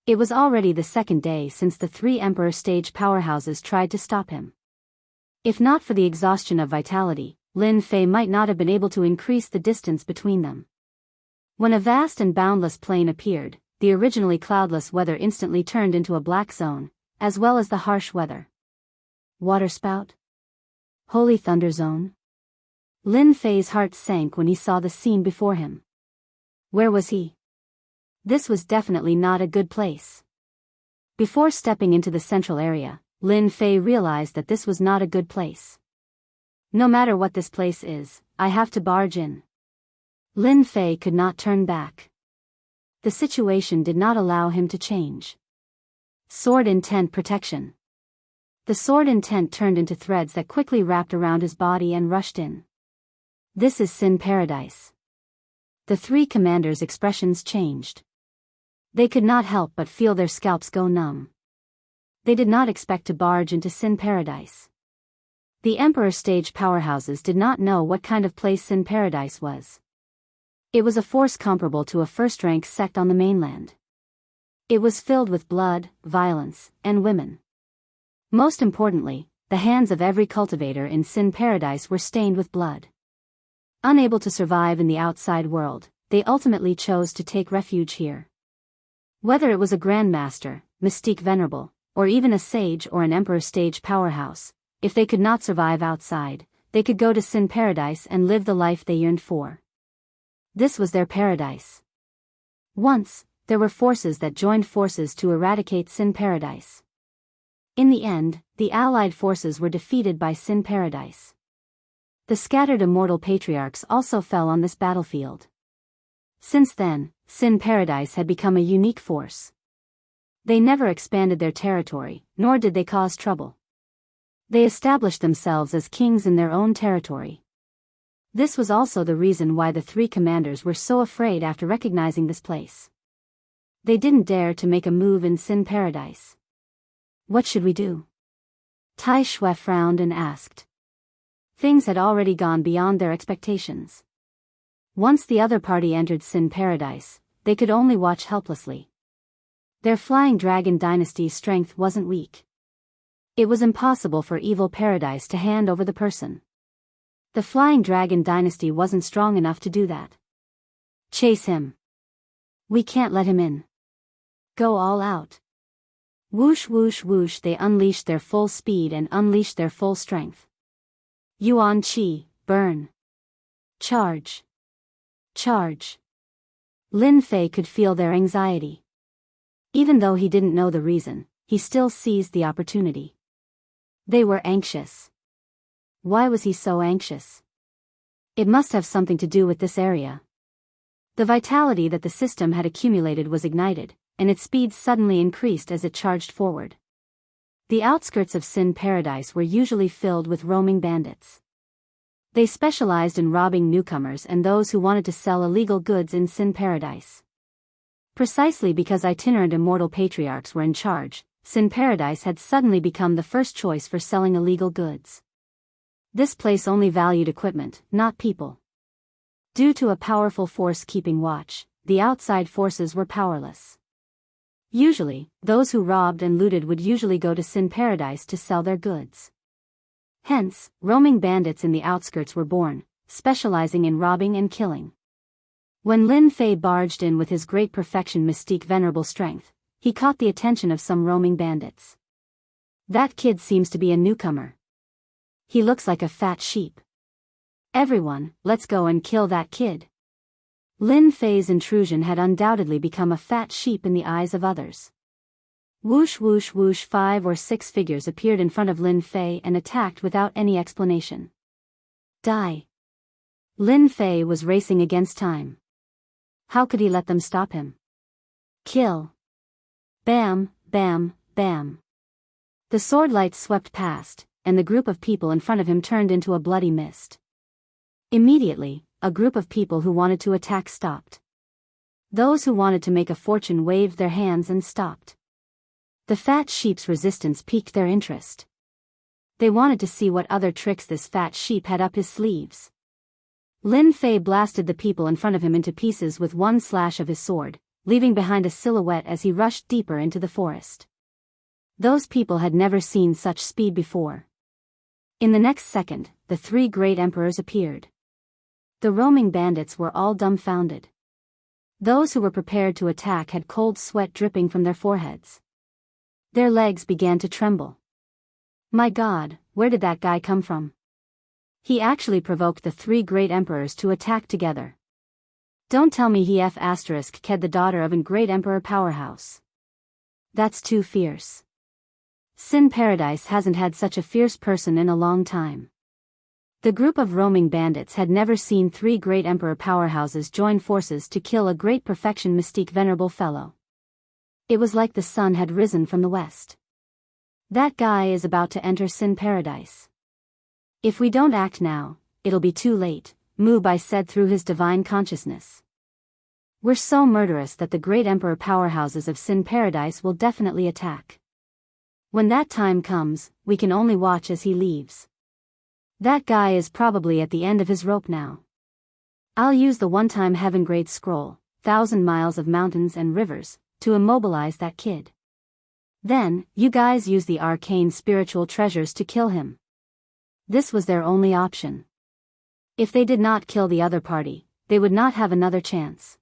It was already the second day since the three Emperor stage powerhouses tried to stop him. If not for the exhaustion of vitality, Lin Fei might not have been able to increase the distance between them. When a vast and boundless plain appeared, the originally cloudless weather instantly turned into a black zone, as well as the harsh weather. Waterspout? Holy Thunder Zone? Lin Fei's heart sank when he saw the scene before him. Where was he? This was definitely not a good place. Before stepping into the central area, Lin Fei realized that this was not a good place. No matter what this place is, I have to barge in. Lin Fei could not turn back. the situation did not allow him to change. Sword intent protection. The sword intent turned into threads that quickly wrapped around his body and rushed in. This is Sin Paradise. The three commanders' expressions changed. They could not help but feel their scalps go numb. They did not expect to barge into Sin Paradise. The Emperor stage powerhouses did not know what kind of place Sin Paradise was. It was a force comparable to a first-rank sect on the mainland. It was filled with blood, violence, and women. Most importantly, the hands of every cultivator in Sin Paradise were stained with blood. Unable to survive in the outside world, they ultimately chose to take refuge here. Whether it was a Grandmaster, Mystique Venerable, or even a sage or an Emperor stage powerhouse, if they could not survive outside, they could go to Sin Paradise and live the life they yearned for. This was their paradise. Once, there were forces that joined forces to eradicate Sin Paradise. In the end, the allied forces were defeated by Sin Paradise. The scattered immortal patriarchs also fell on this battlefield. Since then, Sin Paradise had become a unique force. They never expanded their territory, nor did they cause trouble. They established themselves as kings in their own territory. This was also the reason why the three commanders were so afraid after recognizing this place. They didn't dare to make a move in Sin Paradise. What should we do? Tai Shui frowned and asked. Things had already gone beyond their expectations. Once the other party entered Sin Paradise, they could only watch helplessly. Their Flying Dragon dynasty's strength wasn't weak. It was impossible for Evil Paradise to hand over the person. The Flying Dragon dynasty wasn't strong enough to do that. Chase him. We can't let him in. Go all out. Whoosh whoosh whoosh, they unleashed their full speed and unleashed their full strength. Yuan Qi, burn. Charge. Charge. Lin Fei could feel their anxiety. Even though he didn't know the reason, he still seized the opportunity. They were anxious. Why was he so anxious? It must have something to do with this area. The vitality that the system had accumulated was ignited, and its speed suddenly increased as it charged forward. The outskirts of Sin Paradise were usually filled with roaming bandits. They specialized in robbing newcomers and those who wanted to sell illegal goods in Sin Paradise. Precisely because itinerant immortal patriarchs were in charge, Sin Paradise had suddenly become the first choice for selling illegal goods. This place only valued equipment, not people. Due to a powerful force keeping watch, the outside forces were powerless. Usually, those who robbed and looted would usually go to Sin Paradise to sell their goods. Hence, roaming bandits in the outskirts were born, specializing in robbing and killing. When Lin Fei barged in with his great perfection Mystique Venerable strength, he caught the attention of some roaming bandits. That kid seems to be a newcomer. He looks like a fat sheep. Everyone, let's go and kill that kid. Lin Fei's intrusion had undoubtedly become a fat sheep in the eyes of others. Whoosh whoosh whoosh, 5 or 6 figures appeared in front of Lin Fei and attacked without any explanation. Die. Lin Fei was racing against time. How could he let them stop him? Kill. Bam, bam, bam. The sword lights swept past, and the group of people in front of him turned into a bloody mist. Immediately, a group of people who wanted to attack stopped. Those who wanted to make a fortune waved their hands and stopped. The fat sheep's resistance piqued their interest. They wanted to see what other tricks this fat sheep had up his sleeves. Lin Fei blasted the people in front of him into pieces with one slash of his sword, leaving behind a silhouette as he rushed deeper into the forest. Those people had never seen such speed before. In the next second, the 3 great emperors appeared. The roaming bandits were all dumbfounded. Those who were prepared to attack had cold sweat dripping from their foreheads. Their legs began to tremble. My God, where did that guy come from? He actually provoked the 3 great emperors to attack together. Don't tell me he ked the daughter of a great emperor powerhouse. That's too fierce. Sin Paradise hasn't had such a fierce person in a long time. The group of roaming bandits had never seen three great emperor powerhouses join forces to kill a great perfection mystique venerable fellow. It was like the sun had risen from the west. That guy is about to enter Sin Paradise. If we don't act now, it'll be too late, Mu Bai said through his divine consciousness. We're so murderous that the great emperor powerhouses of Sin Paradise will definitely attack. When that time comes, we can only watch as he leaves. That guy is probably at the end of his rope now. I'll use the one-time heaven-grade scroll, 1,000 miles of mountains and rivers, to immobilize that kid. Then, you guys use the arcane spiritual treasures to kill him. This was their only option. If they did not kill the other party, they would not have another chance.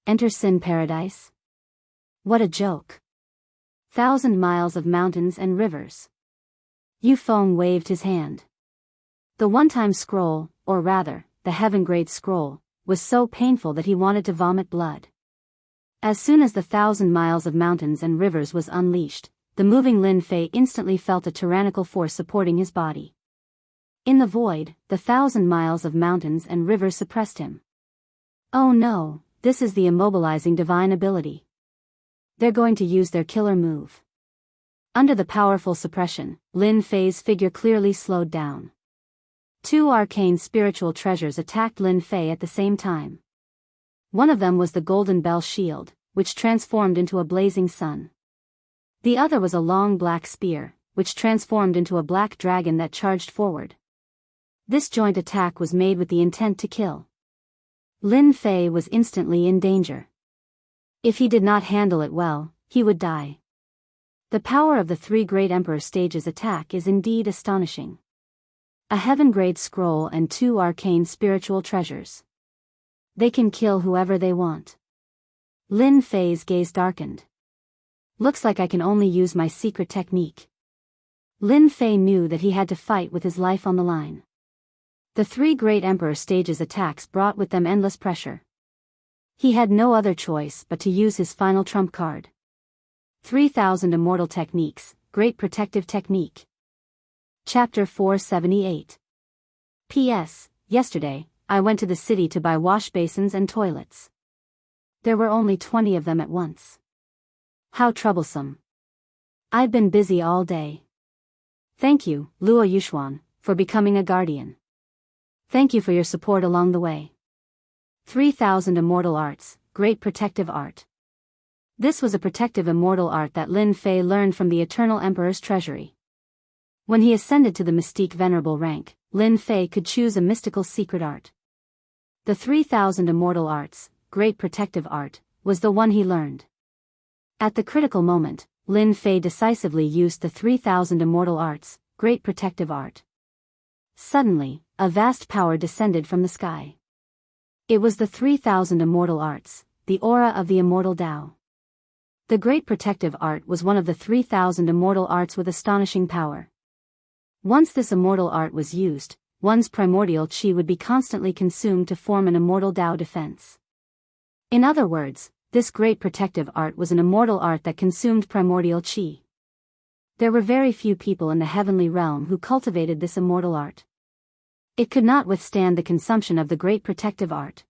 Enter Sin Paradise? What a joke. 1,000 miles of mountains and rivers. Yu Feng waved his hand. The one-time scroll, or rather, the heaven-grade scroll, was so painful that he wanted to vomit blood. As soon as the 1,000 miles of mountains and rivers was unleashed, the moving Lin Fei instantly felt a tyrannical force supporting his body. In the void, the 1,000 miles of mountains and rivers suppressed him. Oh no, this is the immobilizing divine ability. They're going to use their killer move. Under the powerful suppression, Lin Fei's figure clearly slowed down. Two arcane spiritual treasures attacked Lin Fei at the same time. One of them was the golden bell shield, which transformed into a blazing sun. The other was a long black spear, which transformed into a black dragon that charged forward. This joint attack was made with the intent to kill. Lin Fei was instantly in danger. If he did not handle it well, he would die. The power of the three great emperor stages attack is indeed astonishing. A heaven-grade scroll and two arcane spiritual treasures. They can kill whoever they want. Lin Fei's gaze darkened. Looks like I can only use my secret technique. Lin Fei knew that he had to fight with his life on the line. The three great emperor stages attacks brought with them endless pressure. He had no other choice but to use his final trump card. 3,000 Immortal Techniques, Great Protective Technique. Chapter 478. P.S. Yesterday, I went to the city to buy wash basins and toilets. There were only 20 of them at once. How troublesome. I've been busy all day. Thank you, Luo Yuxuan, for becoming a guardian. Thank you for your support along the way. 3,000 Immortal Arts, Great Protective Art. This was a protective immortal art that Lin Fei learned from the Eternal Emperor's treasury. When he ascended to the mystique venerable rank, Lin Fei could choose a mystical secret art. The 3,000 Immortal Arts, Great Protective Art, was the one he learned. At the critical moment, Lin Fei decisively used the 3,000 Immortal Arts, Great Protective Art. Suddenly, a vast power descended from the sky. It was the 3,000 Immortal Arts, the aura of the Immortal Tao. The Great Protective Art was one of the 3,000 Immortal Arts with astonishing power. Once this immortal art was used, one's primordial qi would be constantly consumed to form an immortal Tao defense. In other words, this Great Protective Art was an immortal art that consumed primordial qi. There were very few people in the heavenly realm who cultivated this immortal art. It could not withstand the consumption of the Great Protective Art.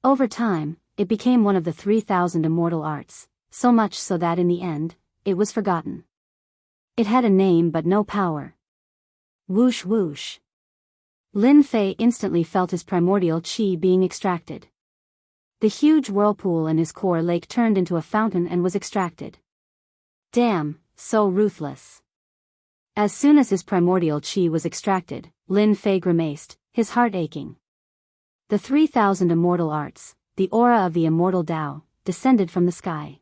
Over time, it became one of the 3,000 immortal arts, so much so that in the end, it was forgotten. It had a name but no power. Whoosh whoosh. Lin Fei instantly felt his primordial qi being extracted. The huge whirlpool in his core lake turned into a fountain and was extracted. Damn, so ruthless. As soon as his primordial qi was extracted, Lin Fei grimaced, his heart aching. The 3,000 Immortal Arts, the aura of the Immortal Tao, descended from the sky.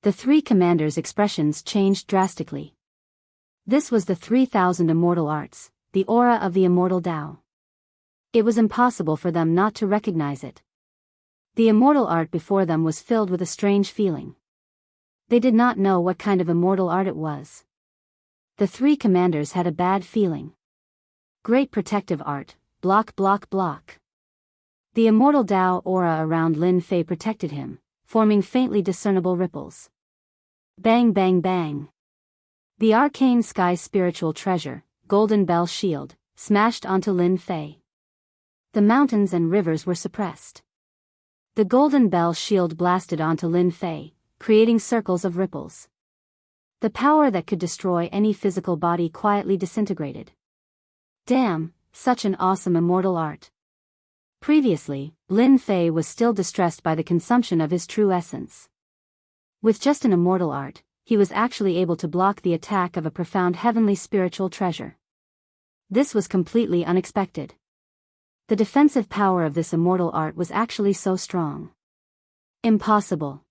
The three commanders' expressions changed drastically. This was the 3,000 Immortal Arts, the aura of the Immortal Tao. It was impossible for them not to recognize it. The immortal art before them was filled with a strange feeling. They did not know what kind of immortal art it was. The three commanders had a bad feeling. Great Protective Art, block block block. The Immortal Tao aura around Lin Fei protected him, forming faintly discernible ripples. Bang bang bang. The arcane sky spiritual treasure, golden bell shield, smashed onto Lin Fei. The mountains and rivers were suppressed. The golden bell shield blasted onto Lin Fei, creating circles of ripples. The power that could destroy any physical body quietly disintegrated. Damn, such an awesome immortal art. Previously, Lin Fei was still distressed by the consumption of his true essence. With just an immortal art, he was actually able to block the attack of a profound heavenly spiritual treasure. This was completely unexpected. The defensive power of this immortal art was actually so strong. Impossible.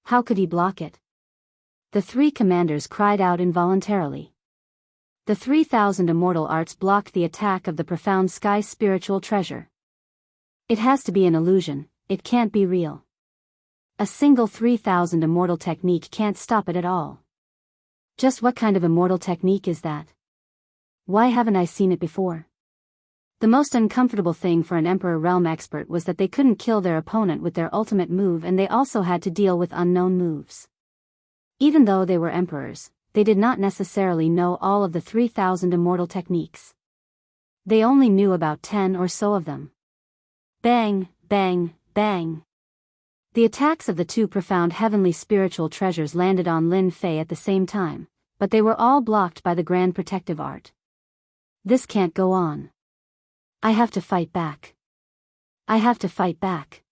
How could he block it? The three commanders cried out involuntarily. The 3,000 immortal arts blocked the attack of the profound sky spiritual treasure. It has to be an illusion, it can't be real. A single 3,000 immortal technique can't stop it at all. Just what kind of immortal technique is that? Why haven't I seen it before? The most uncomfortable thing for an Emperor Realm expert was that they couldn't kill their opponent with their ultimate move, and they also had to deal with unknown moves. Even though they were emperors, they did not necessarily know all of the 3,000 immortal techniques. They only knew about 10 or so of them. Bang, bang, bang. The attacks of the two profound heavenly spiritual treasures landed on Lin Fei at the same time, but they were all blocked by the grand protective art. This can't go on. I have to fight back. I have to fight back.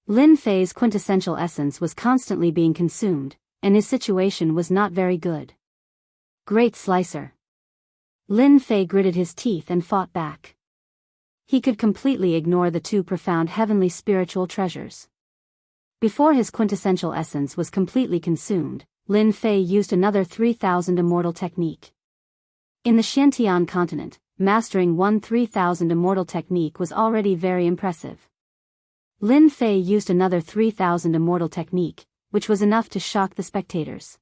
Lin Fei's quintessential essence was constantly being consumed, and his situation was not very good. Great Slicer. Lin Fei gritted his teeth and fought back. He could completely ignore the two profound heavenly spiritual treasures. Before his quintessential essence was completely consumed, Lin Fei used another 3,000 immortal technique. In the Xiantian continent, mastering one 3,000 immortal technique was already very impressive. Lin Fei used another 3,000 immortal technique, which was enough to shock the spectators.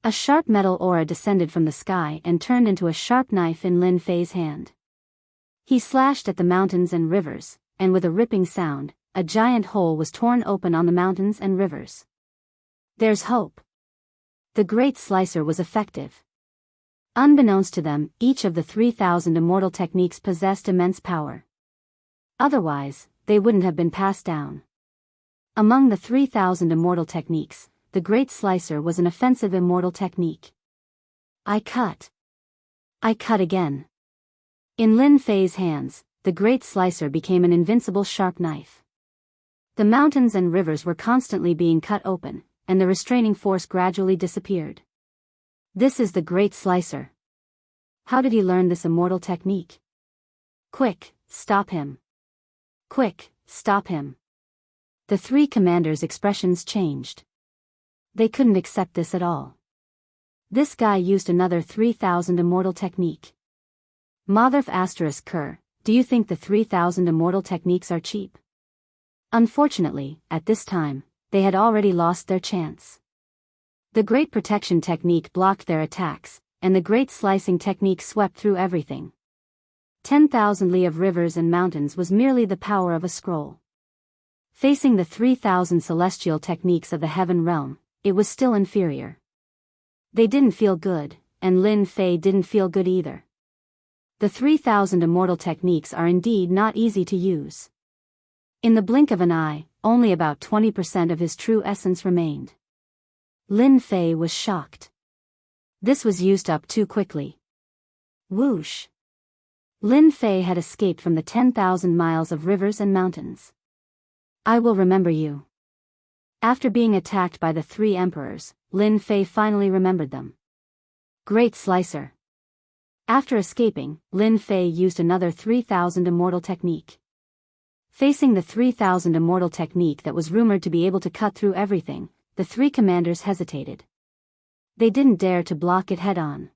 A sharp metal aura descended from the sky and turned into a sharp knife in Lin Fei's hand. He slashed at the mountains and rivers, and with a ripping sound, a giant hole was torn open on the mountains and rivers. There's hope. The Great Slicer was effective. Unbeknownst to them, each of the 3,000 immortal techniques possessed immense power. Otherwise, they wouldn't have been passed down. Among the 3,000 immortal techniques, the Great Slicer was an offensive immortal technique. I cut again. In Lin Fei's hands, the Great Slicer became an invincible sharp knife. The mountains and rivers were constantly being cut open, and the restraining force gradually disappeared. This is the Great Slicer. How did he learn this immortal technique? Quick, stop him. Quick, stop him. The three commanders' expressions changed. They couldn't accept this at all. This guy used another 3,000 immortal technique. Motherf asterisk Kerr, do you think the 3,000 immortal techniques are cheap? Unfortunately, at this time, they had already lost their chance. The Great Protection technique blocked their attacks, and the Great Slicing technique swept through everything. 10,000 li of rivers and mountains was merely the power of a scroll. Facing the 3,000 celestial techniques of the Heaven Realm, it was still inferior. They didn't feel good, and Lin Fei didn't feel good either. The 3,000 immortal techniques are indeed not easy to use. In the blink of an eye, only about 20% of his true essence remained. Lin Fei was shocked. This was used up too quickly. Whoosh! Lin Fei had escaped from the 10,000 miles of rivers and mountains. I will remember you. After being attacked by the three emperors, Lin Fei finally remembered them. Great Slicer. After escaping, Lin Fei used another 3,000 immortal technique. Facing the 3,000 immortal technique that was rumored to be able to cut through everything, the three commanders hesitated. They didn't dare to block it head-on.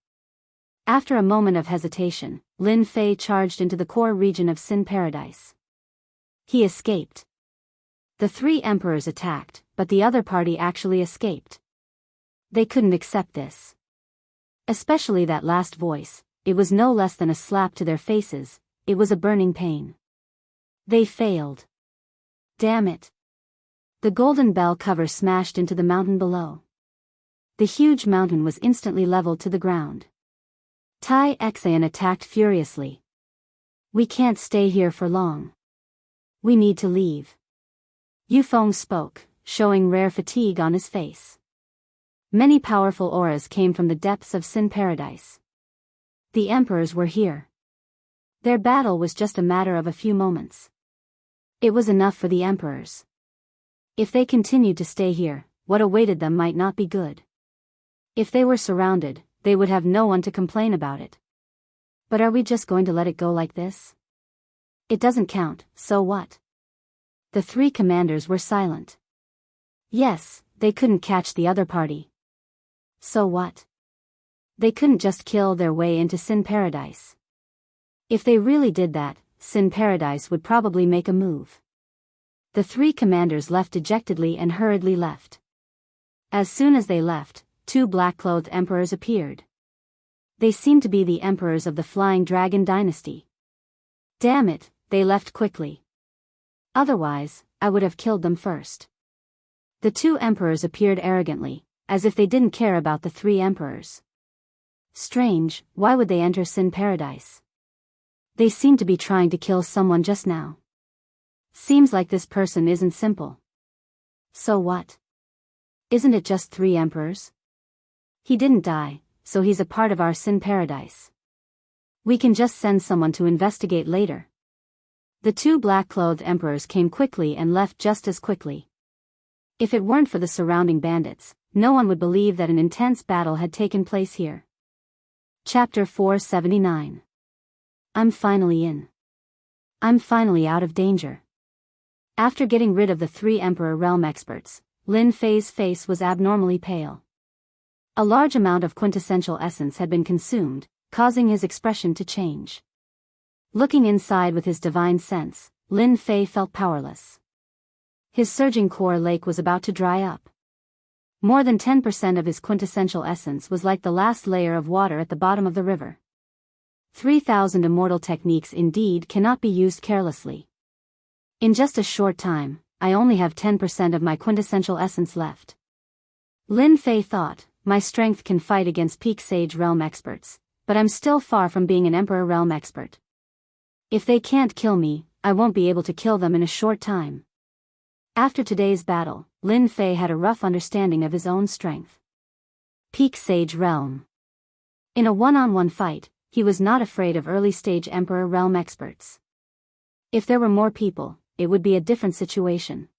After a moment of hesitation, Lin Fei charged into the core region of Sin Paradise. He escaped. The three emperors attacked, but the other party actually escaped. They couldn't accept this. Especially that last voice, it was no less than a slap to their faces, it was a burning pain. They failed. Damn it. The golden bell cover smashed into the mountain below. The huge mountain was instantly leveled to the ground. Tai Xan attacked furiously. We can't stay here for long. We need to leave. Yufeng spoke, showing rare fatigue on his face. Many powerful auras came from the depths of Sin Paradise. The emperors were here. Their battle was just a matter of a few moments. It was enough for the emperors. If they continued to stay here, what awaited them might not be good. If they were surrounded, they would have no one to complain about it. But are we just going to let it go like this? It doesn't count, so what? The three commanders were silent. Yes, they couldn't catch the other party. So what? They couldn't just kill their way into Sin Paradise. If they really did that, Sin Paradise would probably make a move. The three commanders left dejectedly and hurriedly left. As soon as they left, two black-clothed emperors appeared. They seemed to be the emperors of the Flying Dragon dynasty. Damn it, they left quickly. Otherwise, I would have killed them first. The two emperors appeared arrogantly, as if they didn't care about the three emperors. Strange, why would they enter Sin Paradise? They seem to be trying to kill someone just now. Seems like this person isn't simple. So what? Isn't it just three emperors? He didn't die, so he's a part of our Sin Paradise. We can just send someone to investigate later. The two black-clothed emperors came quickly and left just as quickly. If it weren't for the surrounding bandits, no one would believe that an intense battle had taken place here. Chapter 479. I'm finally in. I'm finally out of danger. After getting rid of the three Emperor Realm experts, Lin Fei's face was abnormally pale. A large amount of quintessential essence had been consumed, causing his expression to change. Looking inside with his divine sense, Lin Fei felt powerless. His surging core lake was about to dry up. More than 10% of his quintessential essence was like the last layer of water at the bottom of the river. 3,000 immortal techniques indeed cannot be used carelessly. In just a short time, I only have 10% of my quintessential essence left. Lin Fei thought, my strength can fight against peak Sage Realm experts, but I'm still far from being an Emperor Realm expert. If they can't kill me, I won't be able to kill them in a short time. After today's battle, Lin Fei had a rough understanding of his own strength. Peak Sage Realm. In a one-on-one fight, he was not afraid of early-stage Emperor Realm experts. If there were more people, it would be a different situation.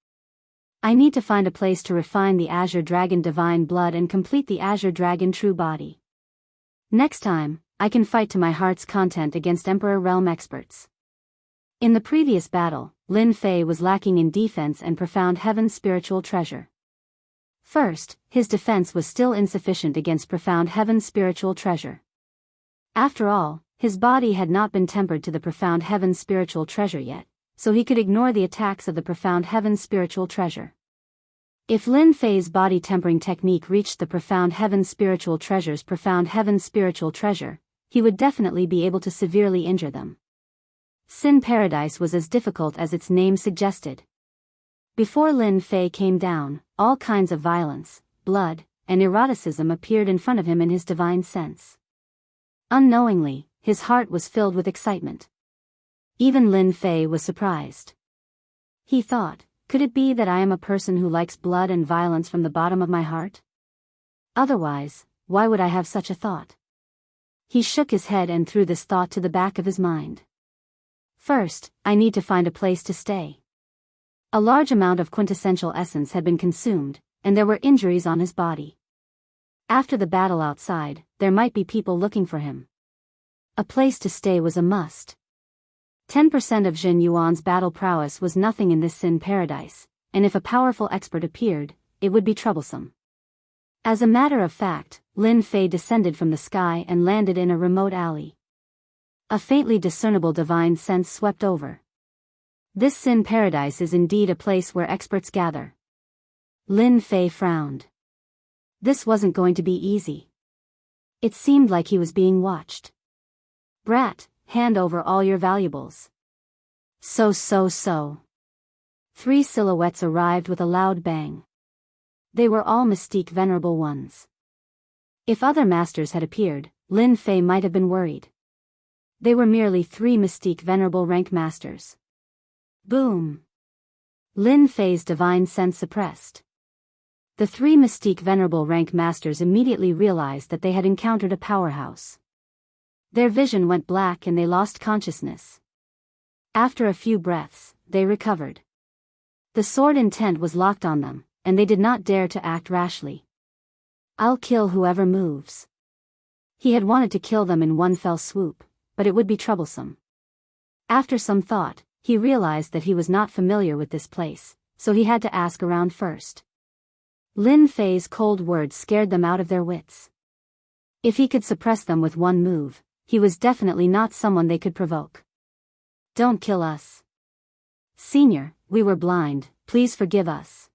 I need to find a place to refine the Azure Dragon Divine Blood and complete the Azure Dragon True Body. Next time, I can fight to my heart's content against Emperor Realm experts. In the previous battle, Lin Fei was lacking in defense and Profound Heaven's spiritual treasure. First, his defense was still insufficient against Profound Heaven's spiritual treasure. After all, his body had not been tempered to the Profound Heaven's spiritual treasure yet, so he could ignore the attacks of the Profound Heaven's spiritual treasure. If Lin Fei's body tempering technique reached the Profound Heaven's spiritual treasure's Profound Heaven's spiritual treasure, he would definitely be able to severely injure them. Sin Paradise was as difficult as its name suggested. Before Lin Fei came down, all kinds of violence, blood, and eroticism appeared in front of him in his divine sense. Unknowingly, his heart was filled with excitement. Even Lin Fei was surprised. He thought, could it be that I am a person who likes blood and violence from the bottom of my heart? Otherwise, why would I have such a thought? He shook his head and threw this thought to the back of his mind. First, I need to find a place to stay. A large amount of quintessential essence had been consumed, and there were injuries on his body. After the battle outside, there might be people looking for him. A place to stay was a must. 10% of Jin Yuan's battle prowess was nothing in this Sin Paradise, and if a powerful expert appeared, it would be troublesome. As a matter of fact, Lin Fei descended from the sky and landed in a remote alley. A faintly discernible divine sense swept over. This Sin Paradise is indeed a place where experts gather. Lin Fei frowned. This wasn't going to be easy. It seemed like he was being watched. Brat, hand over all your valuables. So. 3 silhouettes arrived with a loud bang. They were all Mystique Venerable ones. If other masters had appeared, Lin Fei might have been worried. They were merely 3 mystique venerable rank masters. Boom! Lin Fei's divine sense suppressed. The 3 mystique venerable rank masters immediately realized that they had encountered a powerhouse. Their vision went black and they lost consciousness. After a few breaths, they recovered. The sword intent was locked on them, and they did not dare to act rashly. I'll kill whoever moves. He had wanted to kill them in one fell swoop, but it would be troublesome. After some thought, he realized that he was not familiar with this place, so he had to ask around first. Lin Fei's cold words scared them out of their wits. If he could suppress them with one move, he was definitely not someone they could provoke. Don't kill us. Senior, we were blind, please forgive us.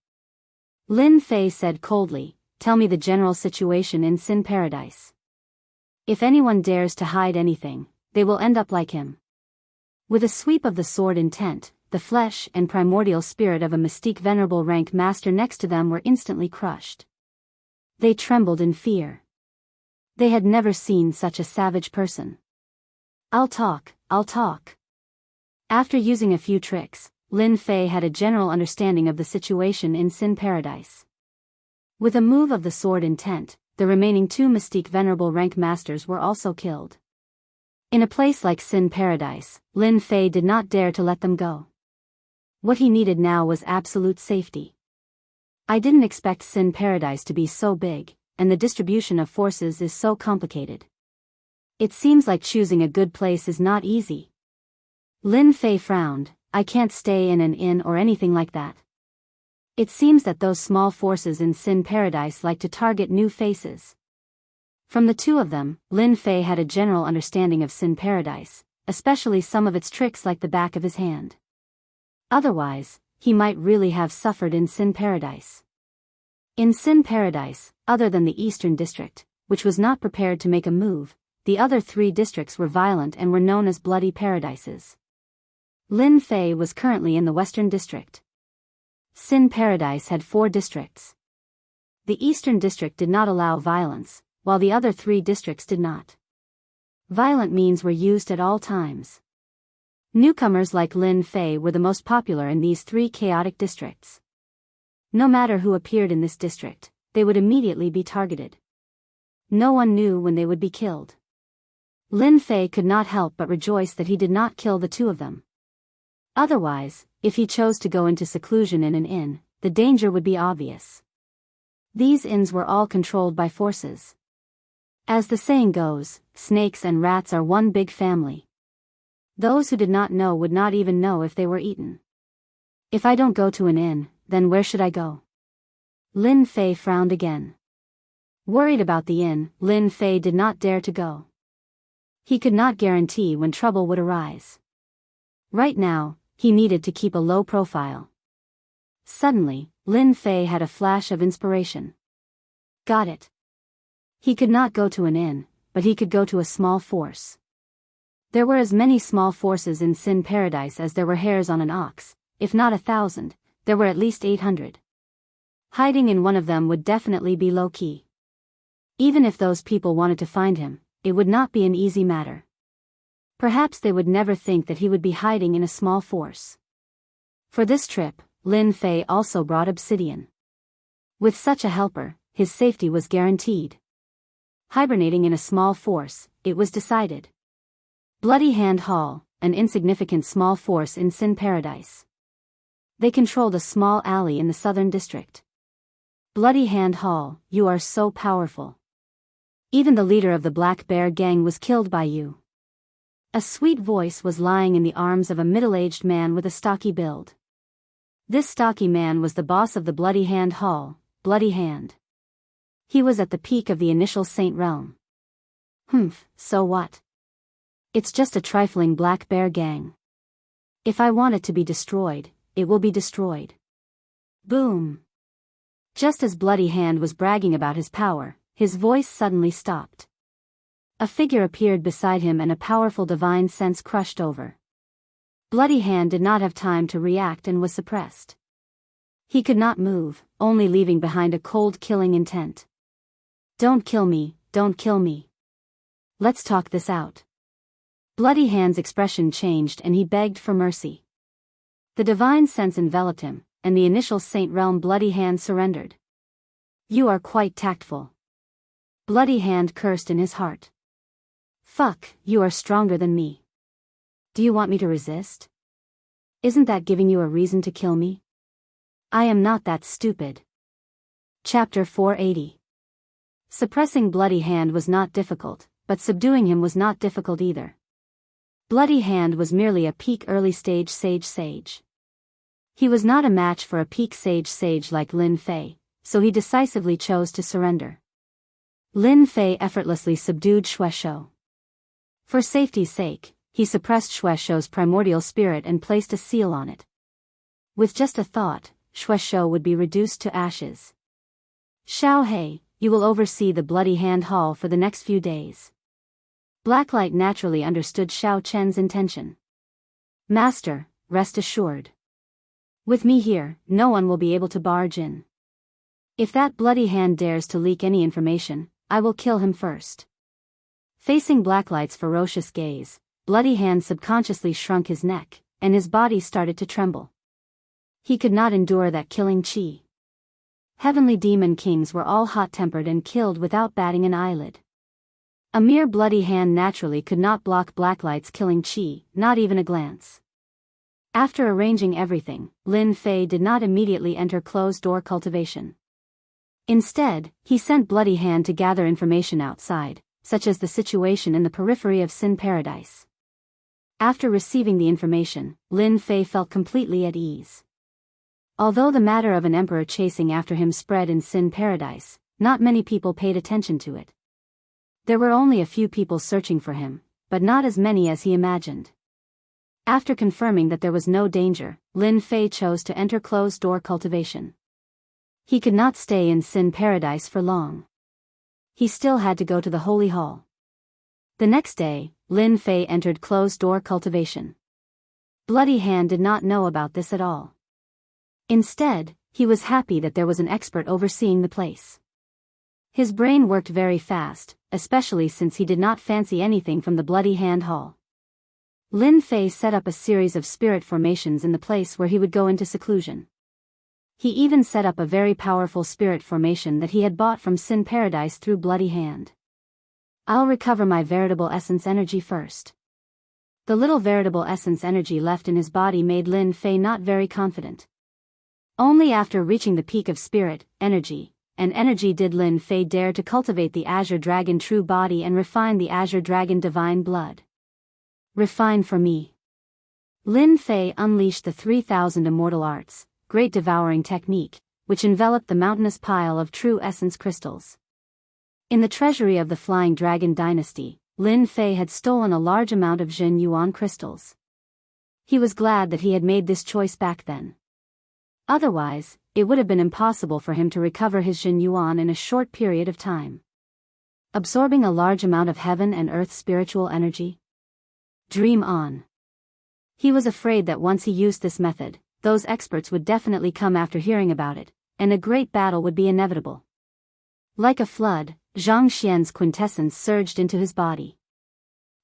Lin Fei said coldly, tell me the general situation in Sin Paradise. If anyone dares to hide anything, they will end up like him. With a sweep of the sword intent, the flesh and primordial spirit of a mystique venerable rank master next to them were instantly crushed. They trembled in fear. They had never seen such a savage person. I'll talk. After using a few tricks, Lin Fei had a general understanding of the situation in Sin Paradise. With a move of the sword intent, the remaining 2 mystique venerable rank masters were also killed. In a place like Sin Paradise, Lin Fei did not dare to let them go. What he needed now was absolute safety. I didn't expect Sin Paradise to be so big, and the distribution of forces is so complicated. It seems like choosing a good place is not easy. Lin Fei frowned, I can't stay in an inn or anything like that. It seems that those small forces in Sin Paradise like to target new faces. From the 2 of them, Lin Fei had a general understanding of Sin Paradise, especially some of its tricks like the back of his hand. Otherwise, he might really have suffered in Sin Paradise. In Sin Paradise, other than the Eastern District, which was not prepared to make a move, the other 3 districts were violent and were known as bloody paradises. Lin Fei was currently in the Western District. Sin Paradise had 4 districts. The Eastern District did not allow violence, while the other 3 districts did not. Violent means were used at all times. Newcomers like Lin Fei were the most popular in these 3 chaotic districts. No matter who appeared in this district, they would immediately be targeted. No one knew when they would be killed. Lin Fei could not help but rejoice that he did not kill the 2 of them. Otherwise, if he chose to go into seclusion in an inn, the danger would be obvious. These inns were all controlled by forces. As the saying goes, snakes and rats are one big family. Those who did not know would not even know if they were eaten. If I don't go to an inn, then where should I go? Lin Fei frowned again. Worried about the inn, Lin Fei did not dare to go. He could not guarantee when trouble would arise. Right now, he needed to keep a low profile. Suddenly, Lin Fei had a flash of inspiration. Got it. He could not go to an inn, but he could go to a small force. There were as many small forces in Sin Paradise as there were hairs on an ox, if not 1,000, there were at least 800. Hiding in one of them would definitely be low-key. Even if those people wanted to find him, it would not be an easy matter. Perhaps they would never think that he would be hiding in a small force. For this trip, Lin Fei also brought obsidian. With such a helper, his safety was guaranteed. Hibernating in a small force, it was decided. Bloody Hand Hall, an insignificant small force in Sin Paradise. They controlled a small alley in the southern district. Bloody Hand Hall, you are so powerful. Even the leader of the Black Bear gang was killed by you. A sweet voice was lying in the arms of a middle-aged man with a stocky build. This stocky man was the boss of the Bloody Hand Hall, Bloody Hand. He was at the peak of the initial Saint realm. So what? It's just a trifling Black Bear gang. If I want it to be destroyed, it will be destroyed. Boom! Just as Bloody Hand was bragging about his power, his voice suddenly stopped. A figure appeared beside him and a powerful divine sense crushed over. Bloody Hand did not have time to react and was suppressed. He could not move, only leaving behind a cold killing intent. Don't kill me, don't kill me. Let's talk this out. Bloody Hand's expression changed and he begged for mercy. The divine sense enveloped him, and the initial Saint Realm Bloody Hand surrendered. You are quite tactful. Bloody Hand cursed in his heart. Fuck, you are stronger than me. Do you want me to resist? Isn't that giving you a reason to kill me? I am not that stupid. Chapter 480. Suppressing Bloody Hand was not difficult, but subduing him was not difficult either. Bloody Hand was merely a peak early stage sage. He was not a match for a peak sage like Lin Fei, so he decisively chose to surrender. Lin Fei effortlessly subdued Shueisho. For safety's sake, he suppressed Shueisho's primordial spirit and placed a seal on it. With just a thought, Shueisho would be reduced to ashes. Xiao Hei, you will oversee the Bloody Hand Hall for the next few days. Blacklight naturally understood Xiao Chen's intention. Master, rest assured. With me here, no one will be able to barge in. If that Bloody Hand dares to leak any information, I will kill him first. Facing Blacklight's ferocious gaze, Bloody Hand subconsciously shrunk his neck, and his body started to tremble. He could not endure that killing chi. Heavenly demon kings were all hot-tempered and killed without batting an eyelid. A mere Bloody Hand naturally could not block Blacklight's killing chi, not even a glance. After arranging everything, Lin Fei did not immediately enter closed-door cultivation. Instead, he sent Bloody Hand to gather information outside, such as the situation in the periphery of Sin Paradise. After receiving the information, Lin Fei felt completely at ease. Although the matter of an emperor chasing after him spread in Sin Paradise, not many people paid attention to it. There were only a few people searching for him, but not as many as he imagined. After confirming that there was no danger, Lin Fei chose to enter closed-door cultivation. He could not stay in Sin Paradise for long. He still had to go to the Holy Hall. The next day, Lin Fei entered closed-door cultivation. Bloody Hand did not know about this at all. Instead, he was happy that there was an expert overseeing the place. His brain worked very fast, especially since he did not fancy anything from the Bloody Hand Hall. Lin Fei set up a series of spirit formations in the place where he would go into seclusion. He even set up a very powerful spirit formation that he had bought from Sin Paradise through Bloody Hand. I'll recover my veritable essence energy first. The little veritable essence energy left in his body made Lin Fei not very confident. Only after reaching the peak of spirit, energy, and energy did Lin Fei dare to cultivate the Azure Dragon true body and refine the Azure Dragon divine blood. Refine for me. Lin Fei unleashed the 3,000 immortal arts, great devouring technique, which enveloped the mountainous pile of true essence crystals. In the treasury of the Flying Dragon dynasty, Lin Fei had stolen a large amount of Jin Yuan crystals. He was glad that he had made this choice back then. Otherwise, it would have been impossible for him to recover his Jin Yuan in a short period of time. Absorbing a large amount of heaven and earth spiritual energy? Dream on. He was afraid that once he used this method, those experts would definitely come after hearing about it, and a great battle would be inevitable. Like a flood, Zhang Xian's quintessence surged into his body.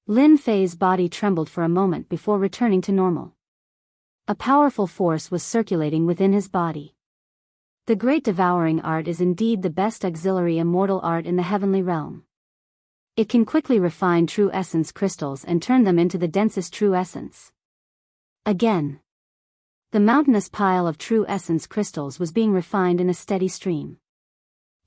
Lin Fei's body trembled for a moment before returning to normal. A powerful force was circulating within his body. The great devouring art is indeed the best auxiliary immortal art in the heavenly realm. It can quickly refine true essence crystals and turn them into the densest true essence. Again. The mountainous pile of true essence crystals was being refined in a steady stream.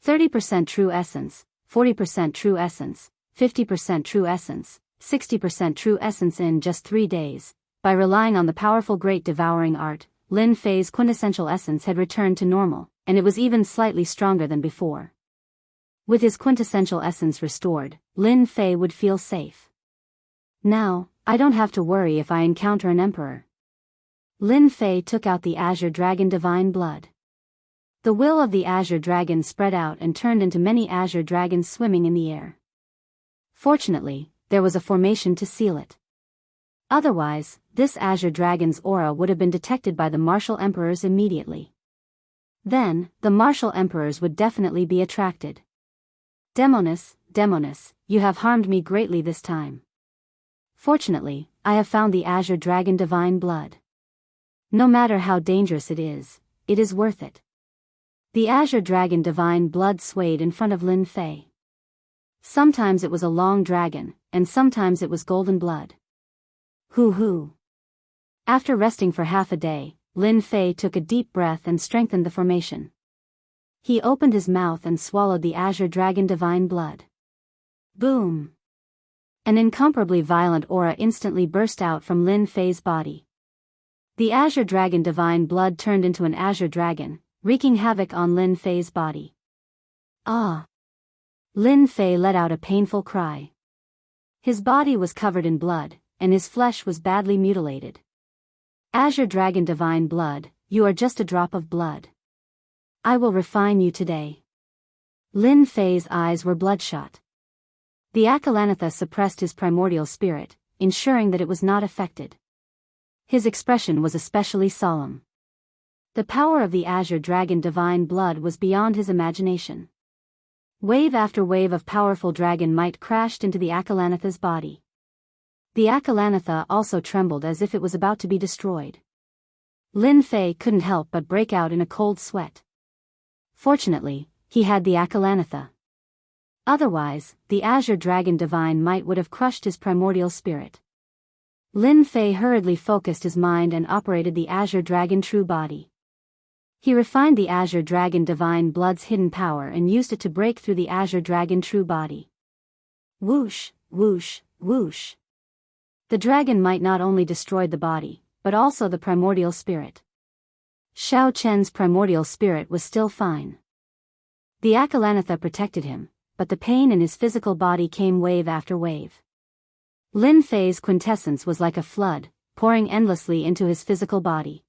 30% true essence, 40% true essence, 50% true essence, 60% true essence in just 3 days. By relying on the powerful great devouring art, Lin Fei's quintessential essence had returned to normal, and it was even slightly stronger than before. With his quintessential essence restored, Lin Fei would feel safe. Now, I don't have to worry if I encounter an emperor. Lin Fei took out the Azure Dragon divine blood. The will of the Azure Dragon spread out and turned into many Azure Dragons swimming in the air. Fortunately, there was a formation to seal it. Otherwise, this Azure Dragon's aura would have been detected by the martial emperors immediately. Then, the martial emperors would definitely be attracted. Demonis, Demoness, you have harmed me greatly this time. Fortunately, I have found the Azure Dragon Divine Blood. No matter how dangerous it is worth it. The Azure Dragon Divine Blood swayed in front of Lin Fei. Sometimes it was a long dragon, and sometimes it was golden blood. Hoo. After resting for half a day, Lin Fei took a deep breath and strengthened the formation. He opened his mouth and swallowed the Azure Dragon Divine Blood. Boom! An incomparably violent aura instantly burst out from Lin Fei's body. The Azure Dragon Divine Blood turned into an Azure Dragon, wreaking havoc on Lin Fei's body. Ah! Lin Fei let out a painful cry. His body was covered in blood, and his flesh was badly mutilated. Azure Dragon Divine Blood, you are just a drop of blood. I will refine you today. Lin Fei's eyes were bloodshot. The Akalanatha suppressed his primordial spirit, ensuring that it was not affected. His expression was especially solemn. The power of the Azure Dragon Divine Blood was beyond his imagination. Wave after wave of powerful dragon might crashed into the Akalanatha's body. The Akalanatha also trembled as if it was about to be destroyed. Lin Fei couldn't help but break out in a cold sweat. Fortunately, he had the Akalanatha. Otherwise, the Azure Dragon Divine Might would have crushed his primordial spirit. Lin Fei hurriedly focused his mind and operated the Azure Dragon True Body. He refined the Azure Dragon Divine Blood's hidden power and used it to break through the Azure Dragon True Body. Whoosh, whoosh, whoosh. The dragon might not only destroyed the body, but also the primordial spirit. Xiao Chen's primordial spirit was still fine. The Akalanatha protected him, but the pain in his physical body came wave after wave. Lin Fei's quintessence was like a flood, pouring endlessly into his physical body.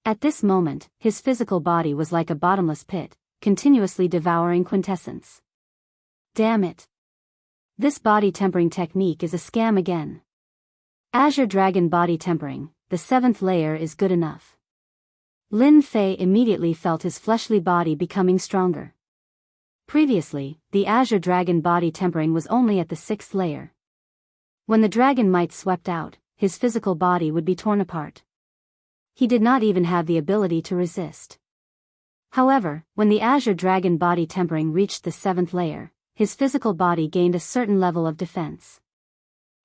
At this moment, his physical body was like a bottomless pit, continuously devouring quintessence. Damn it! This body tempering technique is a scam again. Azure Dragon Body Tempering, the 7th layer is good enough. Lin Fei immediately felt his fleshly body becoming stronger. Previously, the Azure Dragon Body Tempering was only at the 6th layer. When the dragon might swept out, his physical body would be torn apart. He did not even have the ability to resist. However, when the Azure Dragon Body Tempering reached the 7th layer, his physical body gained a certain level of defense.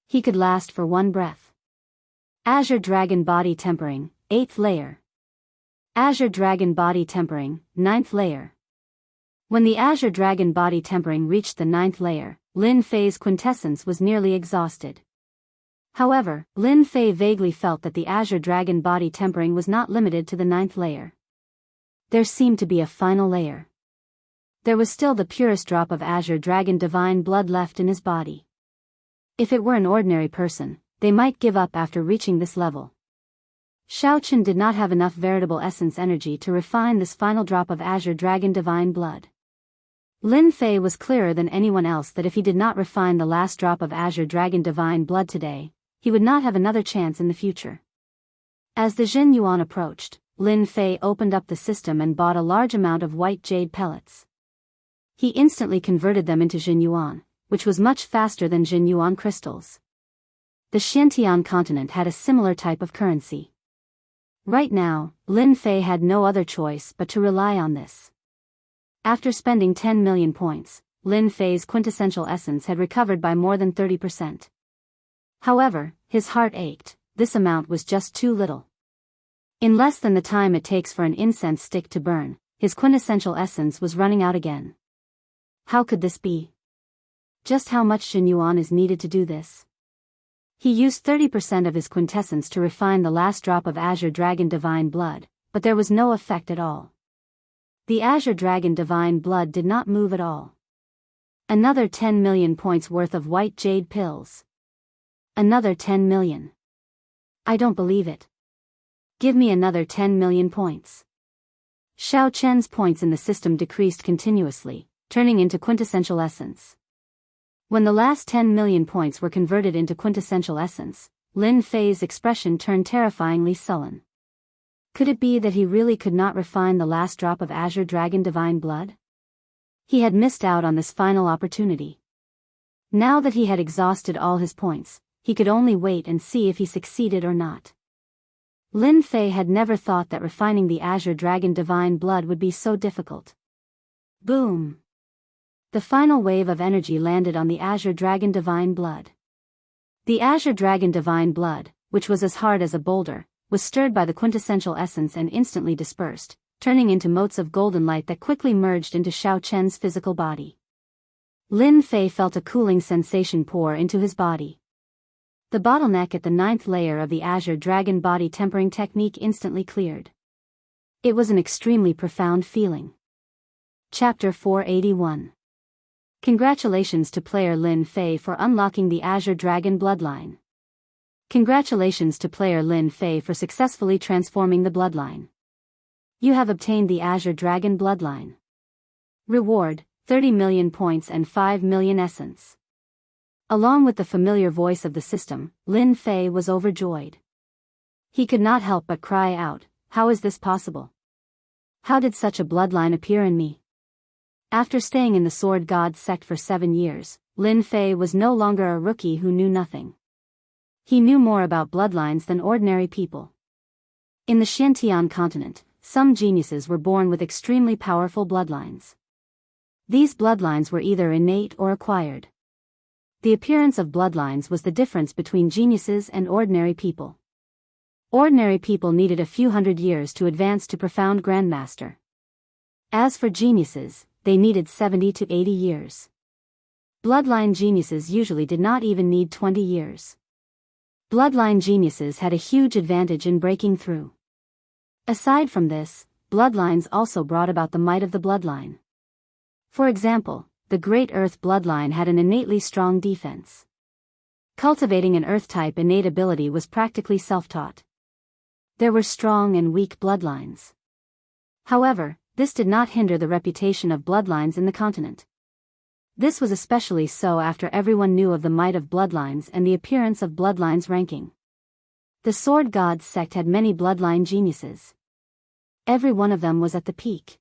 He could last for one breath. Azure Dragon Body Tempering, 8th layer. Azure Dragon Body Tempering, 9th layer. When the Azure Dragon Body Tempering reached the 9th layer, Lin Fei's quintessence was nearly exhausted. However, Lin Fei vaguely felt that the Azure Dragon Body Tempering was not limited to the 9th layer. There seemed to be a final layer. There was still the purest drop of Azure Dragon Divine Blood left in his body. If it were an ordinary person, they might give up after reaching this level. Xiao Chen did not have enough veritable essence energy to refine this final drop of Azure Dragon Divine Blood. Lin Fei was clearer than anyone else that if he did not refine the last drop of Azure Dragon Divine Blood today, he would not have another chance in the future. As the Jin Yuan approached, Lin Fei opened up the system and bought a large amount of white jade pellets. He instantly converted them into Jin Yuan, which was much faster than Jin Yuan crystals. The Xiantian continent had a similar type of currency. Right now, Lin Fei had no other choice but to rely on this. After spending 10 million points, Lin Fei's quintessential essence had recovered by more than 30%. However, his heart ached, this amount was just too little. In less than the time it takes for an incense stick to burn, his quintessential essence was running out again. How could this be? Just how much Jin Yuan is needed to do this? He used 30% of his quintessence to refine the last drop of Azure Dragon Divine Blood, but there was no effect at all. The Azure Dragon Divine Blood did not move at all. Another 10 million points worth of white jade pills. Another 10 million. I don't believe it. Give me another 10 million points. Xiao Chen's points in the system decreased continuously, turning into quintessential essence. When the last 10 million points were converted into quintessential essence, Lin Fei's expression turned terrifyingly sullen. Could it be that he really could not refine the last drop of Azure Dragon Divine Blood? He had missed out on this final opportunity. Now that he had exhausted all his points, he could only wait and see if he succeeded or not. Lin Fei had never thought that refining the Azure Dragon Divine Blood would be so difficult. Boom! The final wave of energy landed on the Azure Dragon Divine Blood. The Azure Dragon Divine Blood, which was as hard as a boulder, was stirred by the quintessential essence and instantly dispersed, turning into motes of golden light that quickly merged into Xiao Chen's physical body. Lin Fei felt a cooling sensation pour into his body. The bottleneck at the 9th layer of the Azure Dragon Body Tempering Technique instantly cleared. It was an extremely profound feeling. Chapter 481. Congratulations to player Lin Fei for unlocking the Azure Dragon Bloodline. Congratulations to player Lin Fei for successfully transforming the bloodline. You have obtained the Azure Dragon Bloodline. Reward, 30 million points and 5 million essence. Along with the familiar voice of the system, Lin Fei was overjoyed. He could not help but cry out, "How is this possible? How did such a bloodline appear in me?" After staying in the Sword God sect for 7 years, Lin Fei was no longer a rookie who knew nothing. He knew more about bloodlines than ordinary people. In the Xiantian continent, some geniuses were born with extremely powerful bloodlines. These bloodlines were either innate or acquired. The appearance of bloodlines was the difference between geniuses and ordinary people. Ordinary people needed a few hundred years to advance to profound grandmaster. As for geniuses, they needed 70 to 80 years. Bloodline geniuses usually did not even need 20 years. Bloodline geniuses had a huge advantage in breaking through. Aside from this, bloodlines also brought about the might of the bloodline. For example, the Great Earth bloodline had an innately strong defense. Cultivating an Earth-type innate ability was practically self-taught. There were strong and weak bloodlines. However, this did not hinder the reputation of bloodlines in the continent. This was especially so after everyone knew of the might of bloodlines and the appearance of bloodlines ranking. The Sword God sect had many bloodline geniuses. Every one of them was at the peak.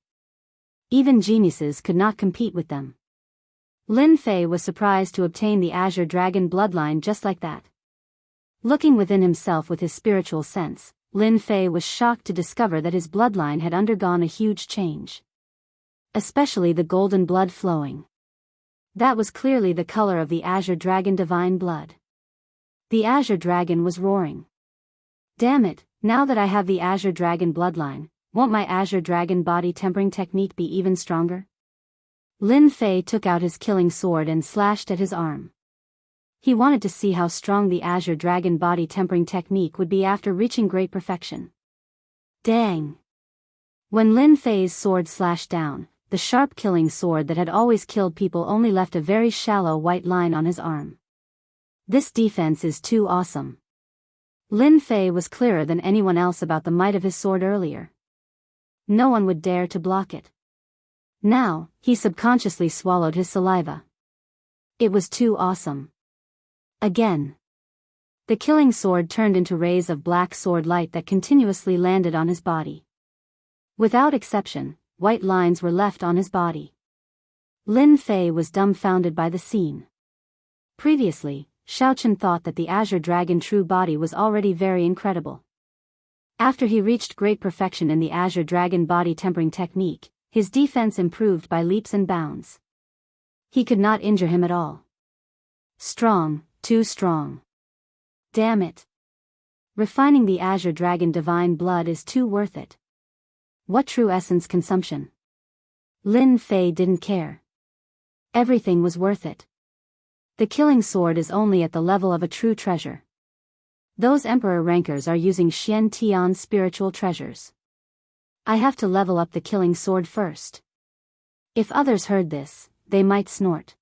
Even geniuses could not compete with them. Lin Fei was surprised to obtain the Azure Dragon bloodline just like that. Looking within himself with his spiritual sense, Lin Fei was shocked to discover that his bloodline had undergone a huge change. Especially the golden blood flowing. That was clearly the color of the Azure Dragon Divine Blood. The Azure Dragon was roaring. Damn it, now that I have the Azure Dragon bloodline, won't my Azure Dragon Body Tempering Technique be even stronger? Lin Fei took out his killing sword and slashed at his arm. He wanted to see how strong the Azure Dragon Body Tempering Technique would be after reaching great perfection. Dang! When Lin Fei's sword slashed down, the sharp killing sword that had always killed people only left a very shallow white line on his arm. This defense is too awesome. Lin Fei was clearer than anyone else about the might of his sword earlier. No one would dare to block it. Now, he subconsciously swallowed his saliva. It was too awesome. Again. The killing sword turned into rays of black sword light that continuously landed on his body. Without exception, white lines were left on his body. Lin Fei was dumbfounded by the scene. Previously, Xiaochen thought that the Azure Dragon true body was already very incredible. After he reached great perfection in the Azure Dragon Body Tempering Technique, his defense improved by leaps and bounds. He could not injure him at all. Strong, too strong. Damn it. Refining the Azure Dragon Divine Blood is too worth it. What true essence consumption? Lin Fei didn't care. Everything was worth it. The killing sword is only at the level of a true treasure. Those Emperor rankers are using Xian Tian's spiritual treasures. I have to level up the killing sword first. If others heard this, they might snort.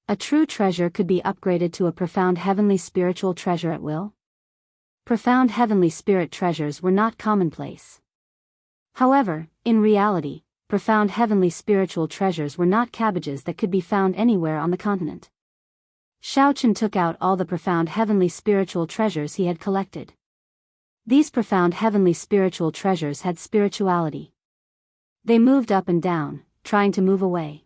A true treasure could be upgraded to a profound heavenly spiritual treasure at will. Profound heavenly spirit treasures were not commonplace. However, in reality, profound heavenly spiritual treasures were not cabbages that could be found anywhere on the continent. Xiaochen took out all the profound heavenly spiritual treasures he had collected. These profound heavenly spiritual treasures had spirituality. They moved up and down, trying to move away.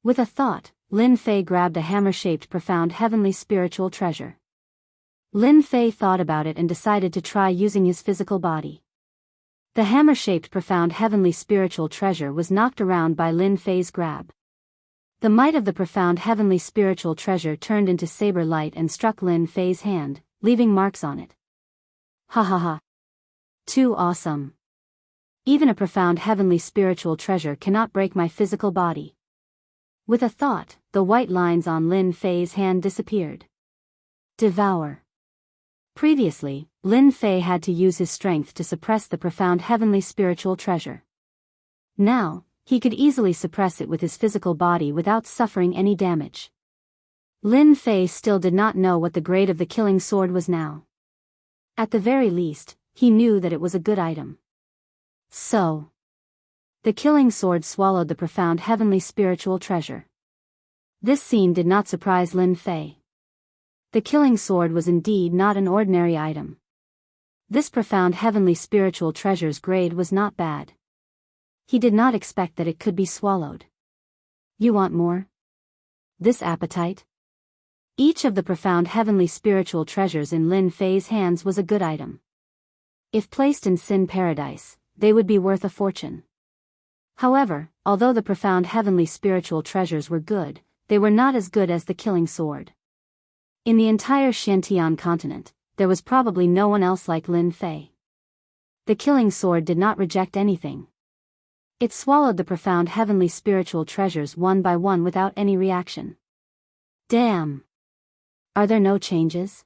With a thought, Lin Fei grabbed a hammer-shaped profound heavenly spiritual treasure. Lin Fei thought about it and decided to try using his physical body. The hammer-shaped profound heavenly spiritual treasure was knocked around by Lin Fei's grab. The might of the profound heavenly spiritual treasure turned into saber light and struck Lin Fei's hand, leaving marks on it. Ha ha ha. Too awesome. Even a profound heavenly spiritual treasure cannot break my physical body. With a thought, the white lines on Lin Fei's hand disappeared. Devour. Previously, Lin Fei had to use his strength to suppress the profound heavenly spiritual treasure. Now, he could easily suppress it with his physical body without suffering any damage. Lin Fei still did not know what the grade of the killing sword was now. At the very least, he knew that it was a good item. So, the killing sword swallowed the profound heavenly spiritual treasure. This scene did not surprise Lin Fei. The killing sword was indeed not an ordinary item. This profound heavenly spiritual treasure's grade was not bad. He did not expect that it could be swallowed. You want more? This appetite? Each of the profound heavenly spiritual treasures in Lin Fei's hands was a good item. If placed in Sin Paradise, they would be worth a fortune. However, although the profound heavenly spiritual treasures were good, they were not as good as the killing sword. In the entire Xiantian continent, there was probably no one else like Lin Fei. The killing sword did not reject anything. It swallowed the profound heavenly spiritual treasures one by one without any reaction. Damn! Are there no changes?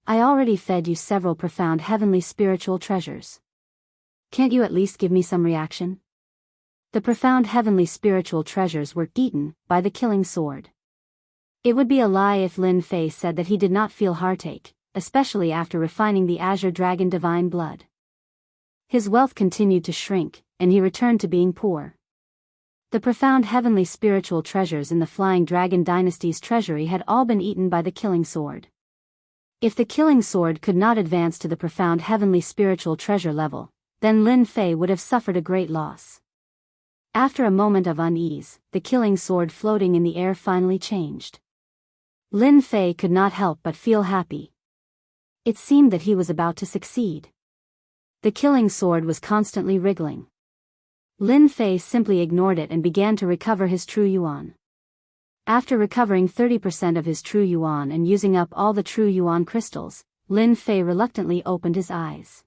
I already fed you several profound heavenly spiritual treasures. Can't you at least give me some reaction? The profound heavenly spiritual treasures were eaten by the killing sword. It would be a lie if Lin Fei said that he did not feel heartache, especially after refining the Azure Dragon divine blood. His wealth continued to shrink, and he returned to being poor. The profound heavenly spiritual treasures in the Flying Dragon Dynasty's treasury had all been eaten by the killing sword. If the killing sword could not advance to the profound heavenly spiritual treasure level, then Lin Fei would have suffered a great loss. After a moment of unease, the killing sword floating in the air finally changed. Lin Fei could not help but feel happy. It seemed that he was about to succeed. The killing sword was constantly wriggling. Lin Fei simply ignored it and began to recover his true yuan. After recovering 30% of his true yuan and using up all the true yuan crystals, Lin Fei reluctantly opened his eyes.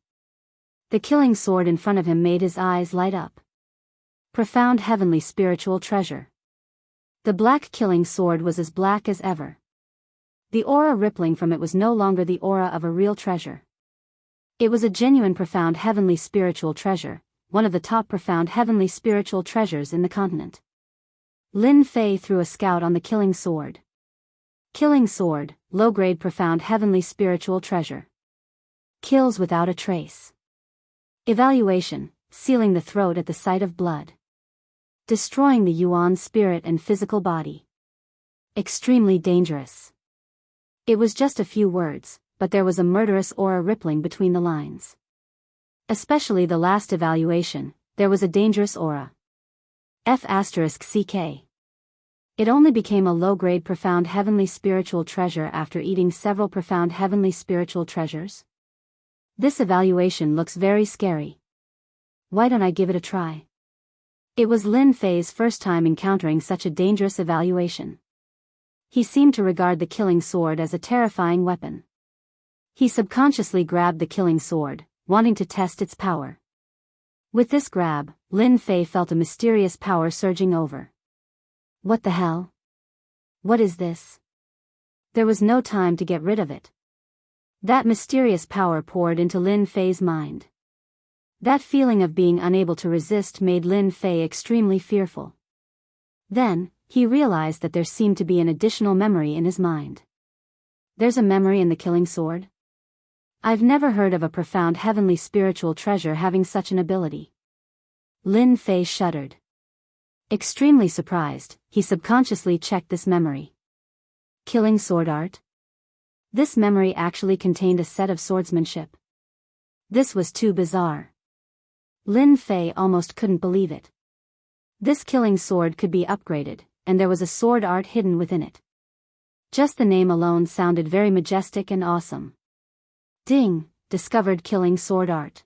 The killing sword in front of him made his eyes light up. Profound heavenly spiritual treasure. The black killing sword was as black as ever. The aura rippling from it was no longer the aura of a real treasure. It was a genuine profound heavenly spiritual treasure, one of the top profound heavenly spiritual treasures in the continent. Lin Fei threw a scout on the killing sword. Killing sword, low-grade profound heavenly spiritual treasure. Kills without a trace. Evaluation, sealing the throat at the sight of blood. Destroying the yuan spirit and physical body. Extremely dangerous. It was just a few words, but there was a murderous aura rippling between the lines. Especially the last evaluation, there was a dangerous aura. F***CK. It only became a low-grade profound heavenly spiritual treasure after eating several profound heavenly spiritual treasures. This evaluation looks very scary. Why don't I give it a try? It was Lin Fei's first time encountering such a dangerous evaluation. He seemed to regard the killing sword as a terrifying weapon. He subconsciously grabbed the killing sword, wanting to test its power. With this grab, Lin Fei felt a mysterious power surging over. What the hell? What is this? There was no time to get rid of it. That mysterious power poured into Lin Fei's mind. That feeling of being unable to resist made Lin Fei extremely fearful. Then, he realized that there seemed to be an additional memory in his mind. There's a memory in the killing sword? I've never heard of a profound heavenly spiritual treasure having such an ability. Lin Fei shuddered. Extremely surprised, he subconsciously checked this memory. Killing sword art? This memory actually contained a set of swordsmanship. This was too bizarre. Lin Fei almost couldn't believe it. This killing sword could be upgraded, and there was a sword art hidden within it. Just the name alone sounded very majestic and awesome. Ding, discovered killing sword art.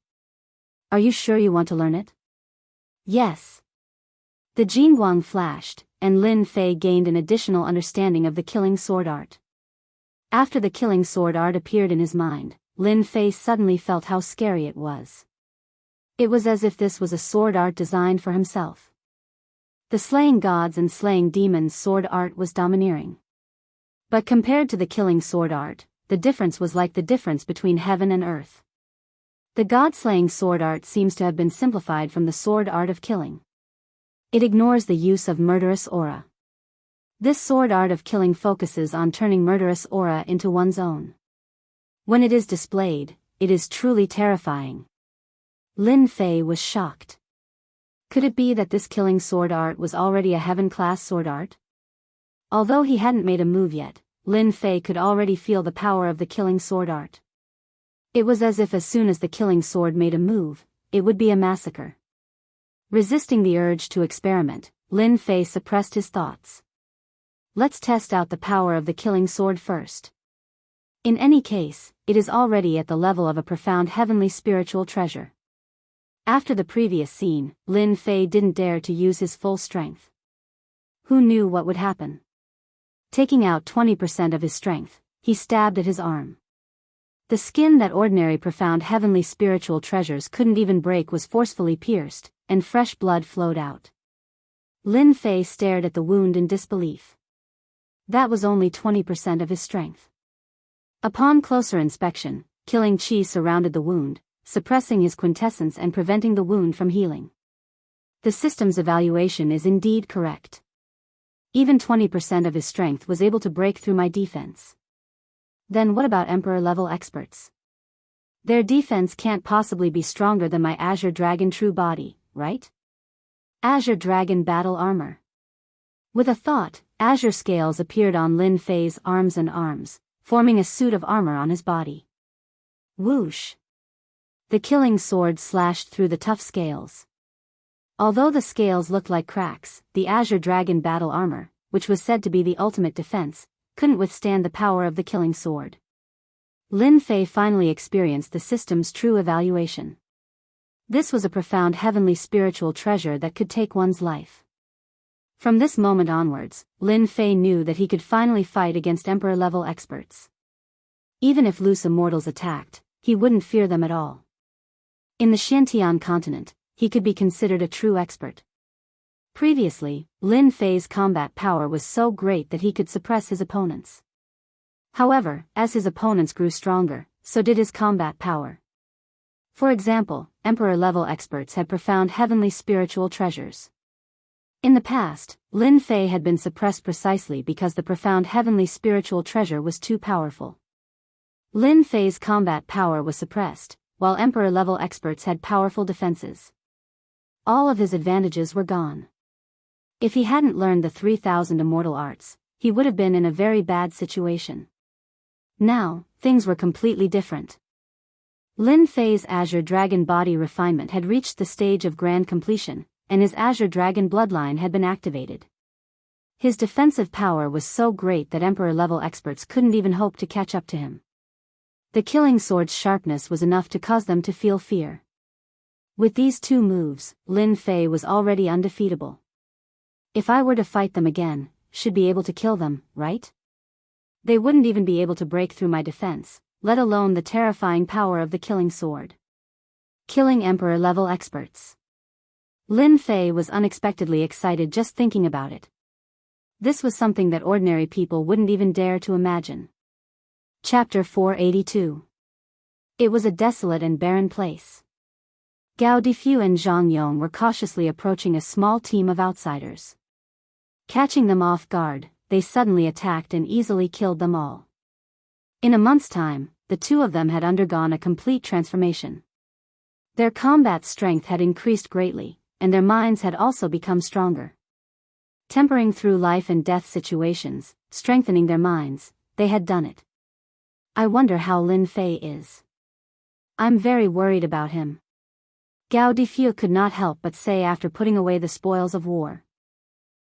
Are you sure you want to learn it? Yes. The Jingguang flashed, and Lin Fei gained an additional understanding of the killing sword art. After the killing sword art appeared in his mind, Lin Fei suddenly felt how scary it was. It was as if this was a sword art designed for himself. The slaying gods and slaying demons sword art was domineering. But compared to the killing sword art, the difference was like the difference between heaven and earth. The god-slaying sword art seems to have been simplified from the sword art of killing. It ignores the use of murderous aura. This sword art of killing focuses on turning murderous aura into one's own. When it is displayed, it is truly terrifying. Lin Fei was shocked. Could it be that this killing sword art was already a heaven-class sword art? Although he hadn't made a move yet, Lin Fei could already feel the power of the killing sword art. It was as if as soon as the killing sword made a move, it would be a massacre. Resisting the urge to experiment, Lin Fei suppressed his thoughts. Let's test out the power of the killing sword first. In any case, it is already at the level of a profound heavenly spiritual treasure. After the previous scene, Lin Fei didn't dare to use his full strength. Who knew what would happen? Taking out 20% of his strength, he stabbed at his arm. The skin that ordinary profound heavenly spiritual treasures couldn't even break was forcefully pierced, and fresh blood flowed out. Lin Fei stared at the wound in disbelief. That was only 20% of his strength. Upon closer inspection, killing chi surrounded the wound, suppressing his quintessence and preventing the wound from healing. The system's evaluation is indeed correct. Even 20% of his strength was able to break through my defense. Then what about Emperor-level experts? Their defense can't possibly be stronger than my Azure Dragon true body, right? Azure Dragon battle armor. With a thought, azure scales appeared on Lin Fei's arms and arms, forming a suit of armor on his body. Whoosh! The killing sword slashed through the tough scales. Although the scales looked like cracks, the Azure Dragon battle armor, which was said to be the ultimate defense, couldn't withstand the power of the killing sword. Lin Fei finally experienced the system's true evaluation. This was a profound heavenly spiritual treasure that could take one's life. From this moment onwards, Lin Fei knew that he could finally fight against Emperor-level experts. Even if loose immortals attacked, he wouldn't fear them at all. In the Xiantian continent, he could be considered a true expert. Previously, Lin Fei's combat power was so great that he could suppress his opponents. However, as his opponents grew stronger, so did his combat power. For example, Emperor-level experts had profound heavenly spiritual treasures. In the past, Lin Fei had been suppressed precisely because the profound heavenly spiritual treasure was too powerful. Lin Fei's combat power was suppressed, while Emperor-level experts had powerful defenses. All of his advantages were gone. If he hadn't learned the 3,000 immortal arts, he would have been in a very bad situation. Now, things were completely different. Lin Fei's Azure Dragon body refinement had reached the stage of grand completion, and his Azure Dragon bloodline had been activated. His defensive power was so great that Emperor-level experts couldn't even hope to catch up to him. The killing sword's sharpness was enough to cause them to feel fear. With these two moves, Lin Fei was already undefeatable. If I were to fight them again, should be able to kill them, right? They wouldn't even be able to break through my defense, let alone the terrifying power of the killing sword. Killing Emperor-level experts. Lin Fei was unexpectedly excited just thinking about it. This was something that ordinary people wouldn't even dare to imagine. Chapter 482. It was a desolate and barren place. Gao Difu and Zhang Yong were cautiously approaching a small team of outsiders. Catching them off guard, they suddenly attacked and easily killed them all. In a month's time, the two of them had undergone a complete transformation. Their combat strength had increased greatly, and their minds had also become stronger. Tempering through life and death situations, strengthening their minds, they had done it. I wonder how Lin Fei is. I'm very worried about him. Gao Difu could not help but say after putting away the spoils of war.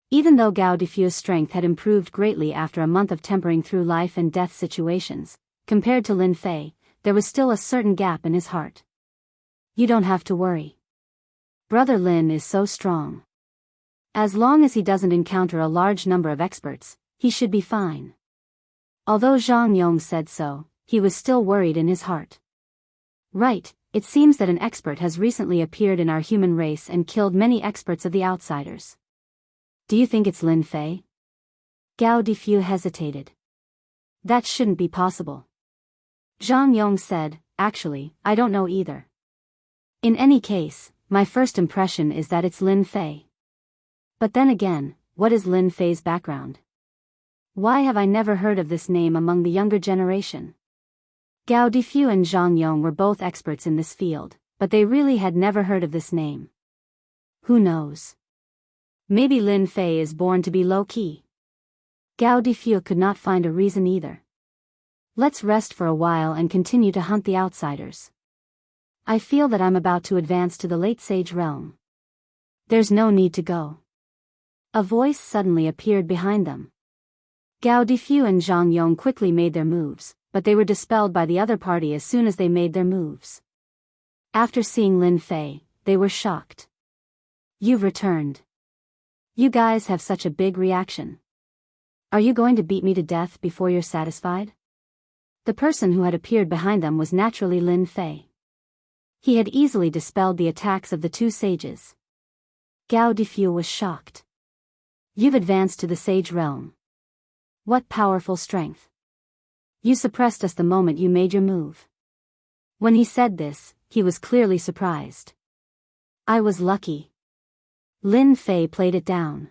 Even though Gao Defu's strength had improved greatly after a month of tempering through life and death situations, compared to Lin Fei, there was still a certain gap in his heart. You don't have to worry. Brother Lin is so strong. As long as he doesn't encounter a large number of experts, he should be fine. Although Zhang Yong said so, he was still worried in his heart. Right, it seems that an expert has recently appeared in our human race and killed many experts of the outsiders. Do you think it's Lin Fei? Gao Defu hesitated. That shouldn't be possible. Zhang Yong said, actually, I don't know either. In any case, my first impression is that it's Lin Fei. But then again, what is Lin Fei's background? Why have I never heard of this name among the younger generation? Gao Defu and Zhang Yong were both experts in this field, but they really had never heard of this name. Who knows? Maybe Lin Fei is born to be low-key. Gao Defu could not find a reason either. Let's rest for a while and continue to hunt the outsiders. I feel that I'm about to advance to the late sage realm. There's no need to go. A voice suddenly appeared behind them. Gao Defu and Zhang Yong quickly made their moves, but they were dispelled by the other party as soon as they made their moves. After seeing Lin Fei, they were shocked. You've returned. You guys have such a big reaction. Are you going to beat me to death before you're satisfied? The person who had appeared behind them was naturally Lin Fei. He had easily dispelled the attacks of the two sages. Gao Defu was shocked. You've advanced to the sage realm. What powerful strength. You suppressed us the moment you made your move. When he said this, he was clearly surprised. I was lucky. Lin Fei played it down.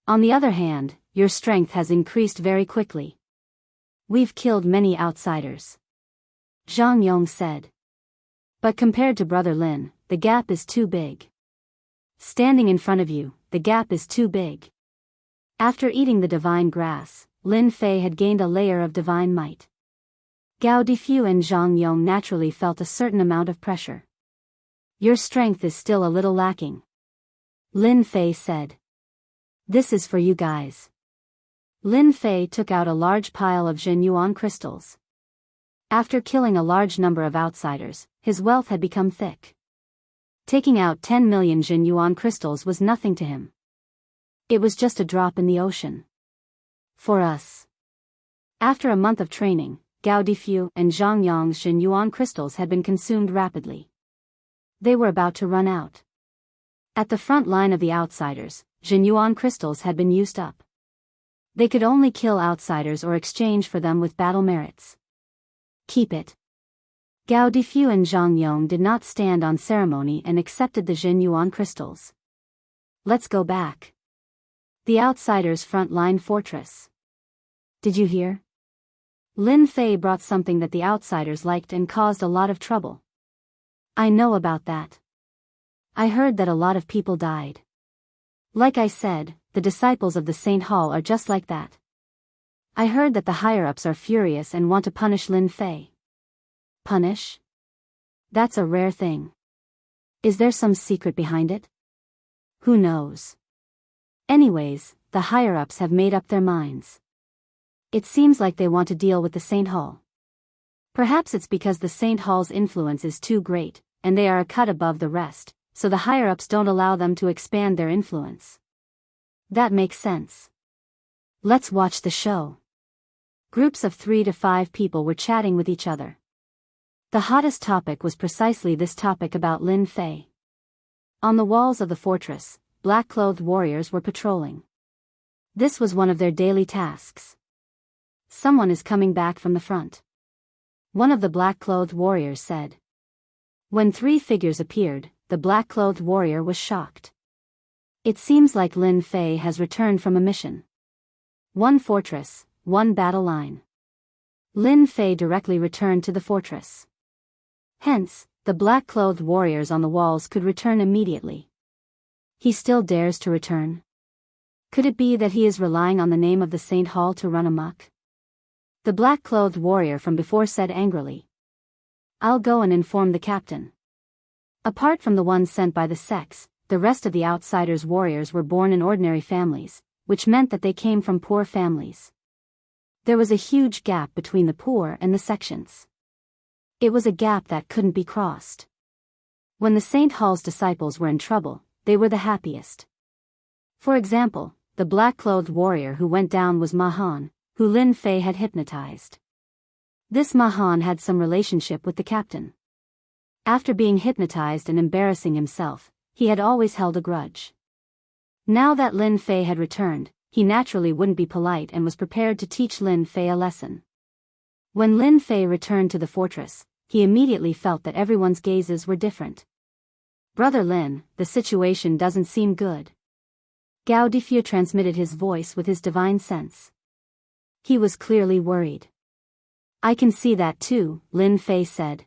On the other hand, your strength has increased very quickly. We've killed many outsiders. Zhang Yong said. But compared to Brother Lin, the gap is too big. Standing in front of you, the gap is too big. After eating the divine grass, Lin Fei had gained a layer of divine might. Gao Defu and Zhang Yong naturally felt a certain amount of pressure. Your strength is still a little lacking. Lin Fei said. This is for you guys. Lin Fei took out a large pile of Zhenyuan crystals. After killing a large number of outsiders, his wealth had become thick. Taking out 10 million Zhenyuan crystals was nothing to him. It was just a drop in the ocean. For us. After a month of training, Gao Defu and Zhang Yong's Zhenyuan crystals had been consumed rapidly. They were about to run out. At the front line of the outsiders, Zhenyuan crystals had been used up. They could only kill outsiders or exchange for them with battle merits. Keep it. Gao Defu and Zhang Yong did not stand on ceremony and accepted the Zhenyuan crystals. Let's go back. The outsiders' front-line fortress. Did you hear? Lin Fei brought something that the outsiders liked and caused a lot of trouble. I know about that. I heard that a lot of people died. Like I said, the disciples of the Saint Hall are just like that. I heard that the higher-ups are furious and want to punish Lin Fei. Punish? That's a rare thing. Is there some secret behind it? Who knows? Anyways, the higher-ups have made up their minds. It seems like they want to deal with the Saint Hall. Perhaps it's because the Saint Hall's influence is too great, and they are a cut above the rest, so the higher-ups don't allow them to expand their influence. That makes sense. Let's watch the show. Groups of 3 to 5 people were chatting with each other. The hottest topic was precisely this topic about Lin Fei. On the walls of the fortress, black-clothed warriors were patrolling. This was one of their daily tasks. Someone is coming back from the front. One of the black-clothed warriors said. When 3 figures appeared, the black-clothed warrior was shocked. It seems like Lin Fei has returned from a mission. 1 fortress, 1 battle line. Lin Fei directly returned to the fortress. Hence, the black-clothed warriors on the walls could return immediately. He still dares to return? Could it be that he is relying on the name of the Saint Hall to run amok? The black-clothed warrior from before said angrily. I'll go and inform the captain. Apart from the one sent by the sects, the rest of the outsiders' warriors were born in ordinary families, which meant that they came from poor families. There was a huge gap between the poor and the sections. It was a gap that couldn't be crossed. When the St. Hall's disciples were in trouble, they were the happiest. For example, the black-clothed warrior who went down was Mahan, who Lin Fei had hypnotized. This Mahan had some relationship with the captain. After being hypnotized and embarrassing himself, he had always held a grudge. Now that Lin Fei had returned, he naturally wouldn't be polite and was prepared to teach Lin Fei a lesson. When Lin Fei returned to the fortress, he immediately felt that everyone's gazes were different. "Brother Lin, the situation doesn't seem good." Gao Difu transmitted his voice with his divine sense. He was clearly worried. "I can see that too," Lin Fei said.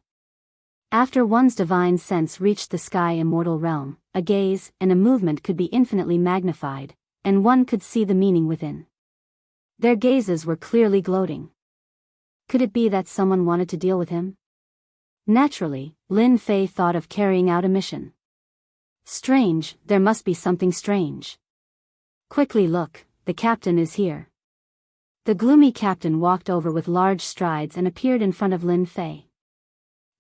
After one's divine sense reached the sky immortal realm, a gaze and a movement could be infinitely magnified, and one could see the meaning within. Their gazes were clearly gloating. Could it be that someone wanted to deal with him? Naturally, Lin Fei thought of carrying out a mission. Strange, there must be something strange. Quickly look, the captain is here. The gloomy captain walked over with large strides and appeared in front of Lin Fei.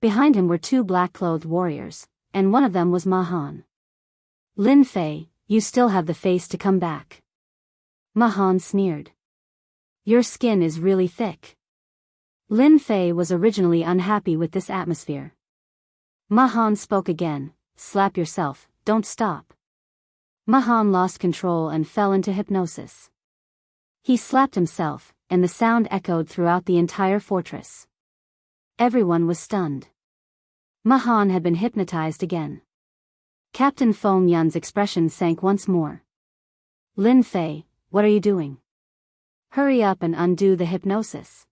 Behind him were two black-clothed warriors, and one of them was Mahan. "Lin Fei, you still have the face to come back." Mahan sneered. "Your skin is really thick." Lin Fei was originally unhappy with this atmosphere. Mahan spoke again, "Slap yourself, don't stop." Mahan lost control and fell into hypnosis. He slapped himself, and the sound echoed throughout the entire fortress. Everyone was stunned. Mahan had been hypnotized again. Captain Feng Yun's expression sank once more. "Lin Fei, what are you doing? Hurry up and undo the hypnosis.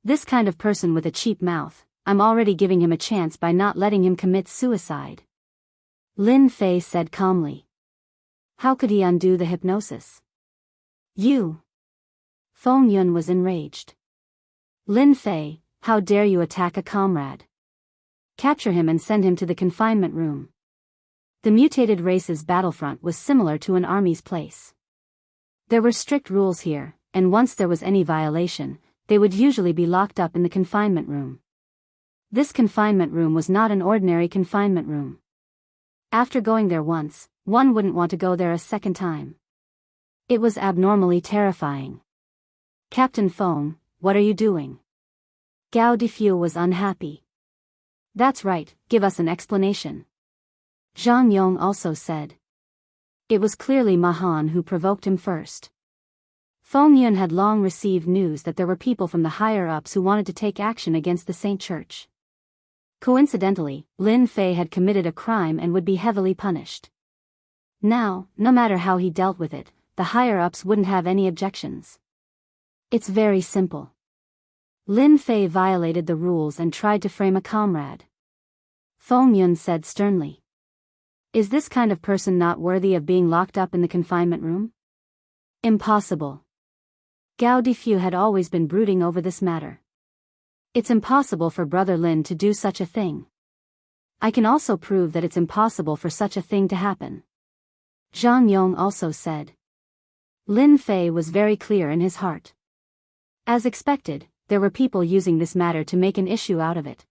This kind of person with a cheap mouth, I'm already giving him a chance by not letting him commit suicide." Lin Fei said calmly. How could he undo the hypnosis? "You." Feng Yun was enraged. "Lin Fei, how dare you attack a comrade? Capture him and send him to the confinement room." The mutated race's battlefront was similar to an army's place. There were strict rules here, and once there was any violation, they would usually be locked up in the confinement room. This confinement room was not an ordinary confinement room. After going there once, one wouldn't want to go there a second time. It was abnormally terrifying. "Captain Feng, what are you doing?" Gao Difu was unhappy. "That's right, give us an explanation." Zhang Yong also said. It was clearly Mahan who provoked him first. Feng Yun had long received news that there were people from the higher-ups who wanted to take action against the Saint Church. Coincidentally, Lin Fei had committed a crime and would be heavily punished. Now, no matter how he dealt with it, the higher-ups wouldn't have any objections. It's very simple. Lin Fei violated the rules and tried to frame a comrade. Feng Yun said sternly. Is this kind of person not worthy of being locked up in the confinement room? Impossible. Gao Difu had always been brooding over this matter. It's impossible for Brother Lin to do such a thing. I can also prove that it's impossible for such a thing to happen. Zhang Yong also said. Lin Fei was very clear in his heart. As expected, there were people using this matter to make an issue out of it.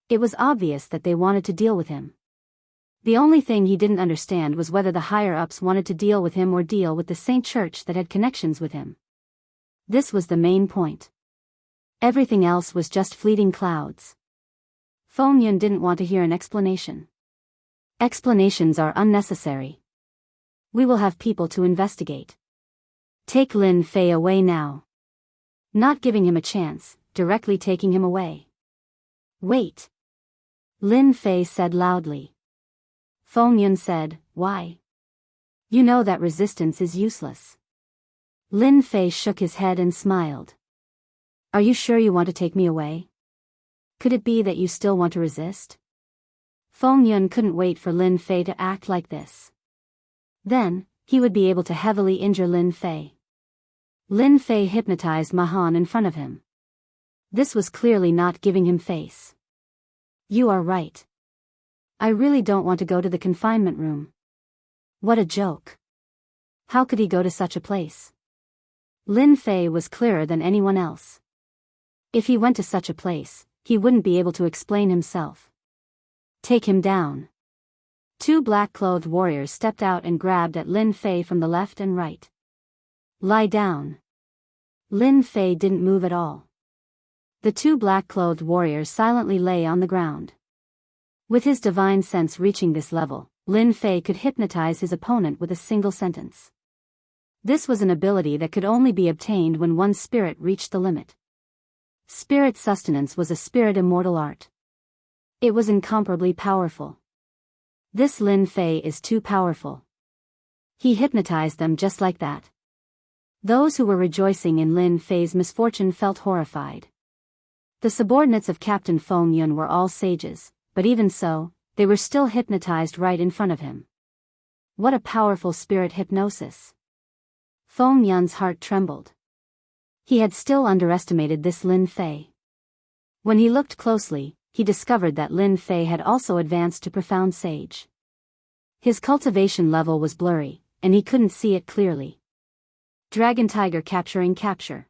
It was obvious that they wanted to deal with him. The only thing he didn't understand was whether the higher-ups wanted to deal with him or deal with the Saint Church that had connections with him. This was the main point. Everything else was just fleeting clouds. Feng Yun didn't want to hear an explanation. Explanations are unnecessary. We will have people to investigate. Take Lin Fei away now. Not giving him a chance, directly taking him away. Wait. Lin Fei said loudly. Feng Yun said, why? You know that resistance is useless. Lin Fei shook his head and smiled. Are you sure you want to take me away? Could it be that you still want to resist? Feng Yun couldn't wait for Lin Fei to act like this. Then, he would be able to heavily injure Lin Fei. Lin Fei hypnotized Mahan in front of him. This was clearly not giving him face. You are right. I really don't want to go to the confinement room. What a joke. How could he go to such a place? Lin Fei was clearer than anyone else. If he went to such a place, he wouldn't be able to explain himself. Take him down. Two black-clothed warriors stepped out and grabbed at Lin Fei from the left and right. Lie down. Lin Fei didn't move at all. The two black-clothed warriors silently lay on the ground. With his divine sense reaching this level, Lin Fei could hypnotize his opponent with a single sentence. This was an ability that could only be obtained when one's spirit reached the limit. Spirit sustenance was a spirit immortal art. It was incomparably powerful. This Lin Fei is too powerful. He hypnotized them just like that. Those who were rejoicing in Lin Fei's misfortune felt horrified. The subordinates of Captain Feng Yun were all sages, but even so, they were still hypnotized right in front of him. What a powerful spirit hypnosis. Feng Yun's heart trembled. He had still underestimated this Lin Fei. When he looked closely, he discovered that Lin Fei had also advanced to profound sage. His cultivation level was blurry, and he couldn't see it clearly. Dragon Tiger capture.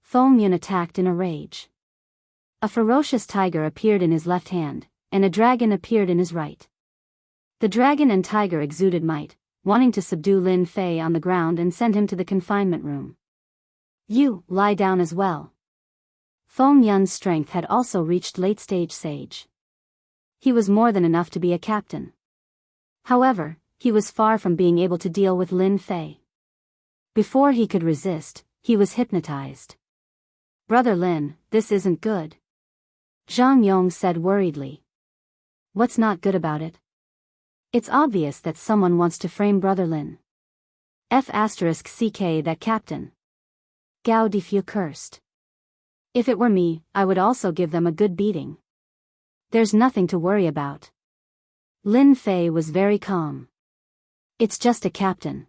Feng Yun attacked in a rage. A ferocious tiger appeared in his left hand, and a dragon appeared in his right. The dragon and tiger exuded might, wanting to subdue Lin Fei on the ground and send him to the confinement room. You, lie down as well. Feng Yun's strength had also reached late-stage sage. He was more than enough to be a captain. However, he was far from being able to deal with Lin Fei. Before he could resist, he was hypnotized. Brother Lin, this isn't good. Zhang Yong said worriedly. What's not good about it? It's obvious that someone wants to frame Brother Lin. *CK that captain. Gao Difu cursed. If it were me, I would also give them a good beating. There's nothing to worry about. Lin Fei was very calm. It's just a captain.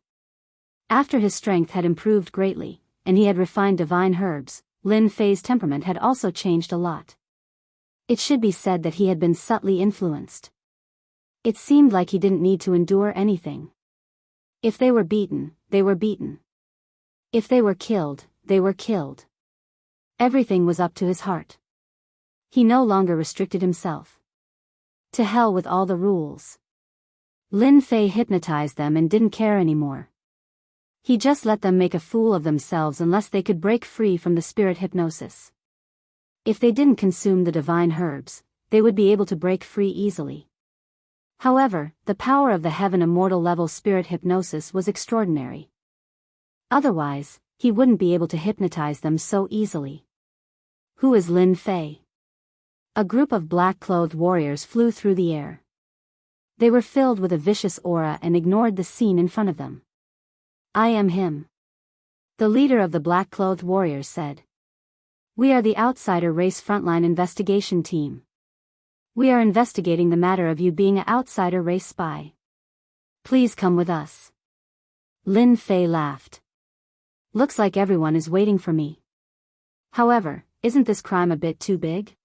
After his strength had improved greatly, and he had refined divine herbs, Lin Fei's temperament had also changed a lot. It should be said that he had been subtly influenced. It seemed like he didn't need to endure anything. If they were beaten, they were beaten. If they were killed, they were killed. Everything was up to his heart. He no longer restricted himself. To hell with all the rules. Lin Fei hypnotized them and didn't care anymore. He just let them make a fool of themselves unless they could break free from the spirit hypnosis. If they didn't consume the divine herbs, they would be able to break free easily. However, the power of the heaven immortal level spirit hypnosis was extraordinary. Otherwise, he wouldn't be able to hypnotize them so easily. Who is Lin Fei? A group of black-clothed warriors flew through the air. They were filled with a vicious aura and ignored the scene in front of them. I am him. The leader of the black-clothed warriors said. We are the outsider race frontline investigation team. We are investigating the matter of you being an outsider race spy. Please come with us. Lin Fei laughed. Looks like everyone is waiting for me. However, isn't this crime a bit too big?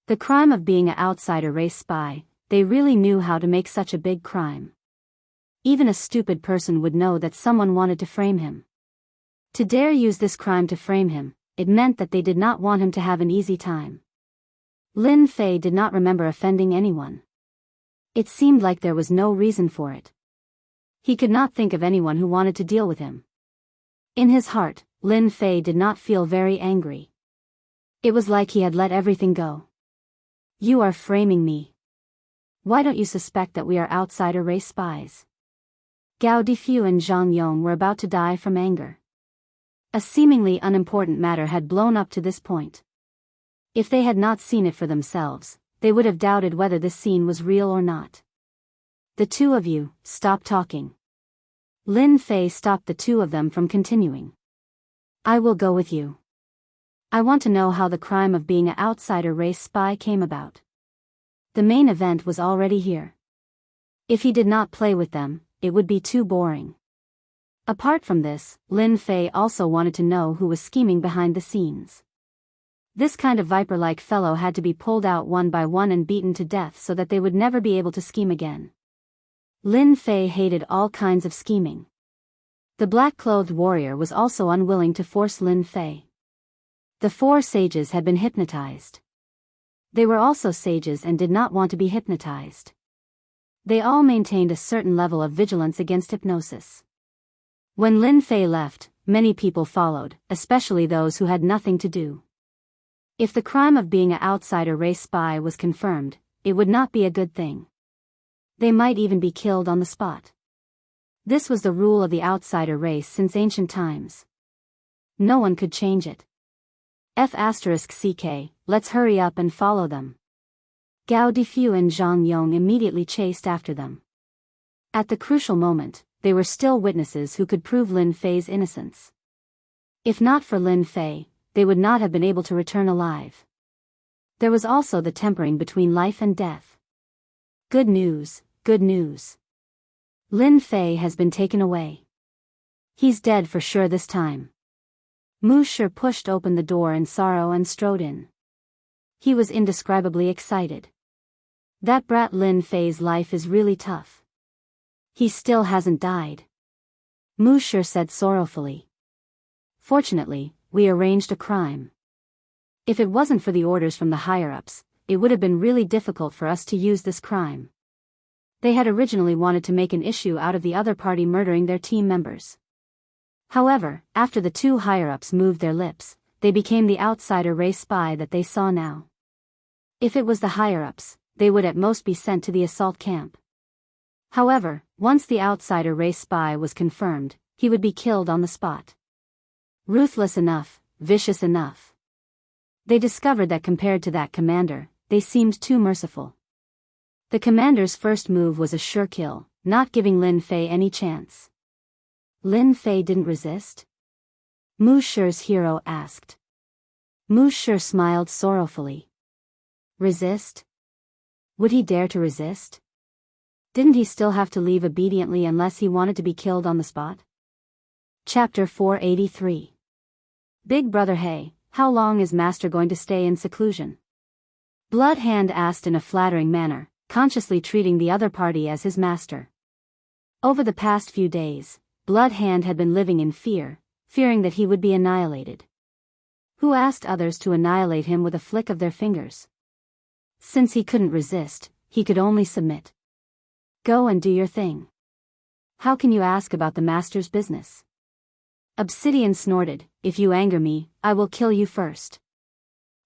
The crime of being an outsider race spy, they really knew how to make such a big crime. Even a stupid person would know that someone wanted to frame him. To dare use this crime to frame him, it meant that they did not want him to have an easy time. Lin Fei did not remember offending anyone. It seemed like there was no reason for it. He could not think of anyone who wanted to deal with him. In his heart, Lin Fei did not feel very angry. It was like he had let everything go. You are framing me. Why don't you suspect that we are outsider race spies? Gao Difu and Zhang Yong were about to die from anger. A seemingly unimportant matter had blown up to this point. If they had not seen it for themselves, they would have doubted whether this scene was real or not. The two of you, stop talking. Lin Fei stopped the two of them from continuing. I will go with you. I want to know how the crime of being an outsider race spy came about. The main event was already here. If he did not play with them, it would be too boring. Apart from this, Lin Fei also wanted to know who was scheming behind the scenes. This kind of viper-like fellow had to be pulled out one by one and beaten to death so that they would never be able to scheme again. Lin Fei hated all kinds of scheming. The black-clothed warrior was also unwilling to force Lin Fei. The 4 sages had been hypnotized. They were also sages and did not want to be hypnotized. They all maintained a certain level of vigilance against hypnosis. When Lin Fei left, many people followed, especially those who had nothing to do. If the crime of being an outsider race spy was confirmed, it would not be a good thing. They might even be killed on the spot. This was the rule of the outsider race since ancient times. No one could change it. F***ck, let's hurry up and follow them. Gao Difu and Zhang Yong immediately chased after them. At the crucial moment, they were still witnesses who could prove Lin Fei's innocence. If not for Lin Fei, they would not have been able to return alive. There was also the tempering between life and death. Good news, good news. Lin Fei has been taken away. He's dead for sure this time. Mu Shi pushed open the door in sorrow and strode in. He was indescribably excited. That brat Lin Fei's life is really tough. He still hasn't died. Mu Shi said sorrowfully. Fortunately, we arranged a crime. If it wasn't for the orders from the higher-ups, it would have been really difficult for us to use this crime. They had originally wanted to make an issue out of the other party murdering their team members. However, after the 2 higher-ups moved their lips, they became the outsider race spy that they saw now. If it was the higher-ups, they would at most be sent to the assault camp. However, once the outsider race spy was confirmed, he would be killed on the spot. Ruthless enough, vicious enough. They discovered that compared to that commander, they seemed too merciful. The commander's first move was a sure kill, not giving Lin Fei any chance. Lin Fei didn't resist? Mu Shi's hero asked. Mu Shi smiled sorrowfully. Resist? Would he dare to resist? Didn't he still have to leave obediently unless he wanted to be killed on the spot? Chapter 483. Big Brother Hey, how long is Master going to stay in seclusion? Blood Hand asked in a flattering manner, consciously treating the other party as his master. Over the past few days, Blood Hand had been living in fear, fearing that he would be annihilated. Who asked others to annihilate him with a flick of their fingers? Since he couldn't resist, he could only submit. Go and do your thing. How can you ask about the master's business? Obsidian snorted, if you anger me, I will kill you first.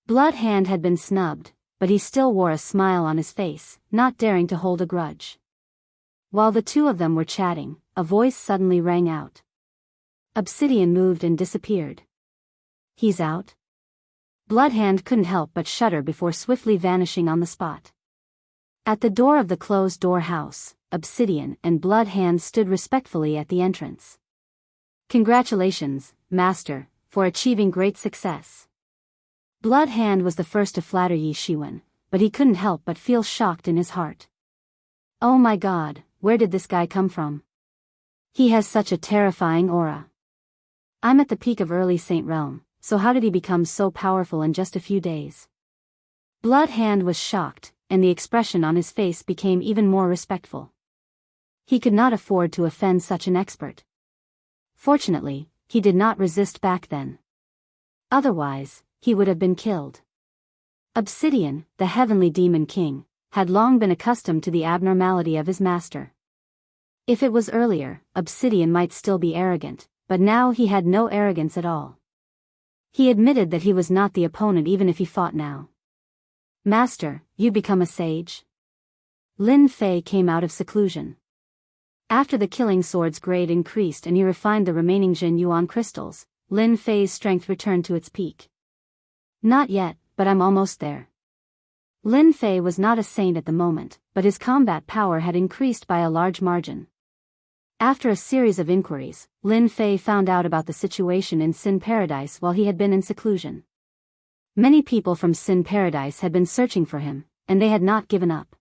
Blood Hand had been snubbed, but he still wore a smile on his face, not daring to hold a grudge. While the 2 of them were chatting, a voice suddenly rang out. Obsidian moved and disappeared. He's out? Blood Hand couldn't help but shudder before swiftly vanishing on the spot. At the door of the closed-door house, Obsidian and Blood Hand stood respectfully at the entrance. Congratulations, Master, for achieving great success. Blood Hand was the first to flatter Yi Shiwen, but he couldn't help but feel shocked in his heart. Oh my God, where did this guy come from? He has such a terrifying aura. I'm at the peak of early Saint Realm, so how did he become so powerful in just a few days? Blood Hand was shocked, and the expression on his face became even more respectful. He could not afford to offend such an expert. Fortunately, he did not resist back then. Otherwise, he would have been killed. Obsidian, the heavenly demon king, had long been accustomed to the abnormality of his master. If it was earlier, Obsidian might still be arrogant, but now he had no arrogance at all. He admitted that he was not the opponent even if he fought now. Master, you become a sage? Lin Fei came out of seclusion. After the killing sword's grade increased and he refined the remaining Jin Yuan crystals, Lin Fei's strength returned to its peak. Not yet, but I'm almost there. Lin Fei was not a saint at the moment, but his combat power had increased by a large margin. After a series of inquiries, Lin Fei found out about the situation in Sin Paradise while he had been in seclusion. Many people from Sin Paradise had been searching for him, and they had not given up.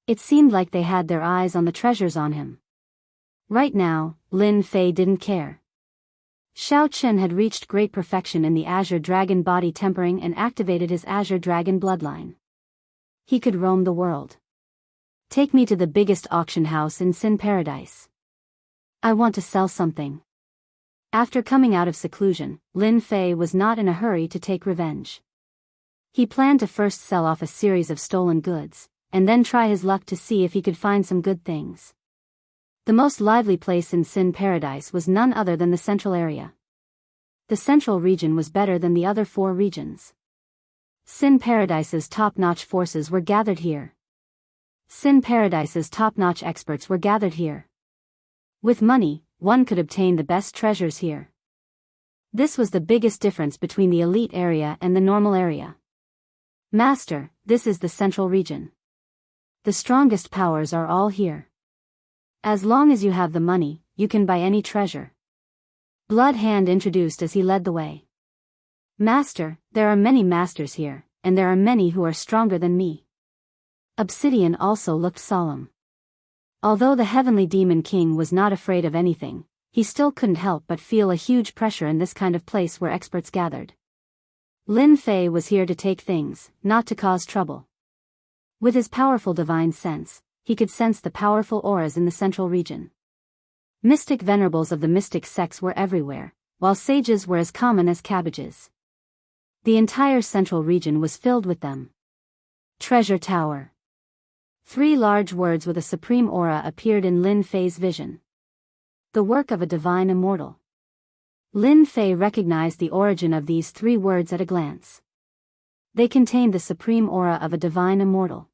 It seemed like they had their eyes on the treasures on him. Right now, Lin Fei didn't care. Xiao Chen had reached great perfection in the Azure Dragon body tempering and activated his Azure Dragon bloodline. He could roam the world. Take me to the biggest auction house in Sin Paradise. I want to sell something. After coming out of seclusion, Lin Fei was not in a hurry to take revenge. He planned to first sell off a series of stolen goods, and then try his luck to see if he could find some good things. The most lively place in Sin Paradise was none other than the central area. The central region was better than the other 4 regions. Sin Paradise's top-notch forces were gathered here. Sin Paradise's top-notch experts were gathered here. With money, one could obtain the best treasures here. This was the biggest difference between the elite area and the normal area. Master, this is the central region. The strongest powers are all here. As long as you have the money, you can buy any treasure. Blood Hand introduced as he led the way. Master, there are many masters here, and there are many who are stronger than me. Obsidian also looked solemn. Although the Heavenly Demon King was not afraid of anything, he still couldn't help but feel a huge pressure in this kind of place where experts gathered. Lin Fei was here to take things, not to cause trouble. With his powerful divine sense, he could sense the powerful auras in the central region. Mystic venerables of the mystic sects were everywhere, while sages were as common as cabbages. The entire central region was filled with them. Treasure Tower. 3 large words with a supreme aura appeared in Lin Fei's vision. The work of a divine immortal. Lin Fei recognized the origin of these 3 words at a glance. They contained the supreme aura of a divine immortal.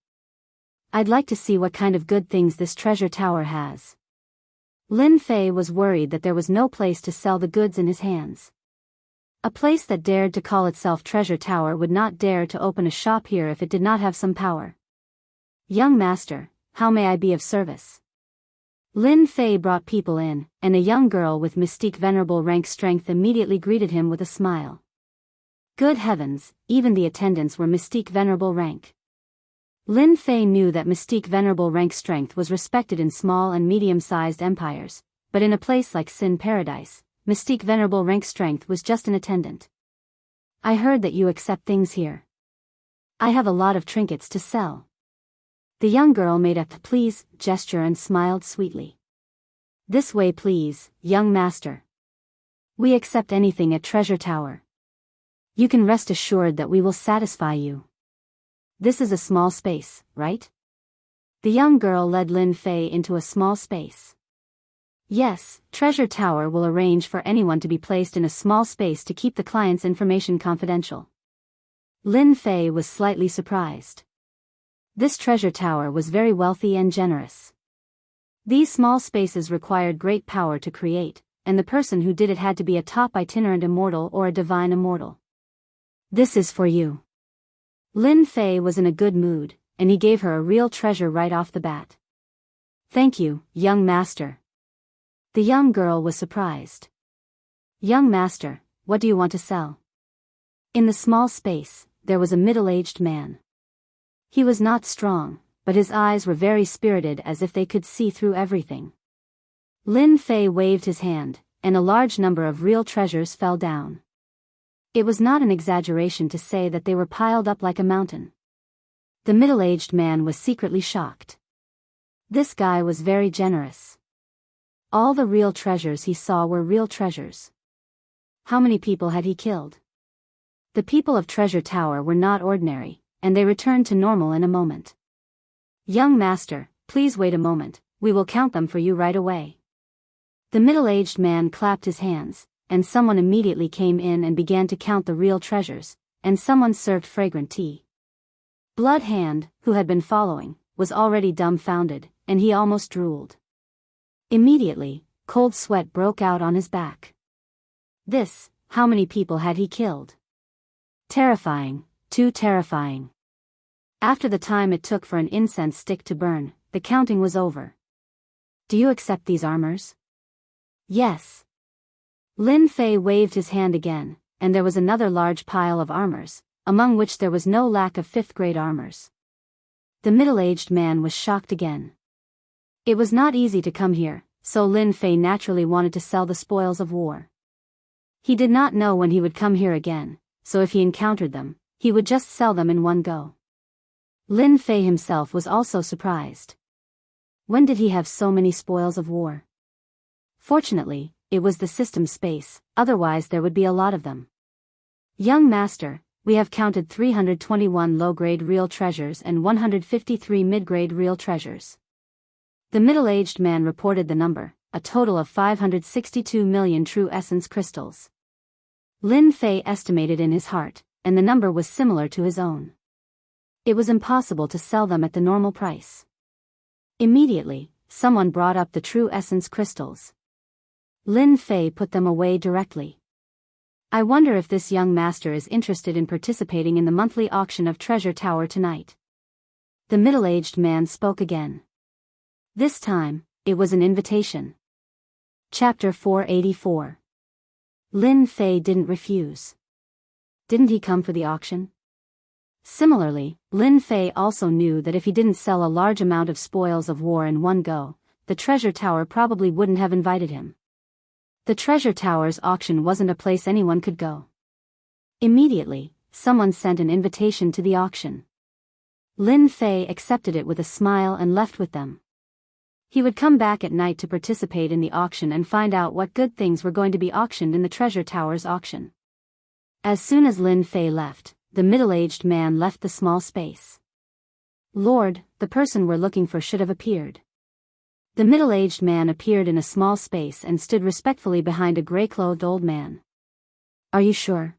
I'd like to see what kind of good things this treasure tower has. Lin Fei was worried that there was no place to sell the goods in his hands. A place that dared to call itself Treasure Tower would not dare to open a shop here if it did not have some power. Young master, how may I be of service? Lin Fei brought people in, and a young girl with mystique venerable rank strength immediately greeted him with a smile. Good heavens, even the attendants were mystique venerable rank. Lin Fei knew that mystique venerable rank strength was respected in small and medium-sized empires, but in a place like Sin Paradise, mystique venerable rank strength was just an attendant. I heard that you accept things here. I have a lot of trinkets to sell. The young girl made a please gesture and smiled sweetly. This way please, young master. We accept anything at Treasure Tower. You can rest assured that we will satisfy you. This is a small space, right? The young girl led Lin Fei into a small space. Yes, Treasure Tower will arrange for anyone to be placed in a small space to keep the client's information confidential. Lin Fei was slightly surprised. This treasure tower was very wealthy and generous. These small spaces required great power to create, and the person who did it had to be a top itinerant immortal or a divine immortal. This is for you. Lin Fei was in a good mood, and he gave her a real treasure right off the bat. Thank you, young master. The young girl was surprised. Young master, what do you want to sell? In the small space, there was a middle-aged man. He was not strong, but his eyes were very spirited as if they could see through everything. Lin Fei waved his hand, and a large number of real treasures fell down. It was not an exaggeration to say that they were piled up like a mountain. The middle-aged man was secretly shocked. This guy was very generous. All the real treasures he saw were real treasures. How many people had he killed? The people of Treasure Tower were not ordinary, and they returned to normal in a moment. Young master, please wait a moment, we will count them for you right away. The middle-aged man clapped his hands, and someone immediately came in and began to count the real treasures, and someone served fragrant tea. Blood Hand, who had been following, was already dumbfounded, and he almost drooled. Immediately, cold sweat broke out on his back. How many people had he killed? Terrifying, too terrifying. After the time it took for an incense stick to burn, the counting was over. Do you accept these armors? Yes. Lin Fei waved his hand again, and there was another large pile of armors, among which there was no lack of 5th-grade armors. The middle-aged man was shocked again. It was not easy to come here, so Lin Fei naturally wanted to sell the spoils of war. He did not know when he would come here again, so if he encountered them, he would just sell them in one go. Lin Fei himself was also surprised. When did he have so many spoils of war? Fortunately, it was the system space, otherwise there would be a lot of them. Young master, we have counted 321 low-grade real treasures and 153 mid-grade real treasures. The middle-aged man reported the number, a total of 562 million true essence crystals. Lin Fei estimated in his heart, and the number was similar to his own. It was impossible to sell them at the normal price. Immediately, someone brought up the true essence crystals. Lin Fei put them away directly. I wonder if this young master is interested in participating in the monthly auction of Treasure Tower tonight. The middle-aged man spoke again. This time, it was an invitation. Chapter 484. Lin Fei didn't refuse. Didn't he come for the auction? Similarly, Lin Fei also knew that if he didn't sell a large amount of spoils of war in one go, the Treasure Tower probably wouldn't have invited him. The Treasure Tower's auction wasn't a place anyone could go. Immediately, someone sent an invitation to the auction. Lin Fei accepted it with a smile and left with them. He would come back at night to participate in the auction and find out what good things were going to be auctioned in the Treasure Tower's auction. As soon as Lin Fei left, the middle-aged man left the small space. Lord, the person we're looking for should have appeared. The middle-aged man appeared in a small space and stood respectfully behind a gray-clothed old man. Are you sure?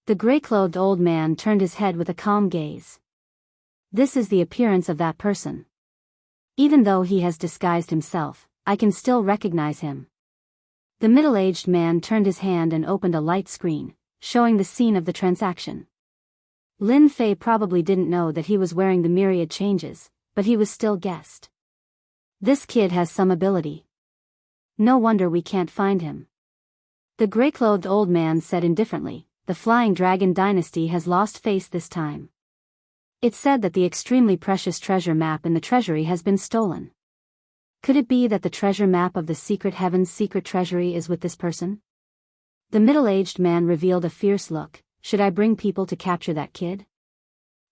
The gray-clothed old man turned his head with a calm gaze. This is the appearance of that person. Even though he has disguised himself, I can still recognize him. The middle-aged man turned his hand and opened a light screen, showing the scene of the transaction. Lin Fei probably didn't know that he was wearing the myriad changes, but he was still guessed. This kid has some ability. No wonder we can't find him. The gray-clothed old man said indifferently, the Flying Dragon dynasty has lost face this time. It's said that the extremely precious treasure map in the treasury has been stolen. Could it be that the treasure map of the secret heaven's secret treasury is with this person? The middle-aged man revealed a fierce look. Should I bring people to capture that kid?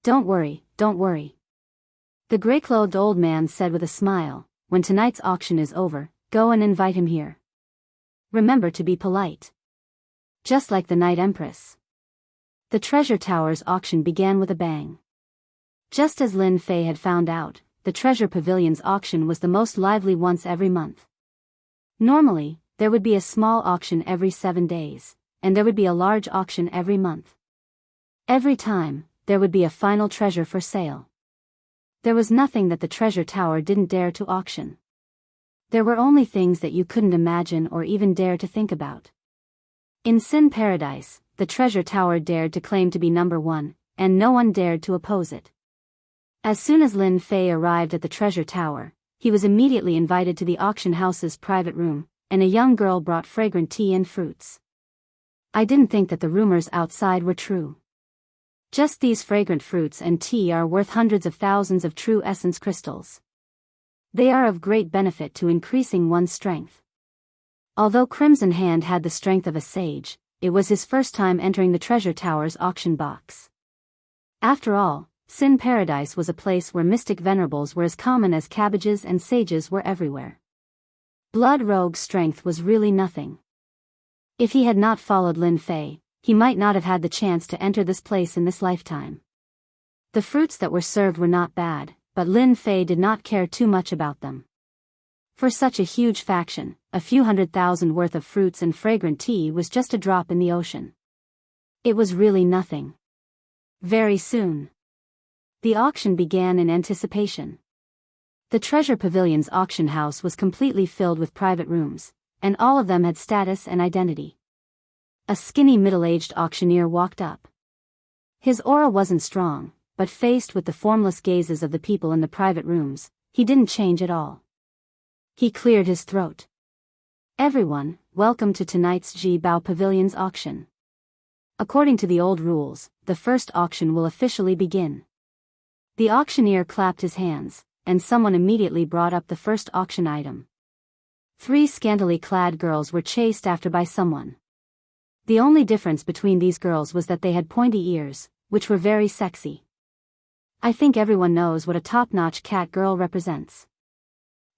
Don't worry, don't worry. The gray-clothed old man said with a smile, when tonight's auction is over, go and invite him here. Remember to be polite. Just like the Night Empress. The Treasure Tower's auction began with a bang. Just as Lin Fei had found out, the Treasure Pavilion's auction was the most lively once every month. Normally, there would be a small auction every 7 days, and there would be a large auction every month. Every time, there would be a final treasure for sale. There was nothing that the Treasure Tower didn't dare to auction. There were only things that you couldn't imagine or even dare to think about. In Sin Paradise, the Treasure Tower dared to claim to be number one, and no one dared to oppose it. As soon as Lin Fei arrived at the Treasure Tower, he was immediately invited to the auction house's private room, and a young girl brought fragrant tea and fruits. I didn't think that the rumors outside were true. Just these fragrant fruits and tea are worth hundreds of thousands of true essence crystals. They are of great benefit to increasing one's strength. Although Crimson Hand had the strength of a sage, it was his first time entering the Treasure Tower's auction box. After all, Sin Paradise was a place where mystic venerables were as common as cabbages and sages were everywhere. Blood Rogue's strength was really nothing. If he had not followed Lin Fei, he might not have had the chance to enter this place in this lifetime. The fruits that were served were not bad, but Lin Fei did not care too much about them. For such a huge faction, a few 100,000 worth of fruits and fragrant tea was just a drop in the ocean. It was really nothing. Very soon, the auction began in anticipation. The Treasure Pavilion's auction house was completely filled with private rooms, and all of them had status and identity. A skinny middle-aged auctioneer walked up. His aura wasn't strong, but faced with the formless gazes of the people in the private rooms, he didn't change at all. He cleared his throat. Everyone, welcome to tonight's Bao Pavilion's auction. According to the old rules, the first auction will officially begin. The auctioneer clapped his hands, and someone immediately brought up the first auction item. 3 scantily clad girls were chased after by someone. The only difference between these girls was that they had pointy ears, which were very sexy. I think everyone knows what a top-notch cat girl represents.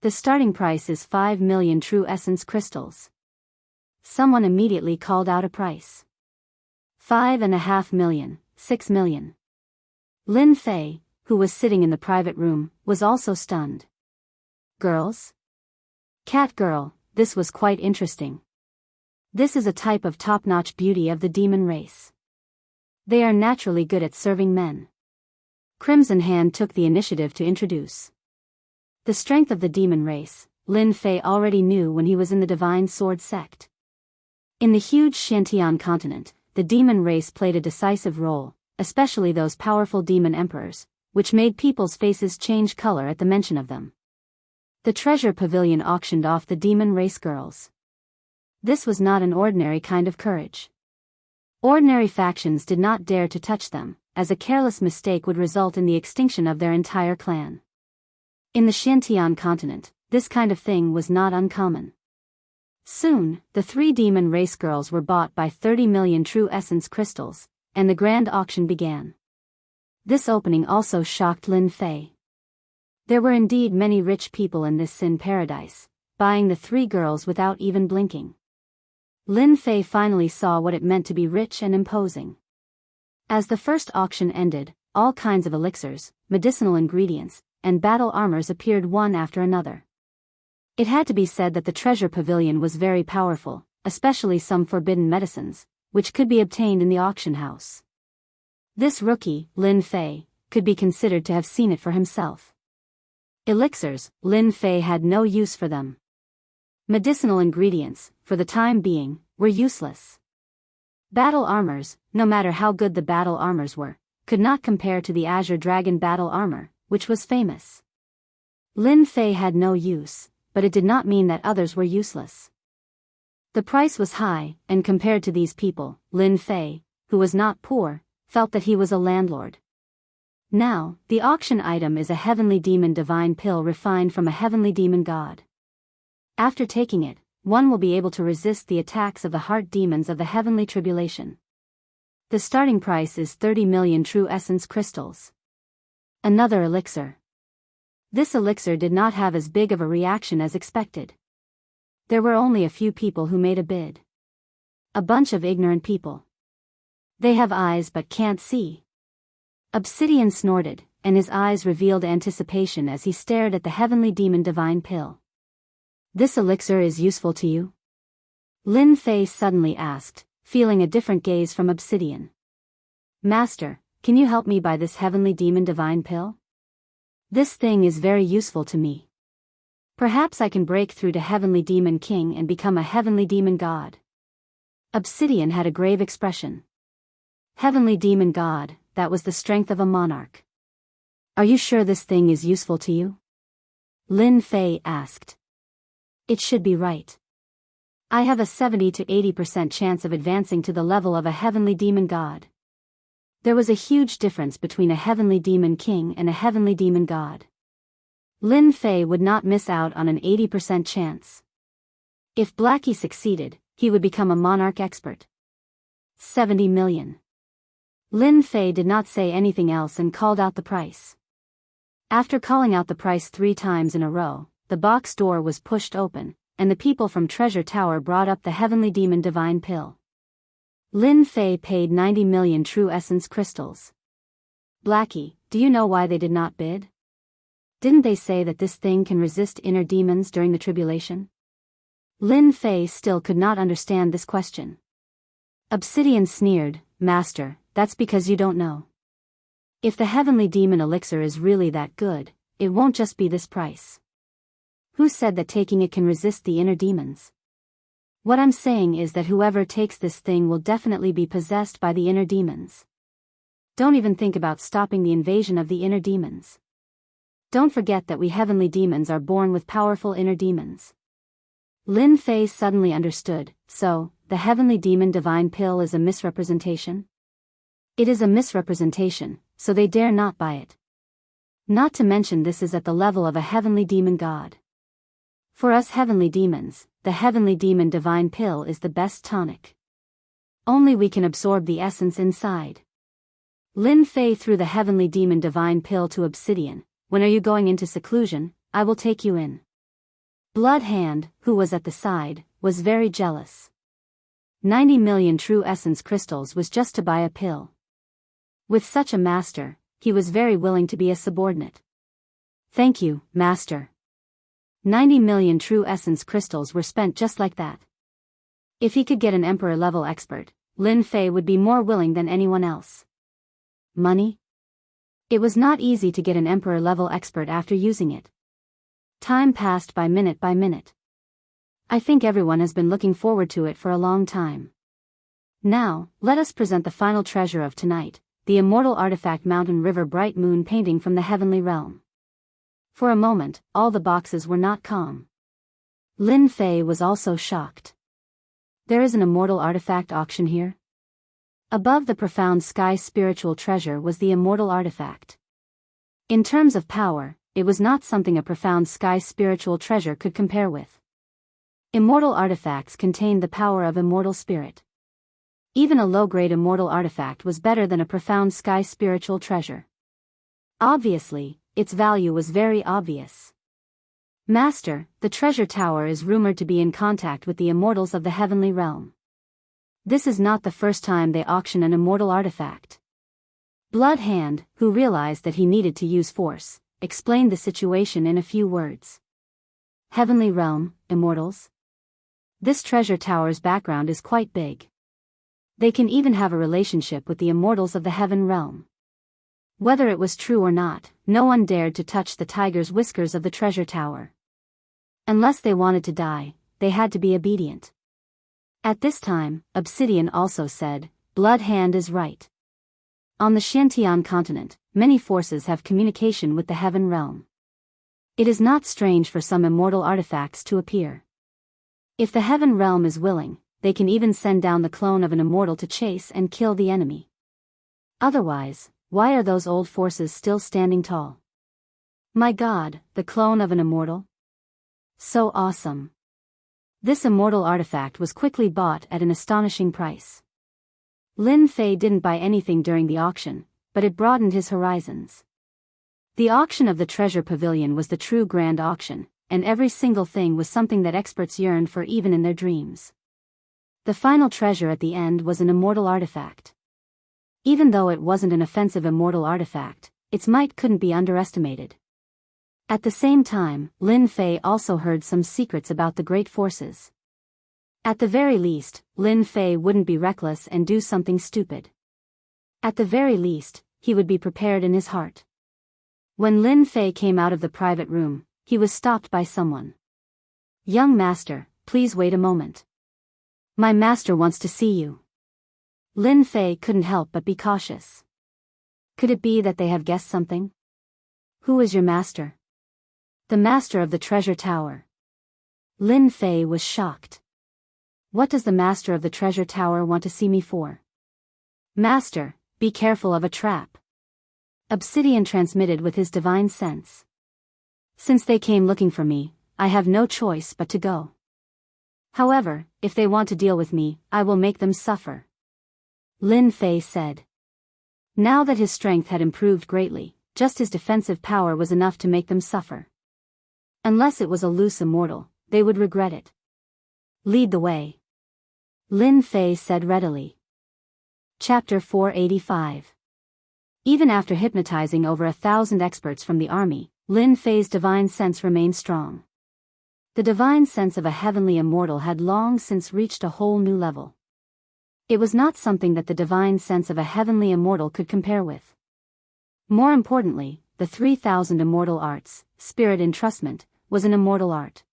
The starting price is 5 million true essence crystals. Someone immediately called out a price. 5.5 million, 6 million. Lin Fei, who was sitting in the private room, was also stunned. Girls? Cat girl, this was quite interesting. This is a type of top-notch beauty of the demon race. They are naturally good at serving men. Crimson Hand took the initiative to introduce. The strength of the demon race, Lin Fei already knew when he was in the Divine Sword sect. In the huge Xiantian continent, the demon race played a decisive role, especially those powerful demon emperors, which made people's faces change color at the mention of them. The treasure pavilion auctioned off the demon race girls. This was not an ordinary kind of courage. Ordinary factions did not dare to touch them, as a careless mistake would result in the extinction of their entire clan. In the Xiantian continent, this kind of thing was not uncommon. Soon, the 3 demon race girls were bought by 30 million true essence crystals, and the grand auction began. This opening also shocked Lin Fei. There were indeed many rich people in this sin paradise, buying the 3 girls without even blinking. Lin Fei finally saw what it meant to be rich and imposing. As the first auction ended, all kinds of elixirs, medicinal ingredients, and battle armors appeared one after another. It had to be said that the treasure pavilion was very powerful, especially some forbidden medicines, which could be obtained in the auction house. This rookie, Lin Fei, could be considered to have seen it for himself. Elixirs, Lin Fei had no use for them. Medicinal ingredients, for the time being, were useless. Battle armors, no matter how good the battle armors were, could not compare to the Azure Dragon battle armor, which was famous. Lin Fei had no use, but it did not mean that others were useless. The price was high, and compared to these people, Lin Fei, who was not poor, felt that he was a landlord. Now, the auction item is a heavenly demon divine pill refined from a heavenly demon god. After taking it, one will be able to resist the attacks of the heart demons of the heavenly tribulation. The starting price is 30 million true essence crystals. Another elixir. This elixir did not have as big of a reaction as expected. There were only a few people who made a bid. A bunch of ignorant people. They have eyes but can't see. Obsidian snorted, and his eyes revealed anticipation as he stared at the heavenly demon divine pill. This elixir is useful to you? Lin Fei suddenly asked, feeling a different gaze from Obsidian. Master, can you help me buy this heavenly demon divine pill? This thing is very useful to me. Perhaps I can break through to Heavenly Demon King and become a Heavenly Demon God. Obsidian had a grave expression. Heavenly Demon God, that was the strength of a monarch. Are you sure this thing is useful to you? Lin Fei asked. It should be right. I have a 70 to 80% chance of advancing to the level of a Heavenly Demon God. There was a huge difference between a Heavenly Demon King and a Heavenly Demon God. Lin Fei would not miss out on an 80% chance. If Blackie succeeded, he would become a monarch expert. 70 million. Lin Fei did not say anything else and called out the price. After calling out the price 3 times in a row, the box door was pushed open, and the people from Treasure Tower brought up the Heavenly Demon Divine Pill. Lin Fei paid 90 million true essence crystals. Blackie, do you know why they did not bid? Didn't they say that this thing can resist inner demons during the tribulation? Lin Fei still could not understand this question. Obsidian sneered, Master, that's because you don't know. If the Heavenly Demon Elixir is really that good, it won't just be this price. Who said that taking it can resist the inner demons? What I'm saying is that whoever takes this thing will definitely be possessed by the inner demons. Don't even think about stopping the invasion of the inner demons. Don't forget that we heavenly demons are born with powerful inner demons. Lin Fei suddenly understood, so, the Heavenly Demon Divine Pill is a misrepresentation? It is a misrepresentation, so they dare not buy it. Not to mention this is at the level of a heavenly demon god. For us heavenly demons, the Heavenly Demon Divine Pill is the best tonic. Only we can absorb the essence inside. Lin Fei threw the heavenly demon divine pill to Obsidian. When are you going into seclusion? I will take you in. Blood Hand, who was at the side, was very jealous. 90 million true essence crystals was just to buy a pill. With such a master, he was very willing to be a subordinate. Thank you, master. 90 million true essence crystals were spent just like that. If he could get an emperor-level expert, Lin Fei would be more willing than anyone else. Money? It was not easy to get an emperor-level expert after using it. Time passed by minute by minute. I think everyone has been looking forward to it for a long time. Now, let us present the final treasure of tonight, the immortal artifact Mountain River Bright Moon painting from the heavenly realm. For a moment, all the boxes were not calm. Lin Fei was also shocked. There is an immortal artifact auction here? Above the profound sky spiritual treasure was the immortal artifact. In terms of power, it was not something a profound sky spiritual treasure could compare with. Immortal artifacts contained the power of immortal spirit. Even a low-grade immortal artifact was better than a profound sky spiritual treasure. Obviously, its value was very obvious. Master, the treasure tower is rumored to be in contact with the immortals of the heavenly realm. This is not the first time they auction an immortal artifact. Blood Hand, who realized that he needed to use force, explained the situation in a few words. Heavenly realm, immortals? This treasure tower's background is quite big. They can even have a relationship with the immortals of the heaven realm. Whether it was true or not, no one dared to touch the tiger's whiskers of the treasure tower. Unless they wanted to die, they had to be obedient. At this time, Obsidian also said, Blood Hand is right. On the Xiantian continent, many forces have communication with the heaven realm. It is not strange for some immortal artifacts to appear. If the heaven realm is willing, they can even send down the clone of an immortal to chase and kill the enemy. Otherwise, why are those old forces still standing tall? My God, the clone of an immortal? So awesome. This immortal artifact was quickly bought at an astonishing price. Lin Fei didn't buy anything during the auction, but it broadened his horizons. The auction of the treasure pavilion was the true grand auction, and every single thing was something that experts yearned for even in their dreams. The final treasure at the end was an immortal artifact. Even though it wasn't an offensive immortal artifact, its might couldn't be underestimated. At the same time, Lin Fei also heard some secrets about the great forces. At the very least, Lin Fei wouldn't be reckless and do something stupid. At the very least, he would be prepared in his heart. When Lin Fei came out of the private room, he was stopped by someone. Young master, please wait a moment. My master wants to see you. Lin Fei couldn't help but be cautious. Could it be that they have guessed something? Who is your master? The master of the treasure tower. Lin Fei was shocked. What does the master of the treasure tower want to see me for? Master, be careful of a trap. Obsidian transmitted with his divine sense. Since they came looking for me, I have no choice but to go. However, if they want to deal with me, I will make them suffer. Lin Fei said. Now that his strength had improved greatly, just his defensive power was enough to make them suffer. Unless it was a loose immortal, they would regret it. Lead the way. Lin Fei said readily. Chapter 485. Even after hypnotizing over 1,000 experts from the army, Lin Fei's divine sense remained strong. The divine sense of a heavenly immortal had long since reached a whole new level. It was not something that the divine sense of a heavenly immortal could compare with. More importantly, the 3,000 immortal arts, spirit entrustment, was an immortal art.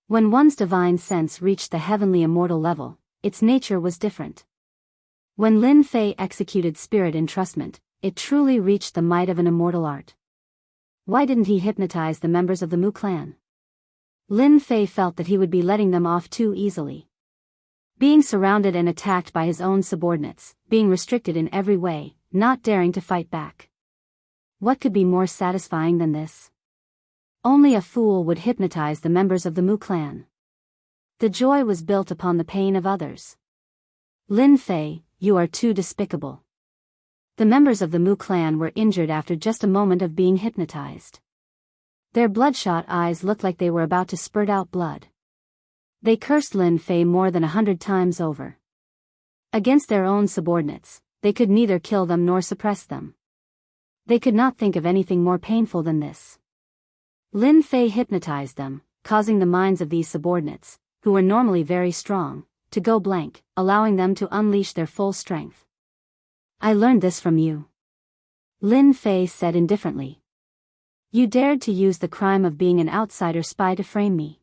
When one's divine sense reached the heavenly immortal level, its nature was different. When Lin Fei executed spirit entrustment, it truly reached the might of an immortal art. Why didn't he hypnotize the members of the Mu clan? Lin Fei felt that he would be letting them off too easily. Being surrounded and attacked by his own subordinates, being restricted in every way, not daring to fight back. What could be more satisfying than this? Only a fool would hypnotize the members of the Mu clan. The joy was built upon the pain of others. Lin Fei, you are too despicable. The members of the Mu clan were injured after just a moment of being hypnotized. Their bloodshot eyes looked like they were about to spurt out blood. They cursed Lin Fei more than 100 times over. Against their own subordinates, they could neither kill them nor suppress them. They could not think of anything more painful than this. Lin Fei hypnotized them, causing the minds of these subordinates, who were normally very strong, to go blank, allowing them to unleash their full strength. I learned this from you. Lin Fei said indifferently. You dared to use the crime of being an outsider spy to frame me.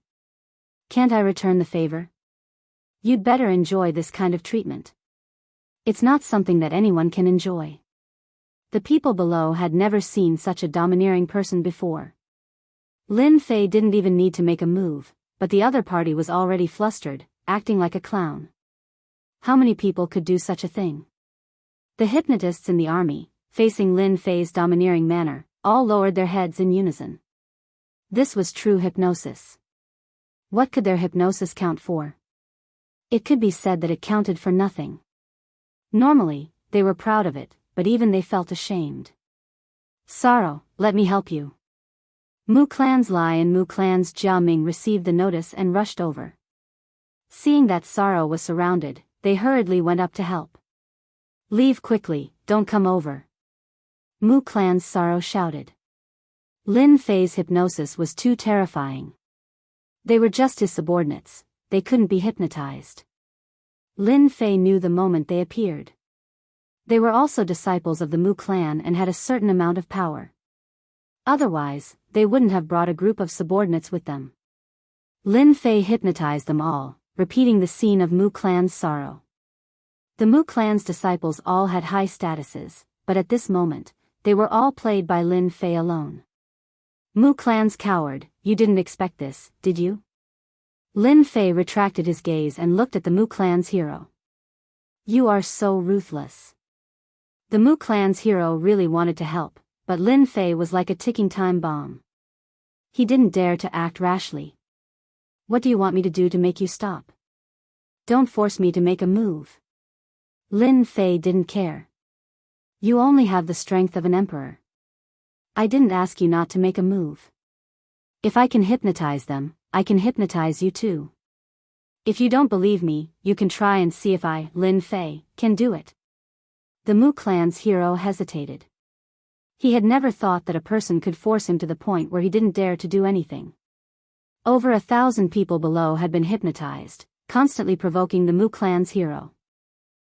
Can't I return the favor? You'd better enjoy this kind of treatment. It's not something that anyone can enjoy. The people below had never seen such a domineering person before. Lin Fei didn't even need to make a move, but the other party was already flustered, acting like a clown. How many people could do such a thing? The hypnotists in the army, facing Lin Fei's domineering manner, all lowered their heads in unison. This was true hypnosis. What could their hypnosis count for? It could be said that it counted for nothing. Normally, they were proud of it, but even they felt ashamed. Sorrow, let me help you. Mu Clan's Lai and Mu Clan's Jia Ming received the notice and rushed over. Seeing that Sorrow was surrounded, they hurriedly went up to help. Leave quickly, don't come over. Mu Clan's Sorrow shouted. Lin Fei's hypnosis was too terrifying. They were just his subordinates, they couldn't be hypnotized. Lin Fei knew the moment they appeared. They were also disciples of the Mu clan and had a certain amount of power. Otherwise, they wouldn't have brought a group of subordinates with them. Lin Fei hypnotized them all, repeating the scene of Mu clan's sorrow. The Mu clan's disciples all had high statuses, but at this moment, they were all played by Lin Fei alone. Mu clan's coward, you didn't expect this, did you? Lin Fei retracted his gaze and looked at the Mu clan's hero. You are so ruthless. The Mu clan's hero really wanted to help, but Lin Fei was like a ticking time bomb. He didn't dare to act rashly. What do you want me to do to make you stop? Don't force me to make a move. Lin Fei didn't care. You only have the strength of an emperor. I didn't ask you not to make a move. If I can hypnotize them, I can hypnotize you too. If you don't believe me, you can try and see if I, Lin Fei, can do it. The Mu clan's hero hesitated. He had never thought that a person could force him to the point where he didn't dare to do anything. Over 1,000 people below had been hypnotized, constantly provoking the Mu clan's hero.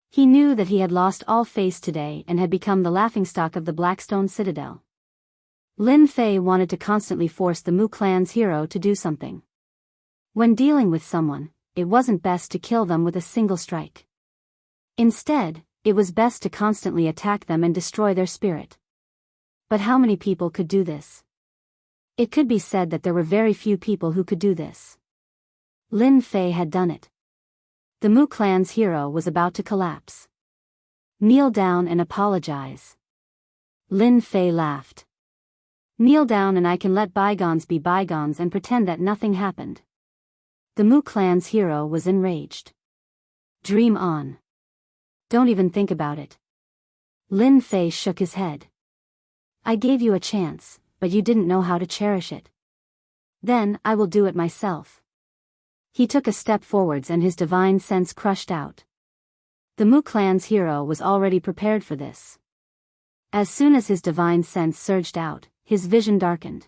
He knew that he had lost all face today and had become the laughingstock of the Blackstone Citadel. Lin Fei wanted to constantly force the Mu clan's hero to do something. When dealing with someone, it wasn't best to kill them with a single strike. Instead, it was best to constantly attack them and destroy their spirit. But how many people could do this? It could be said that there were very few people who could do this. Lin Fei had done it. The Mu clan's hero was about to collapse. Kneel down and apologize. Lin Fei laughed. Kneel down and I can let bygones be bygones and pretend that nothing happened. The Mu clan's hero was enraged. Dream on. Don't even think about it. Lin Fei shook his head. I gave you a chance, but you didn't know how to cherish it. Then, I will do it myself. He took a step forwards and his divine sense crushed out. The Mu clan's hero was already prepared for this. As soon as his divine sense surged out, his vision darkened.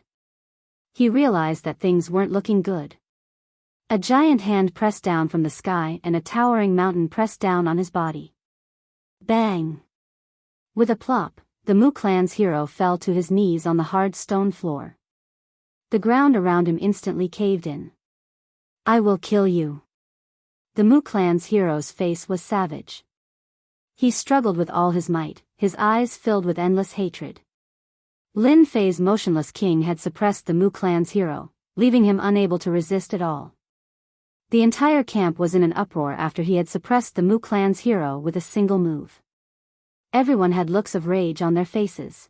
He realized that things weren't looking good. A giant hand pressed down from the sky and a towering mountain pressed down on his body. Bang! With a plop, the Mu clan's hero fell to his knees on the hard stone floor. The ground around him instantly caved in. I will kill you. The Mu clan's hero's face was savage. He struggled with all his might, his eyes filled with endless hatred. Lin Fei's motionless king had suppressed the Mu clan's hero, leaving him unable to resist at all. The entire camp was in an uproar after he had suppressed the Mu clan's hero with a single move. Everyone had looks of rage on their faces.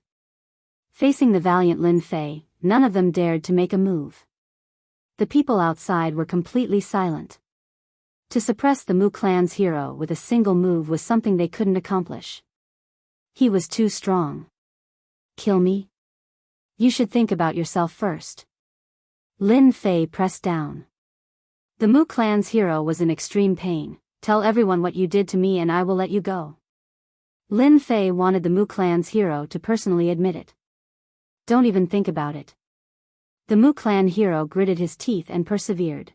Facing the valiant Lin Fei, none of them dared to make a move. The people outside were completely silent. To suppress the Mu clan's hero with a single move was something they couldn't accomplish. He was too strong. Kill me? You should think about yourself first. Lin Fei pressed down. The Mu clan's hero was in extreme pain. Tell everyone what you did to me and I will let you go. Lin Fei wanted the Mu clan's hero to personally admit it. Don't even think about it. The Mu clan hero gritted his teeth and persevered.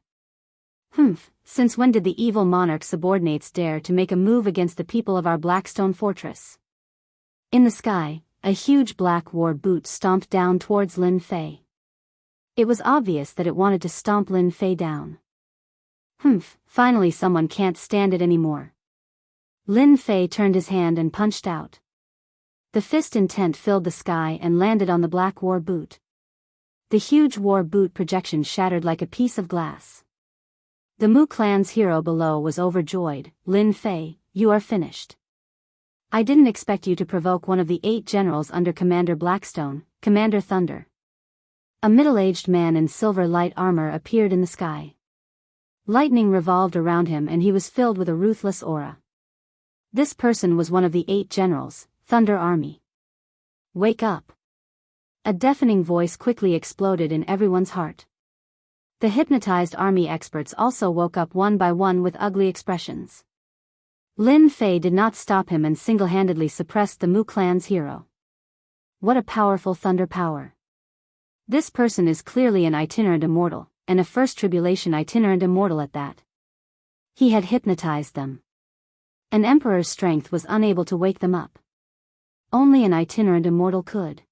Since when did the evil monarch's subordinates dare to make a move against the people of our Blackstone fortress? In the sky, a huge black war boot stomped down towards Lin Fei. It was obvious that it wanted to stomp Lin Fei down. Finally someone can't stand it anymore. Lin Fei turned his hand and punched out. The fist intent filled the sky and landed on the black war boot. The huge war boot projection shattered like a piece of glass. The Mu clan's hero below was overjoyed. Lin Fei, you are finished. I didn't expect you to provoke one of the 8 generals under Commander Blackstone, Commander Thunder. A middle-aged man in silver light armor appeared in the sky. Lightning revolved around him and he was filled with a ruthless aura. This person was one of the 8 generals, Thunder Army. Wake up. A deafening voice quickly exploded in everyone's heart. The hypnotized army experts also woke up one by one with ugly expressions. Lin Fei did not stop him and single-handedly suppressed the Mu clan's hero. What a powerful thunder power. This person is clearly an itinerant immortal, and a first tribulation itinerant immortal at that. He had hypnotized them. An emperor's strength was unable to wake them up. Only an itinerant immortal could.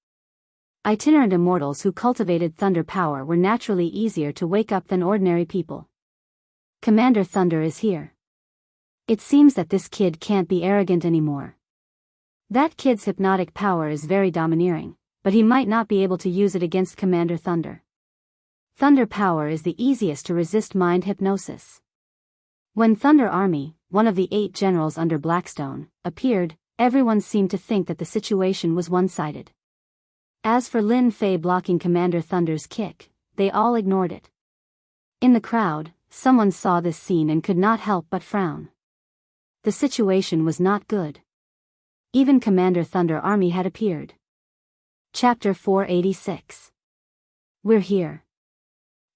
Itinerant immortals who cultivated thunder power were naturally easier to wake up than ordinary people. Commander Thunder is here. It seems that this kid can't be arrogant anymore. That kid's hypnotic power is very domineering, but he might not be able to use it against Commander Thunder. Thunder power is the easiest to resist mind hypnosis. When Thunder Army, one of the 8 generals under Blackstone, appeared, everyone seemed to think that the situation was one-sided. As for Lin Fei blocking Commander Thunder's kick, they all ignored it. In the crowd, someone saw this scene and could not help but frown. The situation was not good. Even Commander Thunder Army had appeared. Chapter 486. We're here.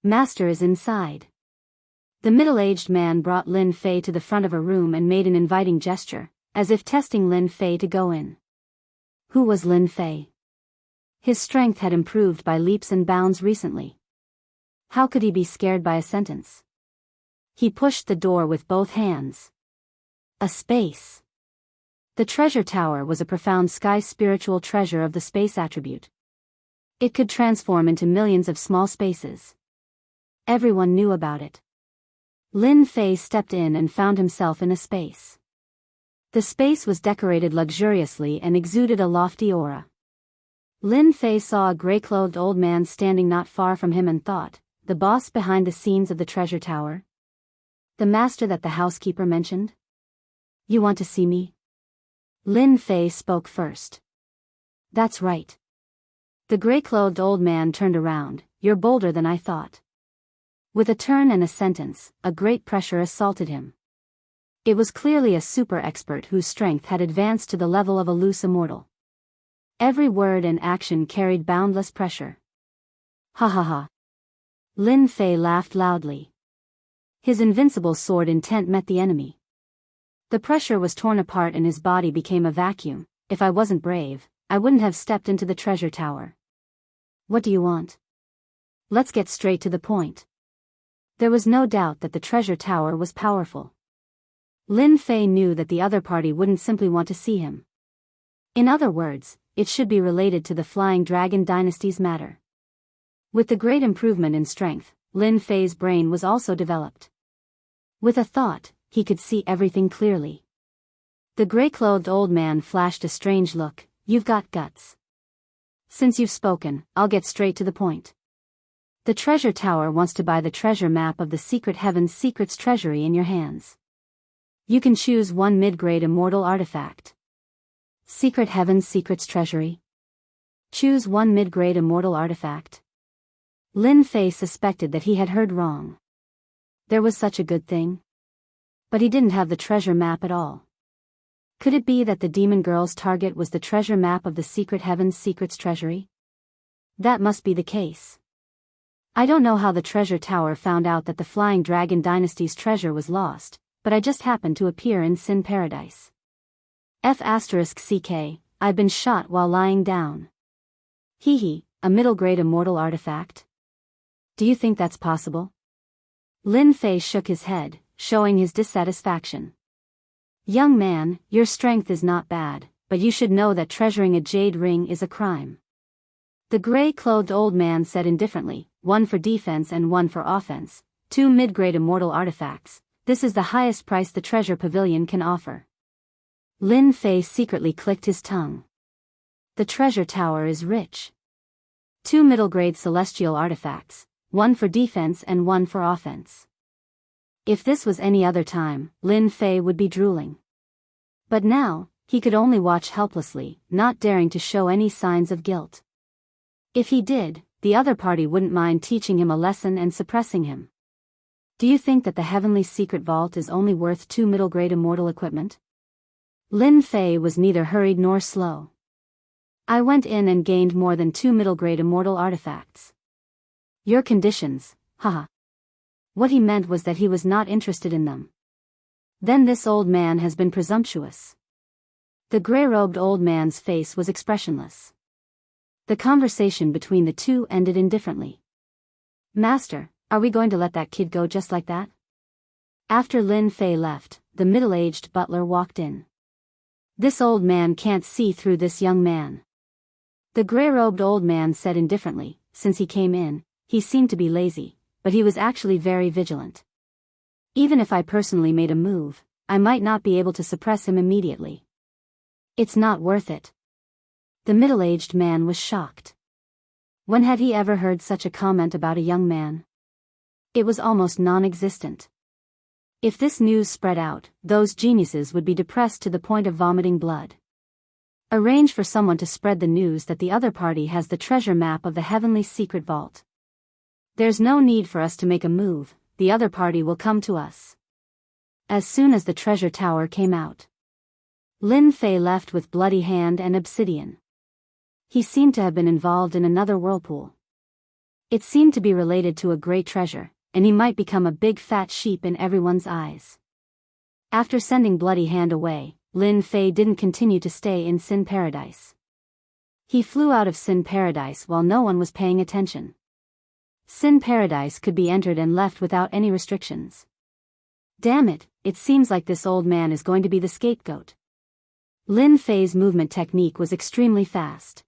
Master is inside. The middle-aged man brought Lin Fei to the front of a room and made an inviting gesture, as if testing Lin Fei to go in. Who was Lin Fei? His strength had improved by leaps and bounds recently. How could he be scared by a sentence? He pushed the door with both hands. A space. The treasure tower was a profound sky spiritual treasure of the space attribute. It could transform into millions of small spaces. Everyone knew about it. Lin Fei stepped in and found himself in a space. The space was decorated luxuriously and exuded a lofty aura. Lin Fei saw a gray-clothed old man standing not far from him and thought, the boss behind the scenes of the treasure tower? The master that the housekeeper mentioned? You want to see me? Lin Fei spoke first. That's right. The gray-clothed old man turned around. You're bolder than I thought. With a turn and a sentence, a great pressure assaulted him. It was clearly a super expert whose strength had advanced to the level of a loose immortal. Every word and action carried boundless pressure. Ha ha ha. Lin Fei laughed loudly. His invincible sword intent met the enemy. The pressure was torn apart and his body became a vacuum. If I wasn't brave, I wouldn't have stepped into the treasure tower. What do you want? Let's get straight to the point. There was no doubt that the treasure tower was powerful. Lin Fei knew that the other party wouldn't simply want to see him. In other words, it should be related to the Flying Dragon Dynasty's matter. With the great improvement in strength, Lin Fei's brain was also developed. With a thought, he could see everything clearly. The gray-clothed old man flashed a strange look. You've got guts. Since you've spoken, I'll get straight to the point. The treasure tower wants to buy the treasure map of the Secret Heaven's Secrets treasury in your hands. You can choose one mid-grade immortal artifact. Secret Heaven's Secrets treasury. Choose one mid-grade immortal artifact. Lin Fei suspected that he had heard wrong. There was such a good thing. But he didn't have the treasure map at all. Could it be that the demon girl's target was the treasure map of the secret heaven's secrets treasury? That must be the case. I don't know how the treasure tower found out that the Flying Dragon Dynasty's treasure was lost, but I just happened to appear in Sin Paradise. F***ck, I've been shot while lying down. Hee, a middle-grade immortal artifact? Do you think that's possible? Lin Fei shook his head, showing his dissatisfaction. Young man, your strength is not bad, but you should know that treasuring a jade ring is a crime. The gray-clothed old man said indifferently, one for defense and one for offense, 2 mid-grade immortal artifacts, this is the highest price the treasure pavilion can offer. Lin Fei secretly clicked his tongue. The treasure tower is rich. 2 middle-grade celestial artifacts, one for defense and one for offense. If this was any other time, Lin Fei would be drooling. But now, he could only watch helplessly, not daring to show any signs of guilt. If he did, the other party wouldn't mind teaching him a lesson and suppressing him. Do you think that the heavenly secret vault is only worth 2 middle-grade immortal equipment? Lin Fei was neither hurried nor slow. I went in and gained more than 2 middle-grade immortal artifacts. Your conditions, haha. What he meant was that he was not interested in them. Then this old man has been presumptuous. The gray-robed old man's face was expressionless. The conversation between the two ended indifferently. Master, are we going to let that kid go just like that? After Lin Fei left, the middle-aged butler walked in. This old man can't see through this young man. The gray-robed old man said indifferently, since he came in, he seemed to be lazy, but he was actually very vigilant. Even if I personally made a move, I might not be able to suppress him immediately. It's not worth it. The middle-aged man was shocked. When had he ever heard such a comment about a young man? It was almost non-existent. If this news spread out, those geniuses would be depressed to the point of vomiting blood. Arrange for someone to spread the news that the other party has the treasure map of the heavenly secret vault. There's no need for us to make a move, the other party will come to us. As soon as the treasure tower came out, Lin Fei left with bloody hand and obsidian. He seemed to have been involved in another whirlpool. It seemed to be related to a great treasure, and he might become a big fat sheep in everyone's eyes. After sending Bloody Hand away, Lin Fei didn't continue to stay in Sin Paradise. He flew out of Sin Paradise while no one was paying attention. Sin Paradise could be entered and left without any restrictions. Damn it, it seems like this old man is going to be the scapegoat. Lin Fei's movement technique was extremely fast.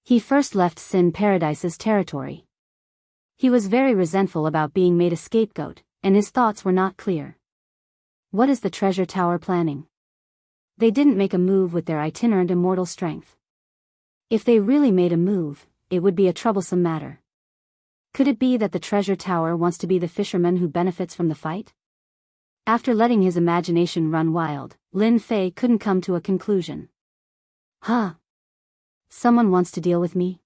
He first left Sin Paradise's territory. He was very resentful about being made a scapegoat, and his thoughts were not clear. What is the treasure tower planning? They didn't make a move with their itinerant immortal strength. If they really made a move, it would be a troublesome matter. Could it be that the treasure tower wants to be the fisherman who benefits from the fight? After letting his imagination run wild, Lin Fei couldn't come to a conclusion. Huh? Someone wants to deal with me?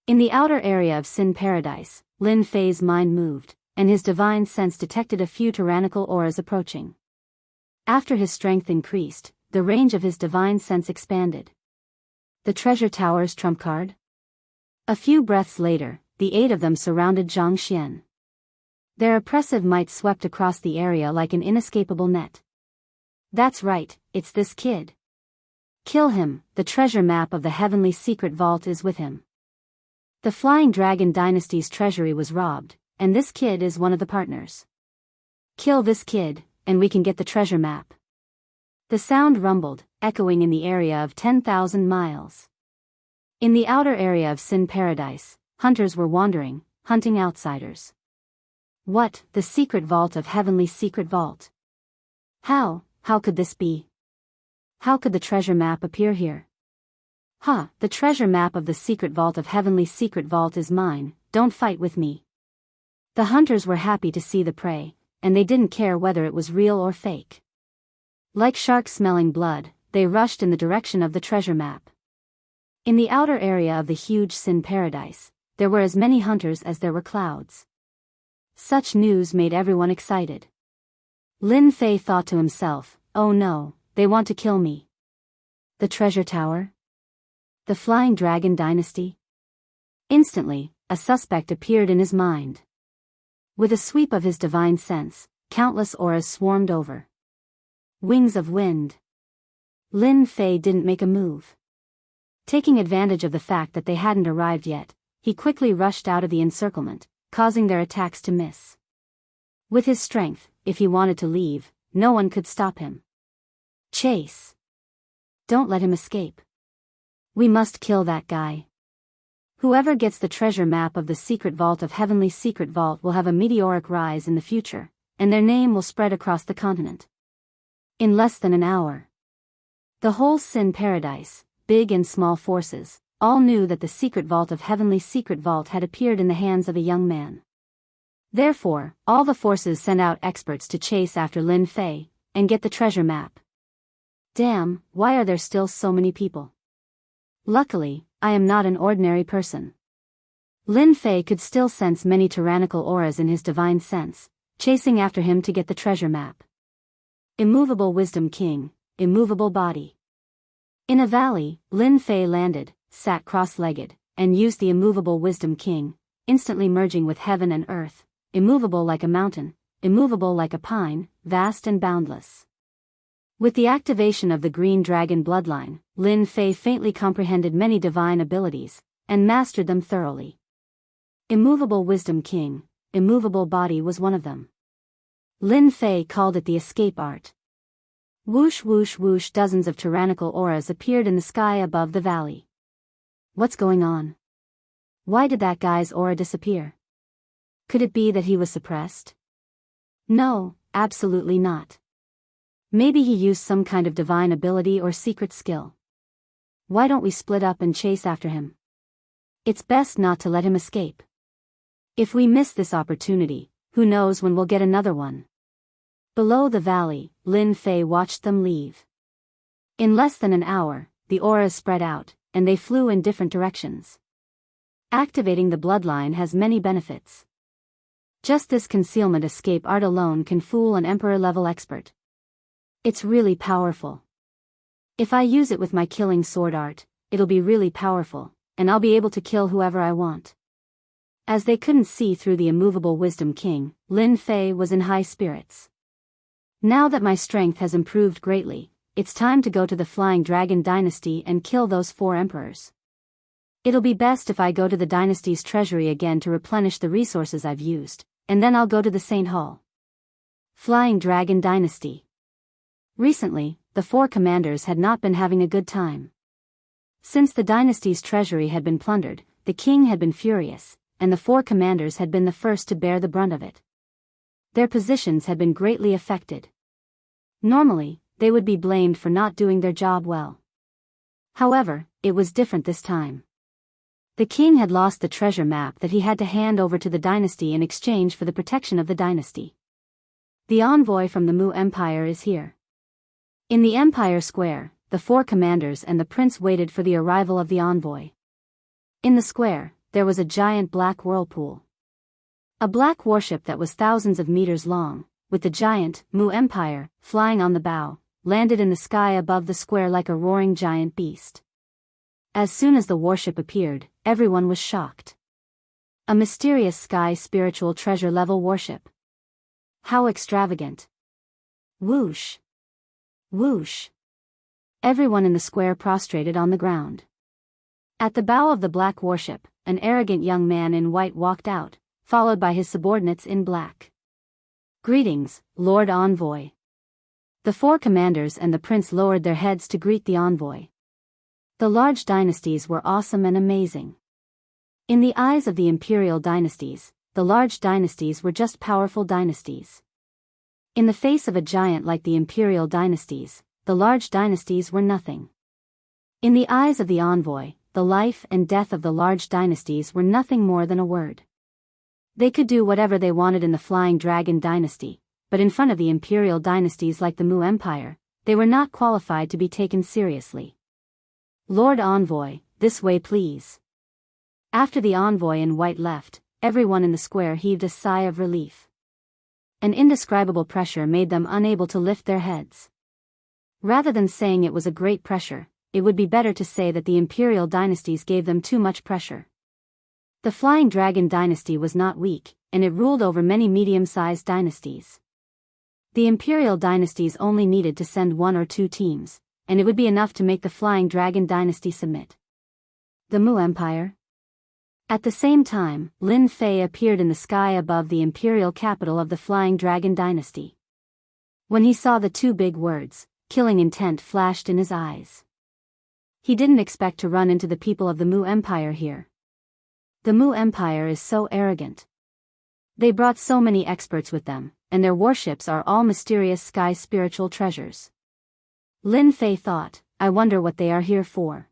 In the outer area of Sin Paradise, Lin Fei's mind moved, and his divine sense detected a few tyrannical auras approaching. After his strength increased, the range of his divine sense expanded. The treasure tower's trump card? A few breaths later, the 8 of them surrounded Zhang Xian. Their oppressive might swept across the area like an inescapable net. That's right, it's this kid. Kill him, the treasure map of the heavenly secret vault is with him. The Flying Dragon Dynasty's treasury was robbed, and this kid is one of the partners. Kill this kid, and we can get the treasure map. The sound rumbled, echoing in the area of 10,000 miles. In the outer area of Sin Paradise, hunters were wandering, hunting outsiders. What, the secret vault of heavenly secret vault? How could this be? How could the treasure map appear here? The treasure map of the secret vault of heavenly secret vault is mine, don't fight with me. The hunters were happy to see the prey, and they didn't care whether it was real or fake. Like sharks smelling blood, they rushed in the direction of the treasure map. In the outer area of the huge Sin Paradise, there were as many hunters as there were clouds. Such news made everyone excited. Lin Fei thought to himself, oh no, they want to kill me. The treasure tower? The Flying Dragon Dynasty? Instantly, a suspect appeared in his mind. With a sweep of his divine sense, countless auras swarmed over. Wings of wind. Lin Fei didn't make a move. Taking advantage of the fact that they hadn't arrived yet, he quickly rushed out of the encirclement, causing their attacks to miss. With his strength, if he wanted to leave, no one could stop him. Chase. Don't let him escape. We must kill that guy. Whoever gets the treasure map of the secret vault of Heavenly Secret Vault will have a meteoric rise in the future, and their name will spread across the continent. In less than an hour. The whole Sin Paradise, big and small forces, all knew that the secret vault of Heavenly Secret Vault had appeared in the hands of a young man. Therefore, all the forces sent out experts to chase after Lin Fei, and get the treasure map. Damn, why are there still so many people? Luckily, I am not an ordinary person. Lin Fei could still sense many tyrannical auras in his divine sense, chasing after him to get the treasure map. Immovable Wisdom King, immovable body. In a valley, Lin Fei landed, sat cross-legged, and used the immovable Wisdom King, instantly merging with heaven and earth, immovable like a mountain, immovable like a pine, vast and boundless. With the activation of the Green Dragon bloodline, Lin Fei faintly comprehended many divine abilities, and mastered them thoroughly. Immovable Wisdom King, immovable body was one of them. Lin Fei called it the escape art. Whoosh whoosh whoosh, dozens of tyrannical auras appeared in the sky above the valley. What's going on? Why did that guy's aura disappear? Could it be that he was suppressed? No, absolutely not. Maybe he used some kind of divine ability or secret skill. Why don't we split up and chase after him? It's best not to let him escape. If we miss this opportunity, who knows when we'll get another one. Below the valley, Lin Fei watched them leave. In less than an hour, the auras spread out, and they flew in different directions. Activating the bloodline has many benefits. Just this concealment escape art alone can fool an emperor-level expert. It's really powerful. If I use it with my killing sword art, it'll be really powerful, and I'll be able to kill whoever I want. As they couldn't see through the immovable Wisdom King, Lin Fei was in high spirits. Now that my strength has improved greatly, it's time to go to the Flying Dragon Dynasty and kill those 4 emperors. It'll be best if I go to the dynasty's treasury again to replenish the resources I've used, and then I'll go to the Saint Hall. Flying Dragon Dynasty. Recently, the 4 commanders had not been having a good time. Since the dynasty's treasury had been plundered, the king had been furious, and the 4 commanders had been the first to bear the brunt of it. Their positions had been greatly affected. Normally, they would be blamed for not doing their job well. However, it was different this time. The king had lost the treasure map that he had to hand over to the dynasty in exchange for the protection of the dynasty. The envoy from the Mu Empire is here. In the Empire Square, the 4 commanders and the prince waited for the arrival of the envoy. In the square, there was a giant black whirlpool. A black warship that was thousands of meters long, with the giant, Mu Empire, flying on the bow, landed in the sky above the square like a roaring giant beast. As soon as the warship appeared, everyone was shocked. A mysterious sky spiritual treasure level warship. How extravagant. Whoosh. Whoosh. Everyone in the square prostrated on the ground. At the bow of the black warship, an arrogant young man in white walked out, followed by his subordinates in black. Greetings, Lord Envoy. The 4 commanders and the prince lowered their heads to greet the envoy. The large dynasties were awesome and amazing. In the eyes of the imperial dynasties, the large dynasties were just powerful dynasties. In the face of a giant like the imperial dynasties, the large dynasties were nothing. In the eyes of the envoy, the life and death of the large dynasties were nothing more than a word. They could do whatever they wanted in the Flying Dragon Dynasty, but in front of the imperial dynasties like the Mu Empire, they were not qualified to be taken seriously. Lord Envoy, this way please. After the envoy in white left, everyone in the square heaved a sigh of relief. An indescribable pressure made them unable to lift their heads. Rather than saying it was a great pressure, it would be better to say that the imperial dynasties gave them too much pressure. The Flying Dragon dynasty was not weak, and it ruled over many medium-sized dynasties. The imperial dynasties only needed to send 1 or 2 teams, and it would be enough to make the Flying Dragon dynasty submit. The Mu Empire? At the same time, Lin Fei appeared in the sky above the imperial capital of the Flying Dragon dynasty. When he saw the 2 big words, killing intent flashed in his eyes. He didn't expect to run into the people of the Mu Empire here. The Mu Empire is so arrogant. They brought so many experts with them, and their warships are all mysterious sky spiritual treasures. Lin Fei thought, I wonder what they are here for.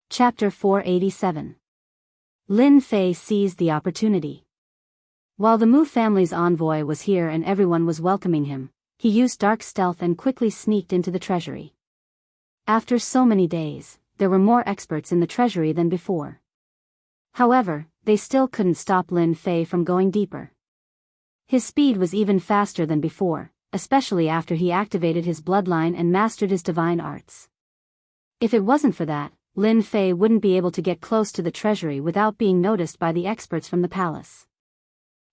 Chapter 487. Lin Fei seized the opportunity. While the Mu family's envoy was here and everyone was welcoming him, he used dark stealth and quickly sneaked into the treasury. After so many days, there were more experts in the treasury than before. However, they still couldn't stop Lin Fei from going deeper. His speed was even faster than before, especially after he activated his bloodline and mastered his divine arts. If it wasn't for that, Lin Fei wouldn't be able to get close to the treasury without being noticed by the experts from the palace.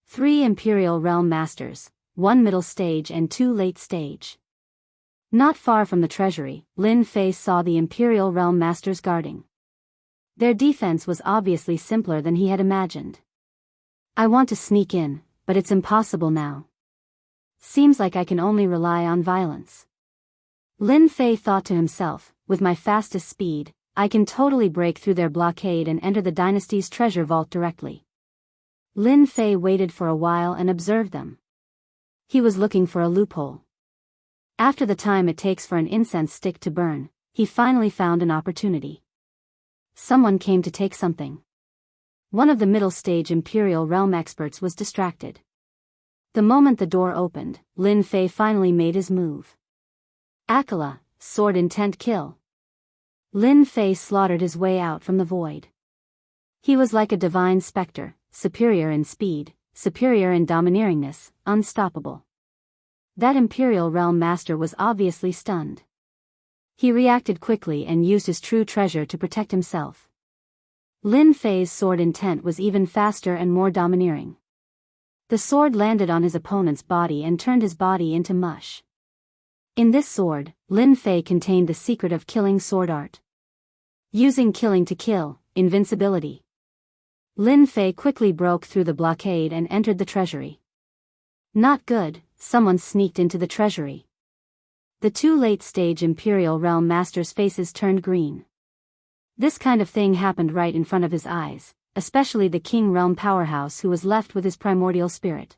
3 Imperial Realm Masters, 1 middle stage and 2 late stage. Not far from the treasury, Lin Fei saw the Imperial Realm Masters guarding. Their defense was obviously simpler than he had imagined. I want to sneak in, but it's impossible now. Seems like I can only rely on violence. Lin Fei thought to himself, with my fastest speed, I can totally break through their blockade and enter the dynasty's treasure vault directly. Lin Fei waited for a while and observed them. He was looking for a loophole. After the time it takes for an incense stick to burn, he finally found an opportunity. Someone came to take something. One of the middle-stage Imperial Realm experts was distracted. The moment the door opened, Lin Fei finally made his move. Akala, sword intent kill. Lin Fei slaughtered his way out from the void. He was like a divine specter, superior in speed, superior in domineeringness, unstoppable. That Imperial Realm Master was obviously stunned. He reacted quickly and used his true treasure to protect himself. Lin Fei's sword intent was even faster and more domineering. The sword landed on his opponent's body and turned his body into mush. In this sword, Lin Fei contained the secret of killing sword art. Using killing to kill, invincibility. Lin Fei quickly broke through the blockade and entered the treasury. Not good, someone sneaked into the treasury. The 2 late-stage Imperial Realm Masters' faces turned green. This kind of thing happened right in front of his eyes, especially the King Realm powerhouse who was left with his primordial spirit.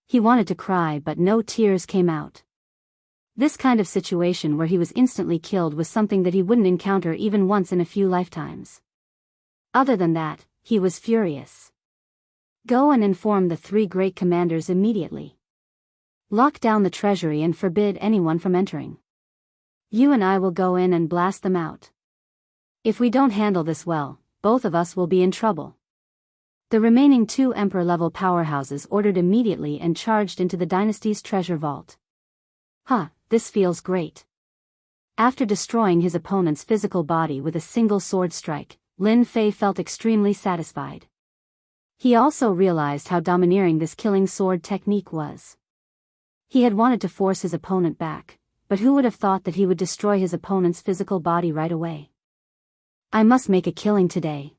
He wanted to cry but no tears came out. This kind of situation where he was instantly killed was something that he wouldn't encounter even once in a few lifetimes. Other than that, he was furious. Go and inform the 3 great commanders immediately. Lock down the treasury and forbid anyone from entering. You and I will go in and blast them out. If we don't handle this well, both of us will be in trouble. The remaining 2 Emperor-level powerhouses ordered immediately and charged into the dynasty's treasure vault. This feels great. After destroying his opponent's physical body with a single sword strike, Lin Fei felt extremely satisfied. He also realized how domineering this killing sword technique was. He had wanted to force his opponent back, but who would have thought that he would destroy his opponent's physical body right away? I must make a killing today.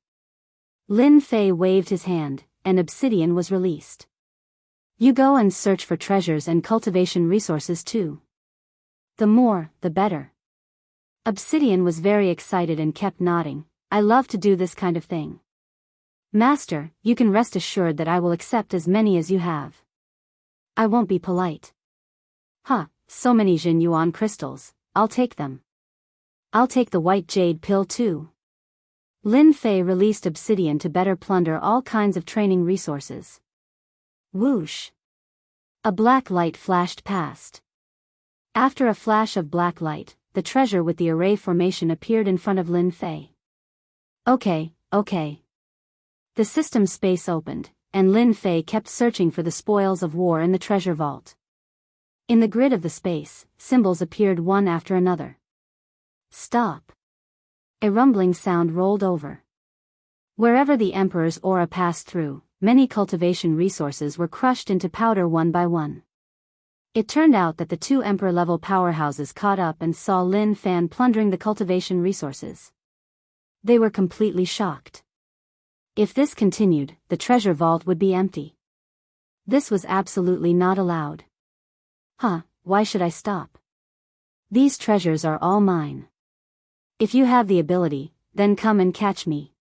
Lin Fei waved his hand, and obsidian was released. You go and search for treasures and cultivation resources too. The more, the better. Obsidian was very excited and kept nodding. I love to do this kind of thing. Master, you can rest assured that I will accept as many as you have. I won't be polite. So many Jin Yuan crystals, I'll take them. I'll take the white jade pill too. Lin Fei released obsidian to better plunder all kinds of training resources. Whoosh! A black light flashed past. After a flash of black light, the treasure with the array formation appeared in front of Lin Fei. Okay. The system space opened, and Lin Fei kept searching for the spoils of war in the treasure vault. In the grid of the space, symbols appeared one after another. Stop. A rumbling sound rolled over. Wherever the Emperor's aura passed through, many cultivation resources were crushed into powder one by one. It turned out that the two Emperor-level powerhouses caught up and saw Lin Fan plundering the cultivation resources. They were completely shocked. If this continued, the treasure vault would be empty. This was absolutely not allowed. Why should I stop? These treasures are all mine. If you have the ability, then come and catch me.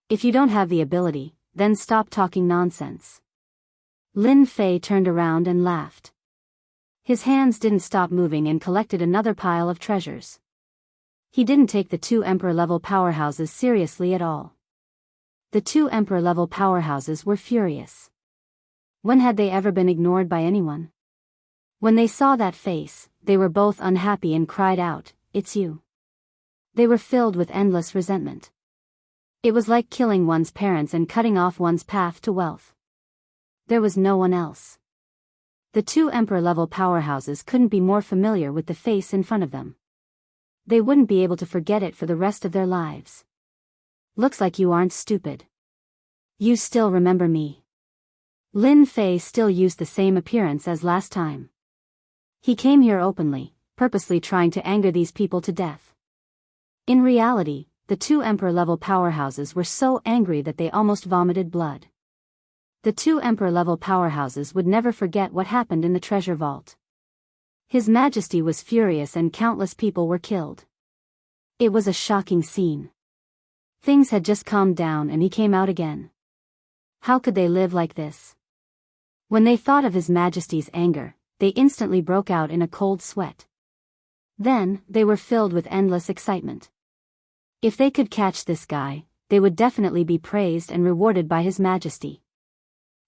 If you don't have the ability, then stop talking nonsense. Lin Fei turned around and laughed. His hands didn't stop moving and collected another pile of treasures. He didn't take the two Emperor-level powerhouses seriously at all. The two Emperor-level powerhouses were furious. When had they ever been ignored by anyone? When they saw that face, they were both unhappy and cried out, "It's you." They were filled with endless resentment. It was like killing one's parents and cutting off one's path to wealth. There was no one else. The two Emperor-level powerhouses couldn't be more familiar with the face in front of them. They wouldn't be able to forget it for the rest of their lives. Looks like you aren't stupid. You still remember me. Lin Fei still used the same appearance as last time. He came here openly, purposely trying to anger these people to death. In reality, the two Emperor-level powerhouses were so angry that they almost vomited blood. The two Emperor-level powerhouses would never forget what happened in the treasure vault. His Majesty was furious and countless people were killed. It was a shocking scene. Things had just calmed down and he came out again. How could they live like this? When they thought of His Majesty's anger, they instantly broke out in a cold sweat. Then, they were filled with endless excitement. If they could catch this guy, they would definitely be praised and rewarded by His Majesty.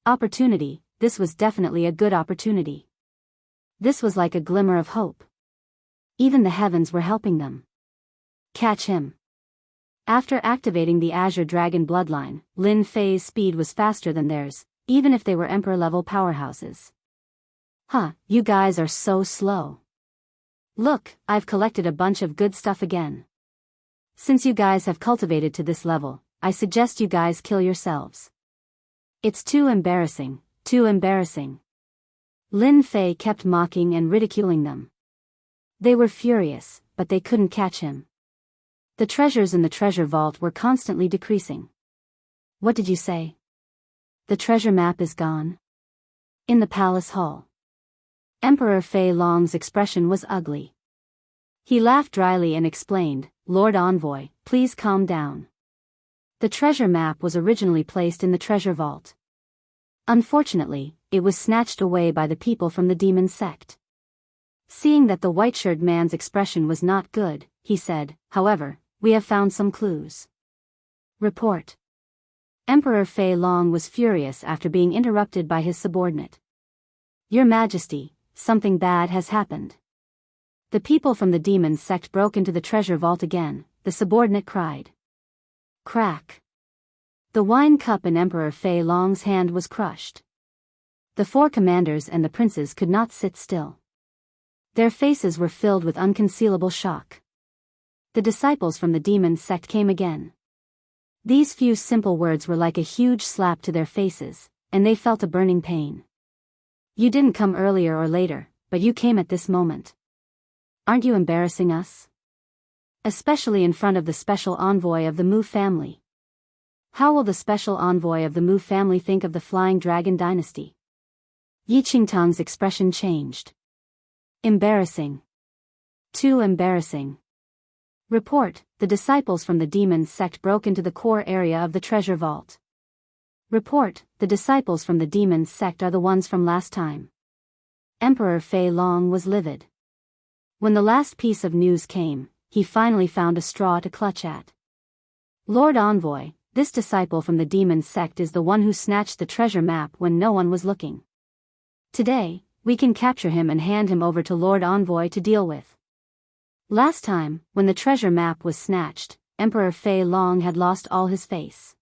Opportunity, this was definitely a good opportunity. This was like a glimmer of hope. Even the heavens were helping them. Catch him. After activating the Azure Dragon bloodline, Lin Fei's speed was faster than theirs, even if they were Emperor-level powerhouses. You guys are so slow. Look, I've collected a bunch of good stuff again. Since you guys have cultivated to this level, I suggest you guys kill yourselves. It's too embarrassing, too embarrassing. Lin Fei kept mocking and ridiculing them. They were furious, but they couldn't catch him. The treasures in the treasure vault were constantly decreasing. What did you say? The treasure map is gone? In the palace hall. Emperor Fei Long's expression was ugly. He laughed dryly and explained, "Lord Envoy, please calm down. The treasure map was originally placed in the treasure vault. Unfortunately, it was snatched away by the people from the demon sect." Seeing that the white-shirted man's expression was not good, he said, "However, we have found some clues." Report. Emperor Fei Long was furious after being interrupted by his subordinate. "Your Majesty, something bad has happened." The people from the demon sect broke into the treasure vault again, the subordinate cried. Crack. The wine cup in Emperor Fei Long's hand was crushed. The four commanders and the princes could not sit still. Their faces were filled with unconcealable shock. The disciples from the demon sect came again. These few simple words were like a huge slap to their faces, and they felt a burning pain. "You didn't come earlier or later, but you came at this moment. Aren't you embarrassing us? Especially in front of the special envoy of the Mu family. How will the special envoy of the Mu family think of the Flying Dragon dynasty?" Yi Qingtang's expression changed. Embarrassing. Too embarrassing. Report, the disciples from the demon sect broke into the core area of the treasure vault. Report, the disciples from the demon sect are the ones from last time. Emperor Fei Long was livid. When the last piece of news came, he finally found a straw to clutch at. "Lord Envoy, this disciple from the demon sect is the one who snatched the treasure map when no one was looking. Today, we can capture him and hand him over to Lord Envoy to deal with." Last time, when the treasure map was snatched, Emperor Fei Long had lost all his face.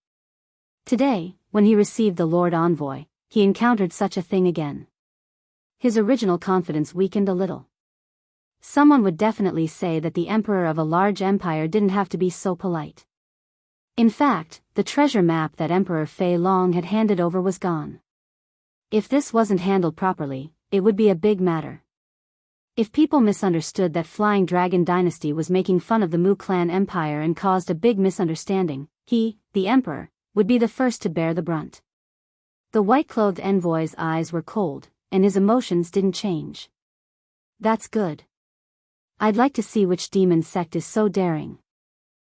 Today, when he received the Lord Envoy, he encountered such a thing again. His original confidence weakened a little. Someone would definitely say that the emperor of a large empire didn't have to be so polite. In fact, the treasure map that Emperor Fei Long had handed over was gone. If this wasn't handled properly, it would be a big matter. If people misunderstood that Flying Dragon Dynasty was making fun of the Mu clan empire and caused a big misunderstanding, he, the emperor, would be the first to bear the brunt. The white-clothed envoy's eyes were cold, and his emotions didn't change. That's good. I'd like to see which demon sect is so daring.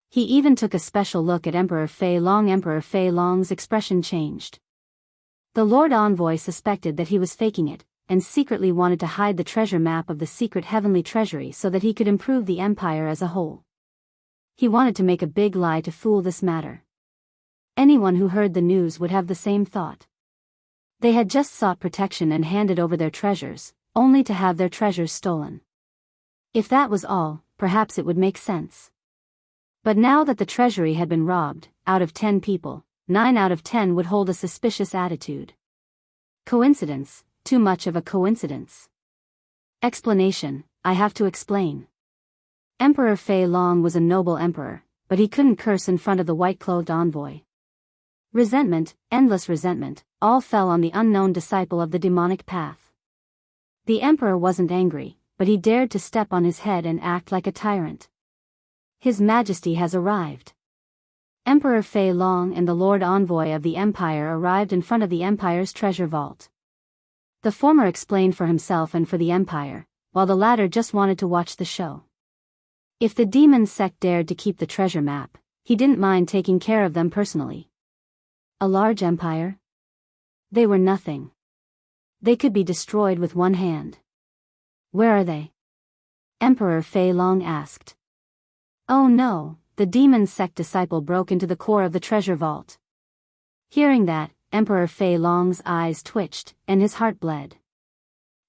He even took a special look at Emperor Fei Long. Emperor Fei Long's expression changed. The Lord Envoy suspected that he was faking it, and secretly wanted to hide the treasure map of the secret heavenly treasury so that he could improve the empire as a whole. He wanted to make a big lie to fool this matter. Anyone who heard the news would have the same thought. They had just sought protection and handed over their treasures, only to have their treasures stolen. If that was all, perhaps it would make sense. But now that the treasury had been robbed, out of 10 people, 9 out of 10 would hold a suspicious attitude. Coincidence, too much of a coincidence. Explanation, I have to explain. Emperor Fei Long was a noble emperor, but he couldn't curse in front of the white-clothed envoy. Resentment, endless resentment, all fell on the unknown disciple of the demonic path. The emperor wasn't angry, but he dared to step on his head and act like a tyrant. His Majesty has arrived. Emperor Fei Long and the Lord Envoy of the Empire arrived in front of the Empire's treasure vault. The former explained for himself and for the Empire, while the latter just wanted to watch the show. If the demon sect dared to keep the treasure map, he didn't mind taking care of them personally. A large empire? They were nothing. They could be destroyed with one hand. Where are they? Emperor Fei Long asked. Oh no, the demon sect disciple broke into the core of the treasure vault. Hearing that, Emperor Fei Long's eyes twitched, and his heart bled.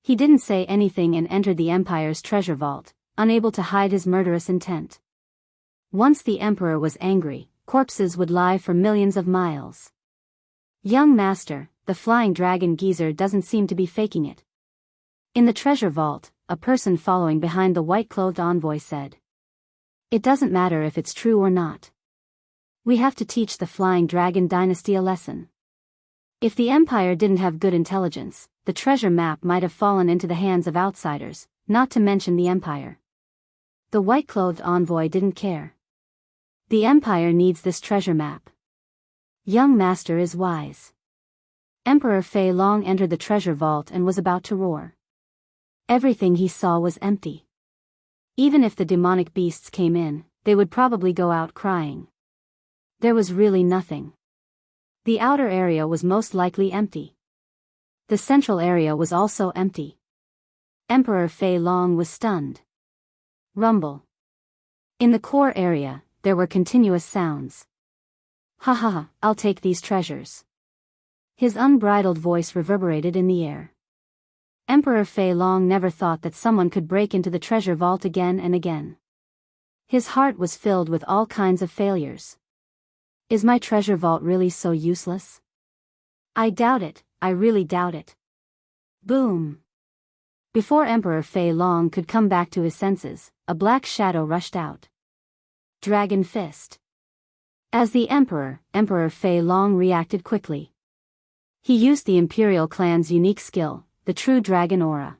He didn't say anything and entered the Empire's treasure vault, unable to hide his murderous intent. Once the Emperor was angry, corpses would lie for millions of miles. Young master, the flying dragon geezer doesn't seem to be faking it. In the treasure vault, a person following behind the white-clothed envoy said. It doesn't matter if it's true or not. We have to teach the Flying Dragon Dynasty a lesson. If the Empire didn't have good intelligence, the treasure map might have fallen into the hands of outsiders, not to mention the Empire. The white-clothed envoy didn't care. The Empire needs this treasure map. Young master is wise. Emperor Fei Long entered the treasure vault and was about to roar. Everything he saw was empty. Even if the demonic beasts came in, they would probably go out crying. There was really nothing. The outer area was most likely empty. The central area was also empty. Emperor Fei Long was stunned. Rumble. In the core area, there were continuous sounds. Ha ha ha, I'll take these treasures. His unbridled voice reverberated in the air. Emperor Fei Long never thought that someone could break into the treasure vault again and again. His heart was filled with all kinds of failures. Is my treasure vault really so useless? I doubt it, I really doubt it. Boom. Before Emperor Fei Long could come back to his senses, a black shadow rushed out. Dragon Fist. As the Emperor Fei Long reacted quickly. He used the Imperial clan's unique skill, the true dragon aura.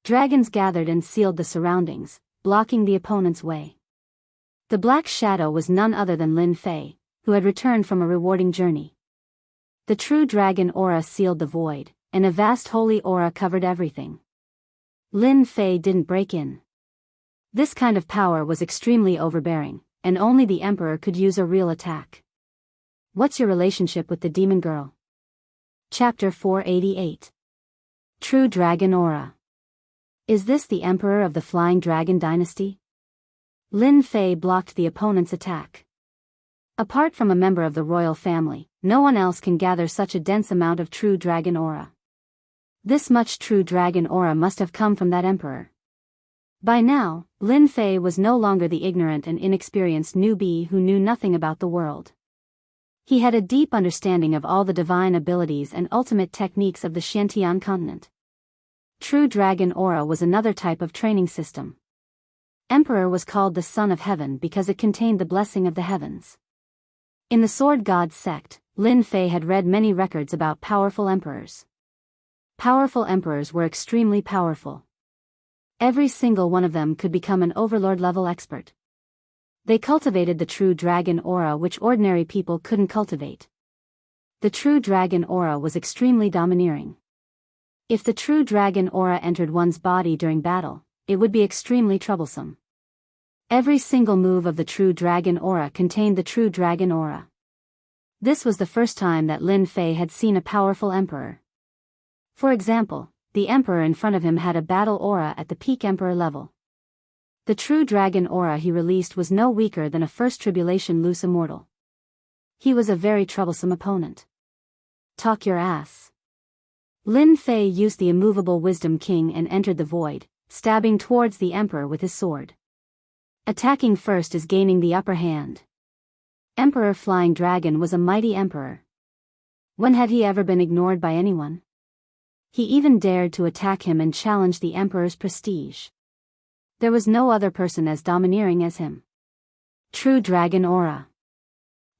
Dragons gathered and sealed the surroundings, blocking the opponent's way. The black shadow was none other than Lin Fei, who had returned from a rewarding journey. The true dragon aura sealed the void, and a vast holy aura covered everything. Lin Fei didn't break in. This kind of power was extremely overbearing, and only the Emperor could use a real attack. What's your relationship with the demon girl? Chapter 488. True Dragon Aura. Is this the Emperor of the Flying Dragon Dynasty? Lin Fei blocked the opponent's attack. Apart from a member of the royal family, no one else can gather such a dense amount of true dragon aura. This much true dragon aura must have come from that Emperor. By now, Lin Fei was no longer the ignorant and inexperienced newbie who knew nothing about the world. He had a deep understanding of all the divine abilities and ultimate techniques of the Xiantian continent. True Dragon Aura was another type of training system. Emperor was called the Son of Heaven because it contained the blessing of the heavens. In the Sword God sect, Lin Fei had read many records about powerful emperors. Powerful emperors were extremely powerful. Every single one of them could become an overlord-level expert. They cultivated the true dragon aura which ordinary people couldn't cultivate. The true dragon aura was extremely domineering. If the true dragon aura entered one's body during battle, it would be extremely troublesome. Every single move of the true dragon aura contained the true dragon aura. This was the first time that Lin Fei had seen a powerful emperor. For example, the emperor in front of him had a battle aura at the peak emperor level. The true dragon aura he released was no weaker than a first tribulation loose immortal. He was a very troublesome opponent. Talk your ass. Lin Fei used the immovable Wisdom King and entered the void, stabbing towards the emperor with his sword. Attacking first is gaining the upper hand. Emperor Flying Dragon was a mighty emperor. When had he ever been ignored by anyone? He even dared to attack him and challenge the emperor's prestige. There was no other person as domineering as him. True Dragon Aura.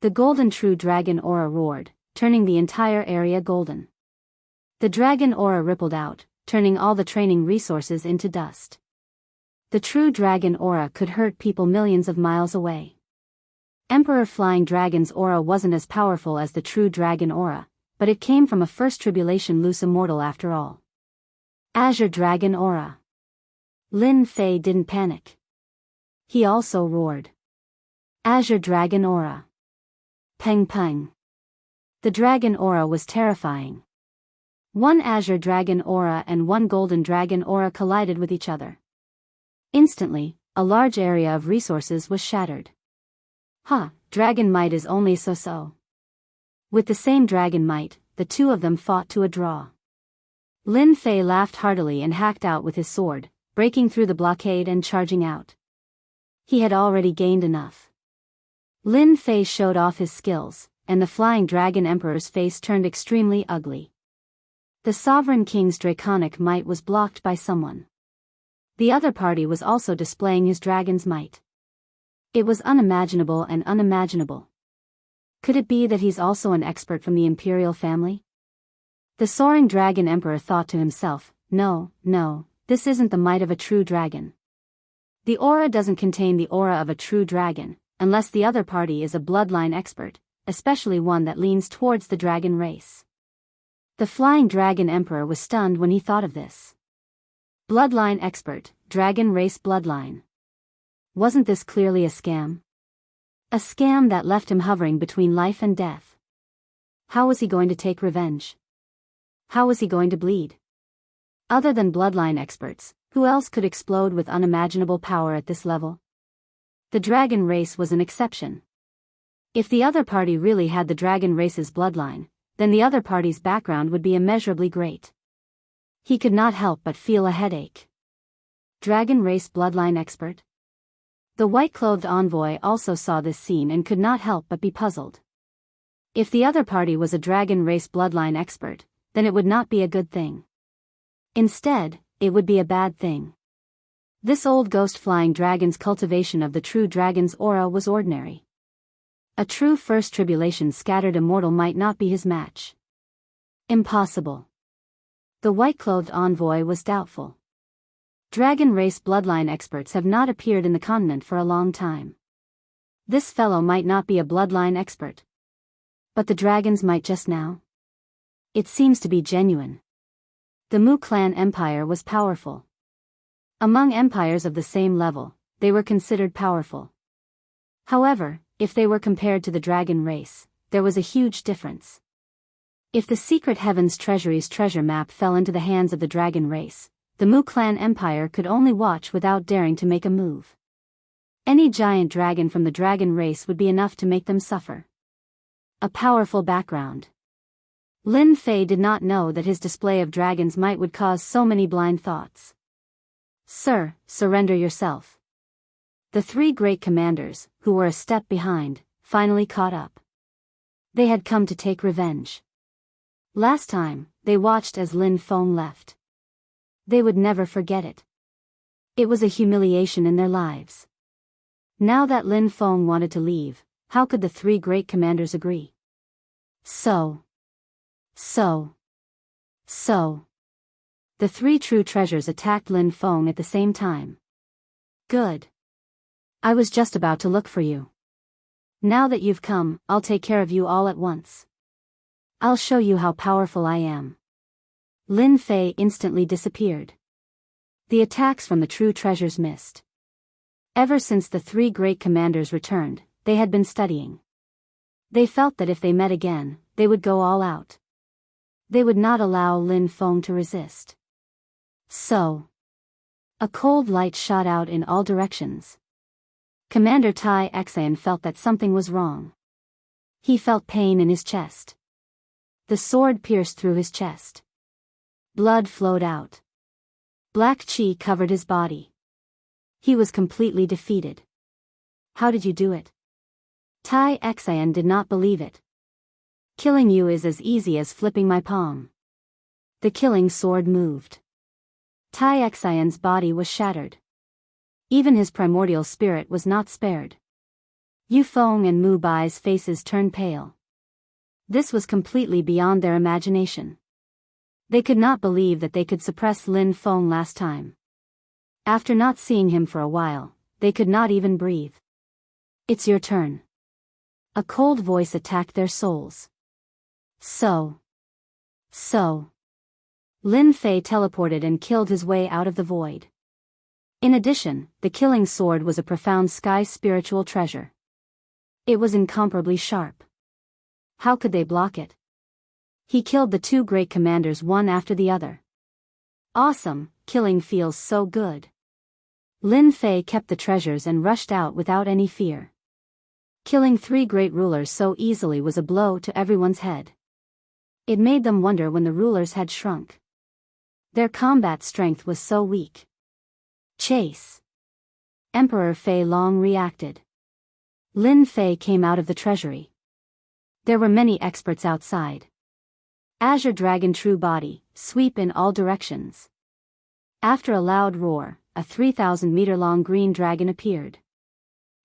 The golden True Dragon Aura roared, turning the entire area golden. The dragon aura rippled out, turning all the training resources into dust. The true dragon aura could hurt people millions of miles away. Emperor Flying Dragon's aura wasn't as powerful as the true dragon aura, but it came from a first tribulation loose immortal after all. Azure Dragon Aura. Lin Fei didn't panic. He also roared. Azure Dragon Aura. Peng peng. The dragon aura was terrifying. One azure dragon aura and one golden dragon aura collided with each other. Instantly, a large area of resources was shattered. Dragon might is only so-so. With the same dragon might, the two of them fought to a draw. Lin Fei laughed heartily and hacked out with his sword, breaking through the blockade and charging out. He had already gained enough. Lin Fei showed off his skills, and the Flying Dragon Emperor's face turned extremely ugly. The Sovereign King's draconic might was blocked by someone. The other party was also displaying his dragon's might. It was unimaginable and unimaginable. Could it be that he's also an expert from the imperial family? The Soaring Dragon Emperor thought to himself, no, this isn't the might of a true dragon. The aura doesn't contain the aura of a true dragon, unless the other party is a bloodline expert, especially one that leans towards the dragon race. The Flying Dragon Emperor was stunned when he thought of this. Bloodline expert, dragon race bloodline. Wasn't this clearly a scam? A scam that left him hovering between life and death. How was he going to take revenge? How was he going to bleed? Other than bloodline experts, who else could explode with unimaginable power at this level? The dragon race was an exception. If the other party really had the dragon race's bloodline, then the other party's background would be immeasurably great. He could not help but feel a headache. Dragon race bloodline expert? The white-clothed envoy also saw this scene and could not help but be puzzled. If the other party was a dragon race bloodline expert, then it would not be a good thing. Instead, it would be a bad thing. This old ghost flying dragon's cultivation of the true dragon's aura was ordinary. A true first tribulation scattered immortal might not be his match. Impossible. The white-clothed envoy was doubtful. Dragon race bloodline experts have not appeared in the continent for a long time. This fellow might not be a bloodline expert. But the dragons might just now. It seems to be genuine. The Mu clan empire was powerful. Among empires of the same level, they were considered powerful. However, if they were compared to the dragon race, there was a huge difference. If the secret heavens treasury's treasure map fell into the hands of the dragon race, the Mu clan empire could only watch without daring to make a move. Any giant dragon from the dragon race would be enough to make them suffer. A powerful background. Lin Fei did not know that his display of dragon's might would cause so many blind thoughts. Sir, surrender yourself. The three great commanders, who were a step behind, finally caught up. They had come to take revenge. Last time, they watched as Lin Feng left. They would never forget it. It was a humiliation in their lives. Now that Lin Feng wanted to leave, how could the three great commanders agree? So. The three true treasures attacked Lin Feng at the same time. Good. I was just about to look for you. Now that you've come, I'll take care of you all at once. I'll show you how powerful I am. Lin Fei instantly disappeared. The attacks from the true treasures missed. Ever since the three great commanders returned, they had been studying. They felt that if they met again, they would go all out. They would not allow Lin Feng to resist. So. A cold light shot out in all directions. Commander Tai Xian felt that something was wrong. He felt pain in his chest. The sword pierced through his chest. Blood flowed out. Black qi covered his body. He was completely defeated. How did you do it? Tai Xian did not believe it. Killing you is as easy as flipping my palm. The killing sword moved. Tai Xian's body was shattered. Even his primordial spirit was not spared. Yu Feng and Mu Bai's faces turned pale. This was completely beyond their imagination. They could not believe that they could suppress Lin Feng last time. After not seeing him for a while, they could not even breathe. It's your turn. A cold voice attacked their souls. So. Lin Fei teleported and killed his way out of the void. In addition, the killing sword was a profound sky spiritual treasure. It was incomparably sharp. How could they block it? He killed the two great commanders one after the other. Awesome, killing feels so good. Lin Fei kept the treasures and rushed out without any fear. Killing three great rulers so easily was a blow to everyone's head. It made them wonder when the rulers had shrunk. Their combat strength was so weak. Chase. Emperor Fei Long reacted. Lin Fei came out of the treasury. There were many experts outside. Azure Dragon True Body, sweep in all directions. After a loud roar, a 3,000-meter-long green dragon appeared.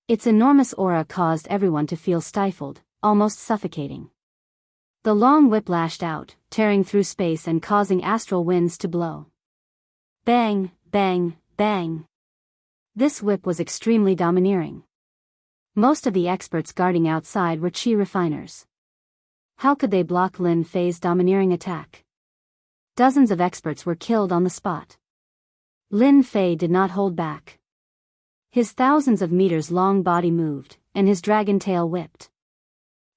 Its enormous aura caused everyone to feel stifled, almost suffocating. The long whip lashed out, tearing through space and causing astral winds to blow. Bang, bang, bang. This whip was extremely domineering. Most of the experts guarding outside were chi refiners. How could they block Lin Fei's domineering attack? Dozens of experts were killed on the spot. Lin Fei did not hold back. His thousands of meters long body moved, and his dragon tail whipped.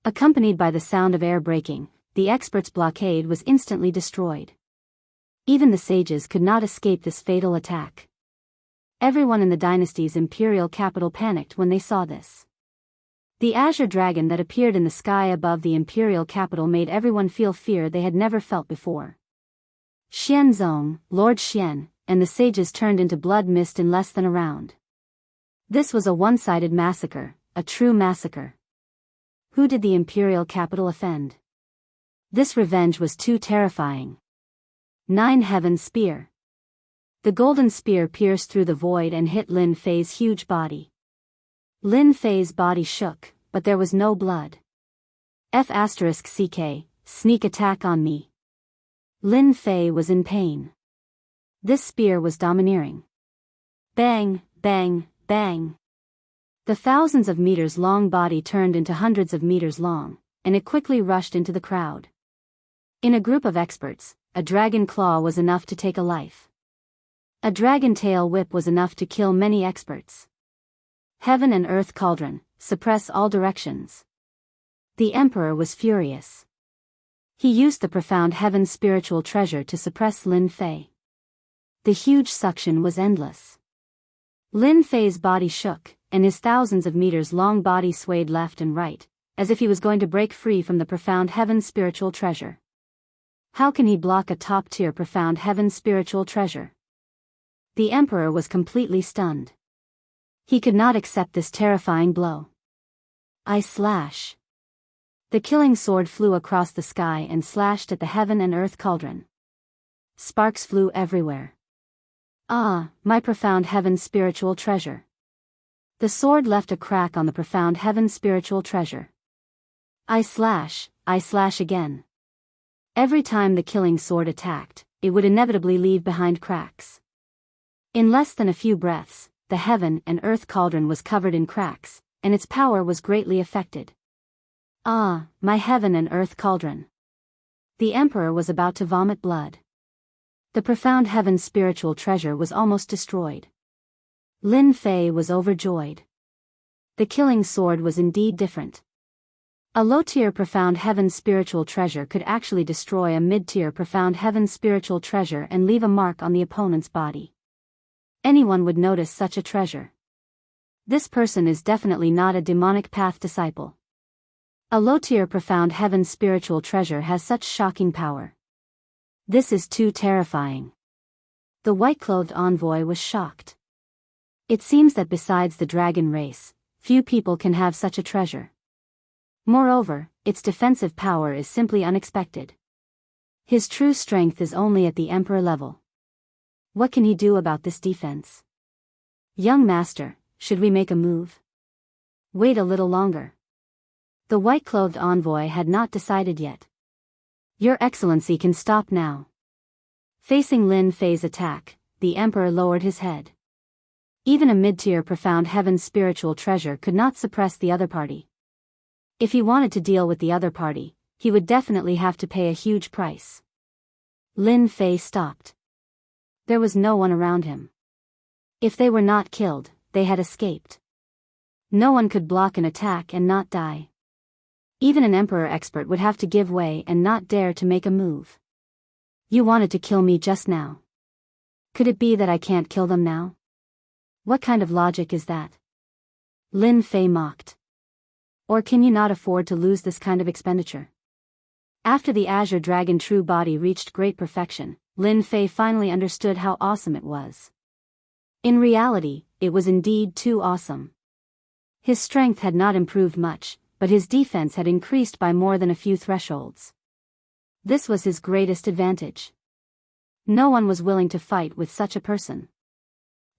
Accompanied by the sound of air breaking, the experts' blockade was instantly destroyed. Even the sages could not escape this fatal attack. Everyone in the dynasty's imperial capital panicked when they saw this. The azure dragon that appeared in the sky above the imperial capital made everyone feel fear they had never felt before. Xianzong, Lord Xian, and the sages turned into blood mist in less than a round. This was a one-sided massacre, a true massacre. Who did the imperial capital offend? This revenge was too terrifying. 9 Heaven Spear. The golden spear pierced through the void and hit Lin Fei's huge body. Lin Fei's body shook, but there was no blood. F***CK, sneak attack on me. Lin Fei was in pain. This spear was domineering. Bang, bang, bang. The thousands of meters long body turned into hundreds of meters long, and it quickly rushed into the crowd. In a group of experts, a dragon claw was enough to take a life. A dragon tail whip was enough to kill many experts. Heaven and earth cauldron, suppress all directions. The emperor was furious. He used the profound heaven spiritual treasure to suppress Lin Fei. The huge suction was endless. Lin Fei's body shook, and his thousands of meters long body swayed left and right, as if he was going to break free from the profound heaven spiritual treasure. How can he block a top-tier profound heaven spiritual treasure? The emperor was completely stunned. He could not accept this terrifying blow. I slash. The killing sword flew across the sky and slashed at the heaven and earth cauldron. Sparks flew everywhere. Ah, my profound heaven's spiritual treasure. The sword left a crack on the profound heaven's spiritual treasure. I slash again. Every time the killing sword attacked, it would inevitably leave behind cracks. In less than a few breaths, the heaven and earth cauldron was covered in cracks, and its power was greatly affected. Ah, my heaven and earth cauldron. The emperor was about to vomit blood. The profound heaven's spiritual treasure was almost destroyed. Lin Fei was overjoyed. The killing sword was indeed different. A low-tier profound heaven's spiritual treasure could actually destroy a mid-tier profound heaven's spiritual treasure and leave a mark on the opponent's body. Anyone would notice such a treasure. This person is definitely not a demonic path disciple. A low-tier profound heaven's spiritual treasure has such shocking power. This is too terrifying. The white-clothed envoy was shocked. It seems that besides the dragon race, few people can have such a treasure. Moreover, its defensive power is simply unexpected. His true strength is only at the emperor level. What can he do about this defense? Young master, should we make a move? Wait a little longer. The white-clothed envoy had not decided yet. Your Excellency can stop now. Facing Lin Fei's attack, the emperor lowered his head. Even a mid-tier profound heaven's spiritual treasure could not suppress the other party. If he wanted to deal with the other party, he would definitely have to pay a huge price. Lin Fei stopped. There was no one around him. If they were not killed, they had escaped. No one could block an attack and not die. Even an emperor expert would have to give way and not dare to make a move. You wanted to kill me just now. Could it be that I can't kill them now? What kind of logic is that? Lin Fei mocked. Or can you not afford to lose this kind of expenditure? After the Azure Dragon true body reached great perfection, Lin Fei finally understood how awesome it was. In reality, it was indeed too awesome. His strength had not improved much, but his defense had increased by more than a few thresholds. This was his greatest advantage. No one was willing to fight with such a person.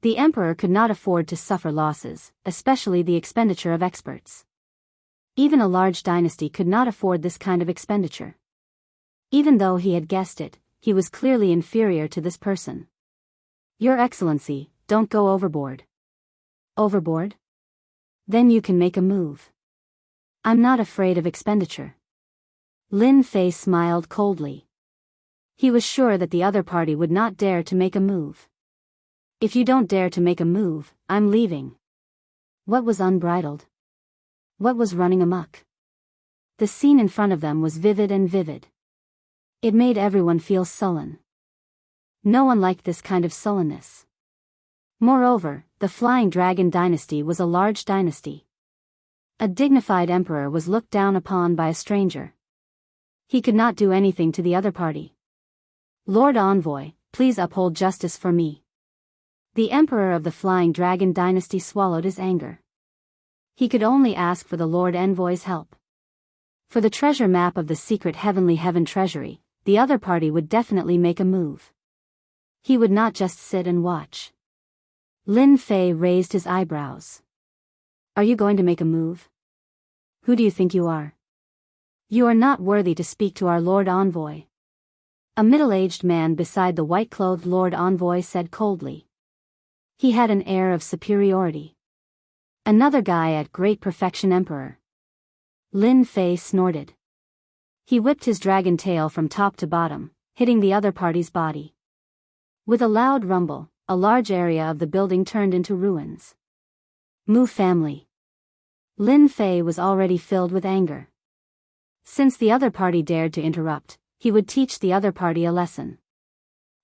The emperor could not afford to suffer losses, especially the expenditure of experts. Even a large dynasty could not afford this kind of expenditure. Even though he had guessed it, he was clearly inferior to this person. Your Excellency, don't go overboard. Overboard? Then you can make a move. I'm not afraid of expenditure. Lin Fei smiled coldly. He was sure that the other party would not dare to make a move. If you don't dare to make a move, I'm leaving. What was unbridled? What was running amok? The scene in front of them was vivid and vivid. It made everyone feel sullen. No one liked this kind of sullenness. Moreover, the Flying Dragon dynasty was a large dynasty. A dignified emperor was looked down upon by a stranger. He could not do anything to the other party. Lord Envoy, please uphold justice for me. The emperor of the Flying Dragon dynasty swallowed his anger. He could only ask for the Lord Envoy's help. For the treasure map of the secret heavenly heaven treasury, the other party would definitely make a move. He would not just sit and watch. Lin Fei raised his eyebrows. Are you going to make a move? Who do you think you are? You are not worthy to speak to our Lord Envoy. A middle-aged man beside the white-clothed Lord Envoy said coldly. He had an air of superiority. Another guy at great perfection emperor. Lin Fei snorted. He whipped his dragon tail from top to bottom, hitting the other party's body. With a loud rumble, a large area of the building turned into ruins. Mu family. Lin Fei was already filled with anger. Since the other party dared to interrupt, he would teach the other party a lesson.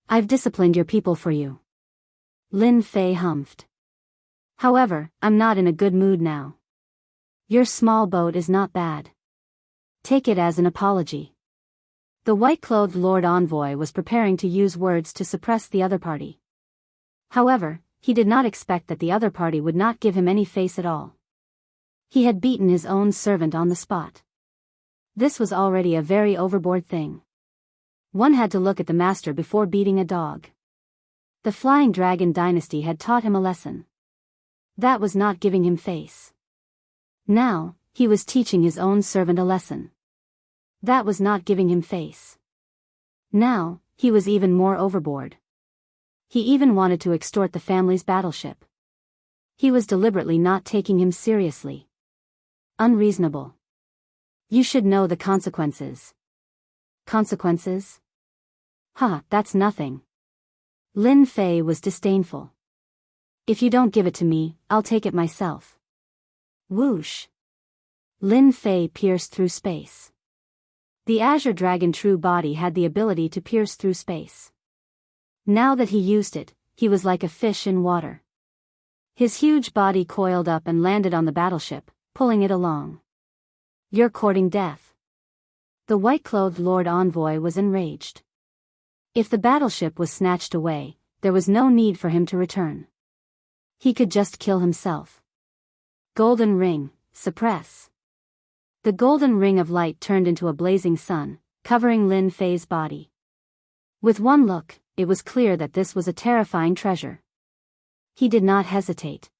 I've disciplined your people for you. Lin Fei humphed. However, I'm not in a good mood now. Your small boat is not bad. Take it as an apology. The white-clothed Lord Envoy was preparing to use words to suppress the other party. However, he did not expect that the other party would not give him any face at all. He had beaten his own servant on the spot. This was already a very overboard thing. One had to look at the master before beating a dog. The Flying Dragon Dynasty had taught him a lesson. That was not giving him face. Now, he was teaching his own servant a lesson. That was not giving him face. Now, he was even more overboard. He even wanted to extort the family's battleship. He was deliberately not taking him seriously. Unreasonable. You should know the consequences. Consequences? That's nothing. Lin Fei was disdainful. If you don't give it to me, I'll take it myself. Whoosh. Lin Fei pierced through space. The Azure Dragon True Body had the ability to pierce through space. Now that he used it, he was like a fish in water. His huge body coiled up and landed on the battleship, pulling it along. You're courting death. The white-clothed Lord Envoy was enraged. If the battleship was snatched away, there was no need for him to return. He could just kill himself. Golden Ring, suppress. The golden ring of light turned into a blazing sun, covering Lin Fei's body. With one look, it was clear that this was a terrifying treasure. He did not hesitate.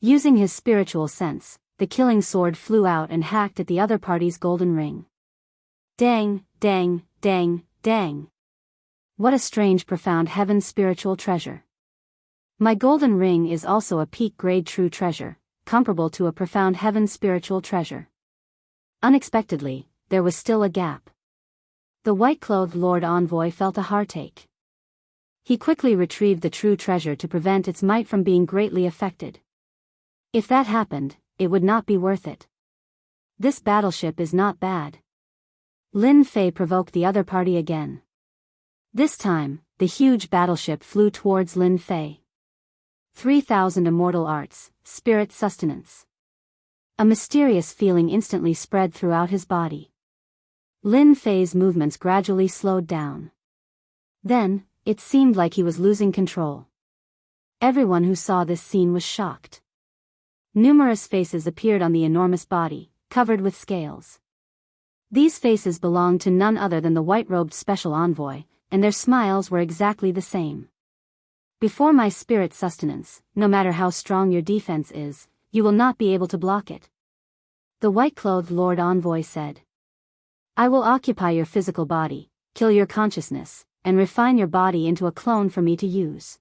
Using his spiritual sense, the killing sword flew out and hacked at the other party's golden ring. Dang, dang, dang, dang. What a strange profound heaven spiritual treasure. My golden ring is also a peak-grade true treasure, comparable to a profound heaven spiritual treasure. Unexpectedly, there was still a gap. The white-clothed Lord Envoy felt a heartache. He quickly retrieved the true treasure to prevent its might from being greatly affected. If that happened, it would not be worth it. This battleship is not bad. Lin Fei provoked the other party again. This time, the huge battleship flew towards Lin Fei. 3,000 immortal arts, spirit sustenance. A mysterious feeling instantly spread throughout his body. Lin Fei's movements gradually slowed down. Then, it seemed like he was losing control. Everyone who saw this scene was shocked. Numerous faces appeared on the enormous body, covered with scales. These faces belonged to none other than the white-robed special envoy, and their smiles were exactly the same. Before my spirit sustenance, no matter how strong your defense is, you will not be able to block it. The white-clothed Lord Envoy said. I will occupy your physical body, kill your consciousness, and refine your body into a clone for me to use.